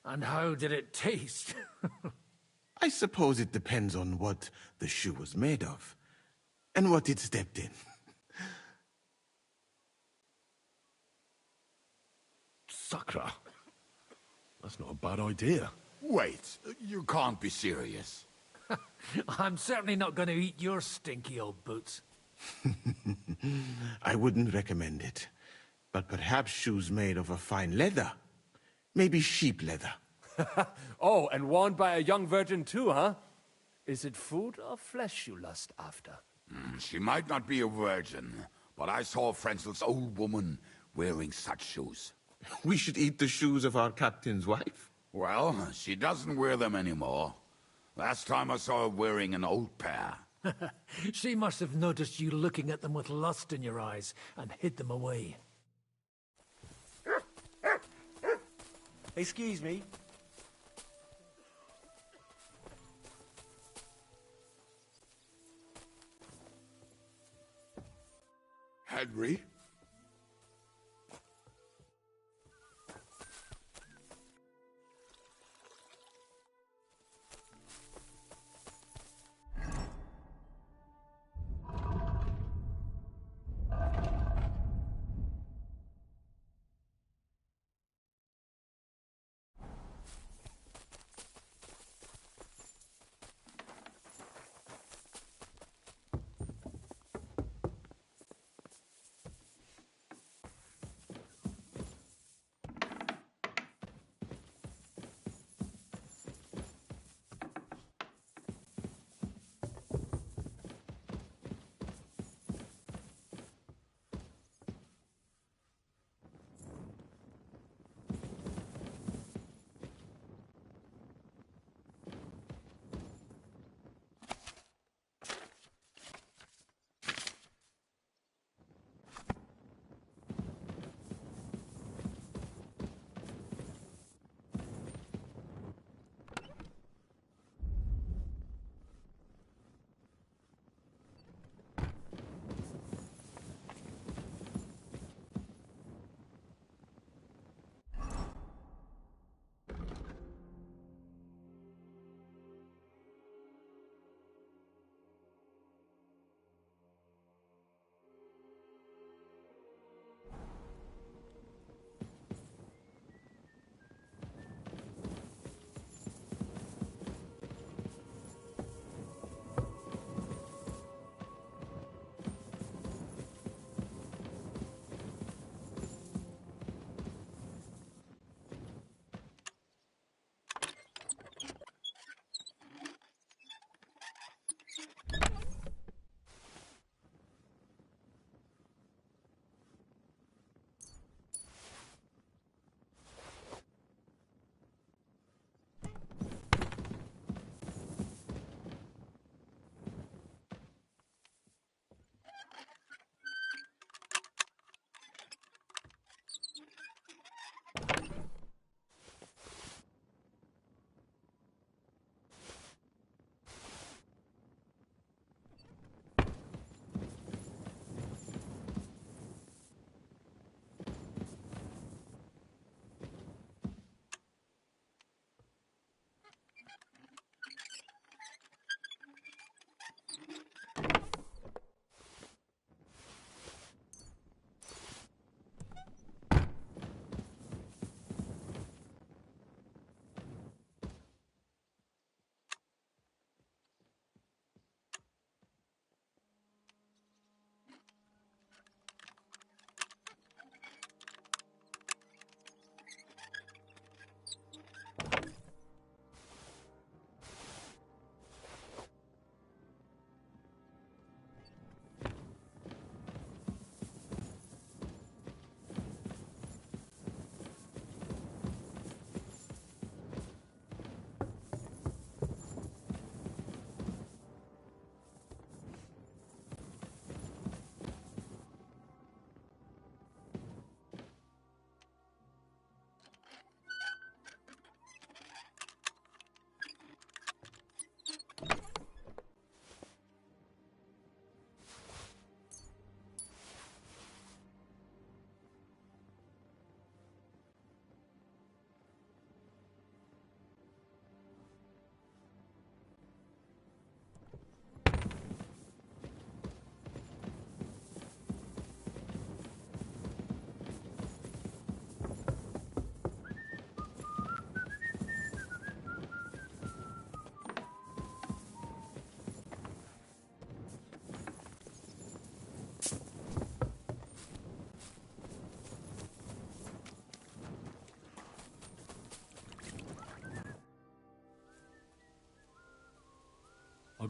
And how did it taste? I suppose it depends on what the shoe was made of, and what it stepped in. Sakra. That's not a bad idea. Wait, you can't be serious. I'm certainly not going to eat your stinky old boots. I wouldn't recommend it. But perhaps shoes made of a fine leather. Maybe sheep leather. Oh, and worn by a young virgin too, huh? Is it food or flesh you lust after? She might not be a virgin, but I saw Frenzel's old woman wearing such shoes. We should eat the shoes of our captain's wife. Well, she doesn't wear them anymore. Last time I saw her wearing an old pair. She must have noticed you looking at them with lust in your eyes and hid them away. Excuse me. Henry?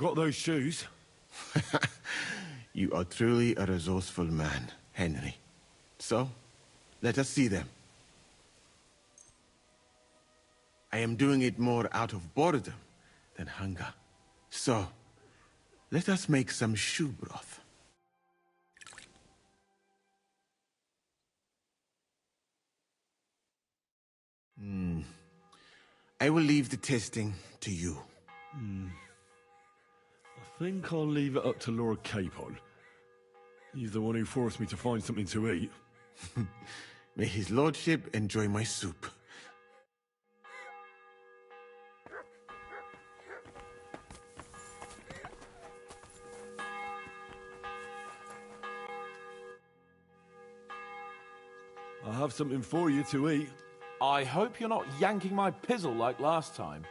got those shoes. You are truly a resourceful man, Henry. So, let us see them. I am doing it more out of boredom than hunger. So, let us make some shoe broth. I will leave the testing to you. I think I'll leave it up to Lord Capon. He's the one who forced me to find something to eat. May his lordship enjoy my soup. I have something for you to eat. I hope you're not yanking my pizzle like last time.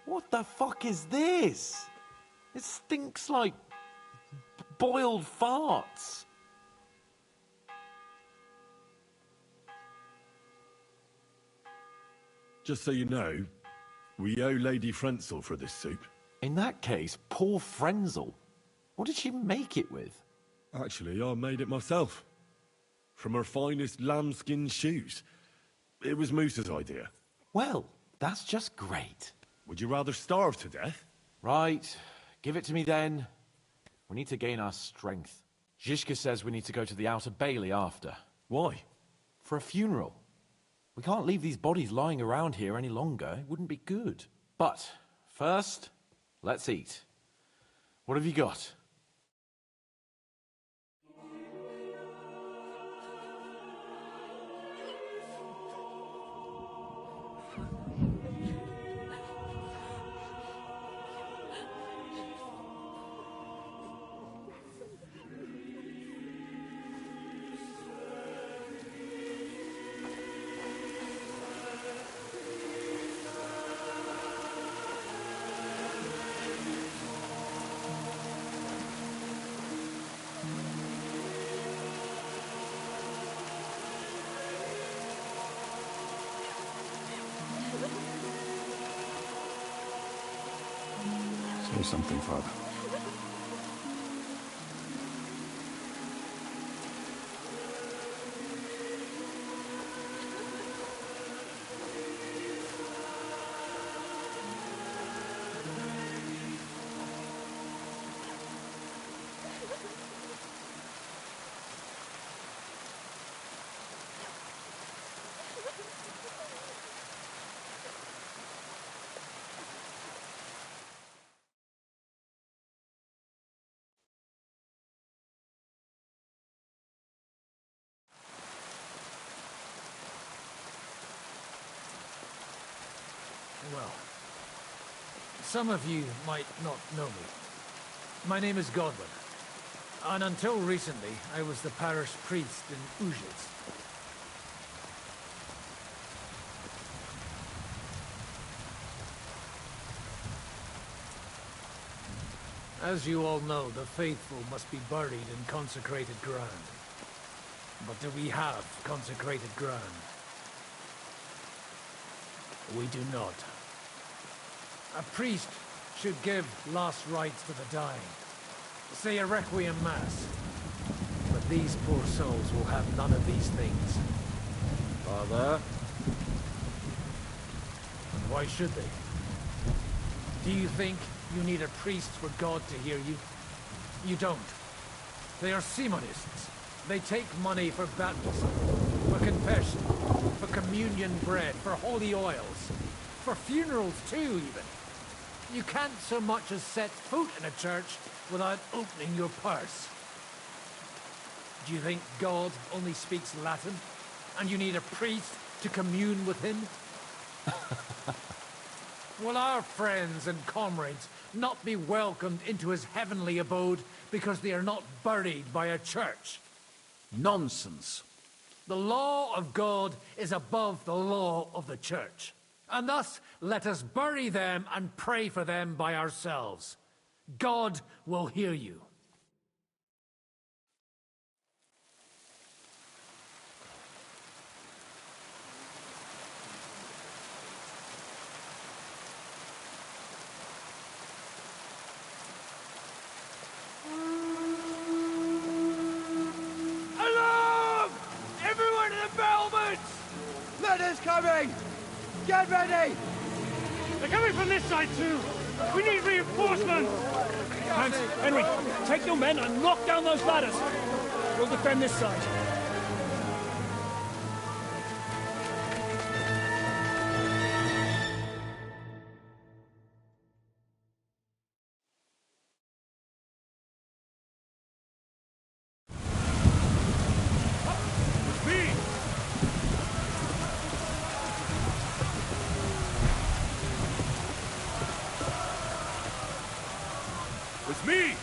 What the fuck is this? It stinks like boiled farts. Just so you know, we owe Lady Frenzel for this soup. In that case, poor Frenzel. What did she make it with? Actually, I made it myself. From her finest lambskin shoes. It was Moose's idea. Well, that's just great. Would you rather starve to death? Right. Give it to me then. We need to gain our strength. Zizka says we need to go to the Outer Bailey after. Why? For a funeral. We can't leave these bodies lying around here any longer. It wouldn't be good. But, first, let's eat. What have you got? Say something, Father. Well, some of you might not know me. My name is Godwin, and until recently, I was the parish priest in Ujitz. As you all know, the faithful must be buried in consecrated ground. But do we have consecrated ground? We do not. A priest should give last rites to the dying. Say a requiem mass. But these poor souls will have none of these things. Father? And why should they? Do you think you need a priest for God to hear you? You don't. They are Simonists. They take money for baptism, for confession, for communion bread, for holy oils, for funerals too, even. You can't so much as set foot in a church without opening your purse. Do you think God only speaks Latin, and you need a priest to commune with him? Will our friends and comrades not be welcomed into his heavenly abode because they are not buried by a church? Nonsense. The law of God is above the law of the church. And thus, let us bury them and pray for them by ourselves. God will hear you. Ladders coming! Get ready! They're coming from this side too! We need reinforcements! Hans, Henry, take your men and knock down those ladders! We'll defend this side. It's me!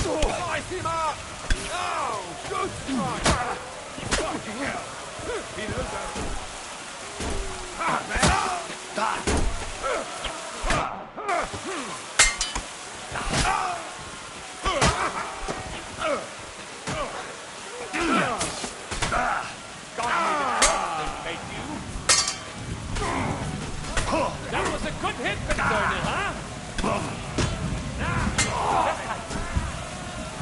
Slice him up! Oh, good strike! Fucking hell! He knows how to... That was a good hit, McDermott, huh?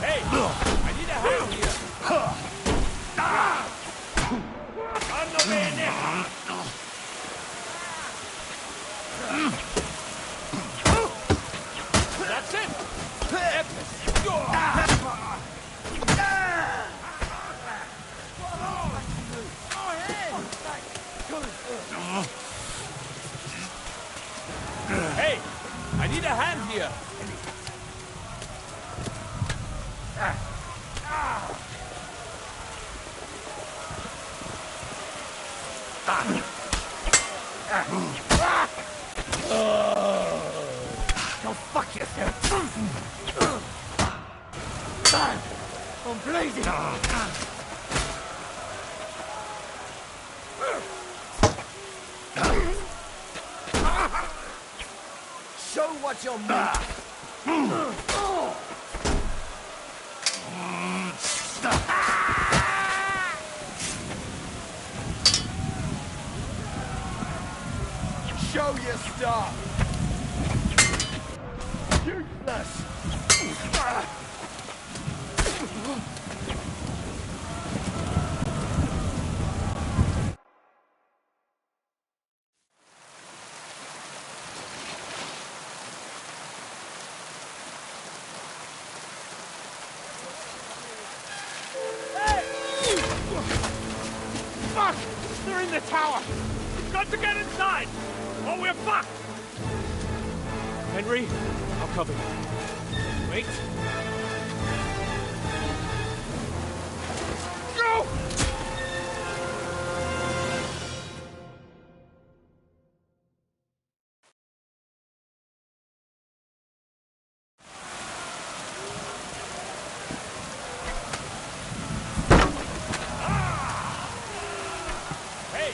Hey, I need a hand here. I'm no man now. That's it. Hey, I need a hand here. Go fuck yourself! I'm blazing! Show what you're made. Show your stuff! Useless! Fuck! They're in the tower! We've got to get inside! Or we're fucked! Henry, I'll cover you. Wait. Go! Hey,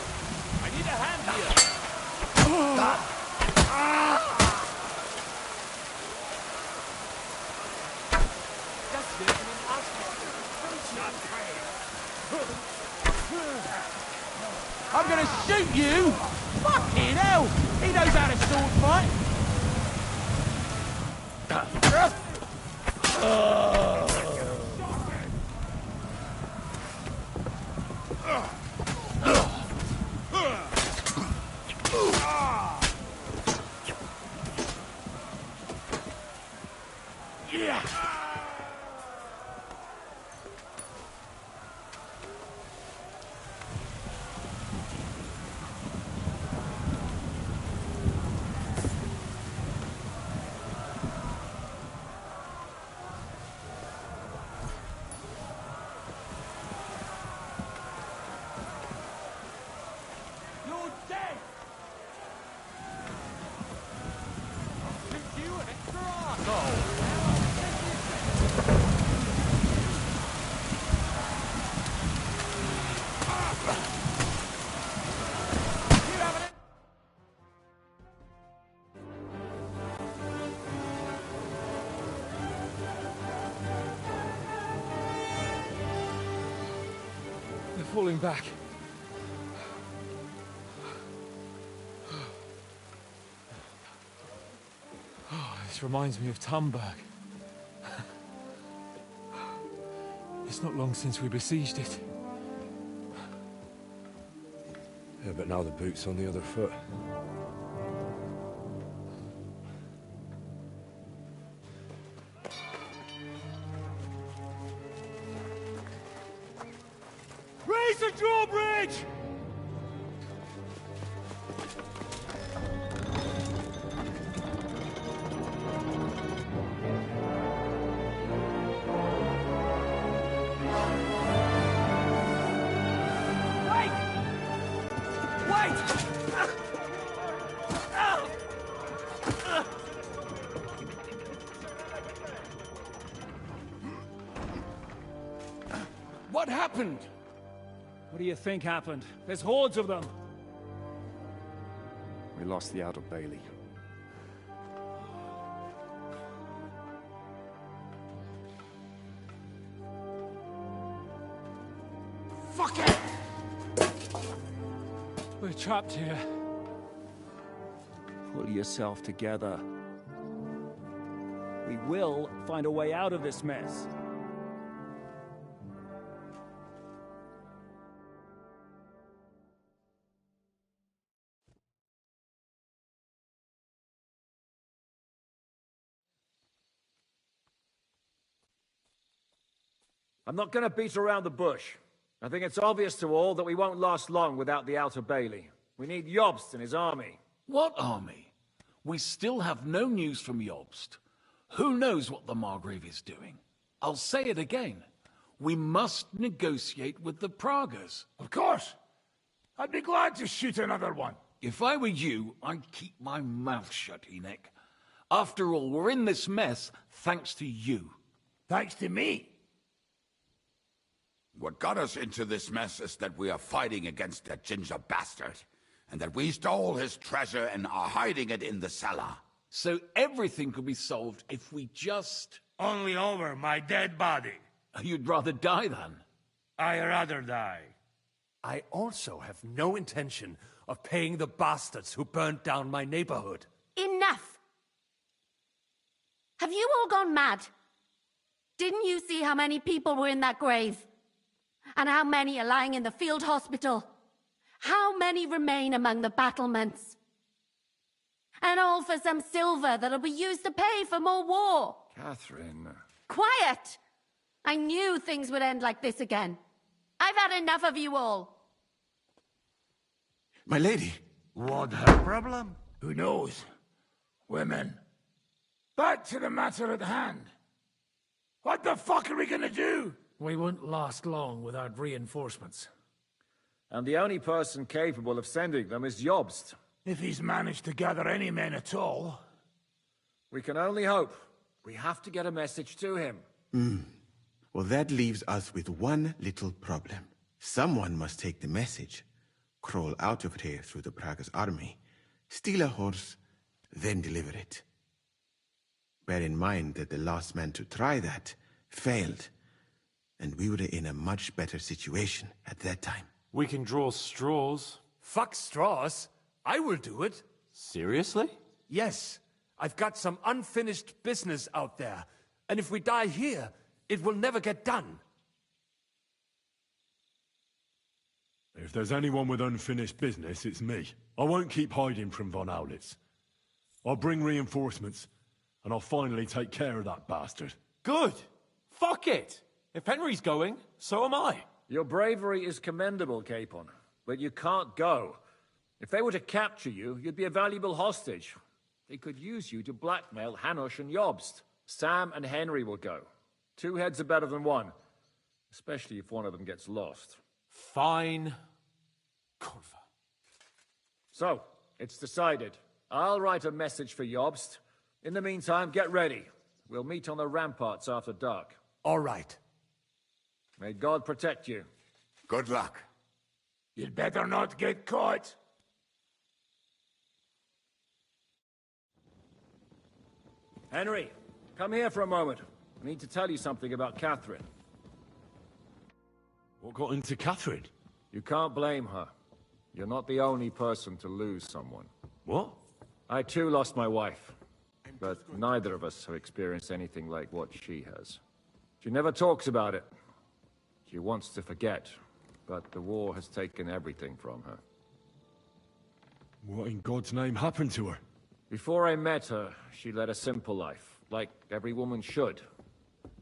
I need a hand here. That's it. I'm gonna shoot you! Fucking hell! He knows how to sword fight! Yeah! You're dead! I'll shoot you an extra arsehole! They're falling back. Oh, this reminds me of Tamberg. It's not long since we besieged it. Yeah, but now the boot's on the other foot. Raise the drawbridge! What happened? What do you think happened? There's hordes of them. We lost the Outer Bailey. Fuck it! We're trapped here. Pull yourself together. We will find a way out of this mess. I'm not going to beat around the bush. I think it's obvious to all that we won't last long without the Outer Bailey. We need Jobst and his army. What army? We still have no news from Jobst. Who knows what the Margrave is doing? I'll say it again. We must negotiate with the Pragas. Of course. I'd be glad to shoot another one. If I were you, I'd keep my mouth shut, Enoch. After all, we're in this mess thanks to you. Thanks to me? What got us into this mess is that we are fighting against that ginger bastard, and that we stole his treasure and are hiding it in the cellar. So everything could be solved if we just... Only over my dead body. You'd rather die then? I'd rather die. I also have no intention of paying the bastards who burnt down my neighborhood. Enough! Have you all gone mad? Didn't you see how many people were in that grave? And how many are lying in the field hospital? How many remain among the battlements? And all for some silver that'll be used to pay for more war. Catherine... Quiet! I knew things would end like this again. I've had enough of you all. My lady. What her problem? Who knows? Women. Back to the matter at hand. What the fuck are we gonna do? We won't last long without reinforcements. And the only person capable of sending them is Jobst. If he's managed to gather any men at all. We can only hope. We have to get a message to him. Well, that leaves us with one little problem. Someone must take the message, crawl out of here through the Pragas army, steal a horse, then deliver it. Bear in mind that the last man to try that failed, and we were in a much better situation at that time. We can draw straws. Fuck straws. I will do it. Seriously? Yes. I've got some unfinished business out there. And if we die here, it will never get done. If there's anyone with unfinished business, it's me. I won't keep hiding from von Aulitz. I'll bring reinforcements, and I'll finally take care of that bastard. Good. Fuck it. If Henry's going, so am I. Your bravery is commendable, Capon, but you can't go. If they were to capture you, you'd be a valuable hostage. They could use you to blackmail Hanush and Jobst. Sam and Henry will go. 2 heads are better than 1, especially if one of them gets lost. Fine. Corva. So, it's decided. I'll write a message for Jobst. In the meantime, get ready. We'll meet on the ramparts after dark. All right. May God protect you. Good luck. You'd better not get caught. Henry, come here for a moment. I need to tell you something about Catherine. What got into Catherine? You can't blame her. You're not the only person to lose someone. What? I too lost my wife. I'm but neither of us have experienced anything like what she has. She never talks about it. She wants to forget, but the war has taken everything from her. What in God's name happened to her? Before I met her, she led a simple life, like every woman should.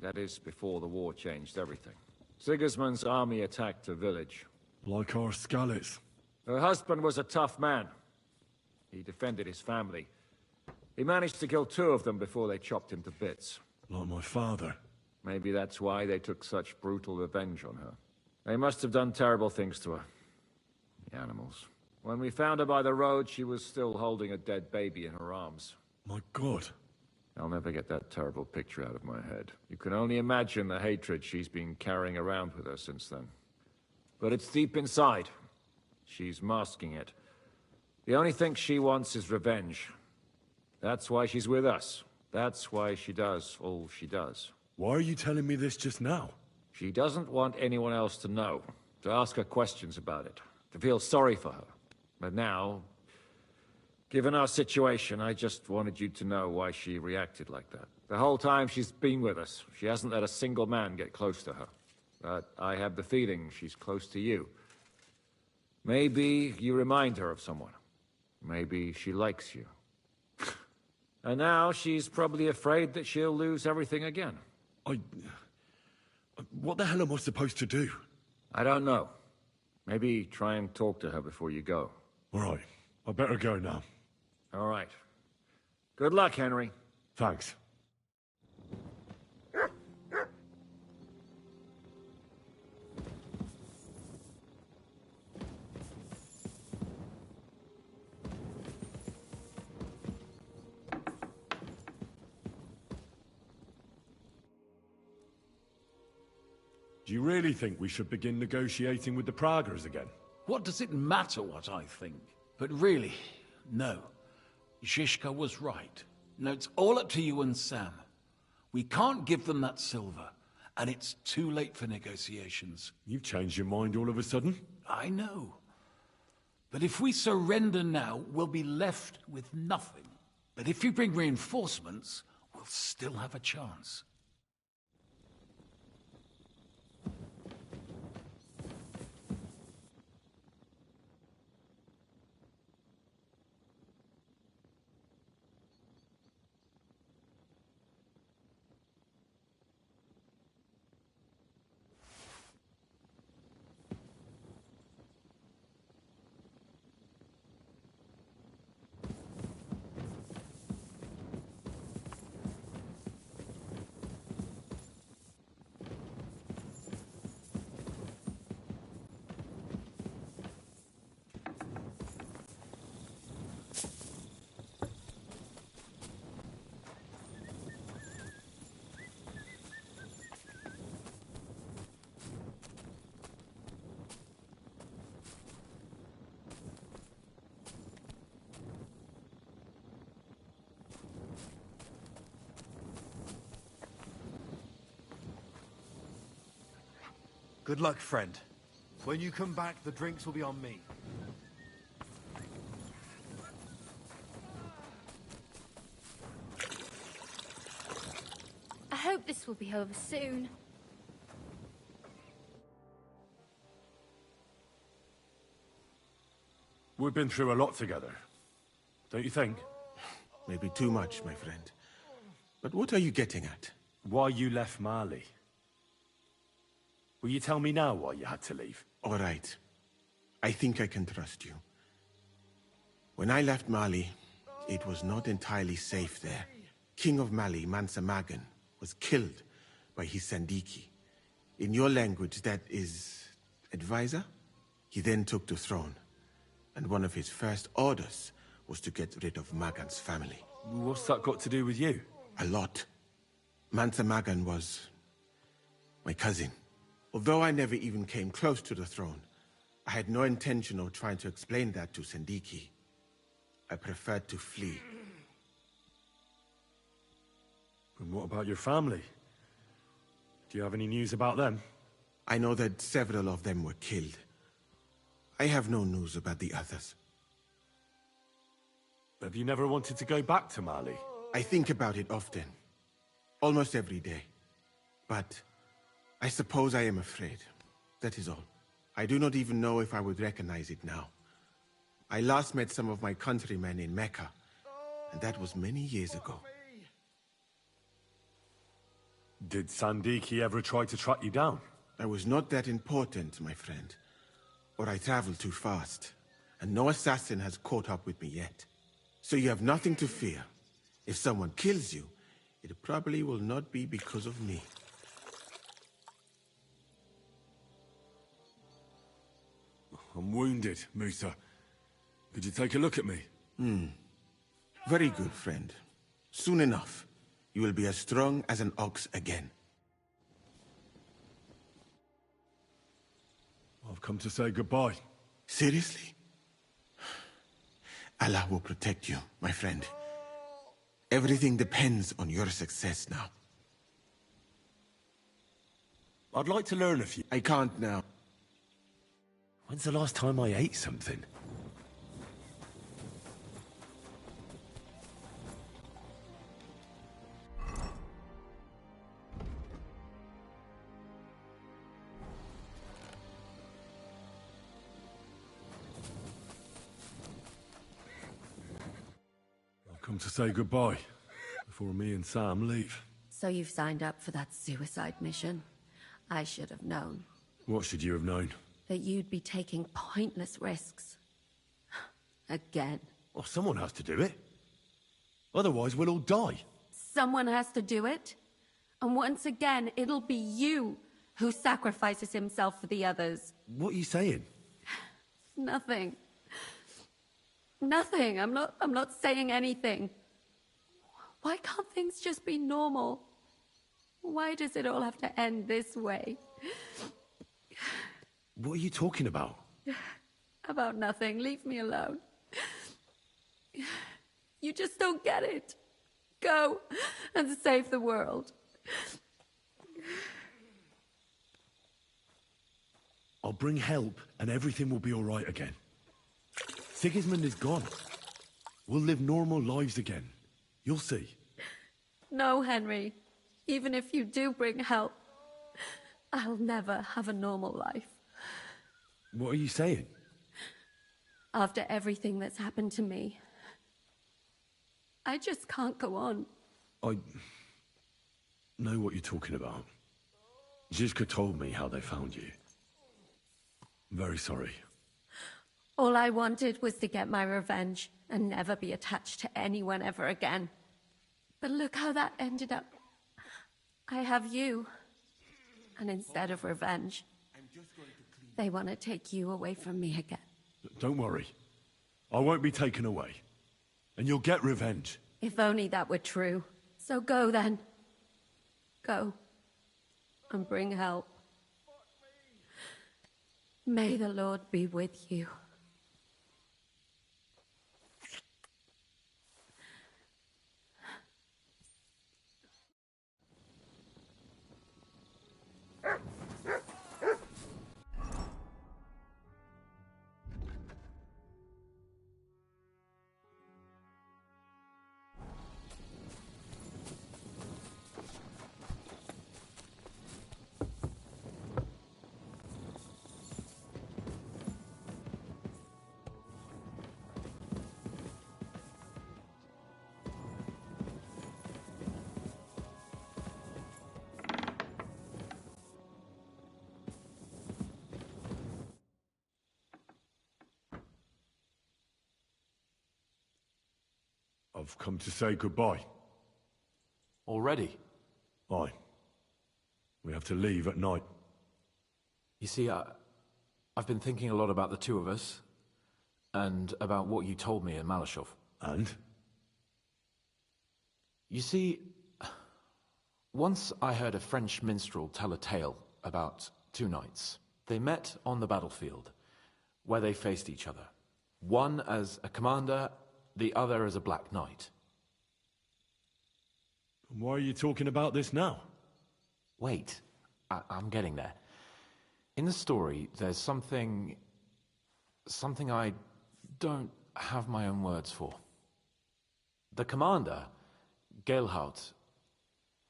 That is, before the war changed everything. Sigismund's army attacked her village. Like our Skalitz. Her husband was a tough man. He defended his family. He managed to kill 2 of them before they chopped him to bits. Like my father. Maybe that's why they took such brutal revenge on her. They must have done terrible things to her. The animals. When we found her by the road, she was still holding a dead baby in her arms. My God. I'll never get that terrible picture out of my head. You can only imagine the hatred she's been carrying around with her since then. But it's deep inside. She's masking it. The only thing she wants is revenge. That's why she's with us. That's why she does all she does. Why are you telling me this just now? She doesn't want anyone else to know, to ask her questions about it, to feel sorry for her. But now, given our situation, I just wanted you to know why she reacted like that. The whole time she's been with us, she hasn't let a single man get close to her. But I have the feeling she's close to you. Maybe you remind her of someone. Maybe she likes you. And now she's probably afraid that she'll lose everything again. What the hell am I supposed to do? I don't know. Maybe try and talk to her before you go. All right. I better go now. All right. Good luck, Henry. Thanks. Do you really think we should begin negotiating with the Praguers again? What does it matter what I think? But really, no. Zizka was right. No, it's all up to you and Sam. We can't give them that silver, and it's too late for negotiations. You've changed your mind all of a sudden? I know. But if we surrender now, we'll be left with nothing. But if you bring reinforcements, we'll still have a chance. Good luck, friend. When you come back, the drinks will be on me. I hope this will be over soon. We've been through a lot together. Don't you think? Maybe too much, my friend. But what are you getting at? Why you left Mali. Will you tell me now why you had to leave? All right. I think I can trust you. When I left Mali, it was not entirely safe there. King of Mali, Mansa Magan, was killed by his Sandiki. In your language, that is... advisor? He then took the throne, and one of his first orders was to get rid of Magan's family. What's that got to do with you? A lot. Mansa Magan was... my cousin. Although I never even came close to the throne, I had no intention of trying to explain that to Sandiki. I preferred to flee. And what about your family? Do you have any news about them? I know that several of them were killed. I have no news about the others. Have you never wanted to go back to Mali? I think about it often. Almost every day. But I suppose I am afraid. That is all. I do not even know if I would recognize it now. I last met some of my countrymen in Mecca, and that was many years ago. Did Sandiki ever try to track you down? I was not that important, my friend. Or I traveled too fast, and no assassin has caught up with me yet. So you have nothing to fear. If someone kills you, it probably will not be because of me. I'm wounded, Musa. Could you take a look at me? Very good, friend. Soon enough, you will be as strong as an ox again. I've come to say goodbye. Seriously? Allah will protect you, my friend. Everything depends on your success now. I'd like to learn a few. I can't now. When's the last time I ate something? I've come to say goodbye before me and Sam leave. So you've signed up for that suicide mission? I should have known. What should you have known? That you'd be taking pointless risks. Again. Well, someone has to do it. Otherwise, we'll all die. Someone has to do it. And once again, it'll be you who sacrifices himself for the others. What are you saying? Nothing. Nothing. I'm not saying anything. Why can't things just be normal? Why does it all have to end this way? What are you talking about? About nothing. Leave me alone. You just don't get it. Go and save the world. I'll bring help and everything will be all right again. Sigismund is gone. We'll live normal lives again. You'll see. No, Henry. Even if you do bring help, I'll never have a normal life. What are you saying? After everything that's happened to me, I just can't go on. I know what you're talking about. Zizka told me how they found you. I'm very sorry. All I wanted was to get my revenge and never be attached to anyone ever again. But look how that ended up. I have you. And instead of revenge, they want to take you away from me again. Don't worry. I won't be taken away. And you'll get revenge. If only that were true. So go then. Go. And bring help. May the Lord be with you. I've come to say goodbye. Already? Aye. We have to leave at night. You see, I've been thinking a lot about the two of us, and about what you told me in Malashov. And? You see, once I heard a French minstrel tell a tale about two knights. They met on the battlefield, where they faced each other. One as a commander, the other as a black knight. Why are you talking about this now? Wait, I'm getting there. In the story, there's something I don't have my own words for. The commander Galehout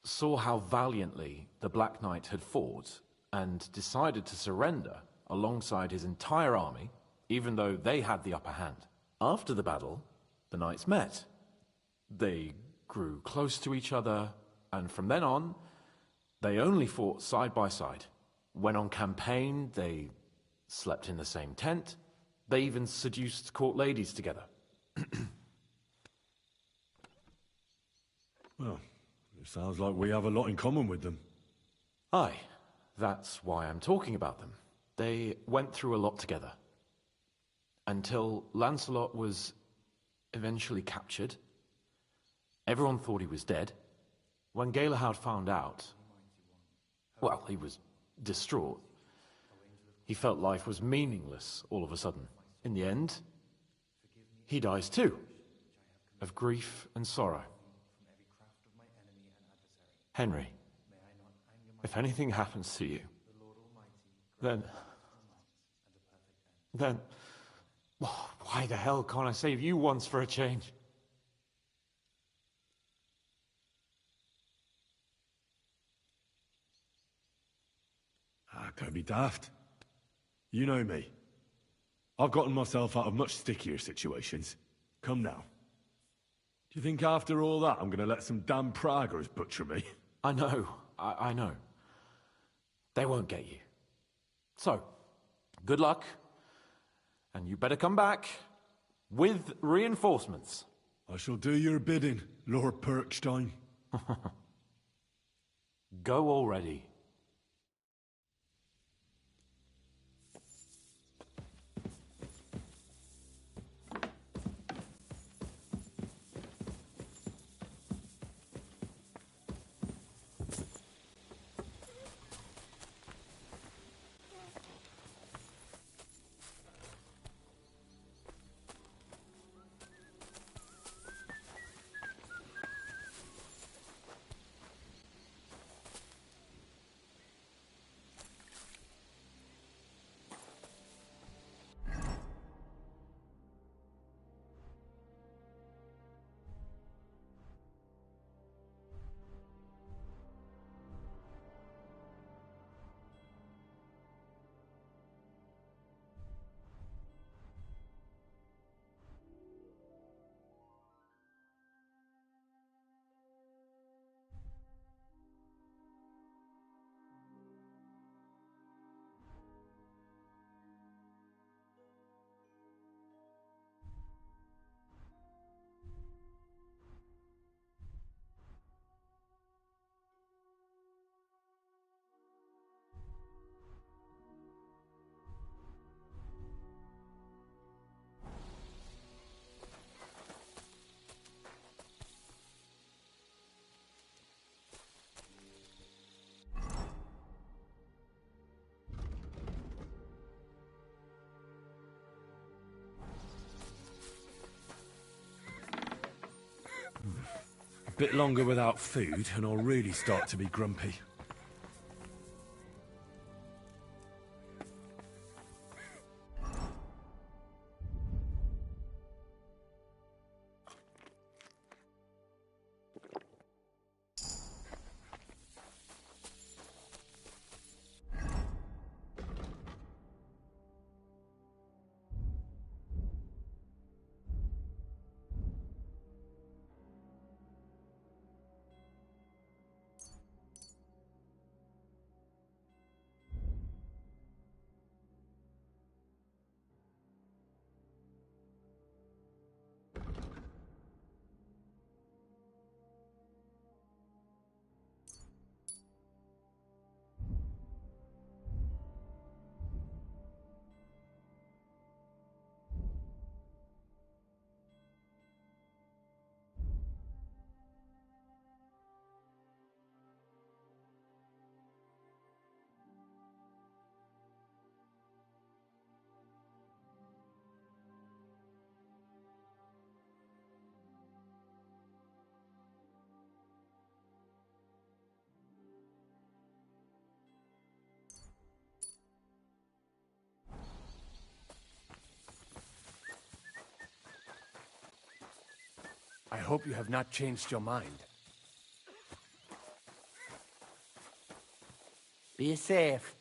saw how valiantly the Black Knight had fought and decided to surrender alongside his entire army, even though they had the upper hand. After the battle, the knights met. They grew close to each other, and from then on, they only fought side by side. When on campaign, they slept in the same tent. They even seduced court ladies together. Well, it sounds like we have a lot in common with them. Aye, that's why I'm talking about them. They went through a lot together. Until Lancelot was eventually captured. Everyone thought he was dead. When Galehout found out, well, he was distraught. He felt life was meaningless all of a sudden. In the end, he dies too, of grief and sorrow. Henry, if anything happens to you, then why the hell can't I save you once for a change? Don't be daft. You know me. I've gotten myself out of much stickier situations. Come now. Do you think after all that I'm gonna let some damn Praggers butcher me? I know. I know. They won't get you. So, good luck. And you better come back with reinforcements. I shall do your bidding, Lord Perkstein. Go already. Bit longer without food, and I'll really start to be grumpy. I hope you have not changed your mind. Be safe.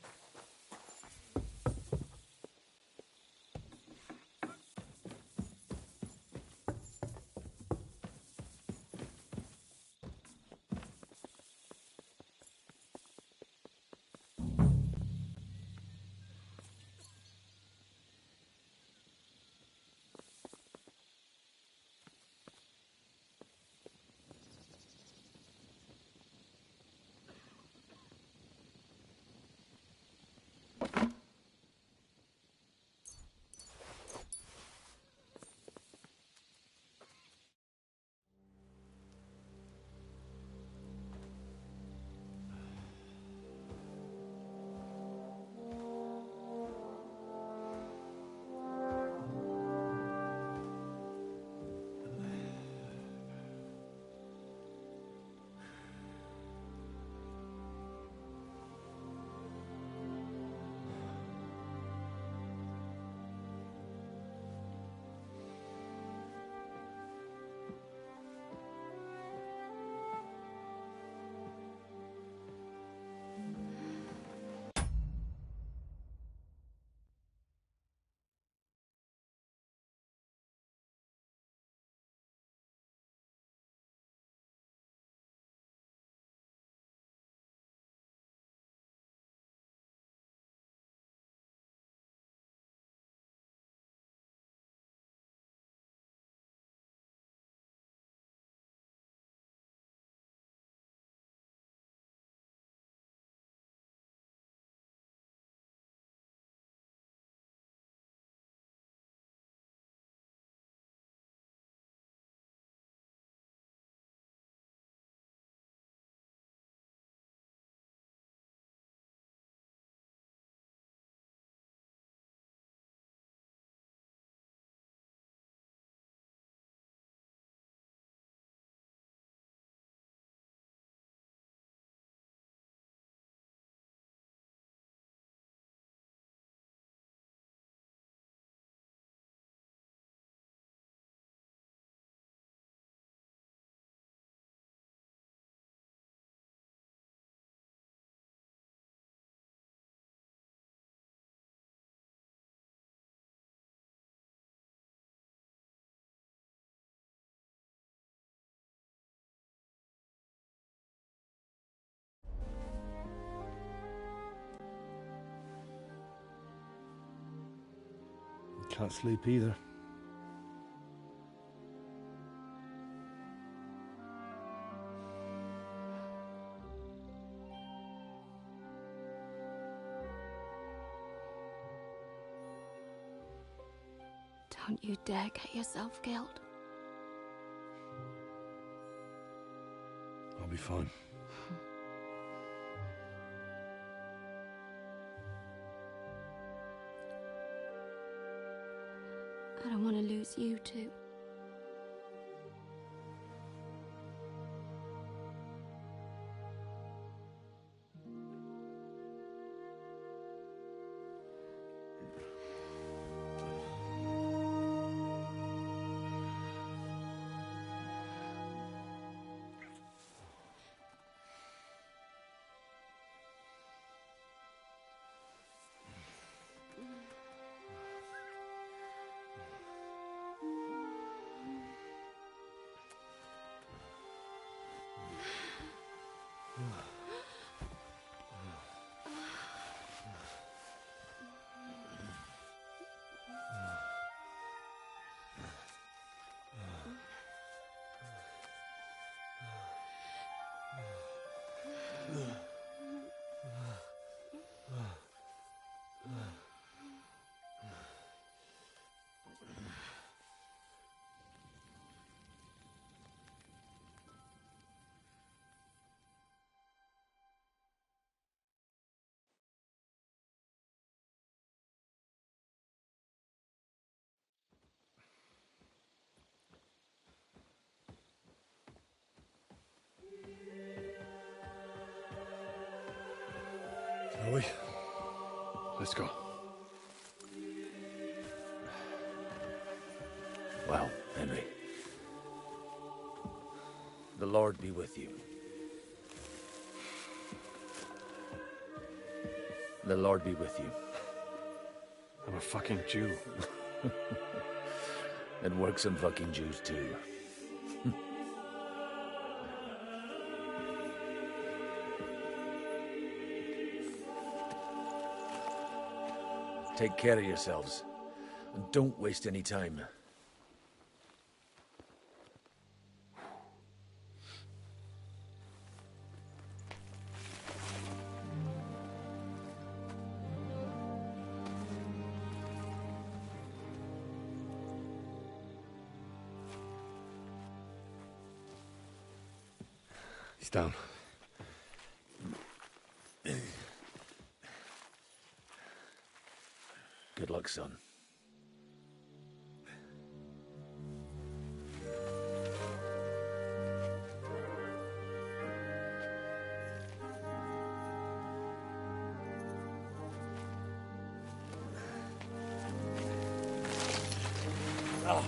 Can't sleep either. Don't you dare get yourself killed. I'll be fine. I don't want to lose you too. Shall we? Let's go. Well, Henry. The Lord be with you. The Lord be with you. I'm a fucking Jew. And work some fucking Jews too. Take care of yourselves. And don't waste any time. He's down. Good luck, son. Oh.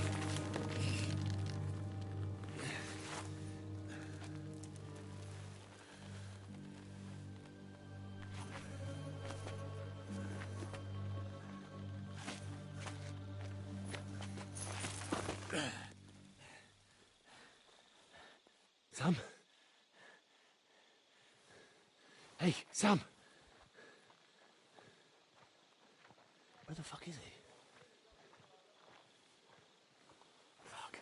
Sam? Hey, Sam! Where the fuck is he? Fuck.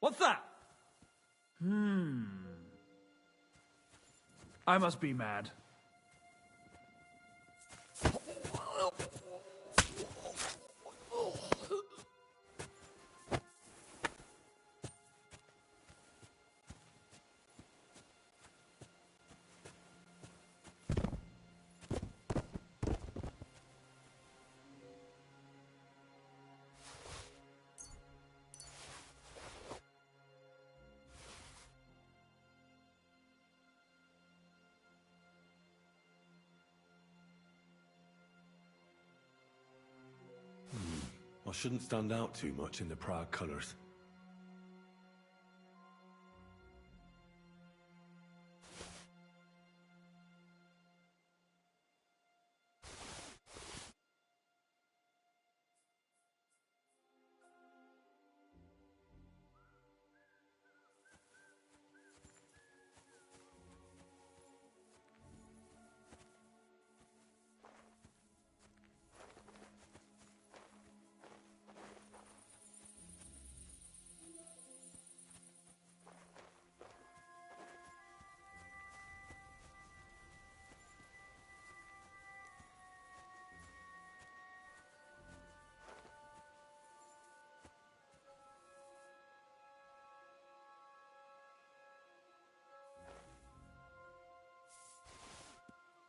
What's that? I must be mad. I shouldn't stand out too much in the proud colours.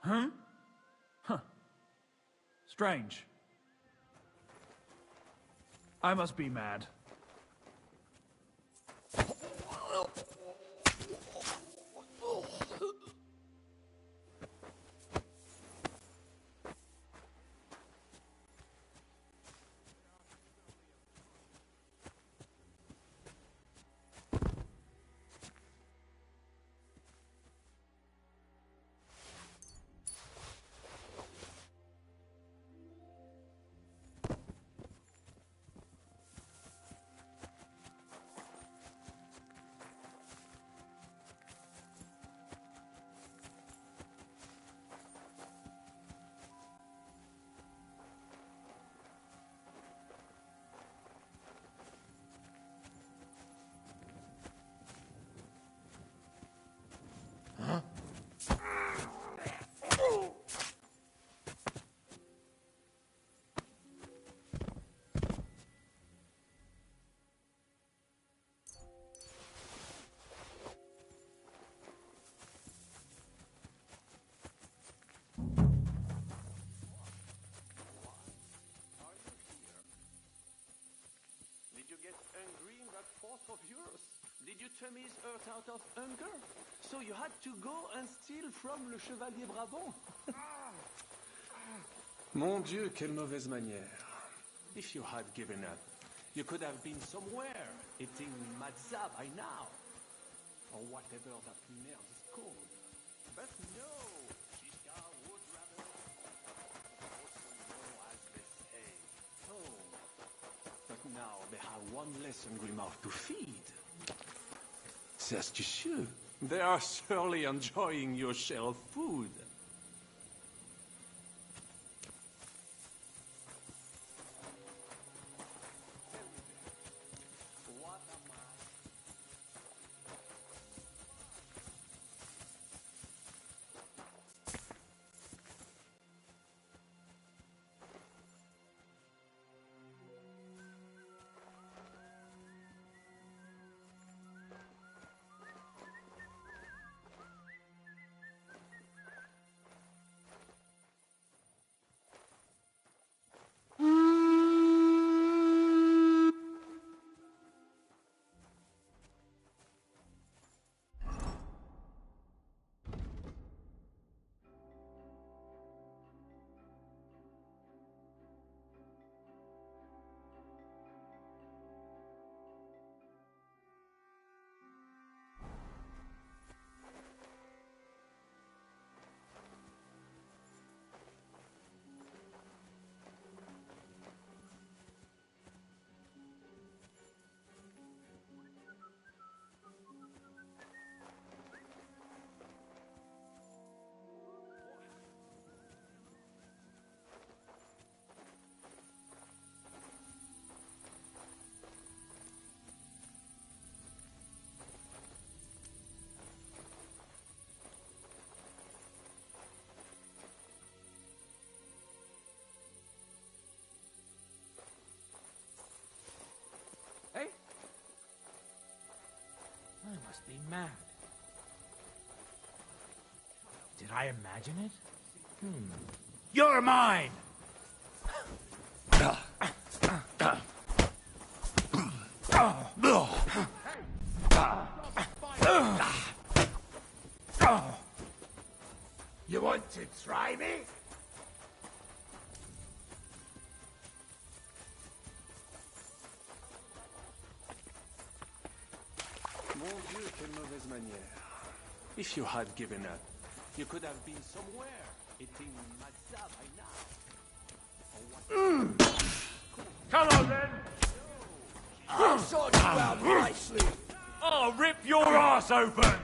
Huh? Huh. Strange. I must be mad. Did you get angry in that fort of yours? Did you turn his earth out of hunger? So you had to go and steal from le Chevalier Brabant? Mon Dieu, quelle mauvaise manière. If you had given up, you could have been somewhere, eating matzah by now. Or whatever that merde is called. But no, Giscard would rather also know as they say. Oh, but now they have one less hungry mouth to feed. C'est astucieux. They are surely enjoying your share of food. must be mad. Did I imagine it? You're mine! You want to try me? Mon Dieu, quelle mauvaise manière. If you had given up, you could have been somewhere, eating matzah by now. Come on, then! I'll sort you out nicely. I'll rip your ass open!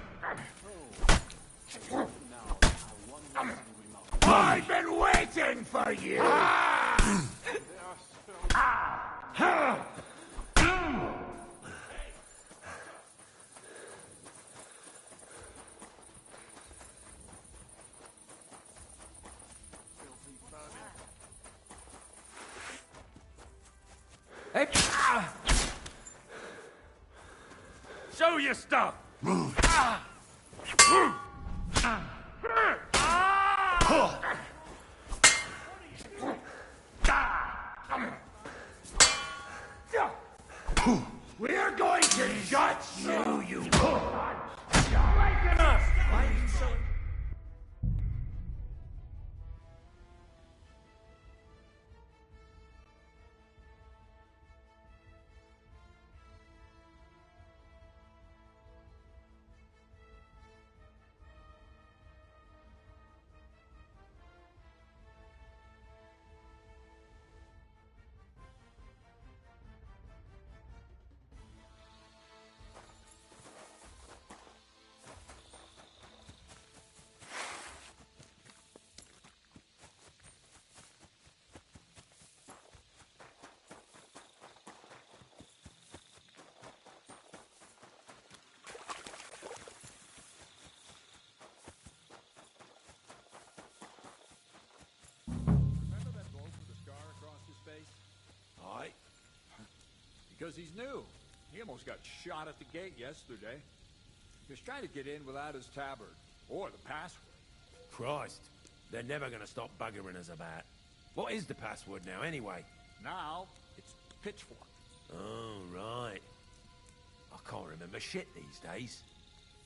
I've been waiting for you! Show your stuff! We're going to gut you, you moron! Aye. Because he's new. He almost got shot at the gate yesterday. He was trying to get in without his tabard. Or the password. Christ. They're never going to stop buggering us about. What is the password now, anyway? Now, it's pitchfork. Oh, right. I can't remember shit these days.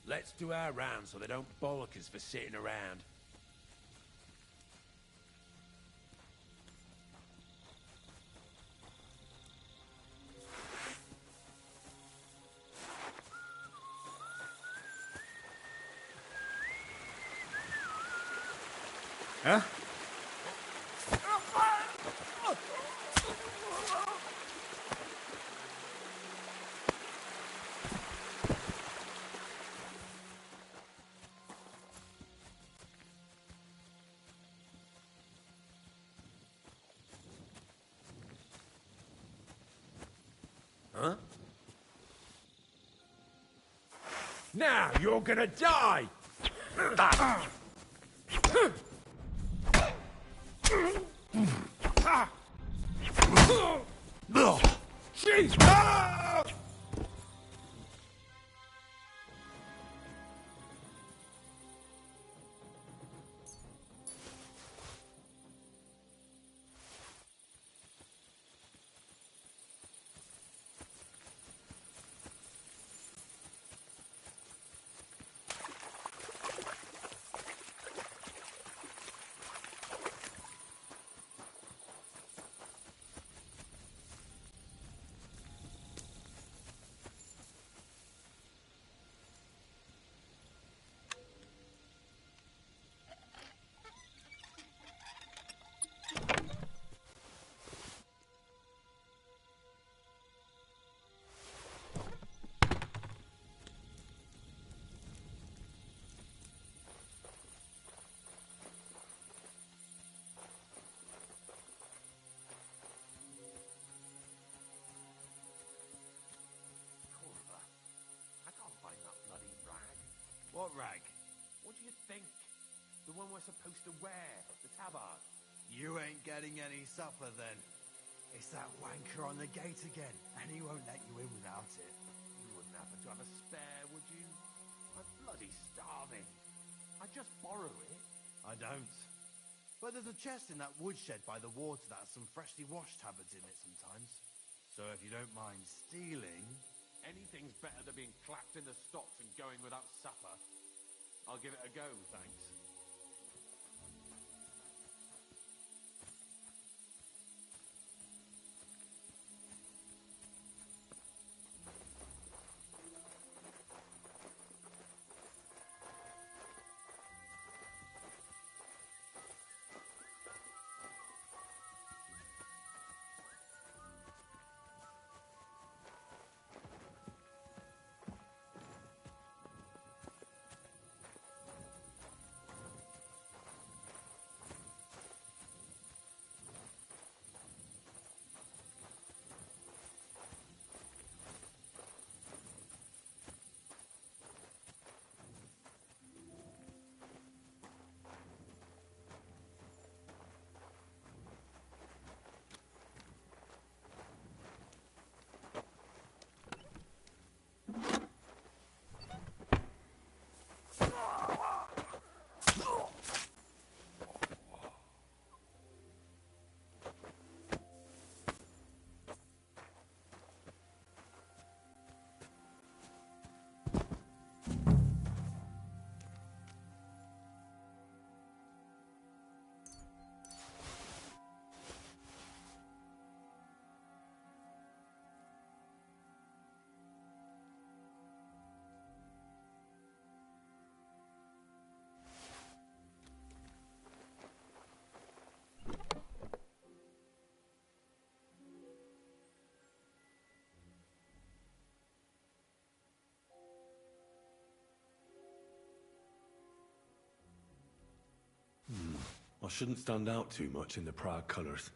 Let's do our round so they don't bollock us for sitting around. Huh? Huh? Now you're gonna die! Jeez! Ah! What rag? What do you think? The one we're supposed to wear, the tabard. You ain't getting any supper then. It's that wanker on the gate again, and he won't let you in without it. You wouldn't happen to have a spare, would you? I'm bloody starving. I'd just borrow it. I don't. But there's a chest in that woodshed by the water that has some freshly washed tabards in it sometimes. So if you don't mind stealing... Anything's better than being clapped in the stocks and going without supper. I'll give it a go, thanks. I shouldn't stand out too much in the proud colours.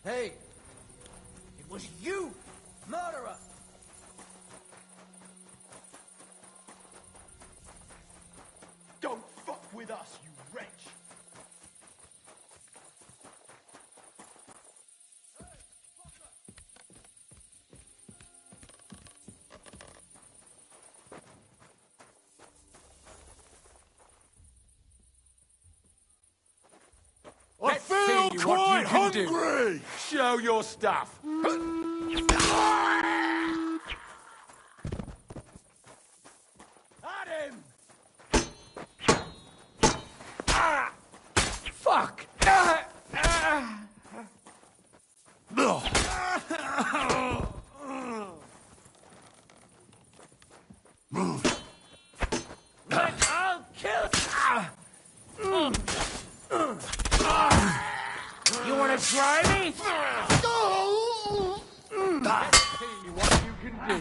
Hey! It was you! Murderer! Don't fuck with us, you wretch! I feel quite hungry! Show your stuff! At him! Fuck! I'll kill you! wanna try me? Let's see what you can do.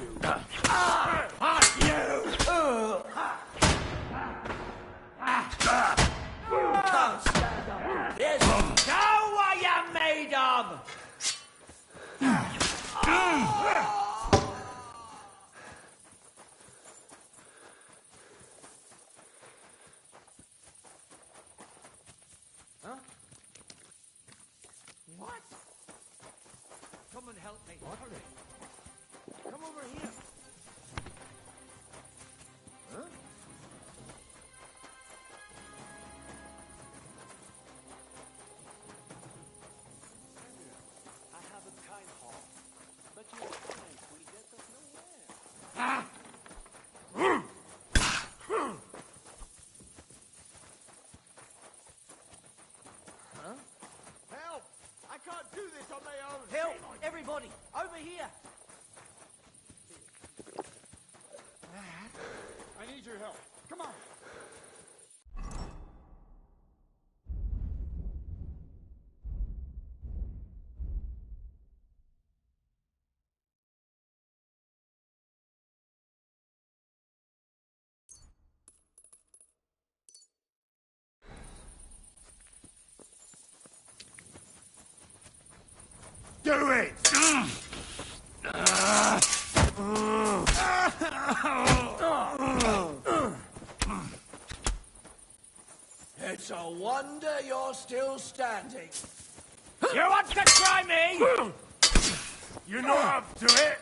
Can't stand up. Yes. Show what you're made of! Huh? What? Come and help me. Hurry. Come over here. Huh? I have a kind heart, but your strength will get us nowhere. Huh? Help! I can't do this on my own! Help! Everybody! Over here! I need your help. Come on! Do it! It's a wonder you're still standing. You want to try me? You're not up to it!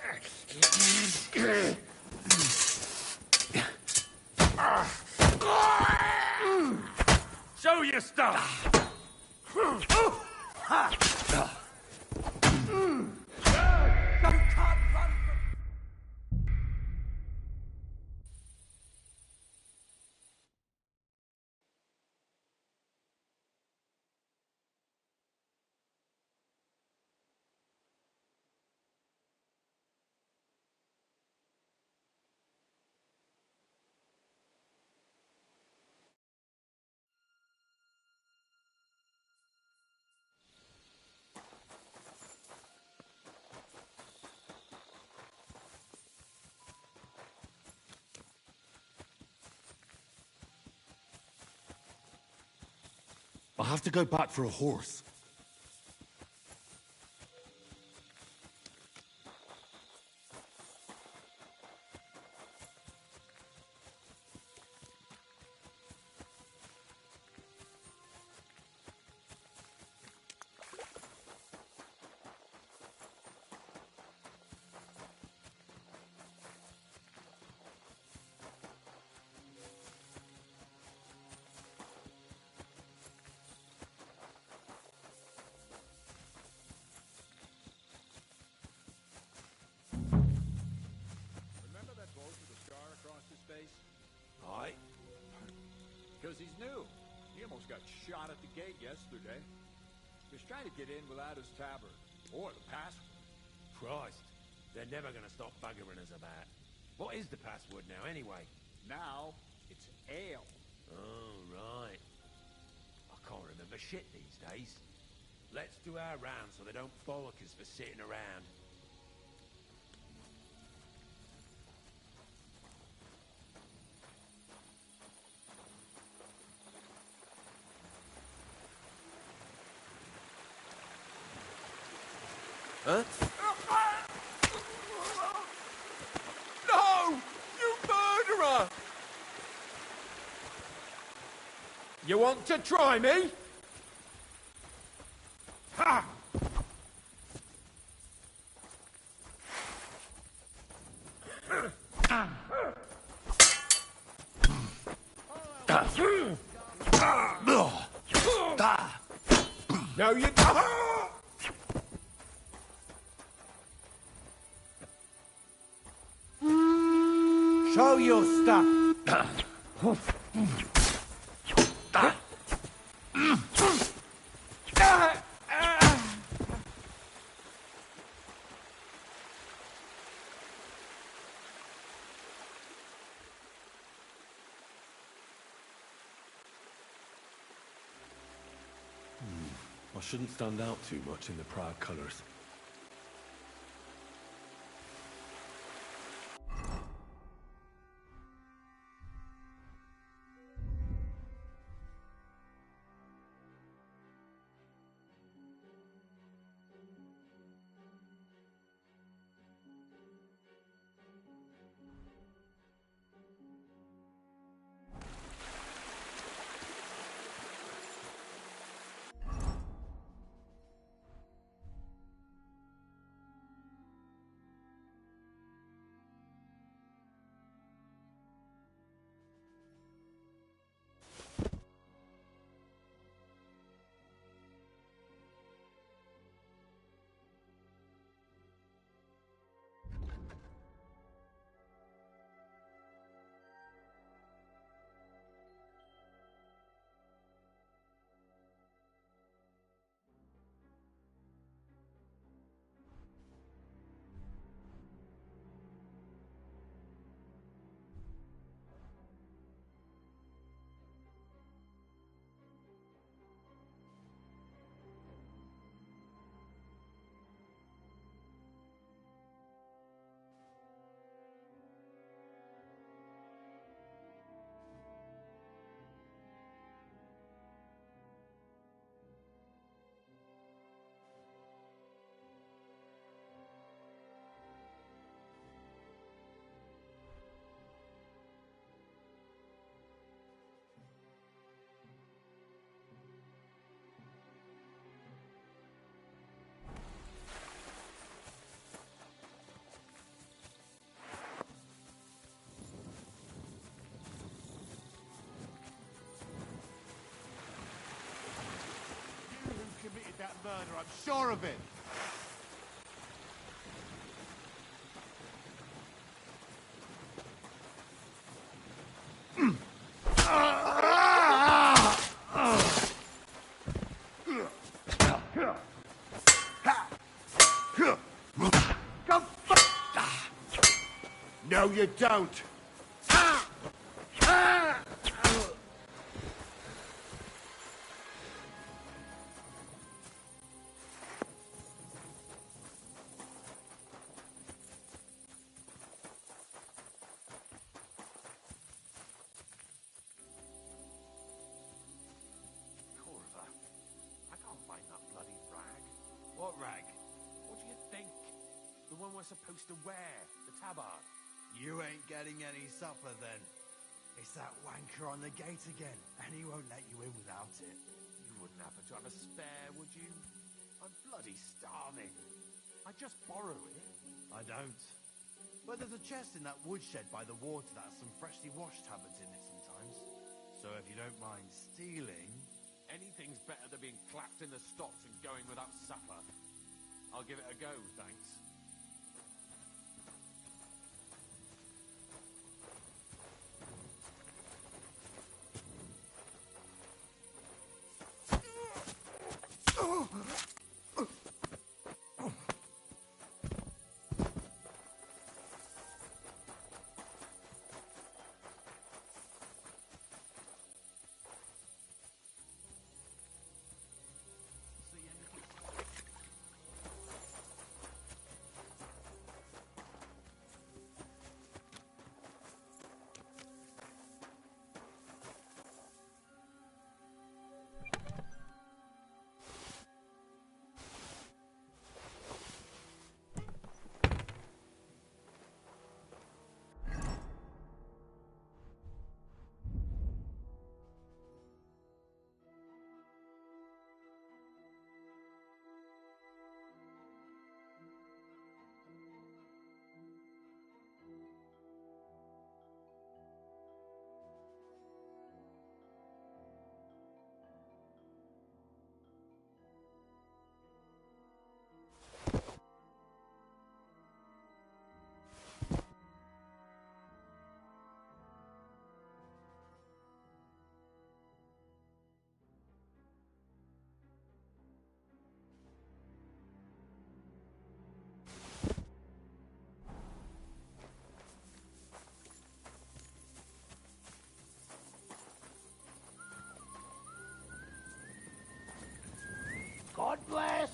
Show your stuff! I'll have to go back for a horse. he's new. He almost got shot at the gate yesterday. He was trying to get in without his tabard. Or the password. Christ. They're never gonna stop buggering us about. What is the password now, anyway? Now, it's ale. Oh, right. I can't remember shit these days. Let's do our round so they don't bollock us for sitting around. Huh? No! You murderer! You want to try me? Ha! No, you don't! Show your stuff! I shouldn't stand out too much in the proud colours. Committed that murder, I'm sure of it. No, you don't. What rag? What do you think? The one we're supposed to wear, the tabard. You ain't getting any supper then. It's that wanker on the gate again, and he won't let you in without it. You wouldn't happen to have a spare, would you? I'm bloody starving. I'd just borrow it. I don't. But there's a chest in that woodshed by the water that has some freshly washed tabards in it sometimes. So if you don't mind stealing... Anything's better than being clapped in the stocks and going without supper. I'll give it a go, thanks. God bless.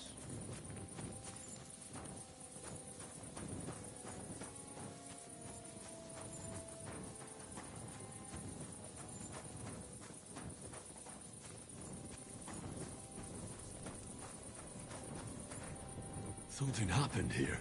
Something happened here.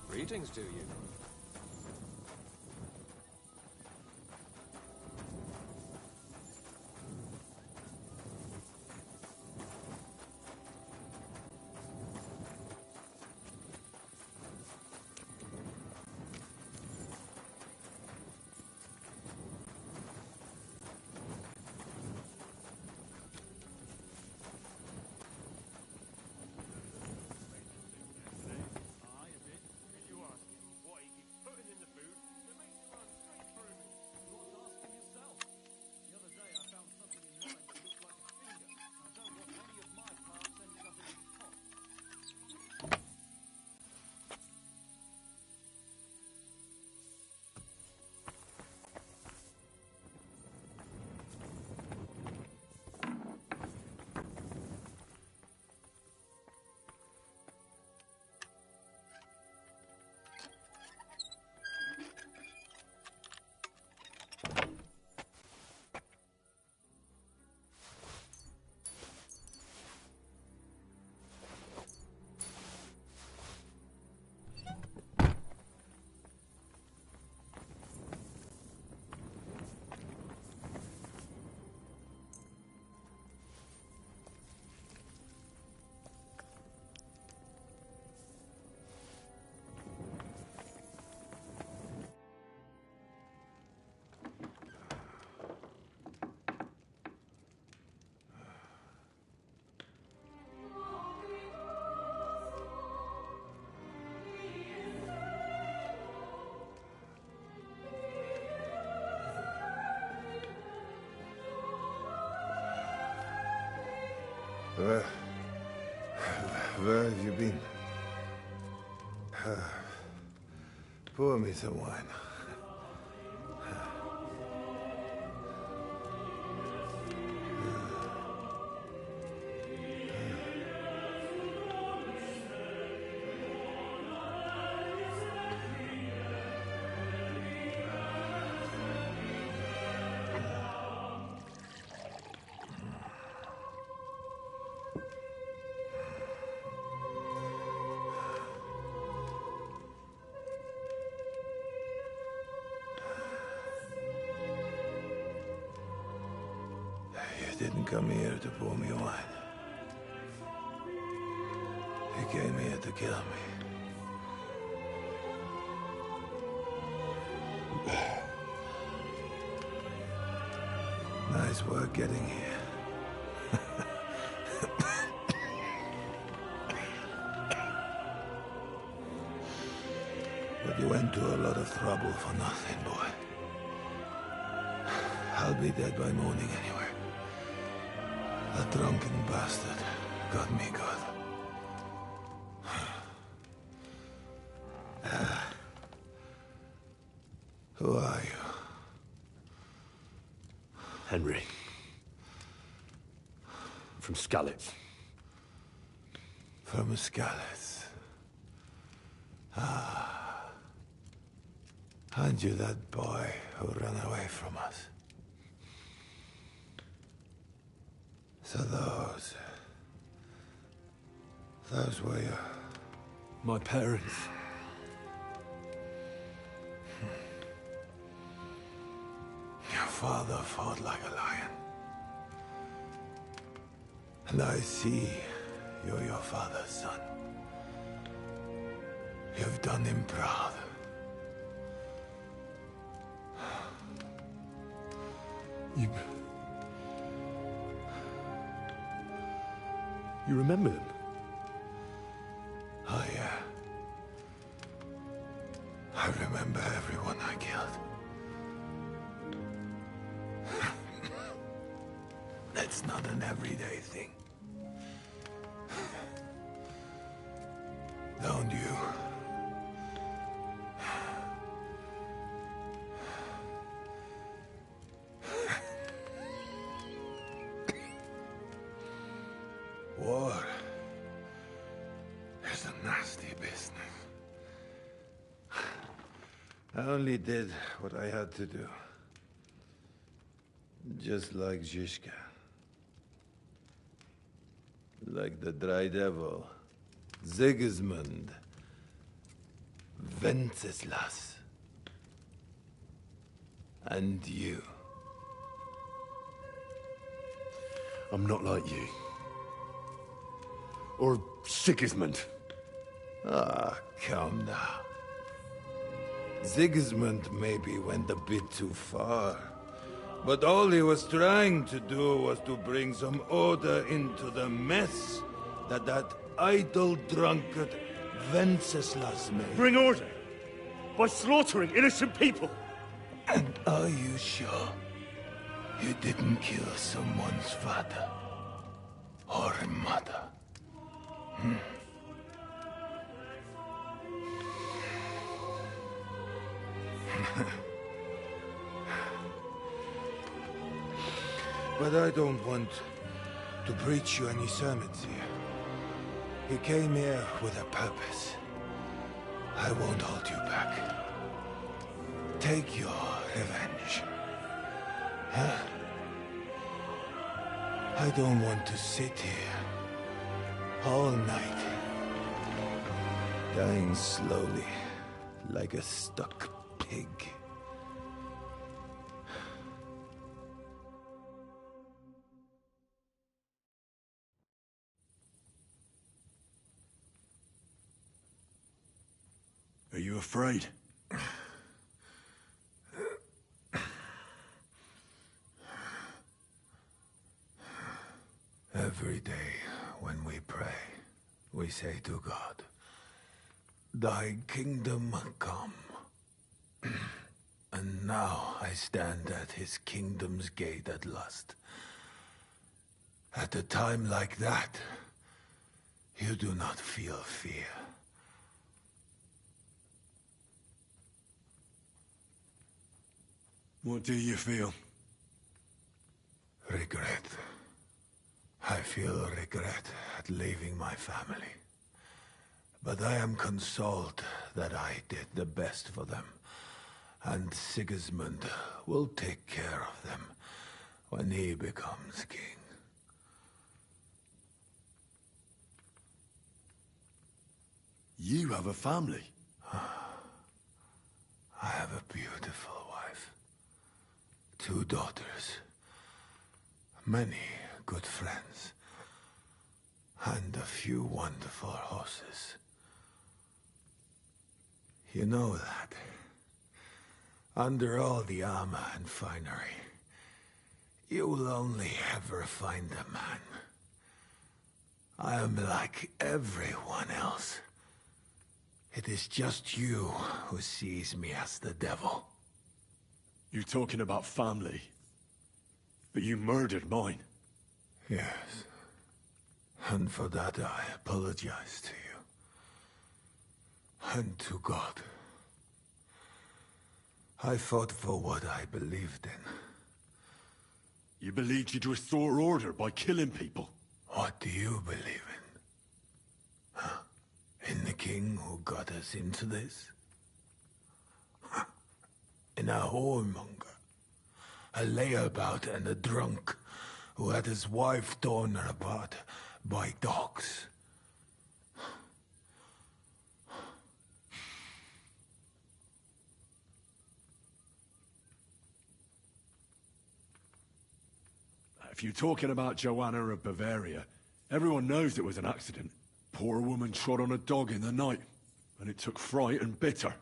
Greetings to you. Where have you been? Pour me some wine. You didn't come here to pour me wine. You came here to kill me. Nice work getting here. But you went to a lot of trouble for nothing, boy. I'll be dead by morning anyway. That drunken bastard got me good. Who are you? Henry. From Skalitz. From Skalitz. Ah. Aren't you that boy who ran away from us? So those were your... My parents. Your father fought like a lion. And I see you're your father's son. You've done him proud. You remember them? Oh, yeah. I remember everyone I killed. That's not an everyday thing. Don't you? War is a nasty business. I only did what I had to do. Just like Zizka. Like the Dry Devil. Sigismund. Wenceslas. And you. I'm not like you. Or Sigismund. Ah, come now. Sigismund maybe went a bit too far. But all he was trying to do was to bring some order into the mess that idle drunkard Wenceslas made. Bring order? By slaughtering innocent people? And are you sure you didn't kill someone's father or mother? But I don't want to preach you any sermons here. You came here with a purpose. I won't hold you back. Take your revenge. Huh? I don't want to sit here all night, dying slowly like a stuck pig. Are you afraid? Every day when we pray, we say to God, "Thy kingdom come." And now I stand at his kingdom's gate at last. At a time like that, you do not feel fear. What do you feel? Regret. I feel regret at leaving my family. But I am consoled that I did the best for them. And Sigismund will take care of them when he becomes king. You have a family? I have a beautiful wife. 2 daughters. Many good friends. And a few wonderful horses. You know that. Under all the armor and finery, you will only ever find a man. I am like everyone else. It is just you who sees me as the devil. You're talking about family. But you murdered mine. Yes. And for that I apologize to you. And to God. I fought for what I believed in. You believed you'd restore order by killing people. What do you believe in? Huh? In the king who got us into this? Huh? In a whoremonger? A layabout and a drunk who had his wife torn apart by dogs? If you're talking about Joanna of Bavaria, everyone knows it was an accident. Poor woman trod on a dog in the night, and it took fright and bitter.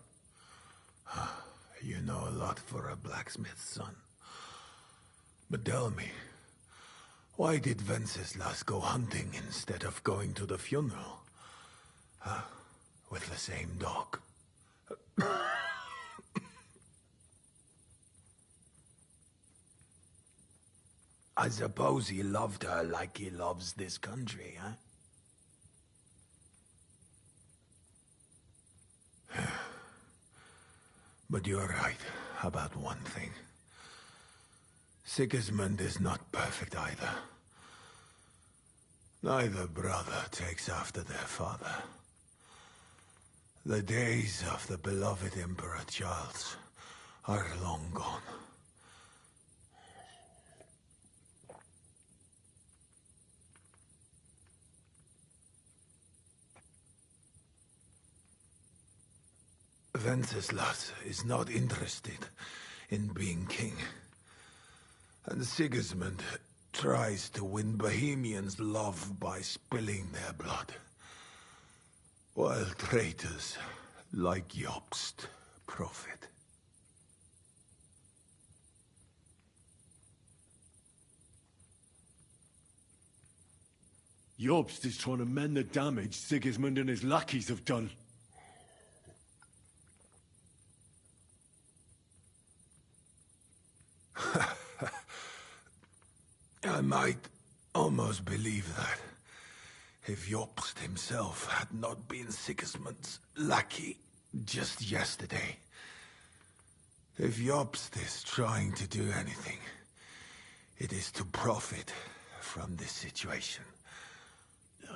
You know a lot for a blacksmith's son. But tell me, why did Wenceslas go hunting instead of going to the funeral? Huh? With the same dog? I suppose he loved her like he loves this country, huh? But you're right about one thing. Sigismund is not perfect either. Neither brother takes after their father. The days of the beloved Emperor Charles are long gone. Wenceslas is not interested in being king. And Sigismund tries to win Bohemians' love by spilling their blood. While traitors like Jobst profit. Jobst is trying to mend the damage Sigismund and his lackeys have done. I might almost believe that, if Jobst himself had not been Sigismund's lackey just yesterday. If Jobst is trying to do anything, it is to profit from this situation.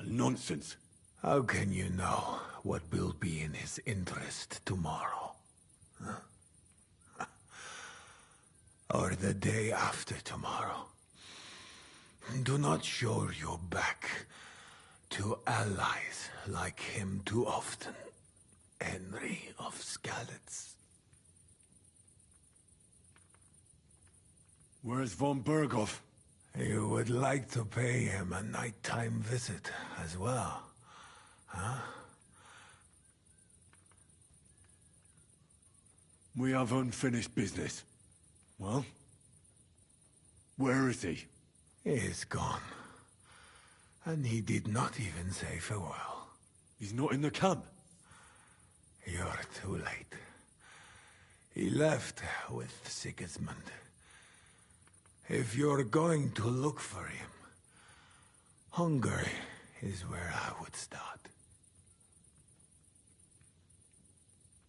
Nonsense. How can you know what will be in his interest tomorrow? Huh? Or the day after tomorrow? Do not show your back to allies like him too often, Henry of Skalitz. Where's von Berghoff? You would like to pay him a nighttime visit as well, huh? We have unfinished business. Well? Where is he? He is gone. And he did not even say farewell. He's not in the camp? You're too late. He left with Sigismund. If you're going to look for him, Hungary is where I would start.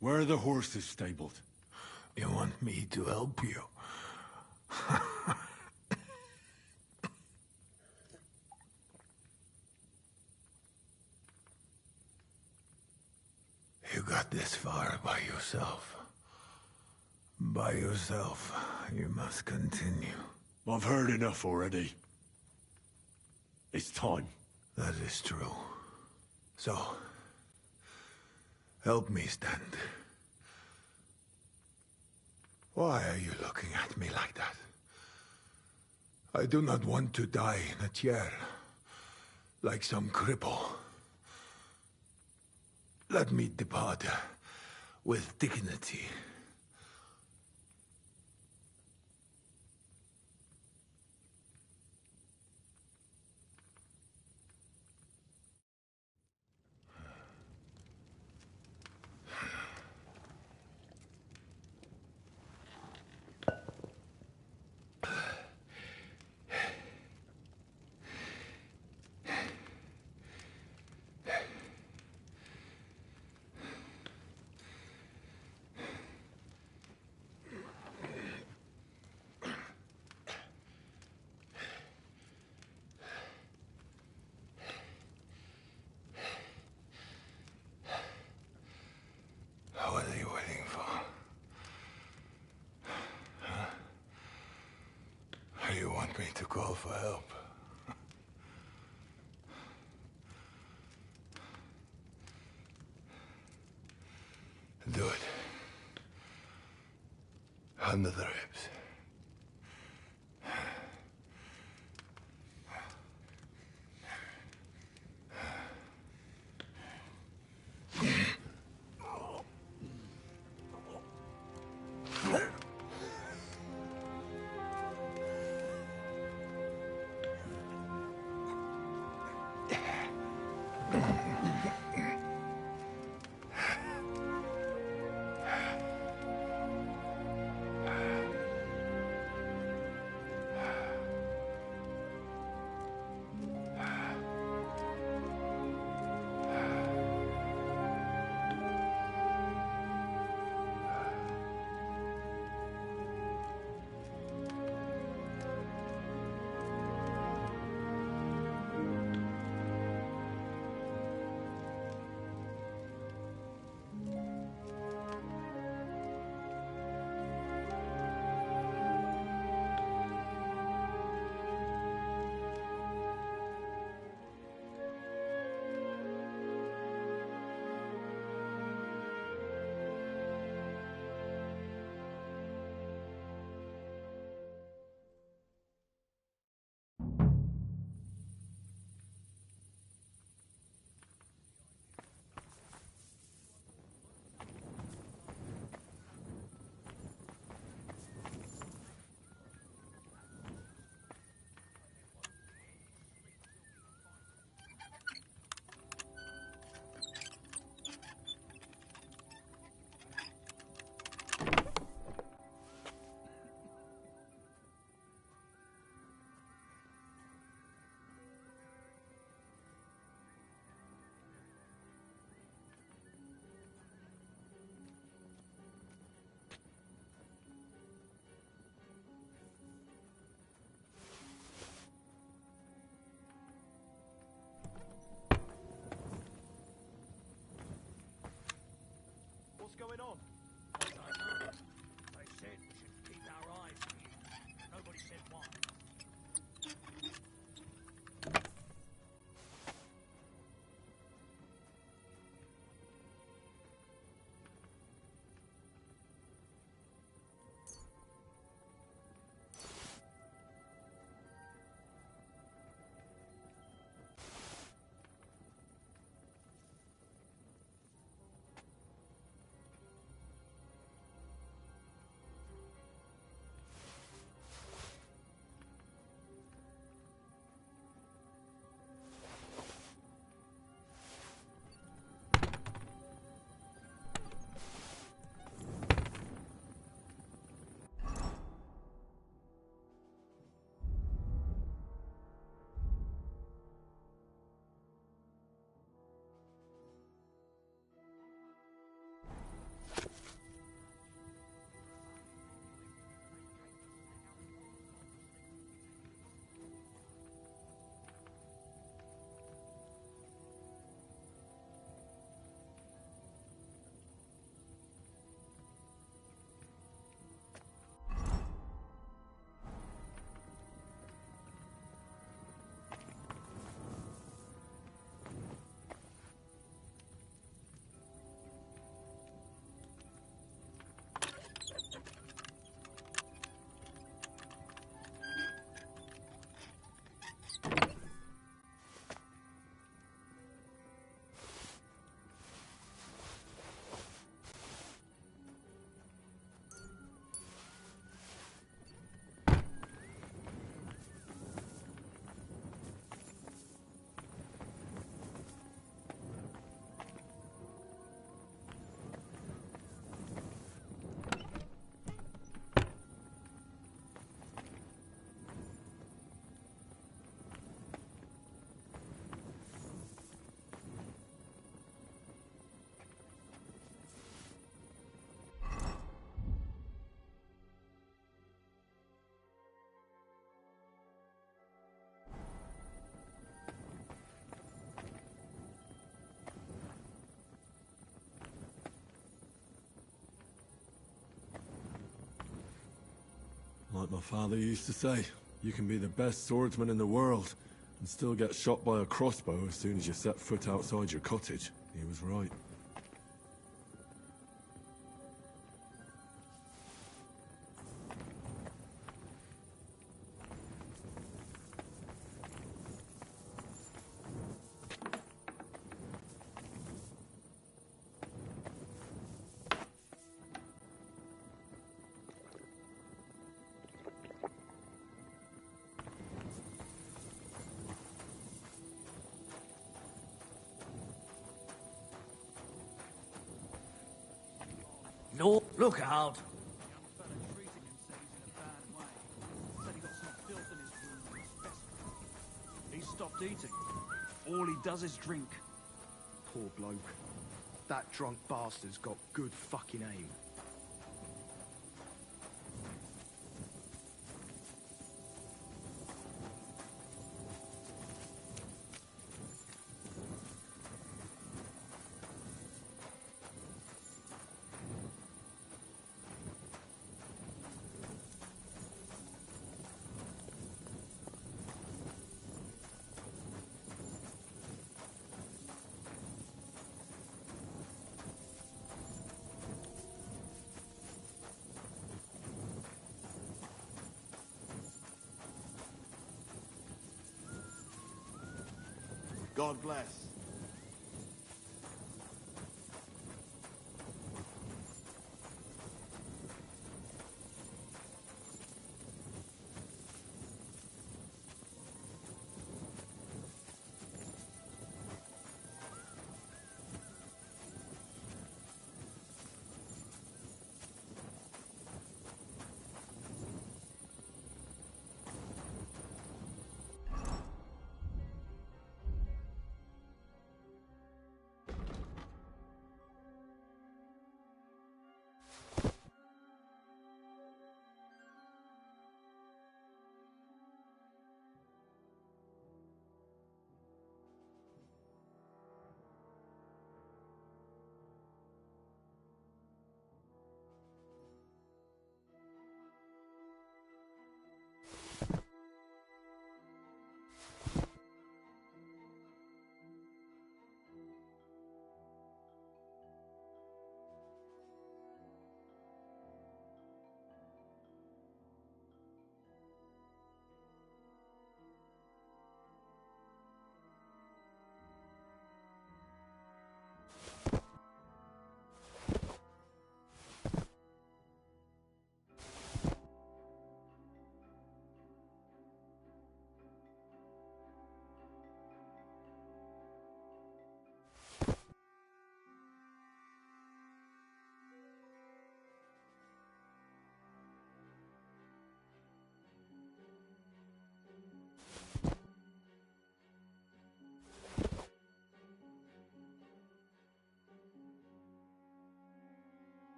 Where are the horses stabled? You want me to help you? You got this far by yourself. By yourself, you must continue. I've heard enough already. It's time. That is true. So, help me stand. Why are you looking at me like that? I do not want to die in a chair, like some cripple. Let me depart with dignity. to call for help. Do it. Under the ribs. What's going on? I don't know. They said we should keep our eyes peeled. Nobody said why. Like my father used to say, You can be the best swordsman in the world and still get shot by a crossbow as soon as you set foot outside your cottage. He was right. No, look out! He stopped eating. All he does is drink. Poor bloke. That drunk bastard's got good fucking aim. God bless.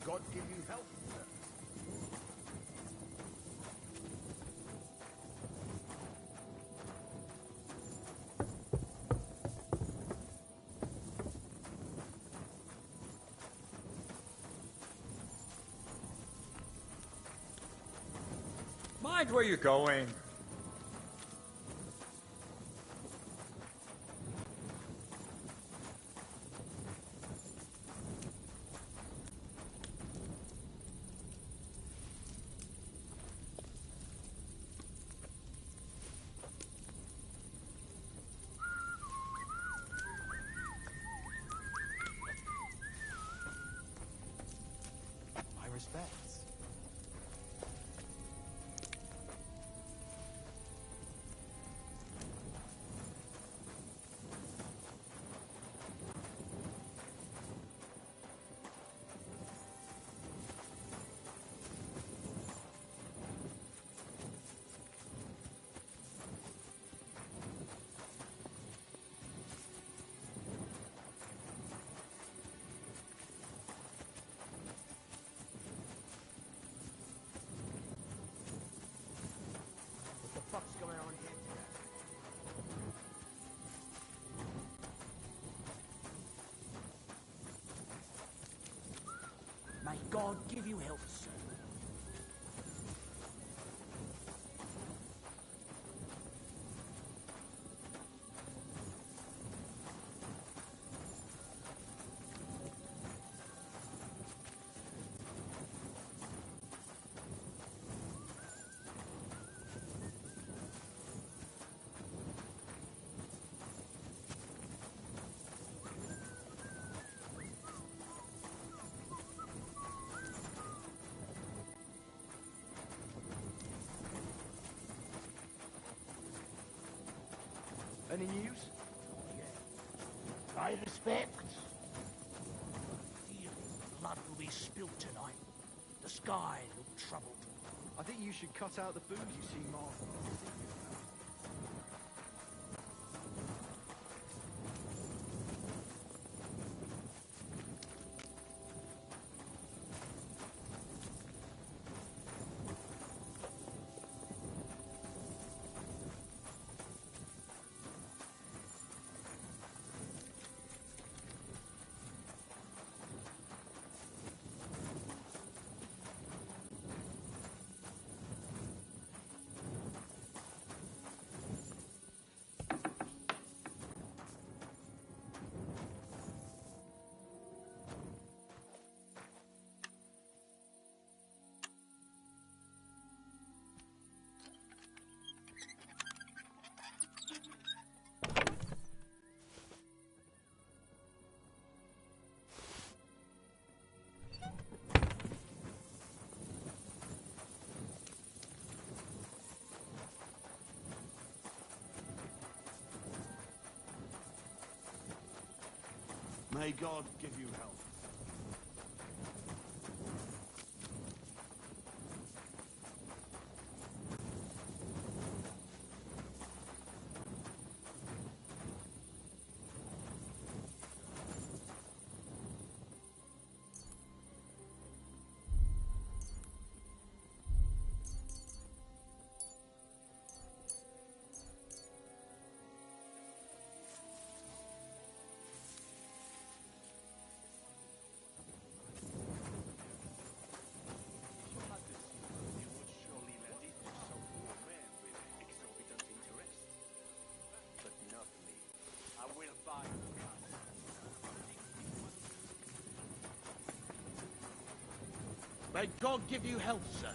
God give you health, sir. Mind where you're going. My respects. What the fuck's going on here? May God give you health, sir. Any news? My respects. Blood will be spilt tonight. The sky looked troubled. I think you should cut out the booze you see Mark. May God give you health. May God give you health, sir.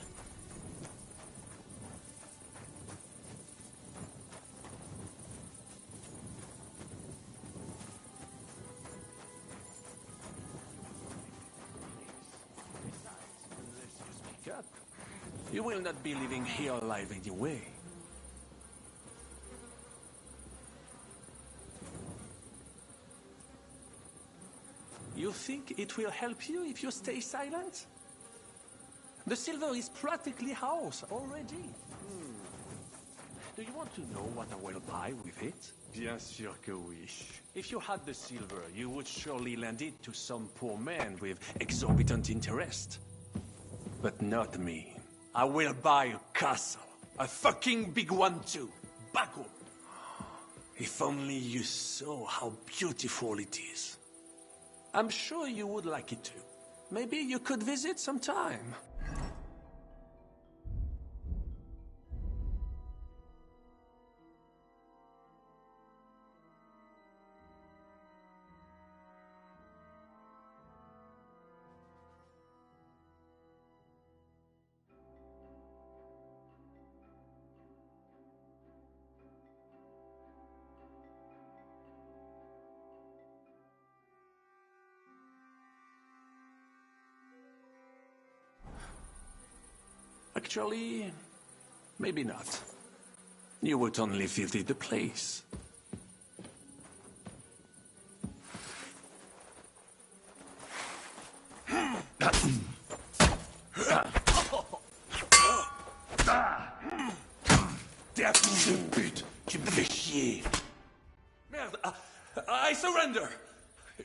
Up. You will not be leaving here alive anyway. You think it will help you if you stay silent? The silver is practically ours already. Do you want to know what I will buy with it? Bien sûr que oui. If you had the silver, you would surely lend it to some poor man with exorbitant interest. But not me. I will buy a castle. A fucking big one too. Back home. If only you saw how beautiful it is. I'm sure you would like it too. Maybe you could visit sometime. Actually, maybe not. You would only visit the place. Pute, tu me fais chier. Merde, I surrender.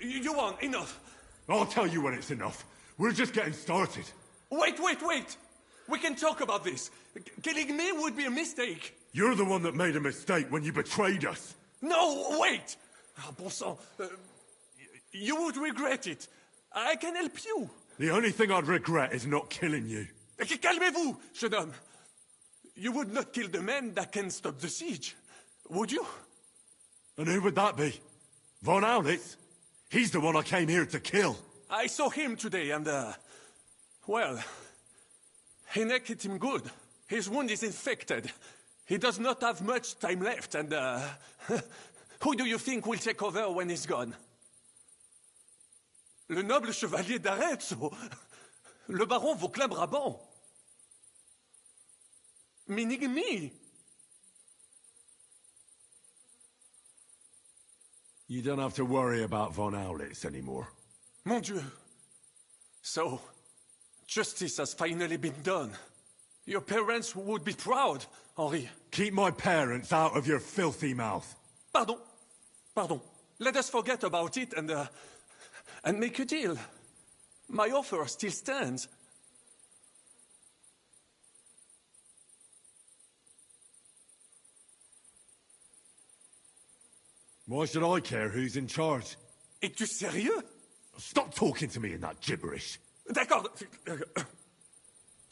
You won, enough. I'll tell you when it's enough. We're just getting started. Wait! We can talk about this. Killing me would be a mistake. You're the one that made a mistake when you betrayed us. No, wait! Ah, bon sang. You would regret it. I can help you. The only thing I'd regret is not killing you. Calmez-vous, jeune homme. You would not kill the man that can stop the siege, would you? And who would that be? Von Aulitz? He's the one I came here to kill. I saw him today and, well, Hinek hit him good. His wound is infected. He does not have much time left and, who do you think will take over when he's gone? Le noble chevalier d'Arezzo. Le baron Vauclin-Brabant. Meaning me. You don't have to worry about Von Aulitz anymore. Mon Dieu. So, justice has finally been done. Your parents would be proud, Henri. Keep my parents out of your filthy mouth. Pardon. Let us forget about it and make a deal. My offer still stands. Why should I care who's in charge? Es-tu sérieux? Stop talking to me in that gibberish. D'accord.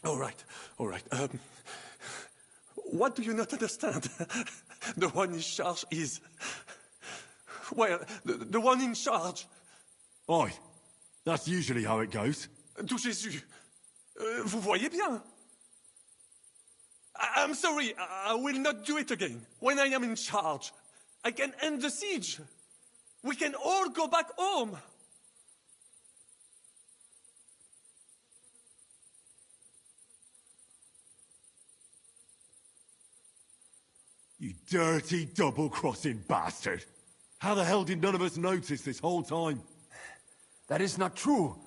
All right. What do you not understand? The one in charge is... Well, the one in charge. Aye. That's usually how it goes. Du Jésus. Vous voyez bien. I'm sorry. I will not do it again. When I am in charge, I can end the siege. We can all go back home. You dirty, double-crossing bastard. How the hell did none of us notice this whole time? That is not true.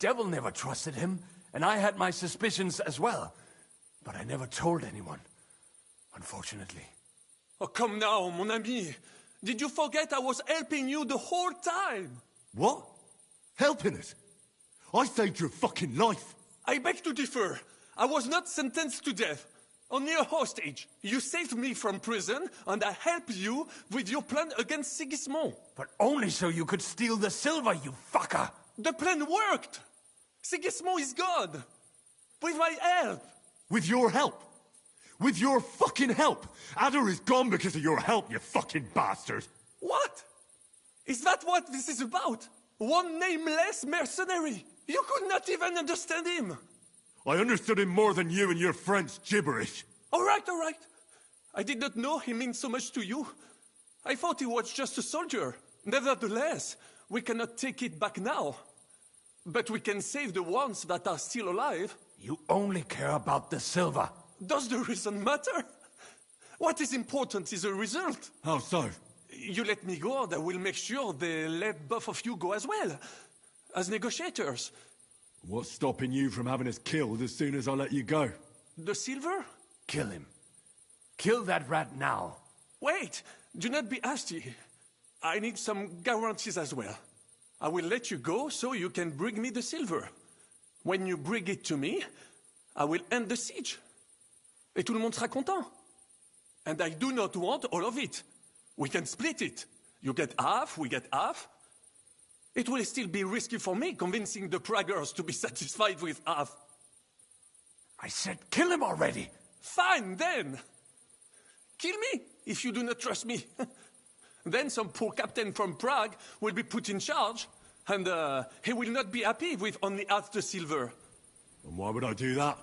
Devil never trusted him, and I had my suspicions as well. But I never told anyone, unfortunately. Oh, come now, mon ami. Did you forget I was helping you the whole time? What? Helping us? I saved your fucking life. I beg to differ. I was not sentenced to death. Only a hostage. You saved me from prison, and I helped you with your plan against Sigismund. But only so you could steal the silver, you fucker! The plan worked! Sigismund is gone! With my help! With your help? With your fucking help! Adder is gone because of your help, you fucking bastard! What? Is that what this is about? One nameless mercenary? You could not even understand him! I understood him more than you and your French gibberish. All right. I did not know he meant so much to you. I thought he was just a soldier. Nevertheless, we cannot take it back now. But we can save the ones that are still alive. You only care about the silver. Does the reason matter? What is important is the result. How so? You let me go, and I will make sure they let both of you go as well. As negotiators. What's stopping you from having us killed as soon as I let you go? The silver? Kill him. Kill that rat now. Wait! Do not be hasty. I need some guarantees as well. I will let you go so you can bring me the silver. When you bring it to me, I will end the siege. Et tout le monde sera content. And I do not want all of it. We can split it. You get half, we get half. It will still be risky for me convincing the Praggers to be satisfied with half. I said kill him already! Fine, then! Kill me, if you do not trust me. Then some poor captain from Prague will be put in charge, and he will not be happy with only half the silver. And why would I do that?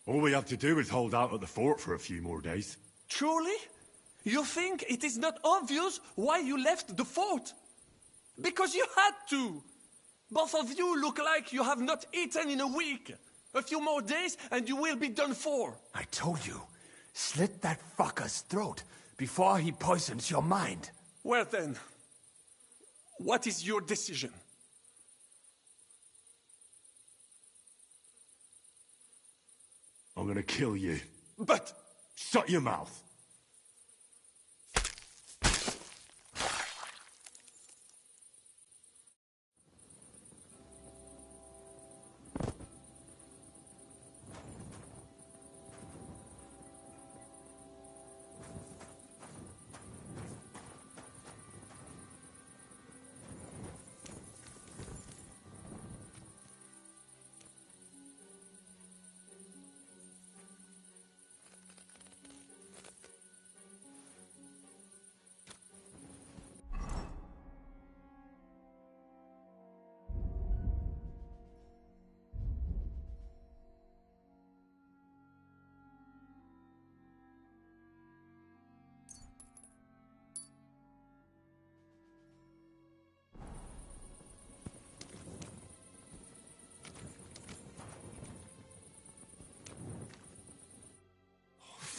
All we have to do is hold out at the fort for a few more days. Truly? You think it is not obvious why you left the fort? Because you had to! Both of you look like you have not eaten in a week. A few more days and you will be done for. I told you, slit that fucker's throat before he poisons your mind. Well then, what is your decision? I'm gonna kill you. But... Shut your mouth!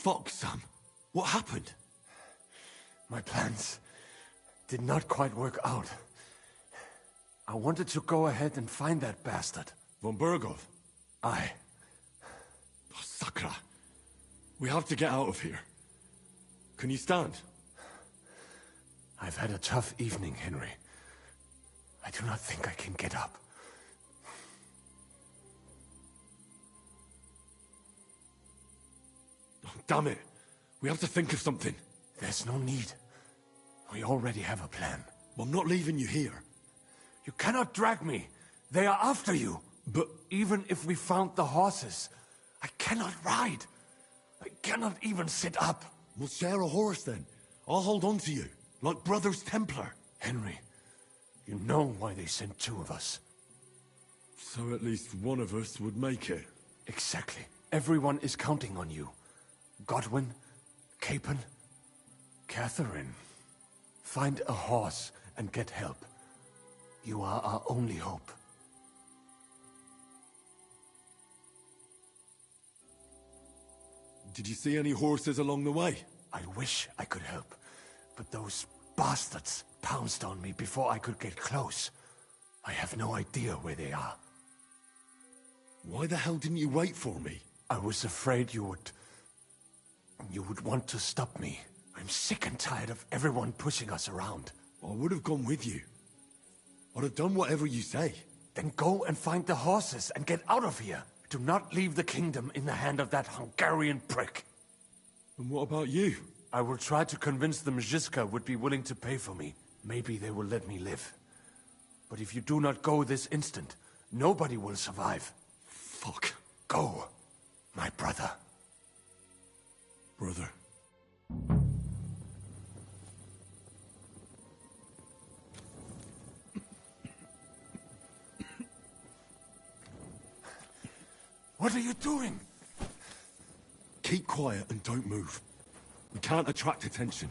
Fuck, Sam. What happened? My plans did not quite work out. I wanted to go ahead and find that bastard. Von Bergov? Aye. Oh, Sakra. We have to get out of here. Can you stand? I've had a tough evening, Henry. I do not think I can get up. Oh, damn it. We have to think of something. There's no need. We already have a plan. Well, I'm not leaving you here. You cannot drag me. They are after you. But even if we found the horses, I cannot ride. I cannot even sit up. We'll share a horse then. I'll hold on to you, like Brothers Templar. Henry, you know why they sent two of us. So at least one of us would make it. Exactly. Everyone is counting on you. Godwin, Capon, Catherine. Find a horse and get help. You are our only hope. Did you see any horses along the way? I wish I could help, but those bastards pounced on me before I could get close. I have no idea where they are. Why the hell didn't you wait for me? I was afraid you would want to stop me. I'm sick and tired of everyone pushing us around. I would have gone with you. I'd have done whatever you say. Then go and find the horses and get out of here. Do not leave the kingdom in the hand of that Hungarian prick. And what about you? I will try to convince them Zizka would be willing to pay for me. Maybe they will let me live. But if you do not go this instant, nobody will survive. Fuck. Go, my brother. Brother. What are you doing? Keep quiet and don't move. We can't attract attention.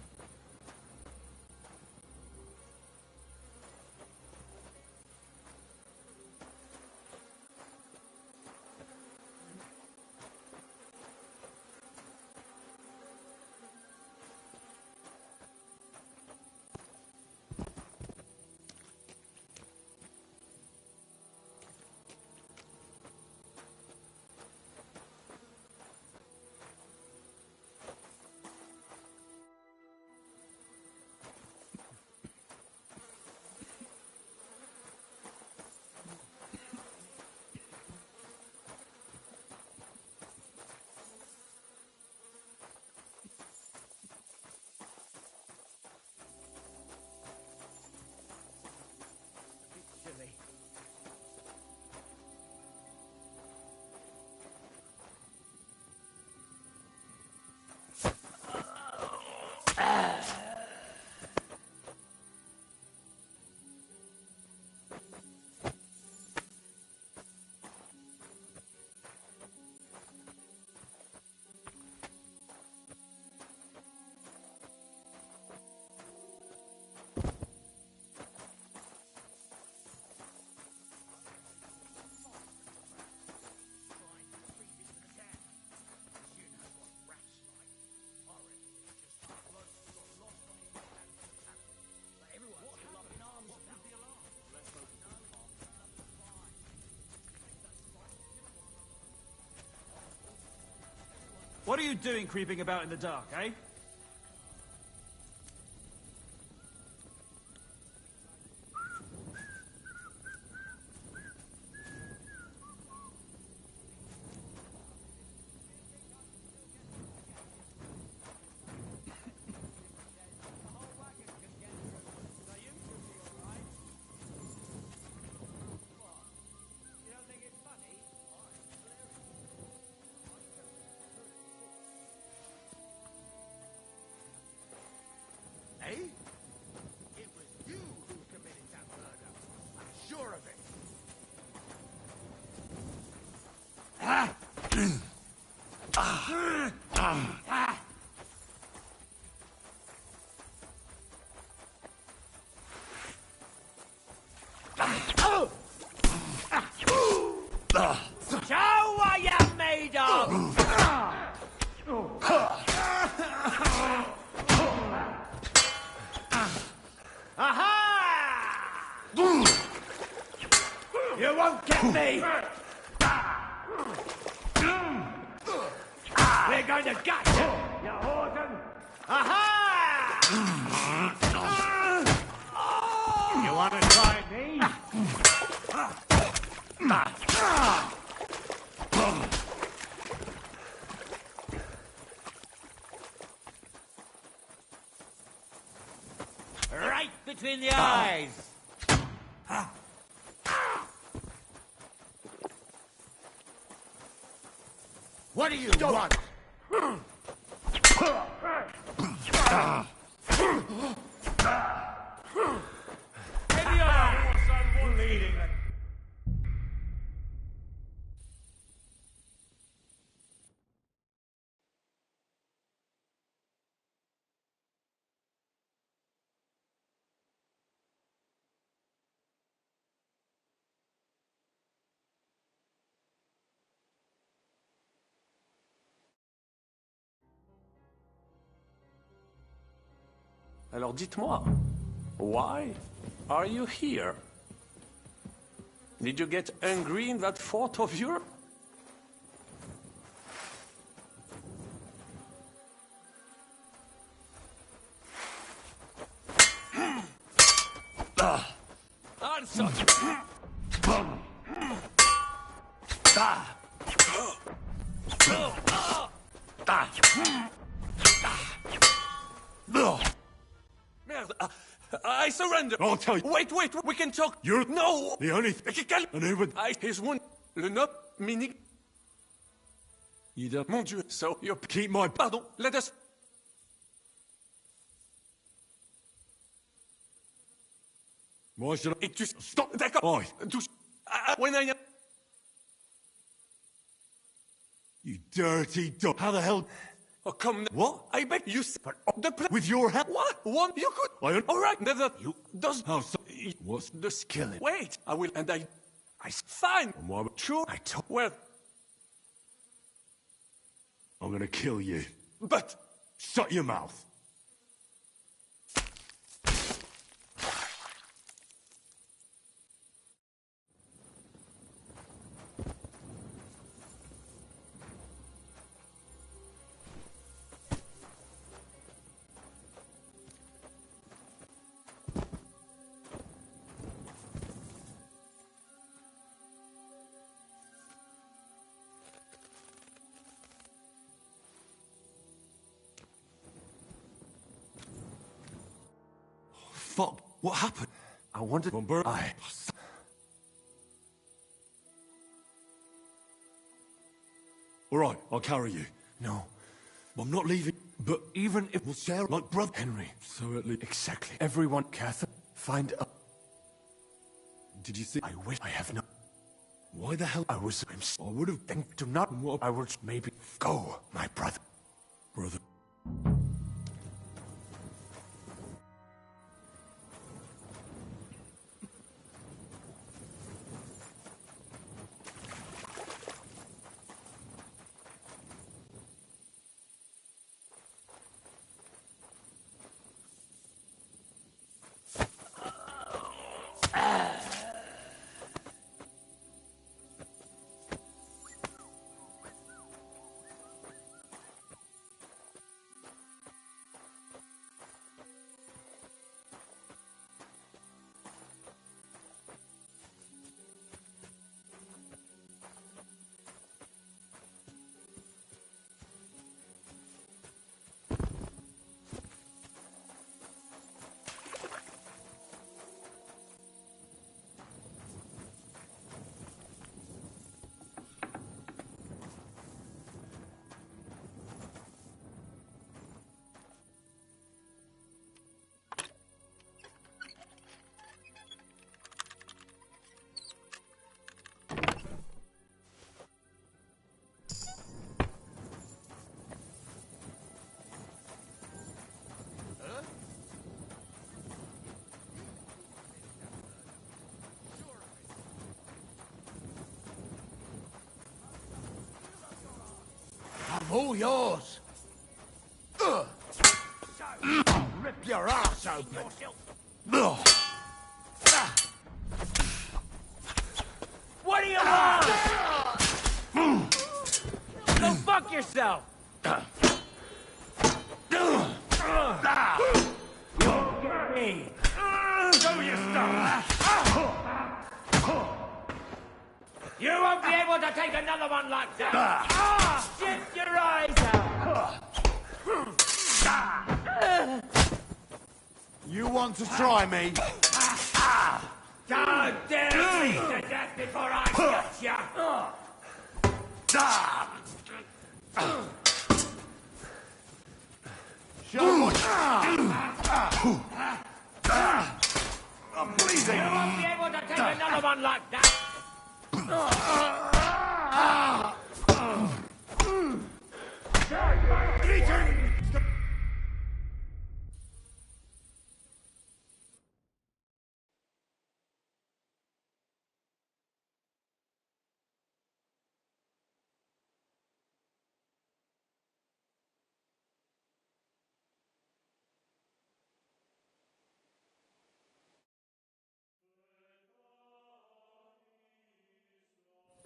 What are you doing creeping about in the dark, eh? Eh? It was you who committed that murder. I'm sure of it. Show what you're made of! Aha! You won't get me! We're going to gut you, you Horton! Aha! You want to try me? Right between the eyes! What do you want? Alors dites-moi, why are you here? Did you get angry in that fort of yours? Answer! Merde! I surrender! I'll tell you. Wait, we can talk! You're... No! The only... And who would... His wound... Le nob... Mini... You don't... Mon Dieu! So, you... Keep my... Pardon, let us... Why should I... Et tu... Stop! D'accord! Tous... When I... You dirty dog. How the hell... Oh, come... What? I bet you... The place... With your help? What? One? You could... All right, never... You... Does... How so... What's... The skill... Wait! I will... And I... Fine! And why... Sure, I told... Well... I'm gonna kill you. But... Shut your mouth. Fuck. What happened? I wanted... Von Berg... All right, I'll carry you. No. I'm not leaving, but... Even if... We'll share like brother... Henry. So at least... Exactly. Everyone, Catherine, find a... Did you see... I wish I have no... Why the hell... I was... I would have... Think do not... I would maybe... Go, my brother. Brother... all yours. Rip your ass open. What do you want? Go fuck yourself! You'll get me. Show your stuff. You won't be able to take another one like that. Shit your eyes out. You want to try me? Don't dare me to death before I get ya! Show what... I'm bleeding! You won't be able to take another one like that!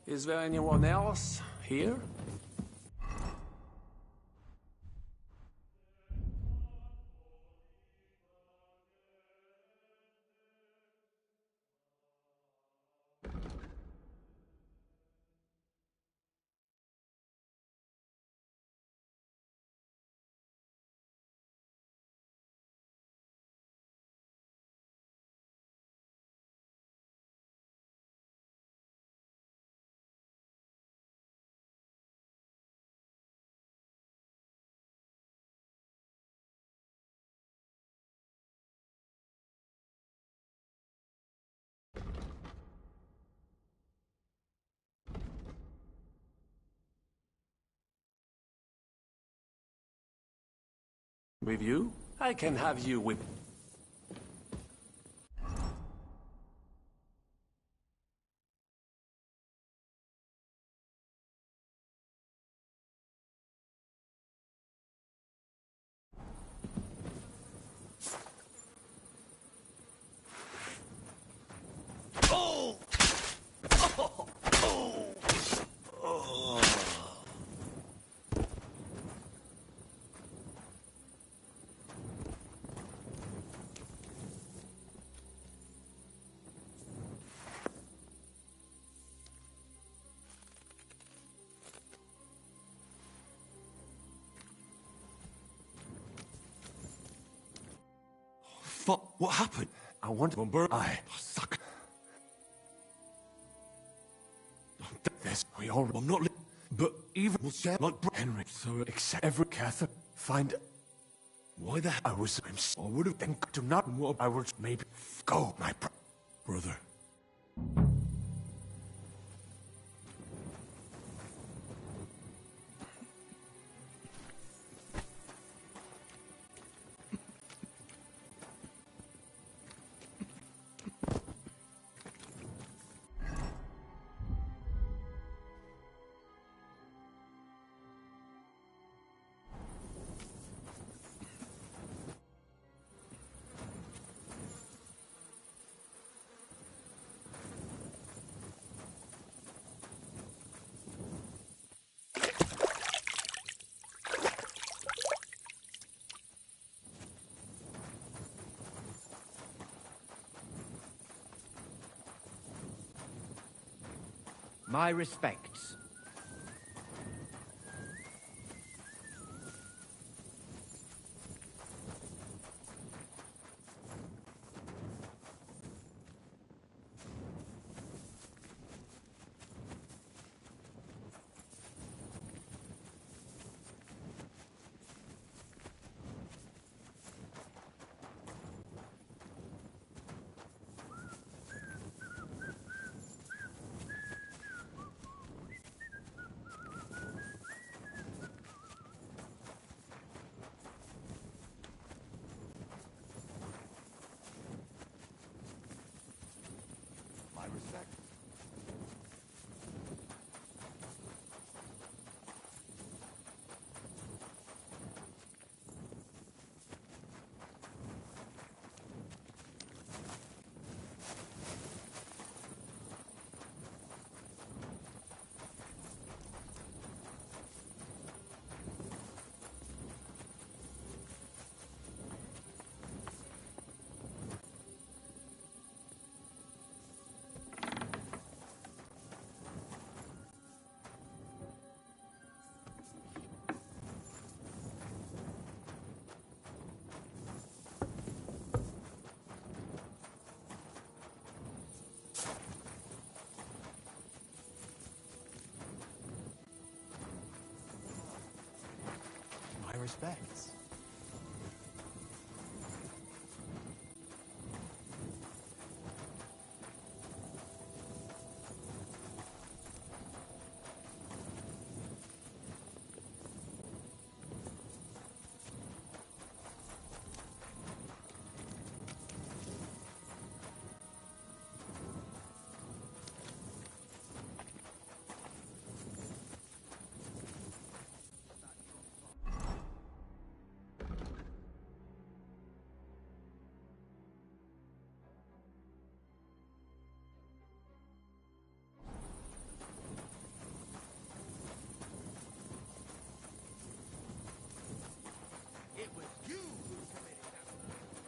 Is there anyone else here? With you? I can have you with... Fuck, what happened? I want to burn. Suck. This, we all... I'm not... But even... We'll share like... Henry, so accept every Catherine. Find... Why the hell? I was... I would have... Then do not... I would... Maybe... Go, my brother. My respects. respects.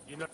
You know...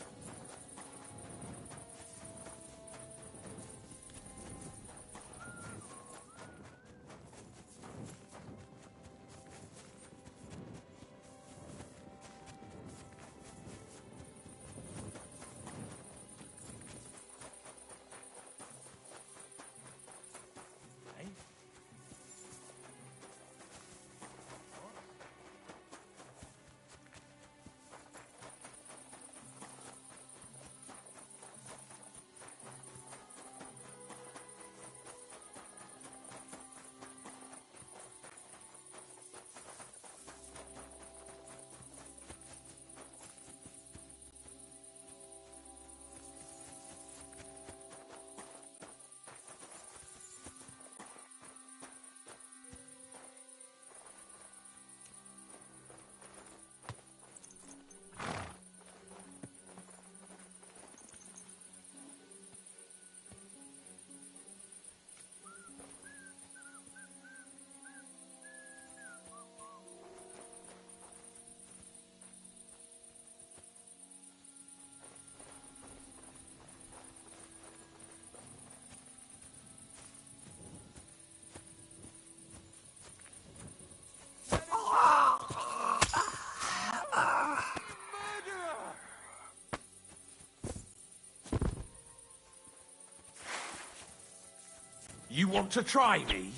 You want to try me?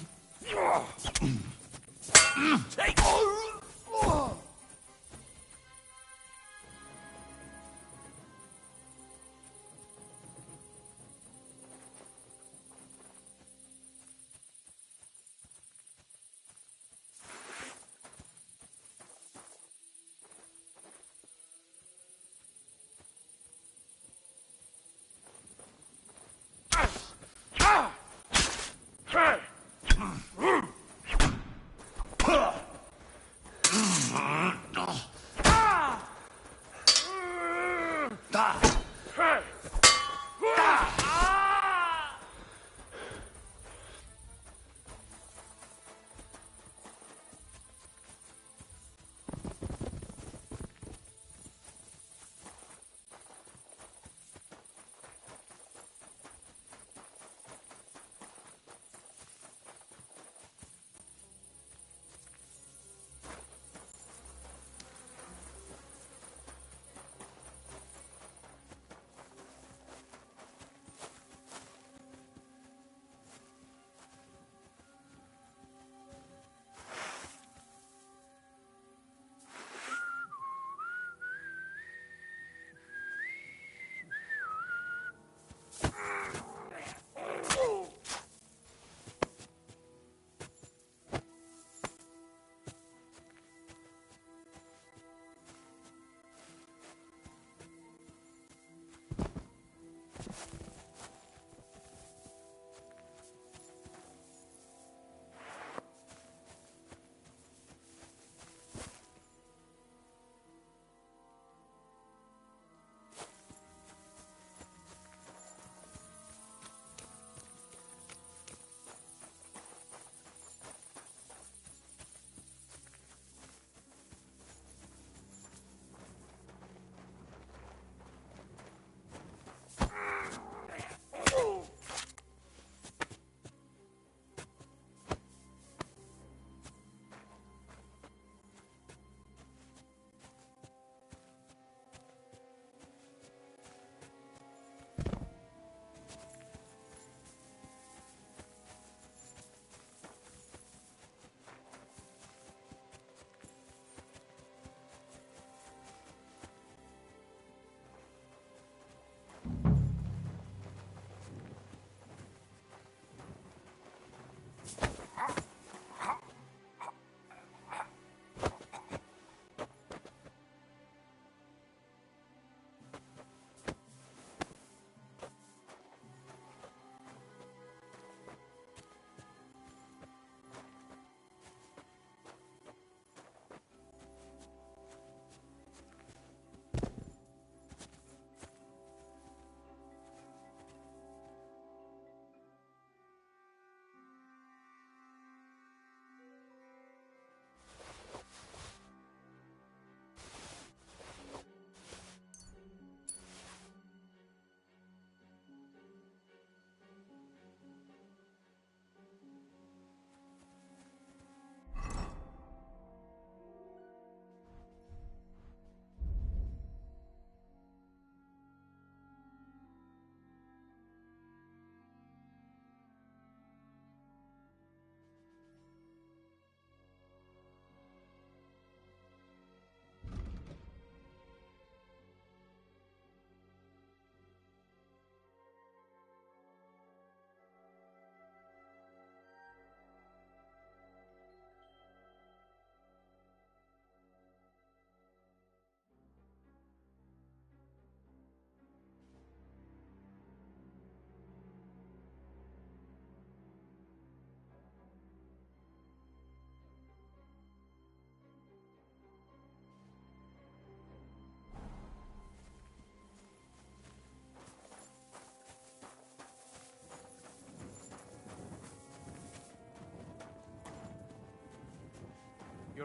Take...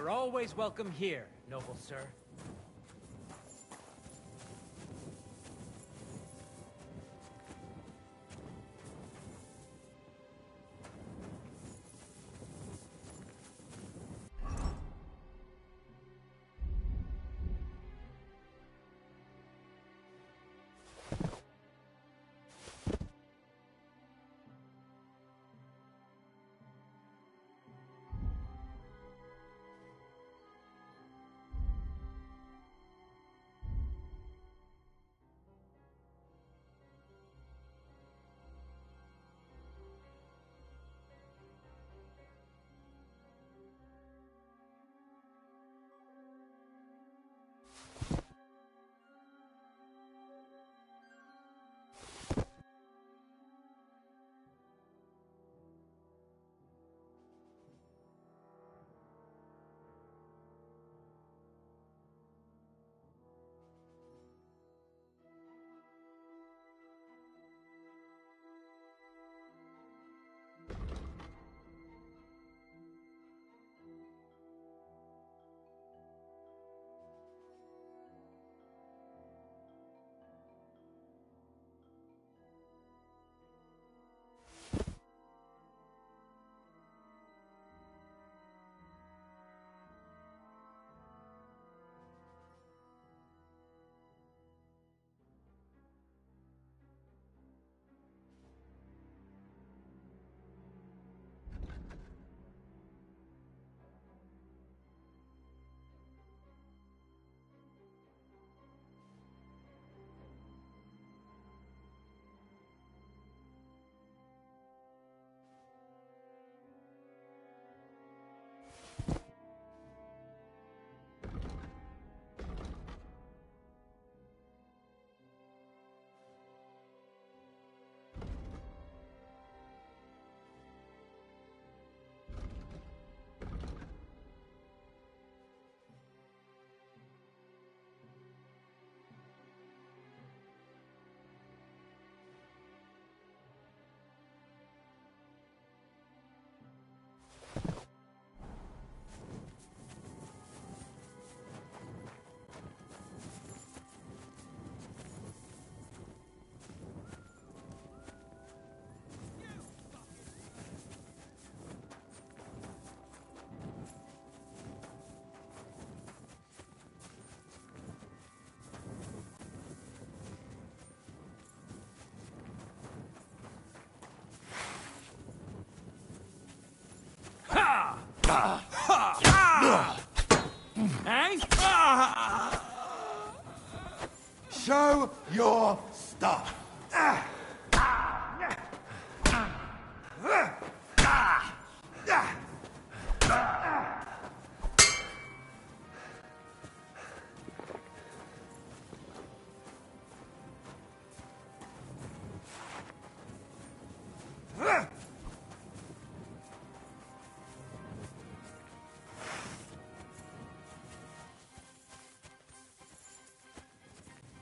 You're always welcome here, noble sir. Show your stuff.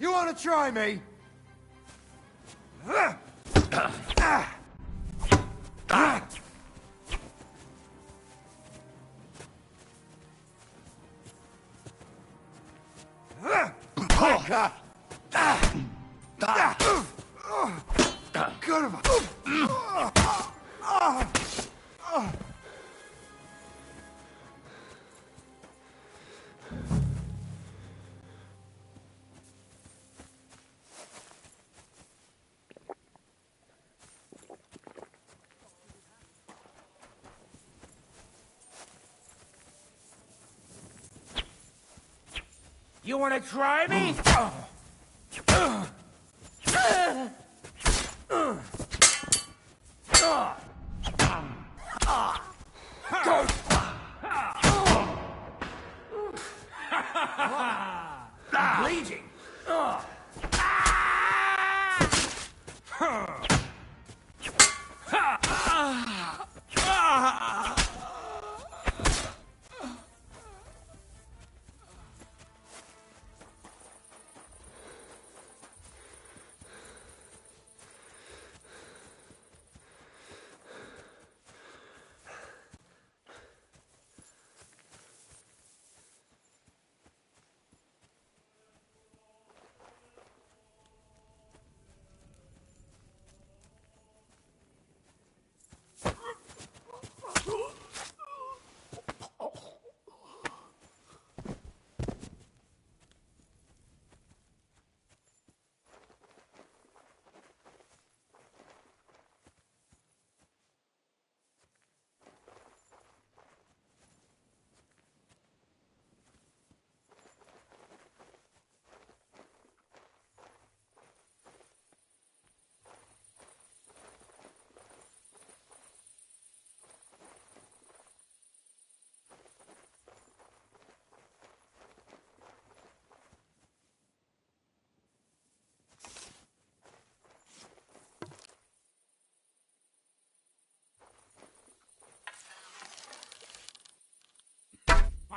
You want to try me? You want to try me? I'm bleeding.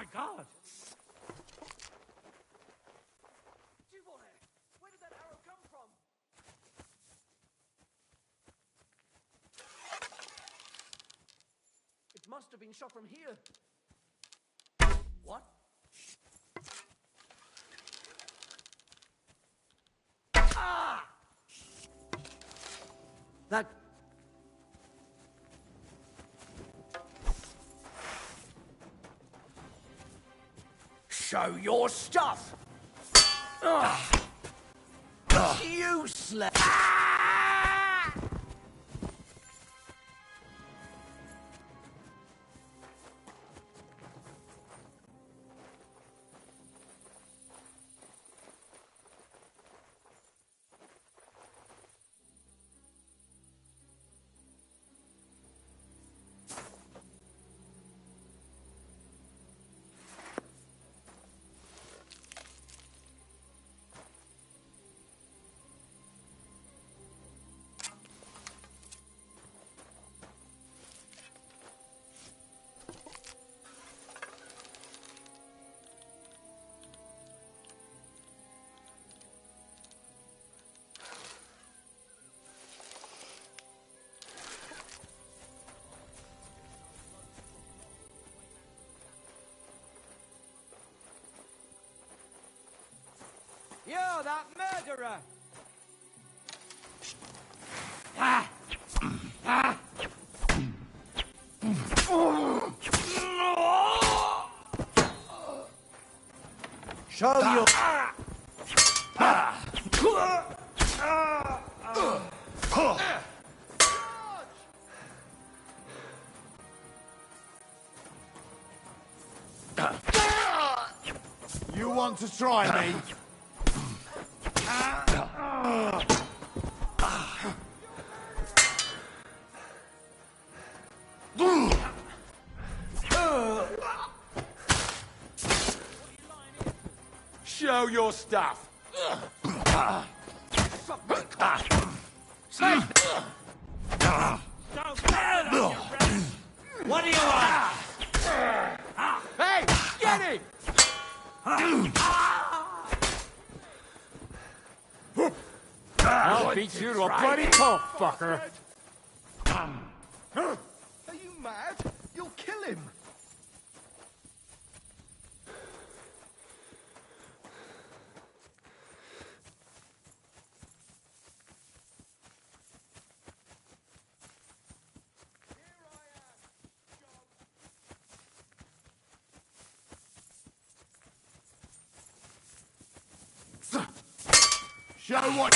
My God! Where did that arrow come from? It must have been shot from here. What? Ah! That... Show your stuff! Useless! You're that murderer! Show your... You want to try me? Show your stuff! What do you want? Hey, get him! I'll beat you to a bloody pulp, fucker! Are you mad? You'll kill him! Show what...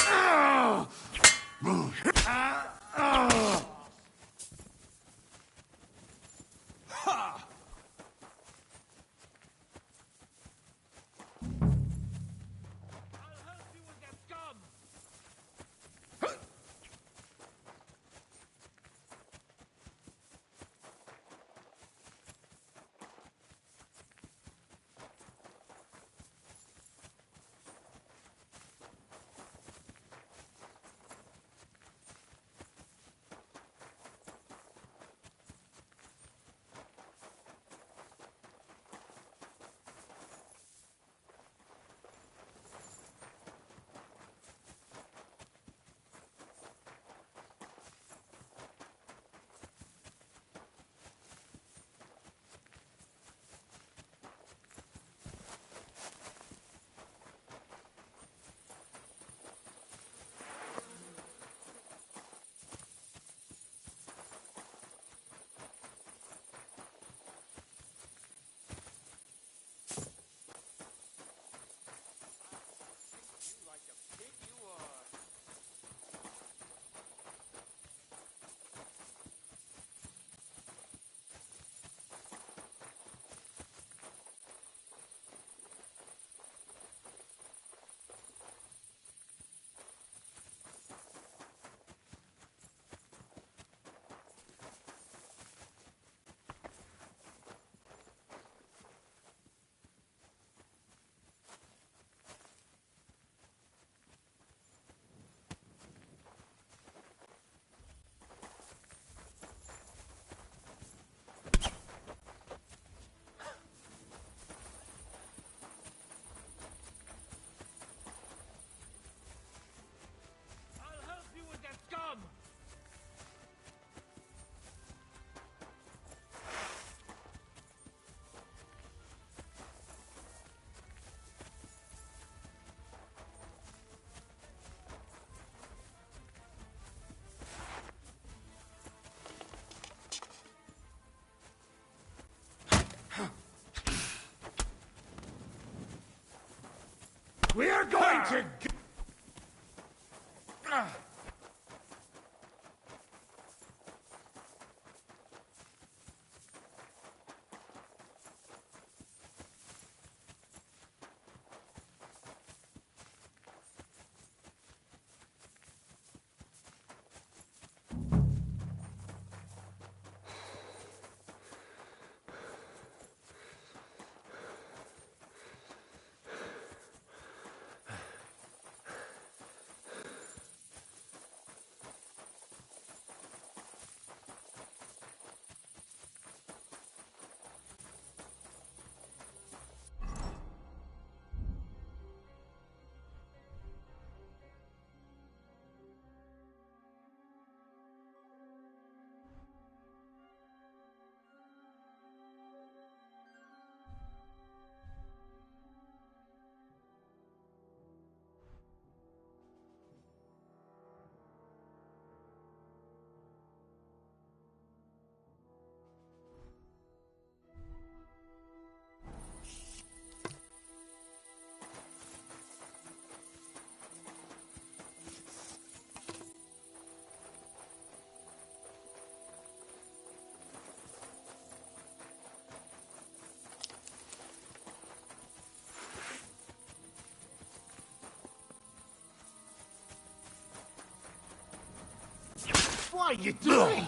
What are you doing?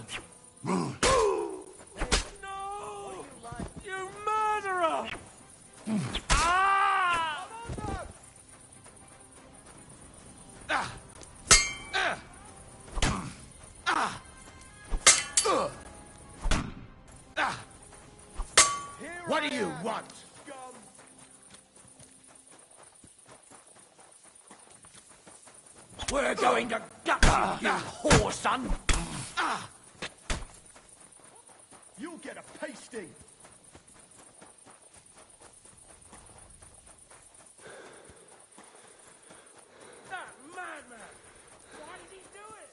No! You murderer! Ah! What do you want? We're going to gut you, you whore son! You'll get a pasting! That madman! Why did he do it?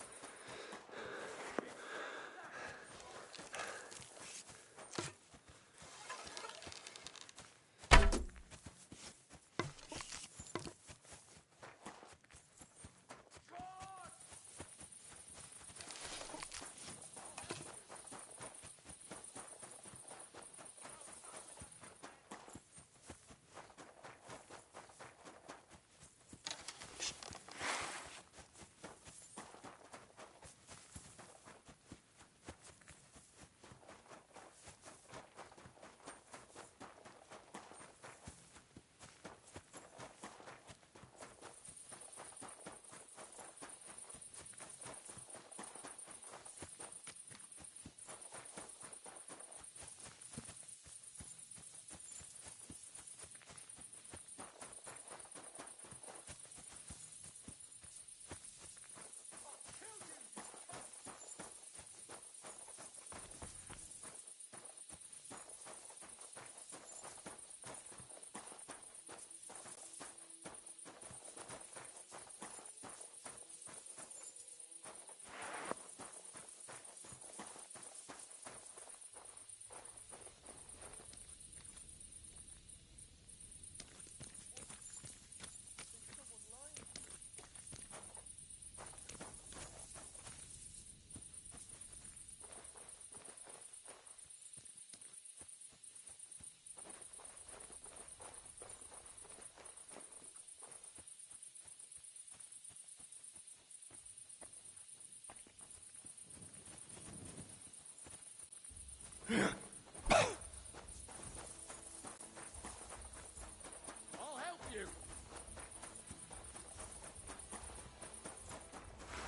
I'll help you.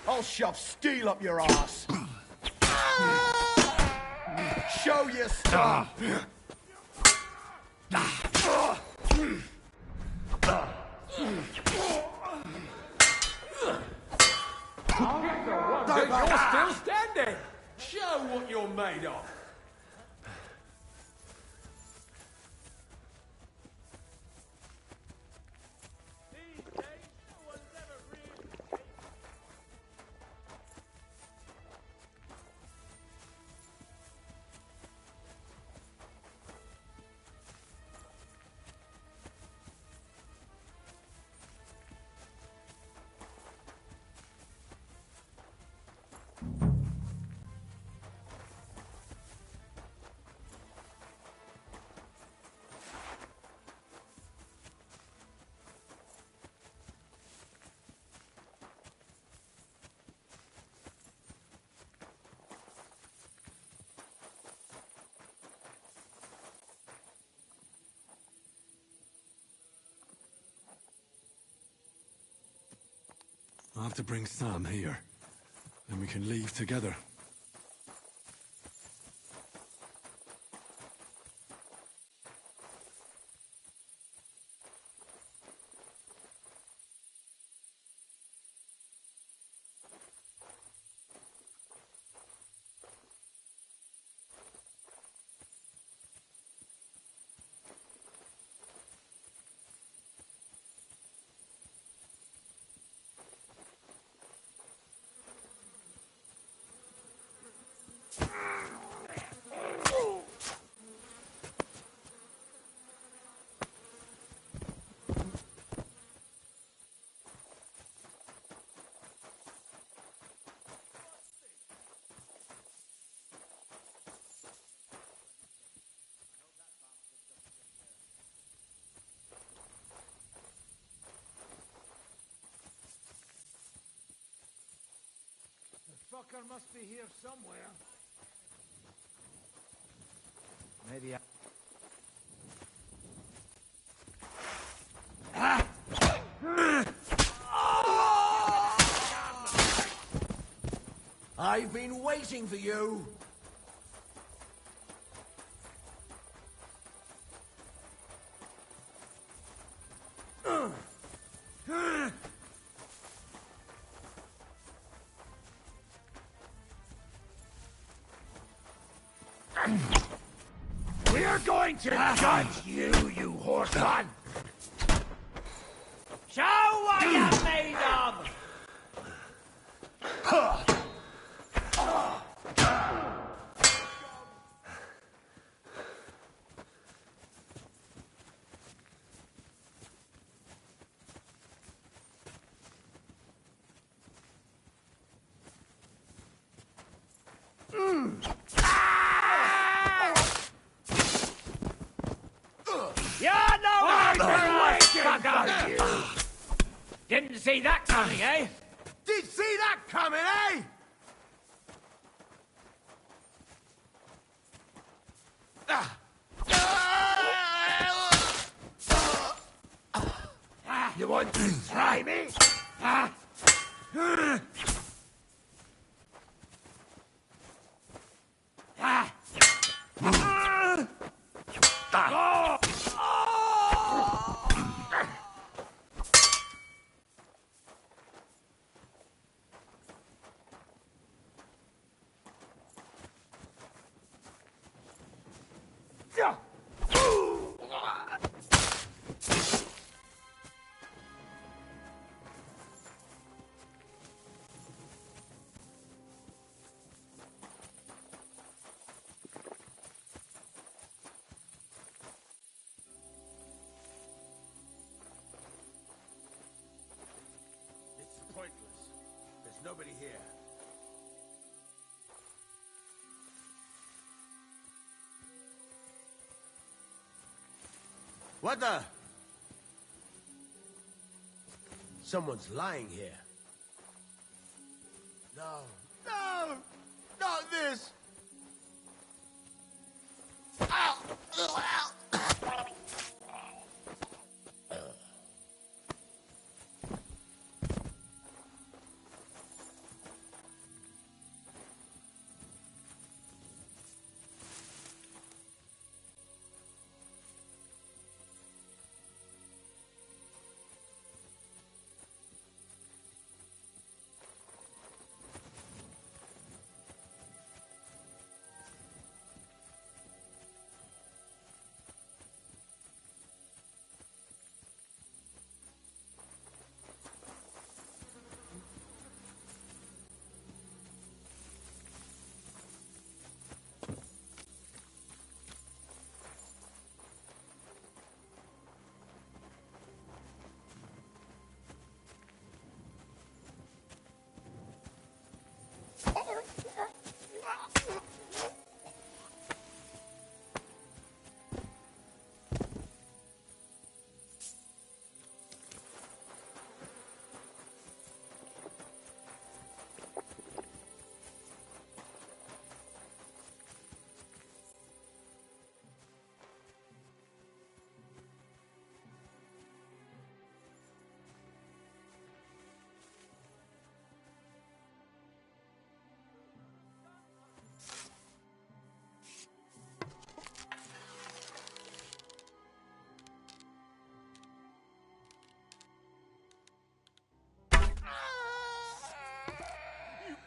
I'll shove steel up your ass. Show your stuff. You're still standing! Show what you're made of! I'll have to bring Sam here. Then we can leave together. fucker must be here somewhere. Maybe I... I've been waiting for you. We're going to judge you, you horseman! Show what you're made of! You're no fucker! Didn't see that coming, eh? Did see that coming, eh? You want to try me? It's pointless. There's nobody here. What the? Someone's lying here. No. No! Not this! Ow! Ow!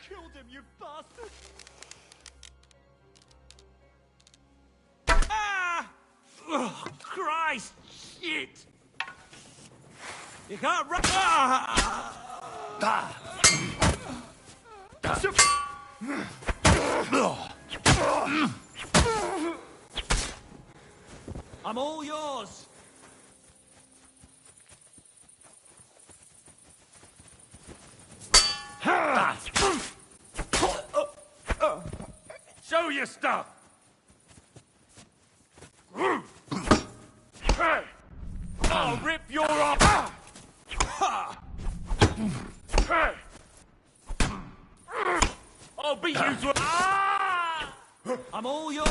Killed him, you bastard! Ah! Oh, Christ! Shit! You can't run! I'm all yours! Show your stuff! I'll rip your arm! beat you to I'm all yours.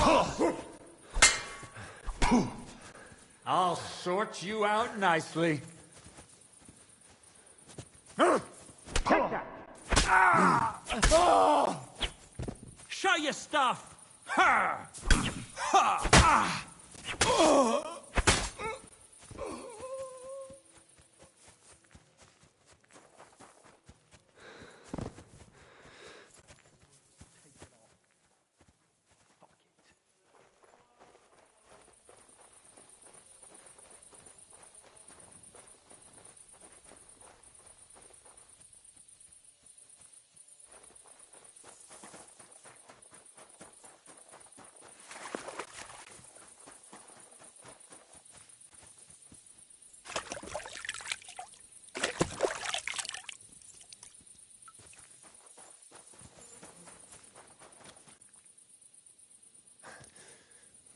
I'll sort you out nicely. Show your stuff.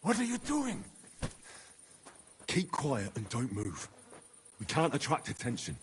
What are you doing? Keep quiet and don't move. We can't attract attention.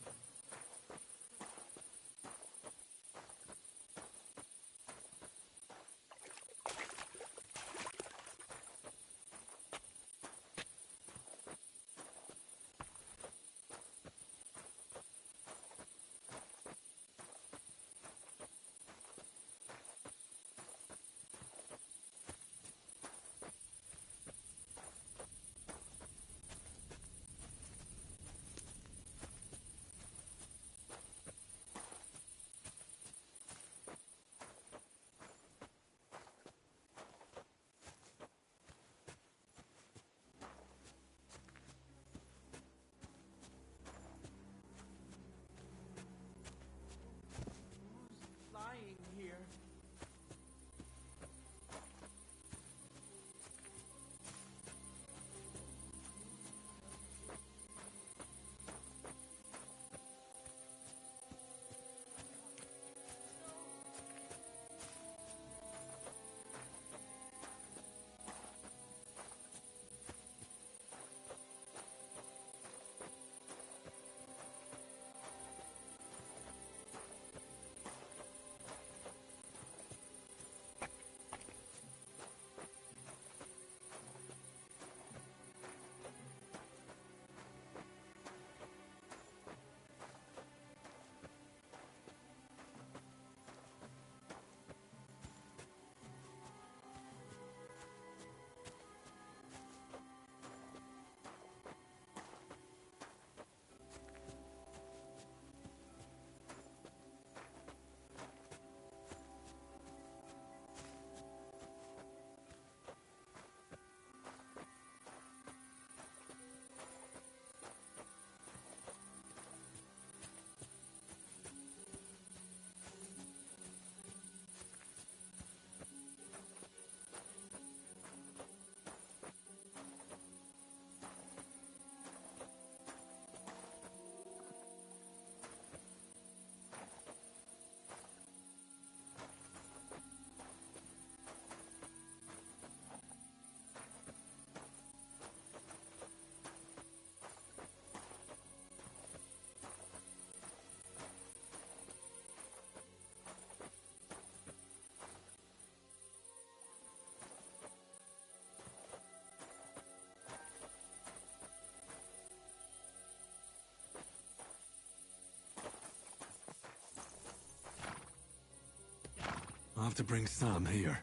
I'll have to bring Sam here,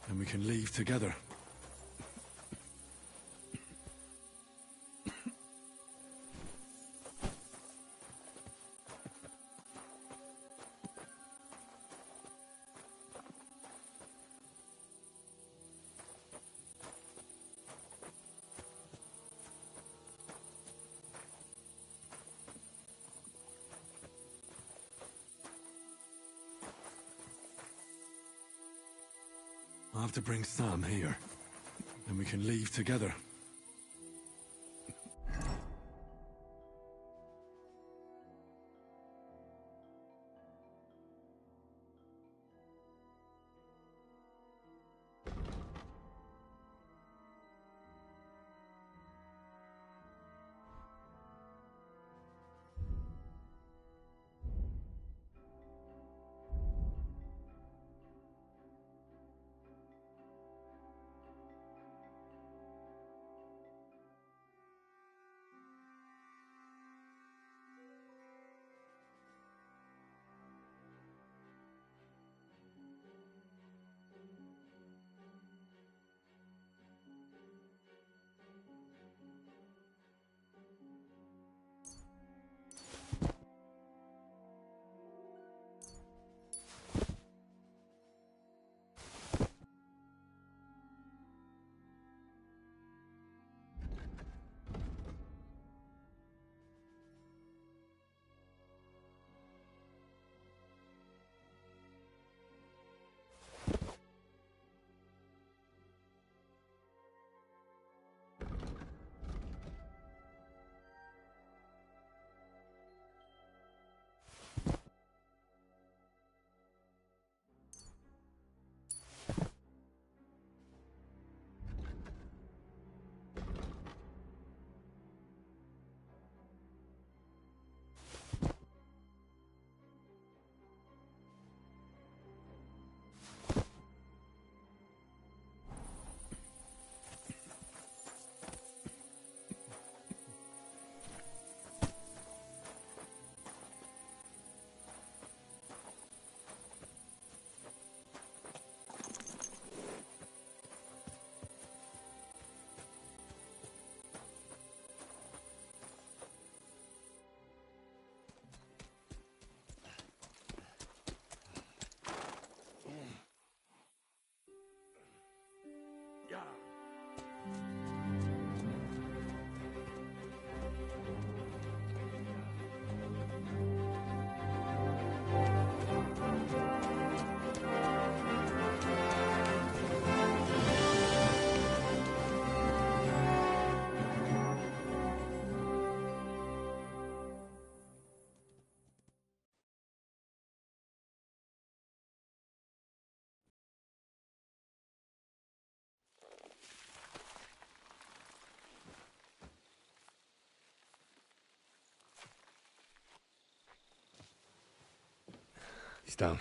and we can leave together. I'll have to bring Sam here, and we can leave together. He's down.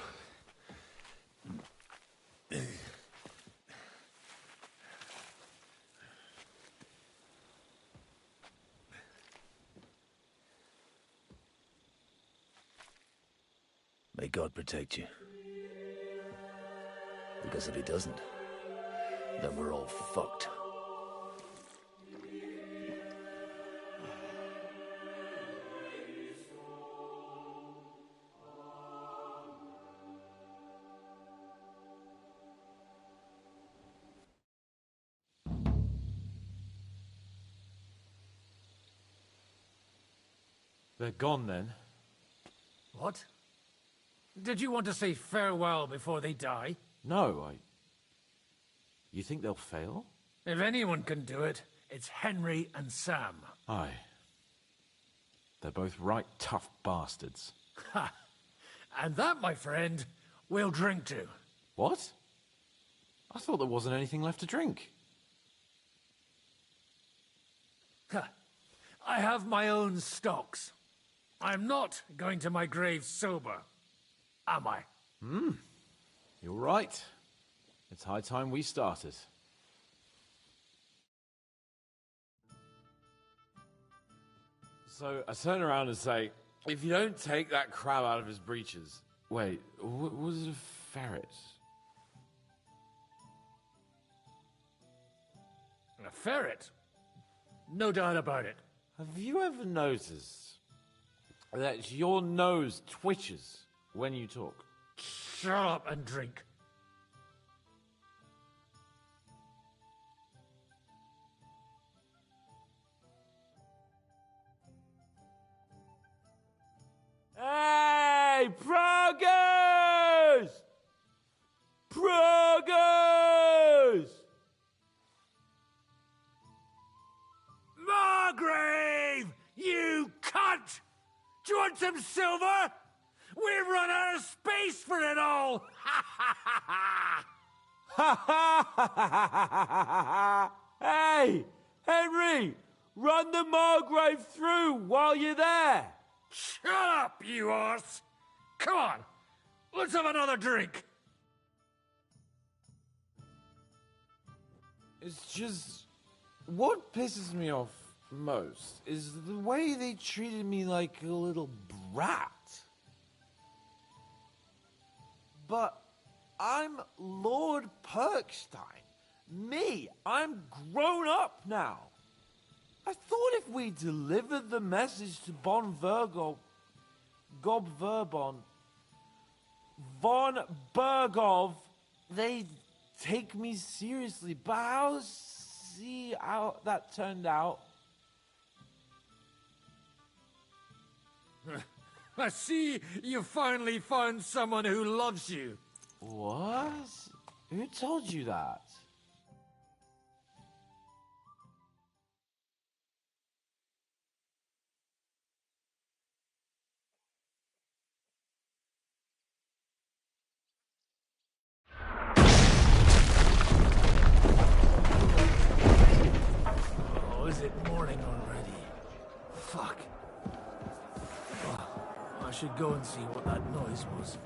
May God protect you. Because if he doesn't, then we're all fucked. They're gone then? What? Did you want to say farewell before they die? No, You think they'll fail? If anyone can do it, it's Henry and Sam. Aye. They're both right tough bastards. Ha! And that, my friend, we'll drink to. What? I thought there wasn't anything left to drink. Ha! I have my own stocks. I'm not going to my grave sober, am I? You're right. It's high time we started. So I turn around and say, if you don't take that crab out of his breeches... Wait, was it a ferret? A ferret? No doubt about it. Have you ever noticed that your nose twitches when you talk? Shut up and drink. Hey, progress! Progress! Margrave! You cunt! Do you want some silver? We've run out of space for it all! Hey, Henry! Run the Margrave through while you're there! Shut up, you arse! Come on, let's have another drink. It's just... What pisses me off most is the way they treated me like a little brat. But I'm Lord Perkstein. Me, I'm grown up now. I thought if we delivered the message to Von Vergov, Gob Verbon, Von Bergov, they'd take me seriously. But I'll see how that turned out. I see you finally found someone who loves you. What? Who told you that? Oh, is it morning already? Fuck. Oh, I should go and see what that noise was.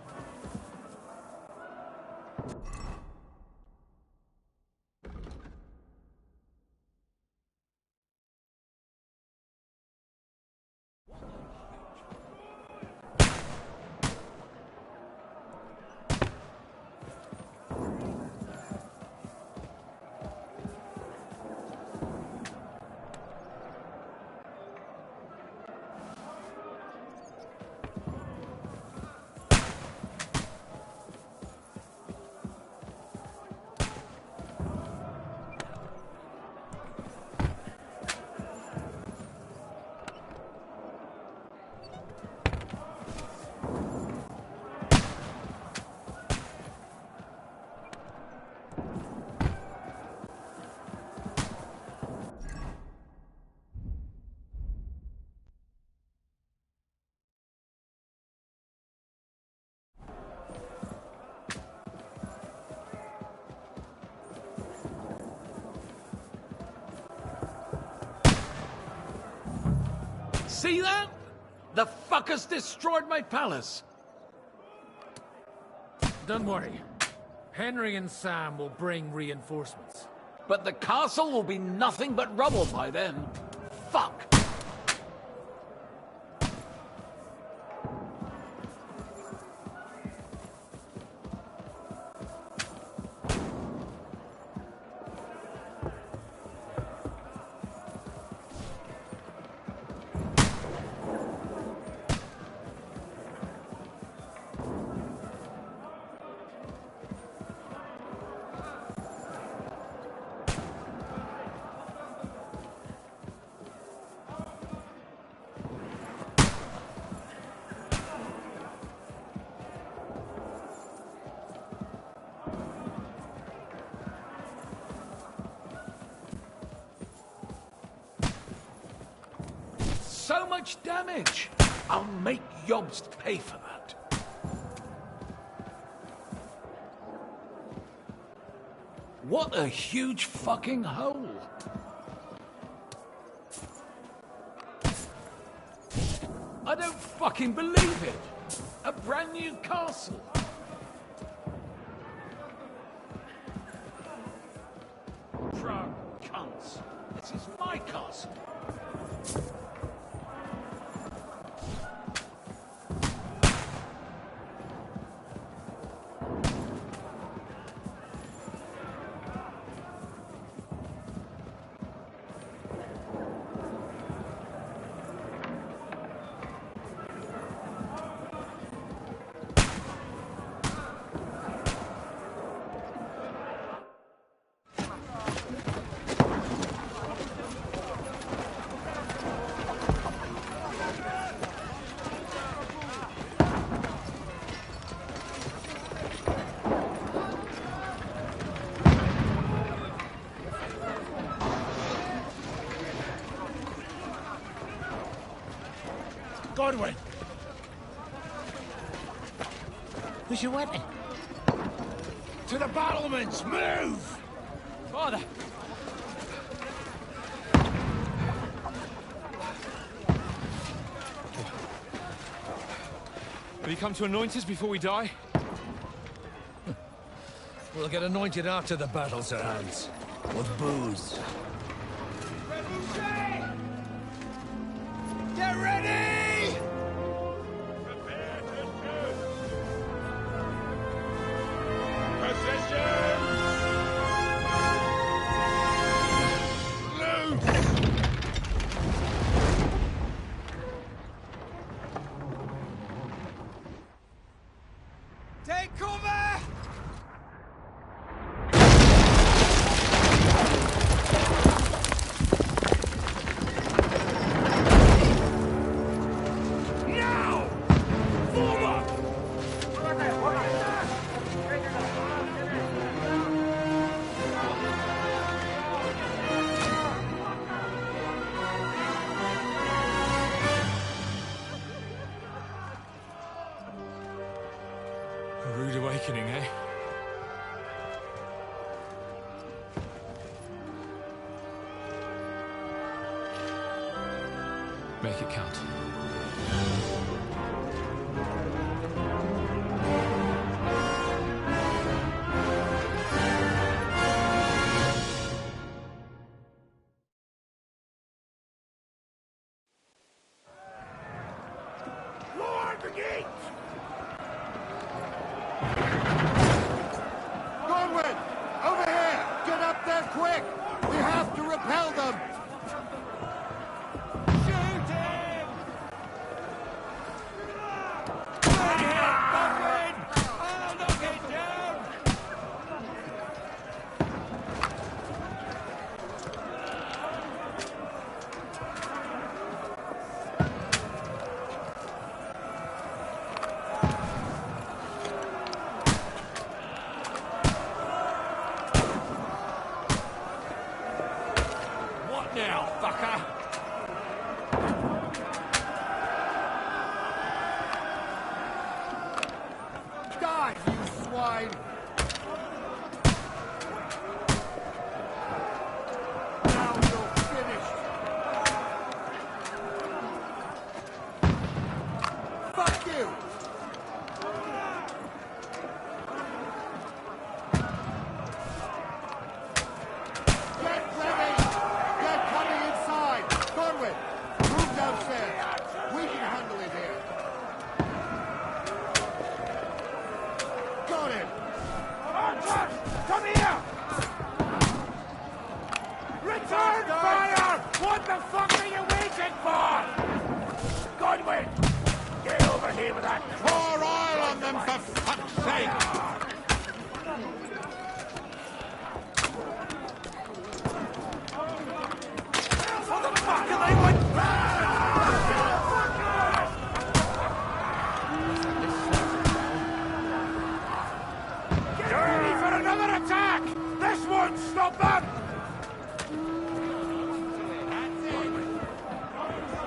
See that? The fuckers destroyed my palace. don't worry. Henry and Sam will bring reinforcements. But the castle will be nothing but rubble by then. Fuck! So much damage! I'll make Jobst pay for that. What a huge fucking hole! I don't fucking believe it! A brand new castle! Proud cunts! This is my castle! Godwin! Where's your weapon? To the battlements! Move! Father! Will you come to anoint us before we die? We'll get anointed after the battle's at hand. With booze. Get ready! Take cover! Now! Forward! A rude awakening, eh? Make it count. Lower the gate! Godwin! Over here! Get up there quick! We have to repel them! What now, fucker? Die, you swine! Now you're finished! Fuck you! pushing for? Godwin! Get over here with that... Pour oil on them, for fuck's sake! What the fuck are they with? Get ready for another attack! This won't stop them!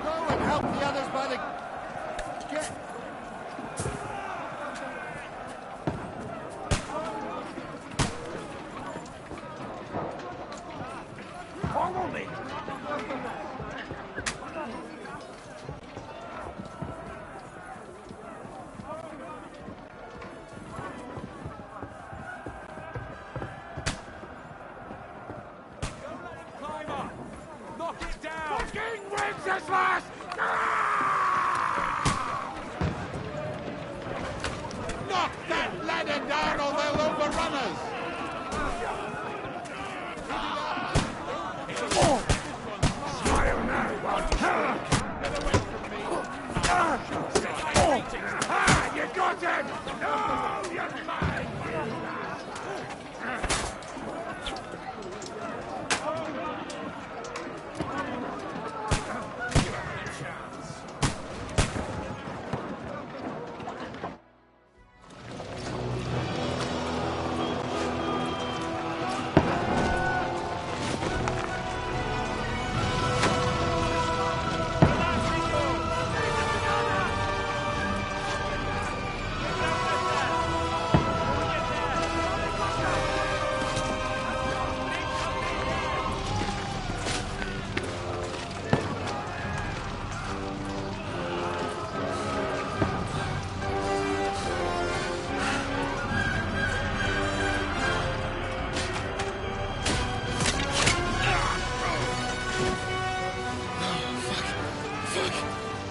Go and help the others by the... Get... Follow me! Climber! Knock it down! The king wins his last! Knock that ladder down or they'll overrun us! Smile now, you got him! No, you're mine!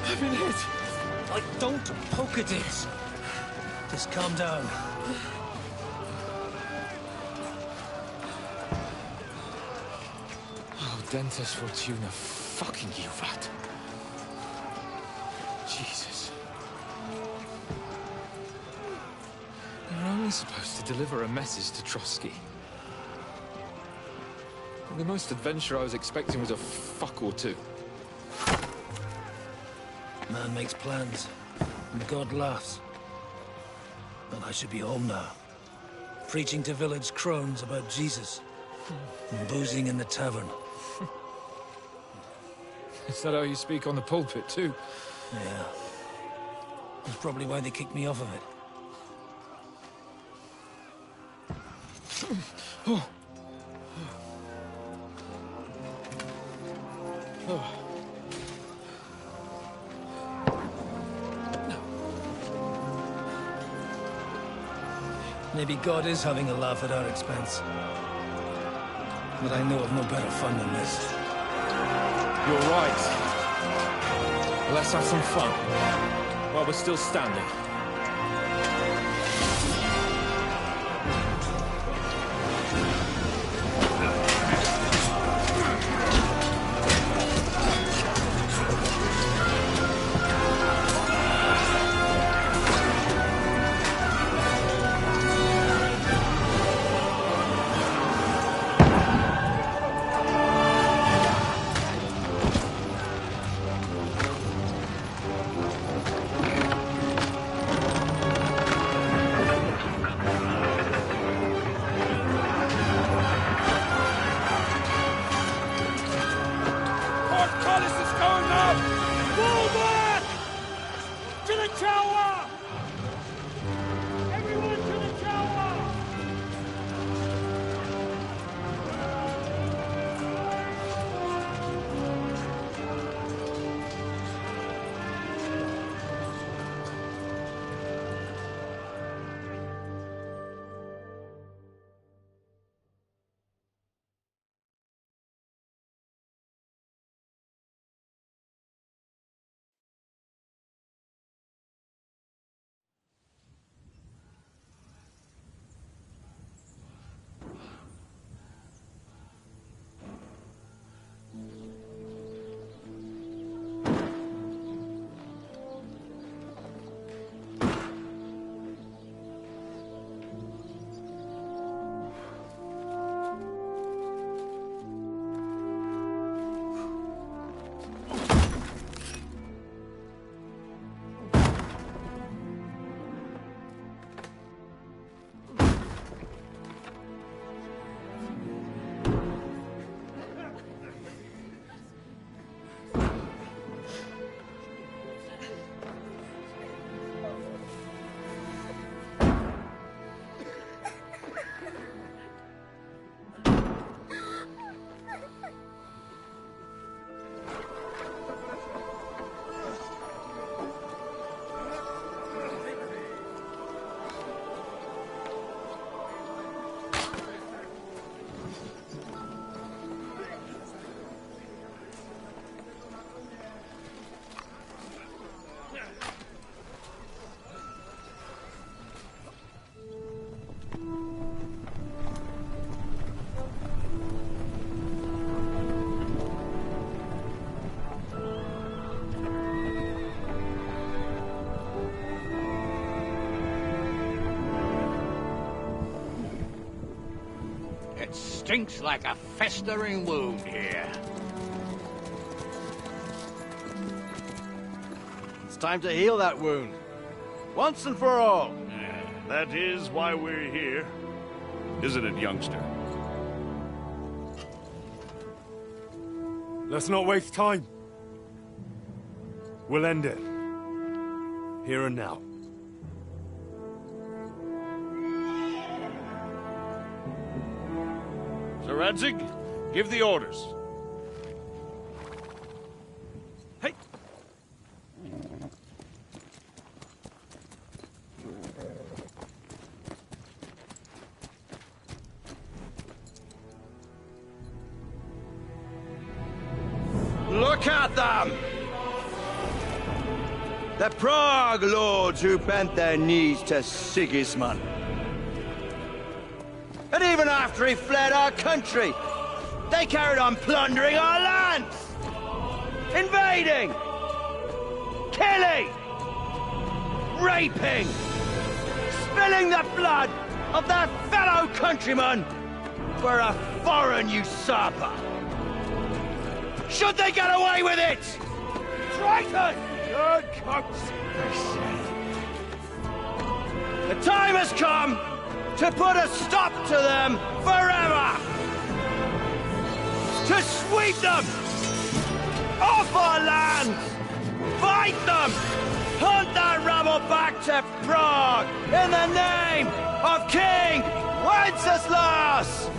I've been hit. Don't poke at it. Just calm down. Oh, Dentes Fortuna, fucking you, Vat. Jesus. We were only supposed to deliver a message to Trotsky. The most adventure I was expecting was a fuck or two. Man makes plans, and God laughs. But I should be home now. Preaching to village crones about Jesus. And boozing in the tavern. Is that how you speak on the pulpit, too? Yeah. That's probably why they kicked me off of it. Oh. Oh. Maybe God is having a laugh at our expense. But I know of no better fun than this. You're right. Let's have some fun. While we're still standing. It stinks like a festering wound here. It's time to heal that wound. Once and for all. That is why we're here. Isn't it, youngster? Let's not waste time. We'll end it. Here and now. Sir Radzig, give the orders. Hey! Look at them! The Prague lords who bent their knees to Sigismund. And even after he fled our country, they carried on plundering our lands! Invading! Killing! Raping! Spilling the blood of their fellow countrymen for a foreign usurper! Should they get away with it? Traitors! Good cooks! The time has come to put a stop to them forever! To sweep them off our lands! Fight them! Hunt that rabble back to Prague in the name of King Wenceslas!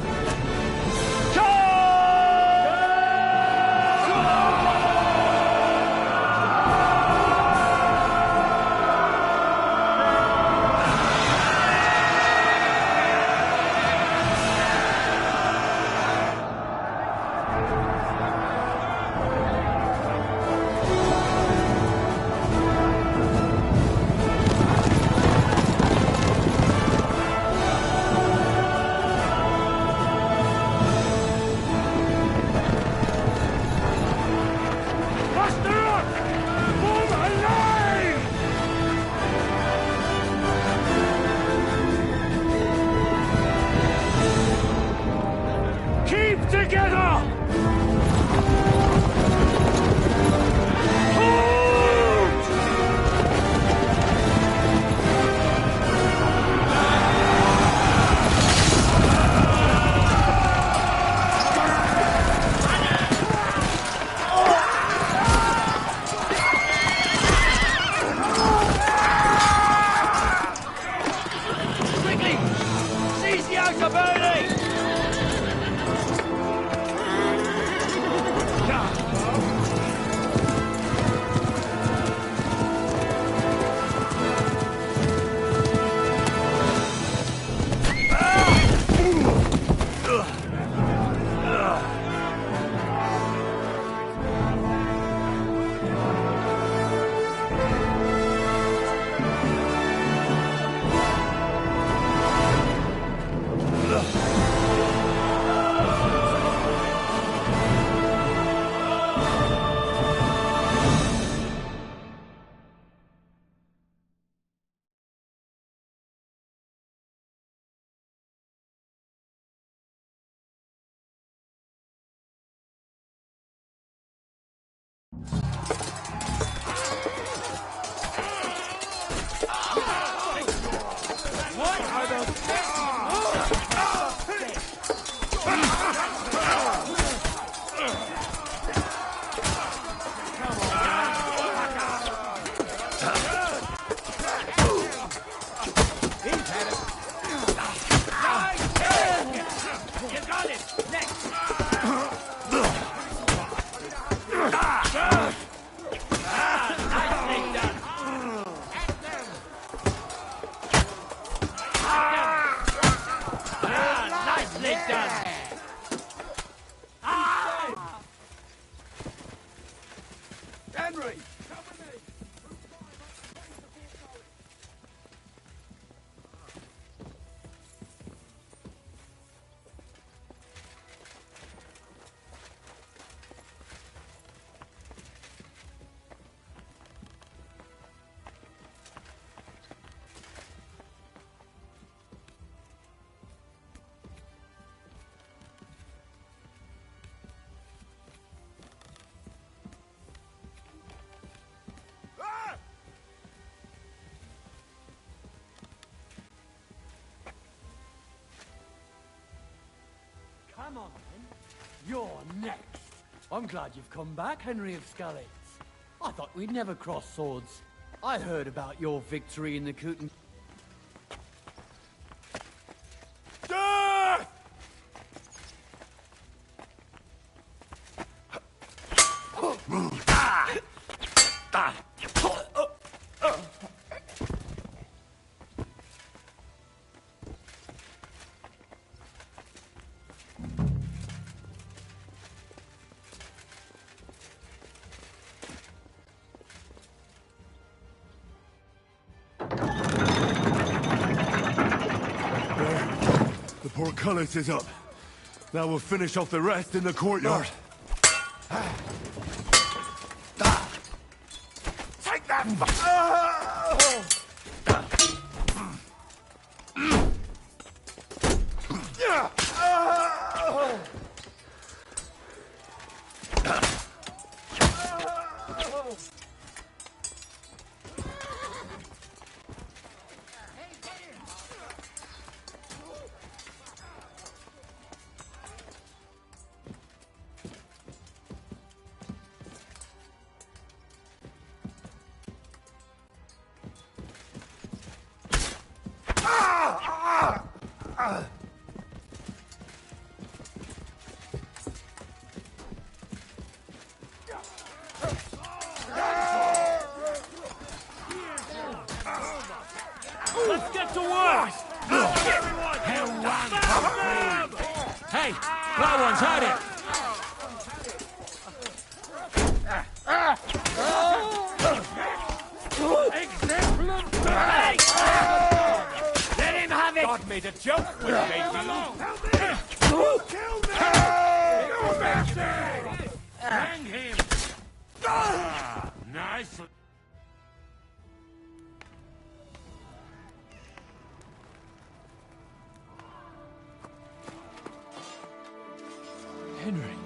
Come on, then. You're next. I'm glad you've come back, Henry of Skalitz. I thought we'd never cross swords. I heard about your victory in the Kooten... The portcullis is up. Now we'll finish off the rest in the courtyard. Take that! Let's get to work! Hey, that one's had it! Excellent! Let him have it! God made a joke with me. Kill me! Hang him! Nice. Henry.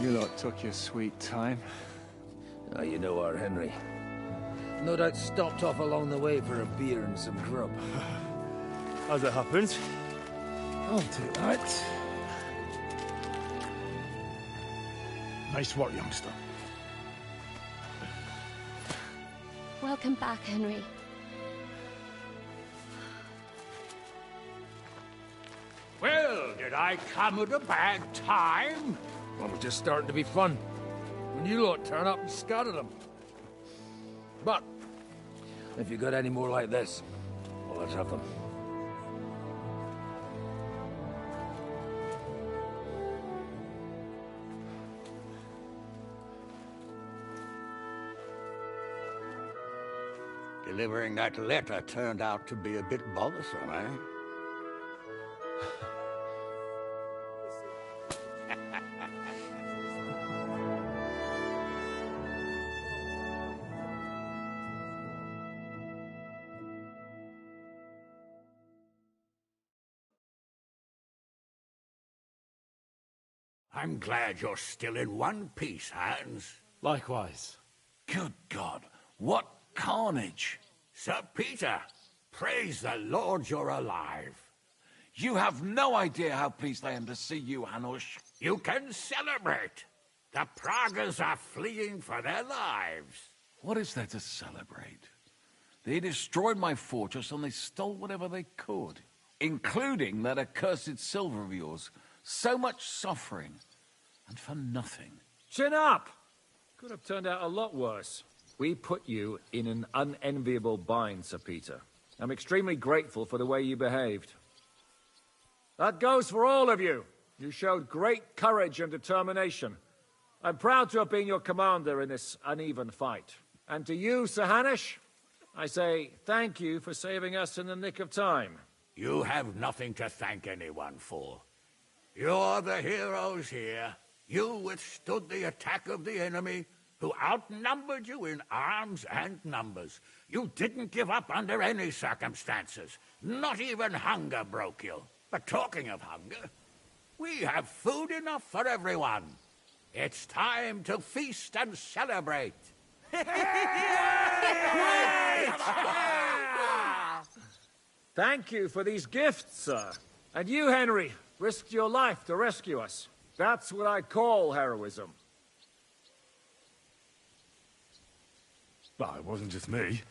You lot took your sweet time. Oh, you know our Henry. No doubt stopped off along the way for a beer and some grub. As it happens. I'll take that. Nice work, youngster. Welcome back, Henry. Well, did I come at a bad time? Well, we're just starting to be fun. When you lot turn up and scatter them. But, if you got any more like this, well, let's have them. Delivering that letter turned out to be a bit bothersome, eh? I'm glad you're still in one piece, Hans. Likewise. Good God, what carnage! Sir Peter, praise the Lord you're alive. You have no idea how pleased I am to see you, Hanush. You can celebrate. The Pragas are fleeing for their lives. What is there to celebrate? They destroyed my fortress and they stole whatever they could, including that accursed silver of yours. So much suffering, and for nothing. Chin up! Could have turned out a lot worse. We put you in an unenviable bind, Sir Peter. I'm extremely grateful for the way you behaved. That goes for all of you. You showed great courage and determination. I'm proud to have been your commander in this uneven fight. And to you, Sir Hanush, I say thank you for saving us in the nick of time. You have nothing to thank anyone for. You're the heroes here. You withstood the attack of the enemy, who outnumbered you in arms and numbers. You didn't give up under any circumstances. Not even hunger broke you. But talking of hunger, we have food enough for everyone. It's time to feast and celebrate. Thank you for these gifts, sir. And you, Henry, risked your life to rescue us. That's what I call heroism. Well, it wasn't just me.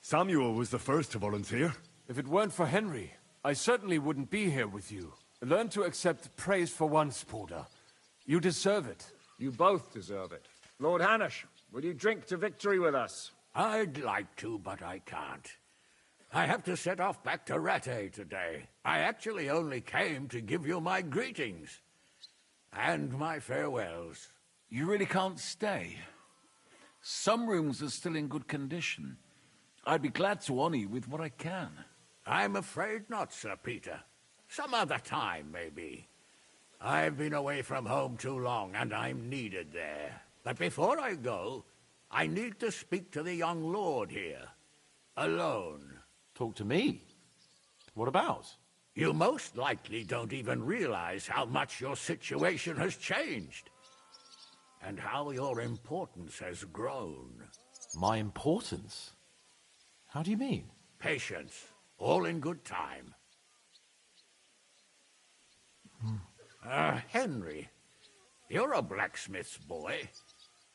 Samuel was the first to volunteer. If it weren't for Henry, I certainly wouldn't be here with you. Learn to accept praise for once, Porter. You deserve it. You both deserve it. Lord Hanush, will you drink to victory with us? I'd like to, but I can't. I have to set off back to Rattay today. I actually only came to give you my greetings. And my farewells. You really can't stay? Some rooms are still in good condition. I'd be glad to honor you with what I can. I'm afraid not, Sir Peter. Some other time, maybe. I've been away from home too long, and I'm needed there. But before I go, I need to speak to the young lord here. Alone. Talk to me? What about? You most likely don't even realize how much your situation has changed. And how your importance has grown. My importance? How do you mean? Patience. All in good time. Henry, you're a blacksmith's boy.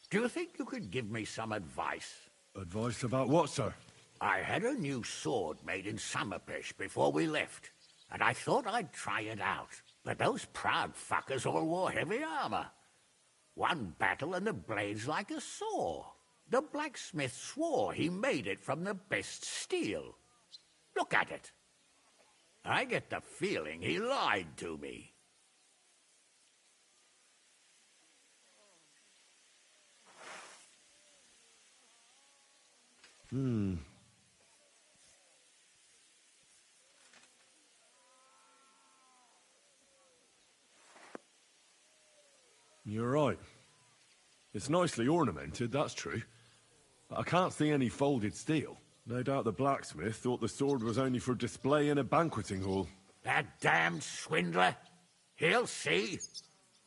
Do you think you could give me some advice? Advice about what, sir? I had a new sword made in Summerpish before we left, and I thought I'd try it out. But those proud fuckers all wore heavy armor. One battle and the blade's like a saw. The blacksmith swore he made it from the best steel. Look at it. I get the feeling he lied to me. You're right. It's nicely ornamented, that's true. But I can't see any folded steel. No doubt the blacksmith thought the sword was only for display in a banqueting hall. That damned swindler. He'll see.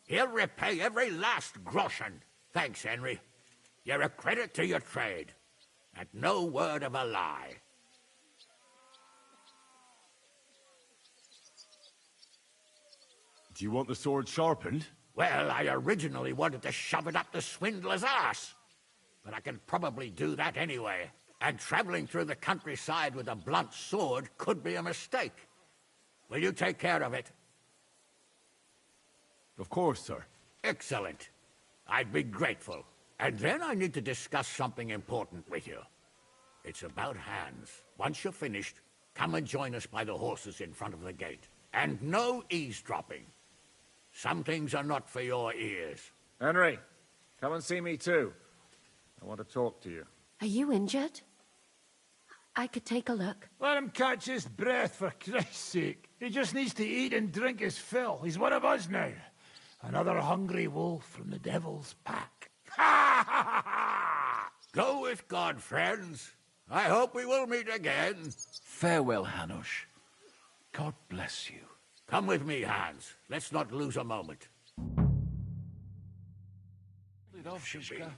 He'll repay every last groschen. Thanks, Henry. You're a credit to your trade. And no word of a lie. Do you want the sword sharpened? Well, I originally wanted to shove it up the swindler's ass. But I can probably do that anyway. And traveling through the countryside with a blunt sword could be a mistake. Will you take care of it? Of course, sir. Excellent. I'd be grateful. And then I need to discuss something important with you. It's about Hans. Once you're finished, come and join us by the horses in front of the gate. And no eavesdropping. Some things are not for your ears. Henry, come and see me too. I want to talk to you. Are you injured? I could take a look. Let him catch his breath, for Christ's sake. He just needs to eat and drink his fill. He's one of us now. Another hungry wolf from the devil's pack. Go with God, friends. I hope we will meet again. Farewell, Hanush. God bless you. Come with me, Hans. Let's not lose a moment. It off, Shishka.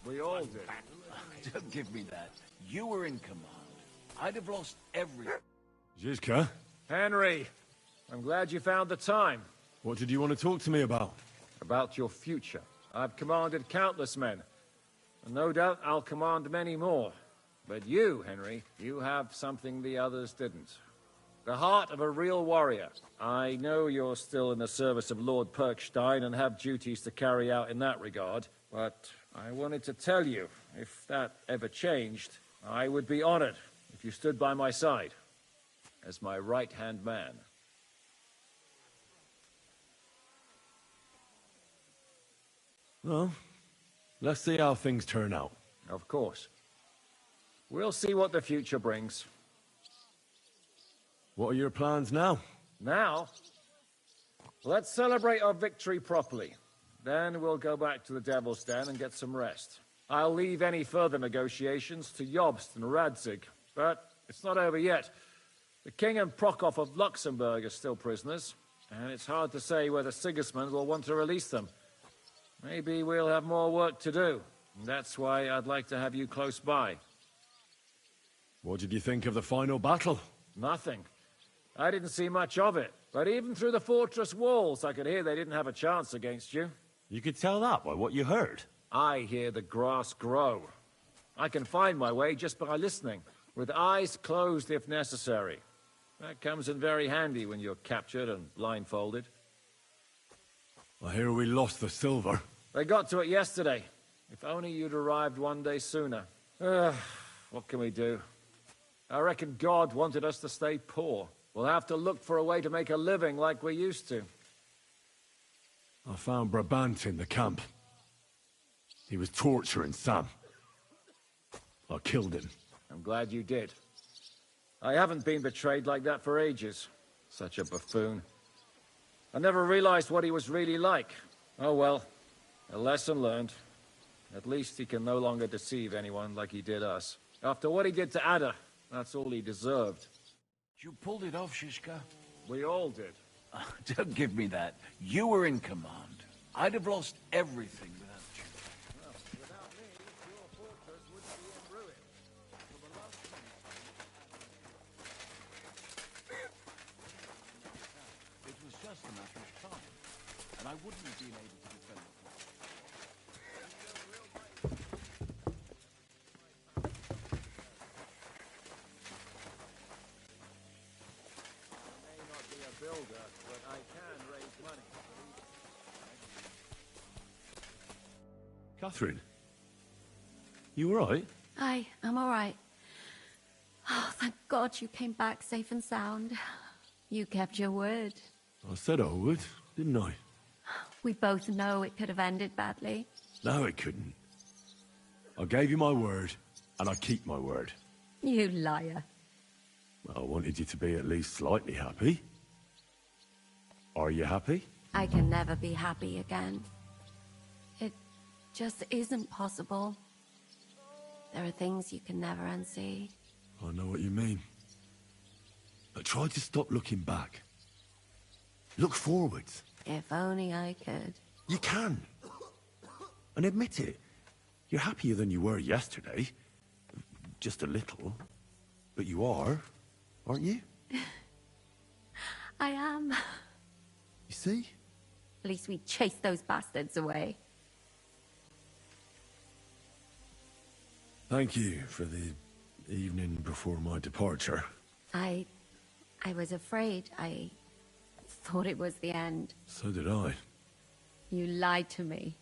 We all did. Don't give me that. You were in command. I'd have lost everything. Zizka? Henry, I'm glad you found the time. What did you want to talk to me about? About your future. I've commanded countless men. And no doubt I'll command many more. But you, Henry, you have something the others didn't. The heart of a real warrior. I know you're still in the service of Lord Perkstein and have duties to carry out in that regard, but I wanted to tell you, if that ever changed, I would be honored if you stood by my side as my right-hand man. Well, let's see how things turn out. Of course. We'll see what the future brings. What are your plans now? Now? Let's celebrate our victory properly. Then we'll go back to the Devil's Den and get some rest. I'll leave any further negotiations to Jobst and Radzig, but it's not over yet. The King and Prokop of Luxembourg are still prisoners, and it's hard to say whether Sigismund will want to release them. Maybe we'll have more work to do. That's why I'd like to have you close by. What did you think of the final battle? Nothing. I didn't see much of it, but even through the fortress walls, I could hear they didn't have a chance against you. You could tell that by what you heard. I hear the grass grow. I can find my way just by listening, with eyes closed if necessary. That comes in very handy when you're captured and blindfolded. I hear we lost the silver. They got to it yesterday. If only you'd arrived one day sooner. What can we do? I reckon God wanted us to stay poor. We'll have to look for a way to make a living like we used to. I found Brabant in the camp. He was torturing Sam. I killed him. I'm glad you did. I haven't been betrayed like that for ages. Such a buffoon. I never realized what he was really like. Oh well, a lesson learned. At least he can no longer deceive anyone like he did us. After what he did to Ada, that's all he deserved. You pulled it off, Shishka. We all did. Don't give me that. You were in command. I'd have lost everything without you. Well, without me, your fortress wouldn't be in ruin. For the last It was just a matter of time, and I wouldn't have been able to defend the fort. builder, but I can raise money. Catherine? You alright? I'm all right. Oh, thank God you came back safe and sound. You kept your word. I said I would, didn't I? We both know it could have ended badly. No, it couldn't. I gave you my word, and I keep my word. You liar. I wanted you to be at least slightly happy. Are you happy? I can never be happy again. It just isn't possible. There are things you can never unsee. I know what you mean. But try to stop looking back. Look forwards. If only I could. You can. And admit it. You're happier than you were yesterday. Just a little. But you are, aren't you? I am. You see? At least we chased those bastards away. Thank you for the evening before my departure. I was afraid. I thought it was the end. So did I. You lied to me.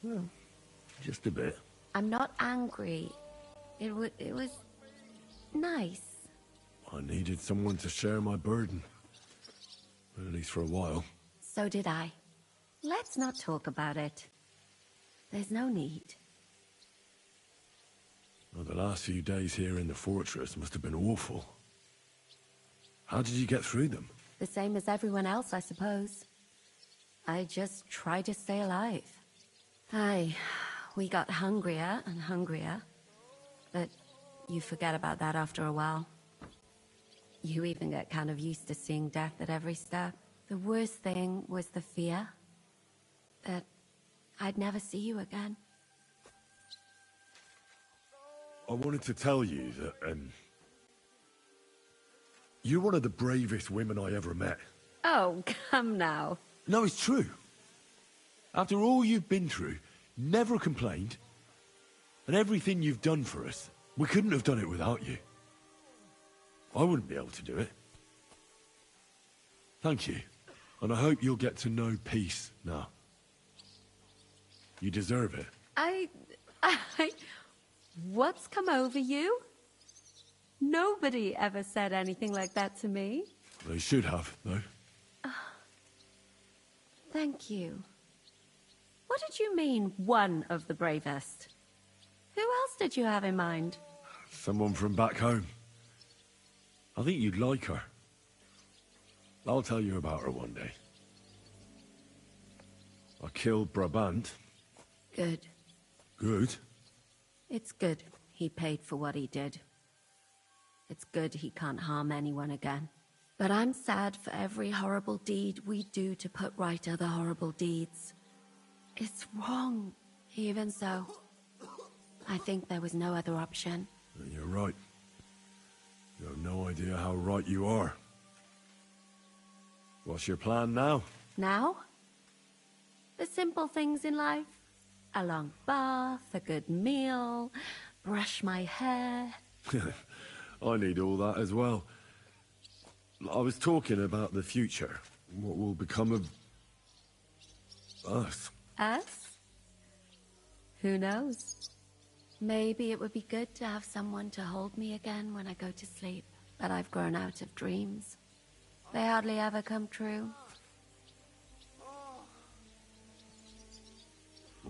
Well, just a bit. I'm not angry. It was nice. I needed someone to share my burden. At least for a while. So did I. Let's not talk about it. There's no need. Well, the last few days here in the fortress must have been awful. How did you get through them? The same as everyone else, I suppose. I just tried to stay alive. We got hungrier and hungrier. But you forget about that after a while. You even get kind of used to seeing death at every step. The worst thing was the fear that I'd never see you again. I wanted to tell you that, you're one of the bravest women I ever met. Oh, come now. No, it's true. After all you've been through, never complained, and everything you've done for us, we couldn't have done it without you. I wouldn't be able to do it. Thank you, and I hope you'll get to know peace now. You deserve it. What's come over you? Nobody ever said anything like that to me. They should have, though. Thank you. What did you mean, one of the bravest? Who else did you have in mind? Someone from back home. I think you'd like her. I'll tell you about her one day. I killed Brabant. Good. Good? It's good he paid for what he did. It's good he can't harm anyone again. But I'm sad for every horrible deed we do to put right other horrible deeds. It's wrong, even so. I think there was no other option. You're right. You have no idea how right you are. What's your plan now? Now? The simple things in life. A long bath, a good meal, brush my hair. I need all that as well. I was talking about the future. What will become of us? Us? Who knows? Maybe it would be good to have someone to hold me again when I go to sleep. But I've grown out of dreams. They hardly ever come true.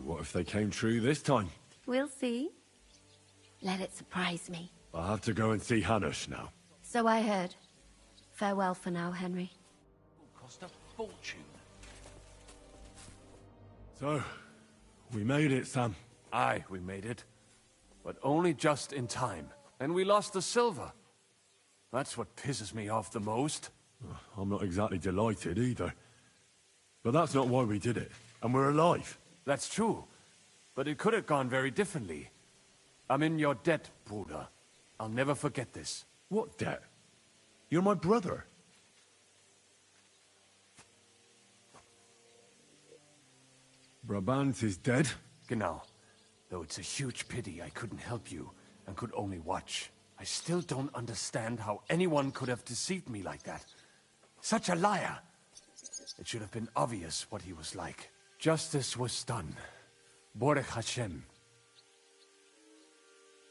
What if they came true this time? We'll see. Let it surprise me. I'll have to go and see Hanush now. So I heard. Farewell for now, Henry. Cost a fortune. So, we made it, Sam. Aye, we made it. But only just in time. And we lost the silver. That's what pisses me off the most. I'm not exactly delighted either. But that's not why we did it. And we're alive. That's true. But it could have gone very differently. I'm in your debt, Bruder. I'll never forget this. What debt? You're my brother. Brabant is dead? Genau. Though it's a huge pity I couldn't help you and could only watch. I still don't understand how anyone could have deceived me like that. Such a liar. It should have been obvious what he was like. Justice was done. Borech Hashem.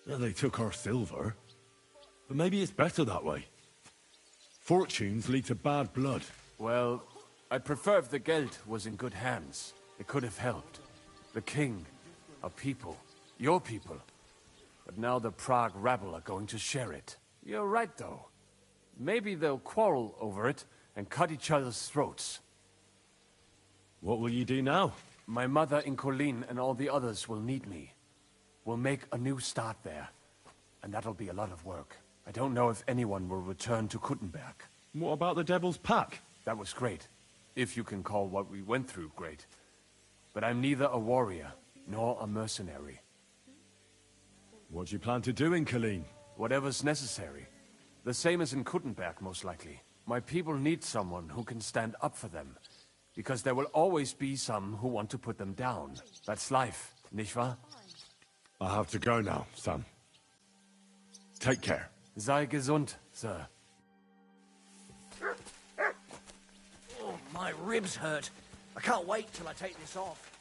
Well, they took our silver. But maybe it's better that way. Fortunes lead to bad blood. Well, I'd prefer if the Geld was in good hands. It could have helped. The king, our people, your people. But now the Prague rabble are going to share it. You're right, though. Maybe they'll quarrel over it and cut each other's throats. What will you do now? My mother in Colleen and all the others will need me. We'll make a new start there. And that'll be a lot of work. I don't know if anyone will return to Kuttenberg. What about the Devil's Pack? That was great. If you can call what we went through great. But I'm neither a warrior, nor a mercenary. What do you plan to do in Colleen? Whatever's necessary. The same as in Kuttenberg, most likely. My people need someone who can stand up for them. Because there will always be some who want to put them down. That's life, nicht wahr? I have to go now, Sam. Take care. Sei gesund, sir. Oh, my ribs hurt. I can't wait till I take this off.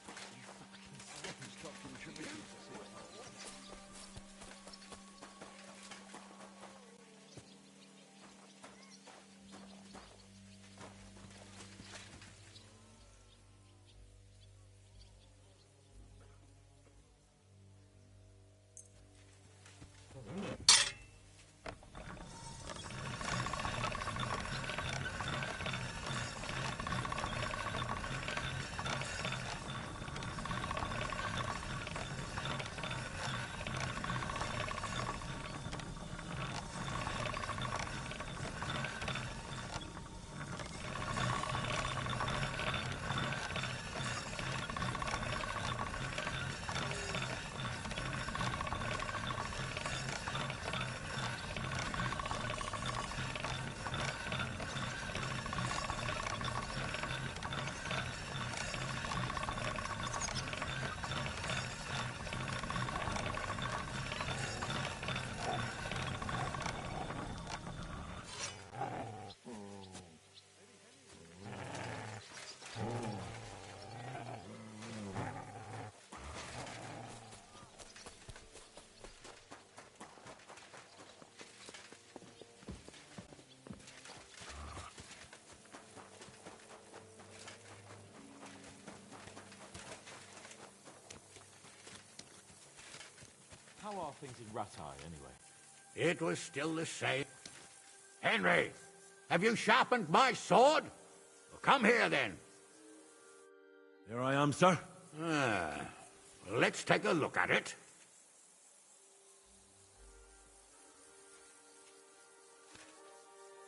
How are things in Ratai, anyway? It was still the same. Henry, have you sharpened my sword? Well, come here, then. Here I am, sir. Let's take a look at it.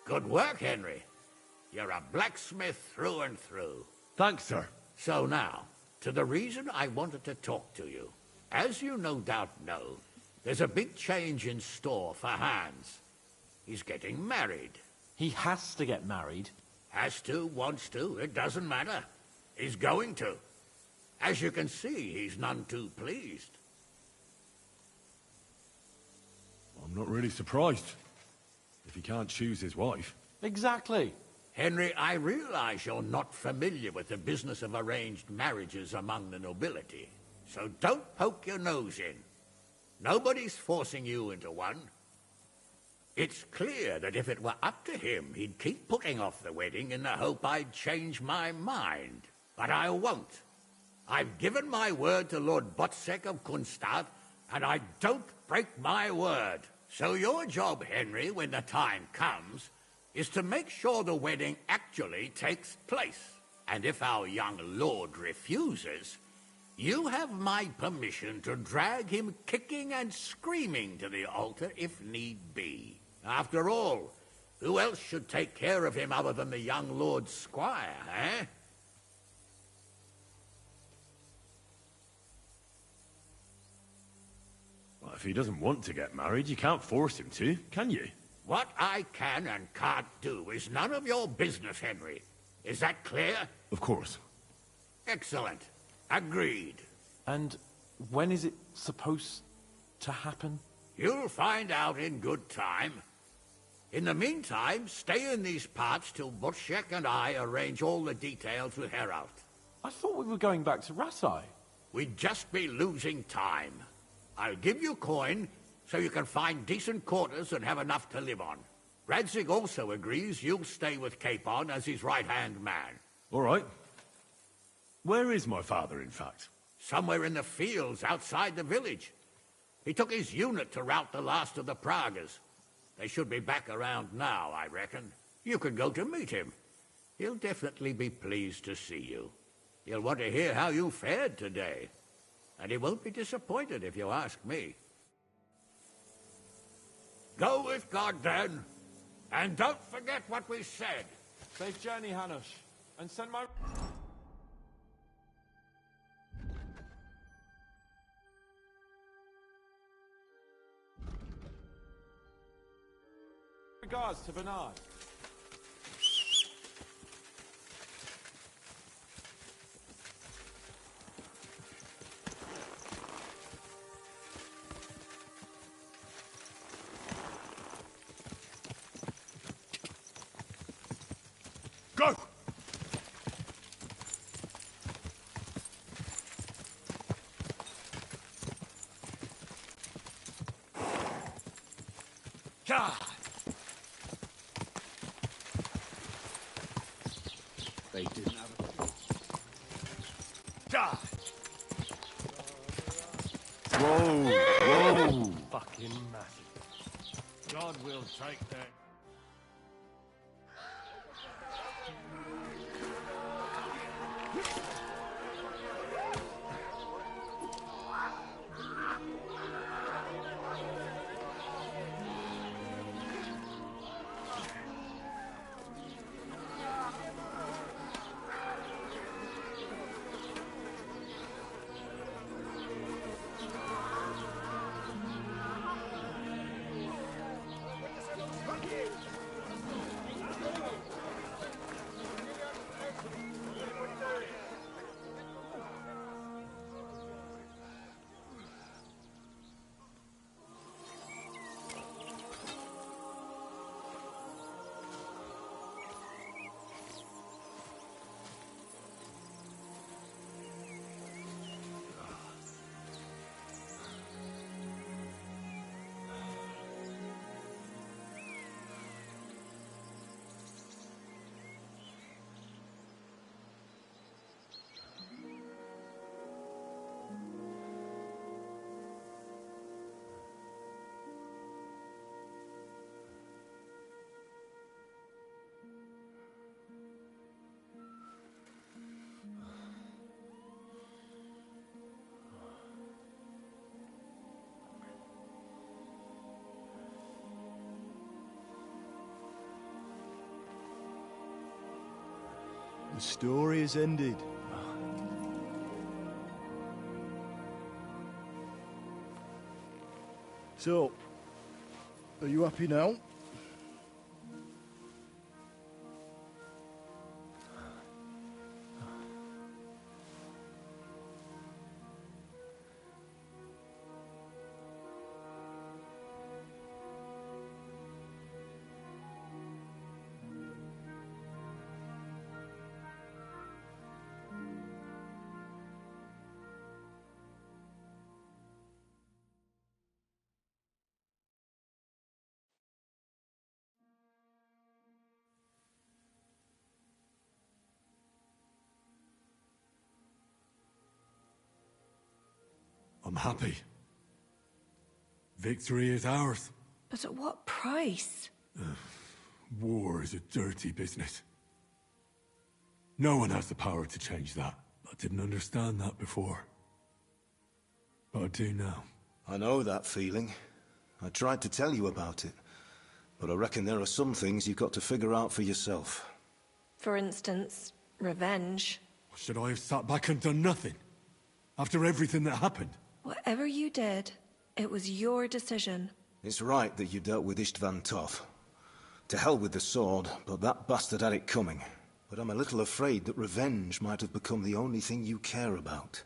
Good work, Henry. You're a blacksmith through and through. Thanks, sir. So now, to the reason I wanted to talk to you. As you no doubt know, there's a big change in store for Hans. He's getting married. He has to get married? Has to, wants to, it doesn't matter. He's going to. As you can see, he's none too pleased. I'm not really surprised. If he can't choose his wife. Exactly. Henry, I realize you're not familiar with the business of arranged marriages among the nobility, so don't poke your nose in. Nobody's forcing you into one. It's clear that if it were up to him, he'd keep putting off the wedding in the hope I'd change my mind. But I won't. I've given my word to Lord Botzek of Kunstadt, and I don't break my word. So your job, Henry, when the time comes, is to make sure the wedding actually takes place. And if our young lord refuses, you have my permission to drag him kicking and screaming to the altar if need be. After all, who else should take care of him other than the young lord's squire, eh? Well, if he doesn't want to get married, you can't force him to, can you? What I can and can't do is none of your business, Henry. Is that clear? Of course. Excellent. Agreed. And when is it supposed to happen? You'll find out in good time. In the meantime, stay in these parts till Butchek and I arrange all the details with Herald. I thought we were going back to Rasai. We'd just be losing time. I'll give you coin so you can find decent quarters and have enough to live on. Radzig also agrees you'll stay with Capon as his right-hand man. All right. Where is my father, in fact? Somewhere in the fields outside the village. He took his unit to rout the last of the Pragas. They should be back around now, I reckon. You could go to meet him. He'll definitely be pleased to see you. He'll want to hear how you fared today. And he won't be disappointed if you ask me. Go with God, then. And don't forget what we said. Safe journey, Hanush. And send my... regards to Bernard. Go! God! They didn't have it. God! Whoa! Whoa! Fucking massive. God will take that. The story is ended. So, are you happy now? I'm happy. Victory is ours. But at what price? War is a dirty business. No one has the power to change that. I didn't understand that before. But I do now. I know that feeling. I tried to tell you about it. But I reckon there are some things you've got to figure out for yourself. For instance, revenge. Should I have sat back and done nothing? After everything that happened? Whatever you did, it was your decision. It's right that you dealt with Istvan Toth. To hell with the sword, but that bastard had it coming. But I'm a little afraid that revenge might have become the only thing you care about.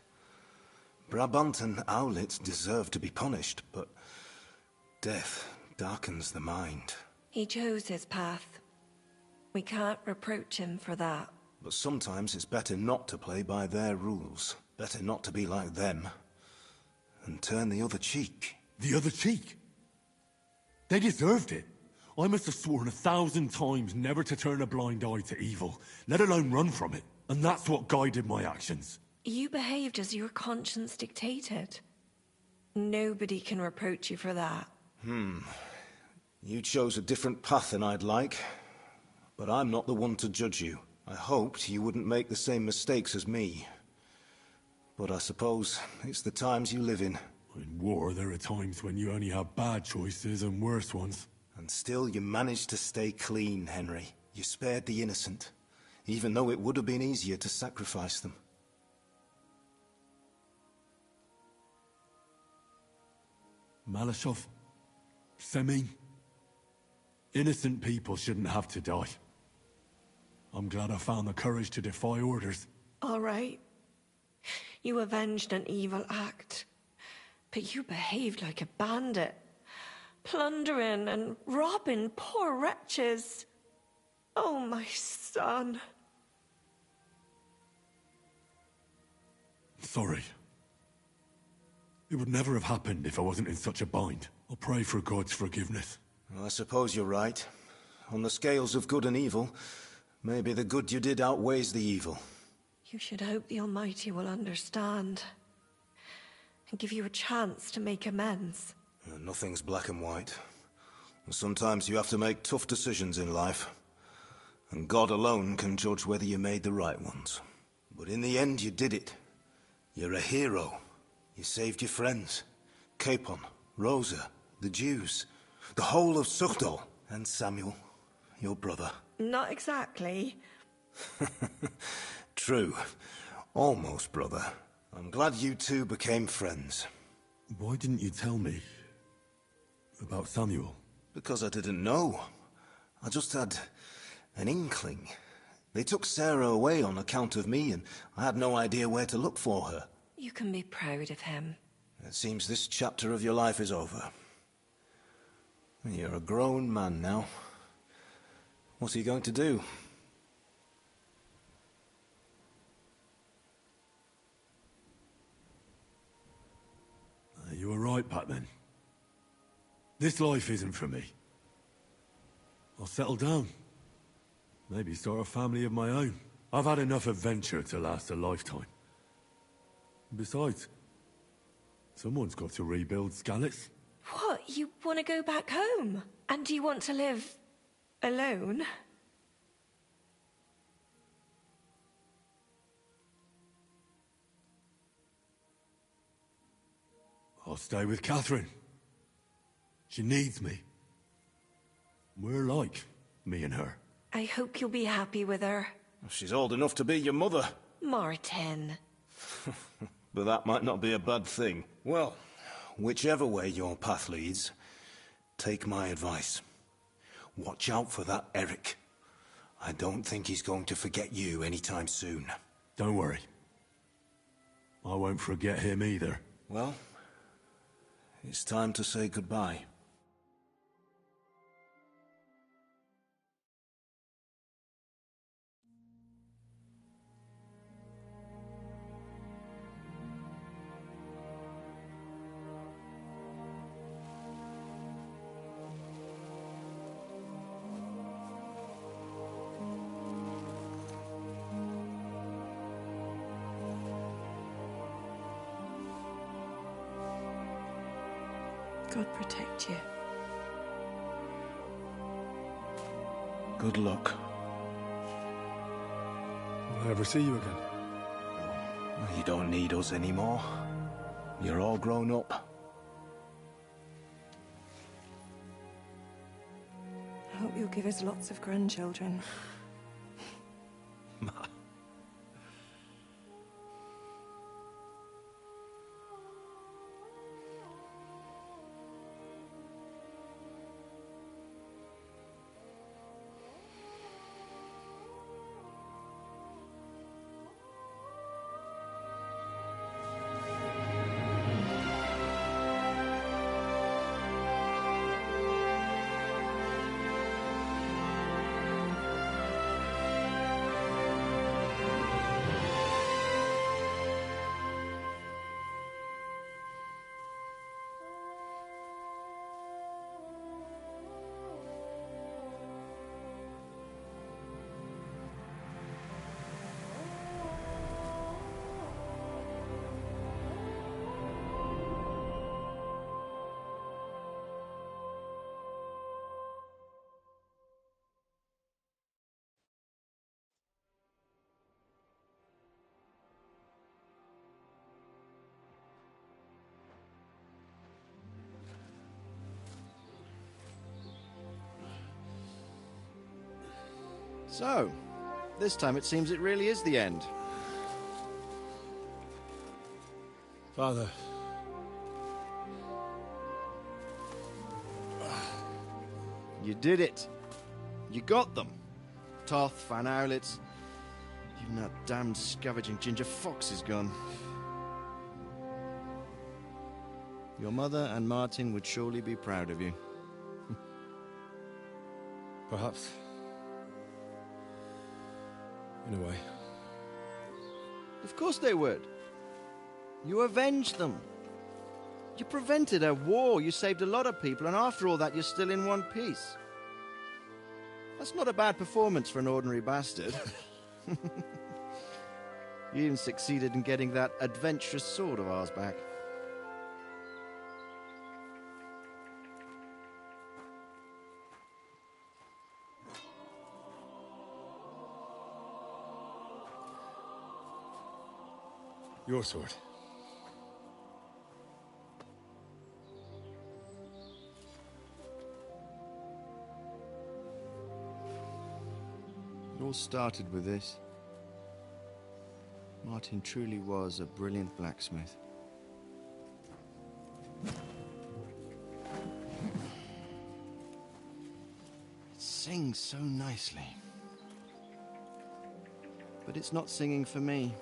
Brabant and Owlitz deserve to be punished, but death darkens the mind. He chose his path. We can't reproach him for that. But sometimes it's better not to play by their rules. Better not to be like them. And turn the other cheek. The other cheek? They deserved it. I must have sworn 1,000 times never to turn a blind eye to evil, let alone run from it. And that's what guided my actions. You behaved as your conscience dictated. Nobody can reproach you for that. You chose a different path than I'd like. But I'm not the one to judge you. I hoped you wouldn't make the same mistakes as me. But I suppose it's the times you live in. In war, there are times when you only have bad choices and worse ones. And still you managed to stay clean, Henry. You spared the innocent, even though it would have been easier to sacrifice them. Malashov, Semyon, innocent people shouldn't have to die. I'm glad I found the courage to defy orders. All right. You avenged an evil act. But you behaved like a bandit. Plundering and robbing poor wretches. Oh, my son. Sorry. It would never have happened if I wasn't in such a bind. I'll pray for God's forgiveness. Well, I suppose you're right. On the scales of good and evil, maybe the good you did outweighs the evil. You should hope the Almighty will understand. And give you a chance to make amends. Nothing's black and white. Sometimes you have to make tough decisions in life. And God alone can judge whether you made the right ones. But in the end, you did it. You're a hero. You saved your friends. Capon, Rosa, the Jews, the whole of Suchdol, and Samuel, your brother. Not exactly. True. Almost, brother. I'm glad you two became friends. Why didn't you tell me about Samuel? Because I didn't know. I just had an inkling. They took Sarah away on account of me, and I had no idea where to look for her. You can be proud of him. It seems this chapter of your life is over. You're a grown man now. What are you going to do? You were right back then. This life isn't for me. I'll settle down. Maybe start a family of my own. I've had enough adventure to last a lifetime. Besides, someone's got to rebuild Skalitz. What? You want to go back home? And do you want to live alone? I'll stay with Catherine. She needs me. We're like, me and her. I hope you'll be happy with her. She's old enough to be your mother. Martin. But that might not be a bad thing. Well, whichever way your path leads, take my advice. Watch out for that Eric. I don't think he's going to forget you anytime soon. Don't worry. I won't forget him either. Well, it's time to say goodbye. God protect you. Good luck. Will I ever see you again? You don't need us anymore. You're all grown up. I hope you'll give us lots of grandchildren. So, this time it seems it really is the end. Father. You did it. You got them. Toth, Van Owlitz. Even that damned scavenging ginger fox is gone. Your mother and Martin would surely be proud of you. Perhaps. In a way. Of course they would. You avenged them. You prevented a war. You saved a lot of people, and after all that, you're still in one piece. That's not a bad performance for an ordinary bastard. You even succeeded in getting that adventurous sword of ours back. Your sword. It all started with this. Martin truly was a brilliant blacksmith. It sings so nicely. But it's not singing for me.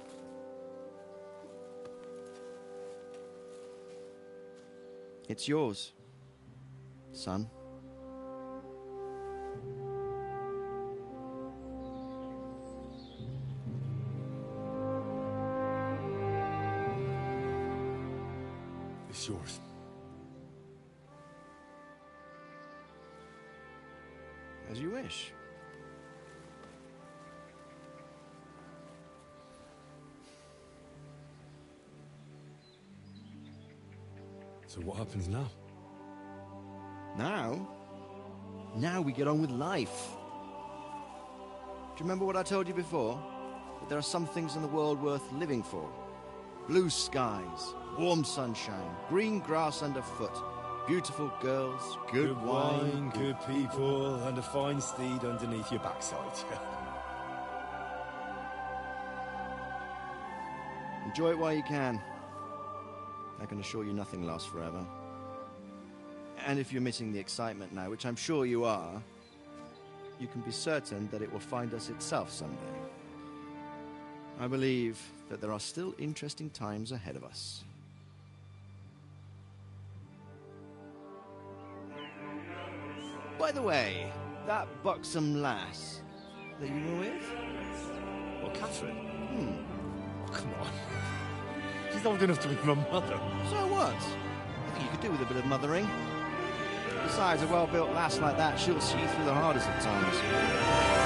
It's yours, son. It's yours. As you wish. So what happens now? Now? Now we get on with life. Do you remember what I told you before? That there are some things in the world worth living for. Blue skies, warm sunshine, green grass underfoot, beautiful girls, good wine, good people, and a fine steed underneath your backside. Enjoy it while you can. I can assure you nothing lasts forever. And if you're missing the excitement now, which I'm sure you are, you can be certain that it will find us itself someday. I believe that there are still interesting times ahead of us. By the way, that buxom lass that you were with? Well, Catherine? Come on. She's old enough to be my mother. So what? I think you could do with a bit of mothering. Besides, a well-built lass like that, she'll see through the hardest of times.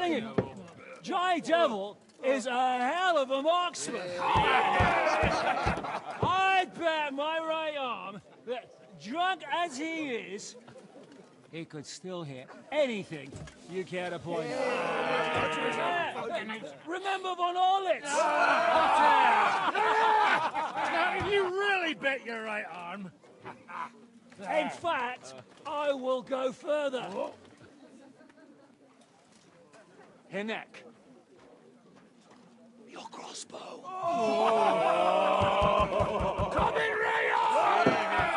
telling you, Jai Devil is a hell of a marksman. I'd bet my right arm that, drunk as he is, he could still hit anything you care to point out. Remember Von Orlitz? Now, you really bet your right arm. In fact, I will go further. Hinek. Your crossbow. Come in, Rayo!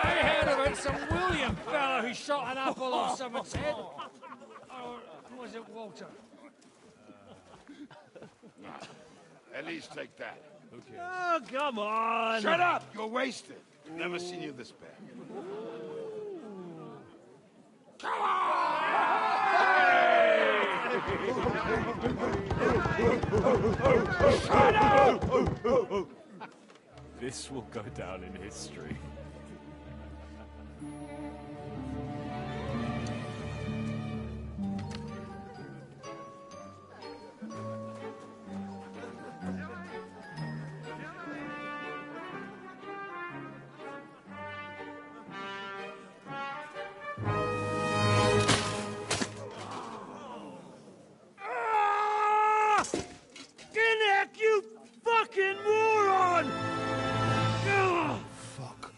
I heard about some William fella who shot an apple off someone's head. Or was it Walter? At least take that. Oh, come on. Shut up! You're wasted. Never seen you this bad. Come on! Shut up! This will go down in history. Hinek, you fucking moron! Fuck.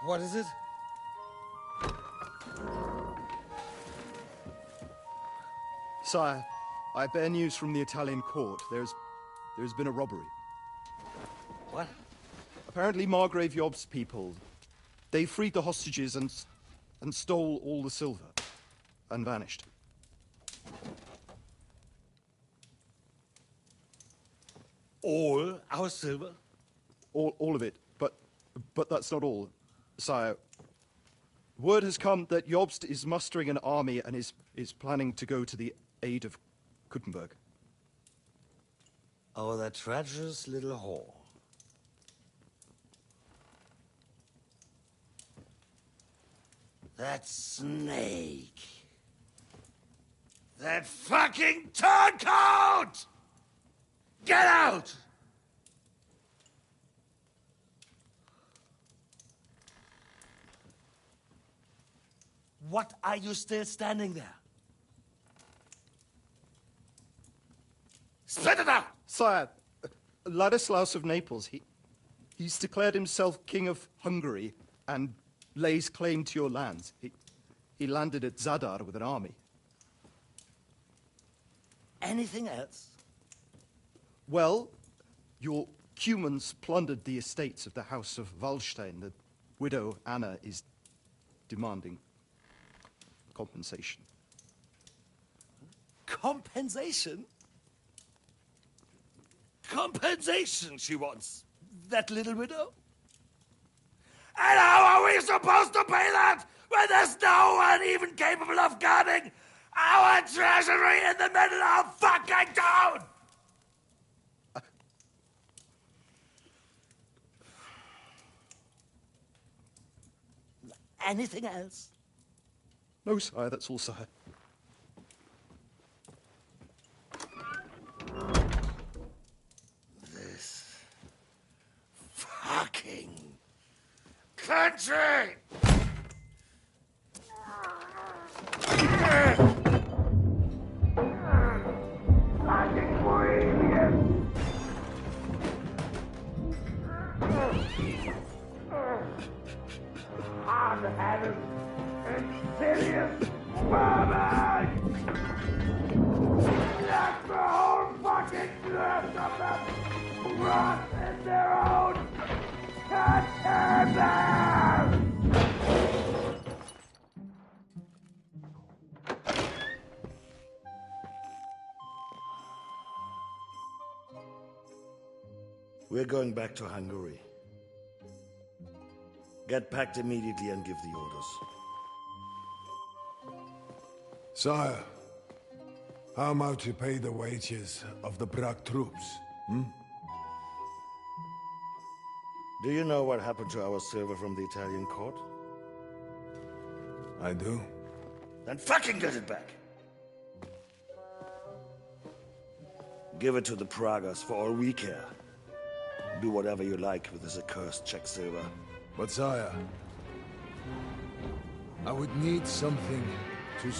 What is it? Sire, I bear news from the Italian court. There's been a robbery. What? Apparently Margrave Yob's people, they freed the hostages and stole all the silver and vanished. All our silver? All of it, but that's not all, sire. Word has come that Jobst is mustering an army and is planning to go to the aid of Kuttenberg. Oh, that treacherous little whore. That snake. That fucking turncoat! Get out! What are you still standing there? Spit it out! Sire, Ladislaus of Naples, he's declared himself King of Hungary and lays claim to your lands. He landed at Zadar with an army. Anything else? Well, your Cumans plundered the estates of the House of Wallstein. The widow Anna is demanding compensation. Compensation? Compensation she wants. That little widow? And how are we supposed to pay that when there's no one even capable of guarding our treasury in the middle of fucking town? Anything else? No, sire, that's all, sire. This fucking country! Fucking Moravian! Hard-headed, insidious vermin! Let the whole fucking earth of them rot in their own containers! We're going back to Hungary. Get packed immediately and give the orders. Sire, how am I to pay the wages of the Prague troops? Do you know what happened to our silver from the Italian court? I do. Then fucking get it back! Give it to the Pragas for all we care. Do whatever you like with this accursed Czech silver. But sire, I would need something to...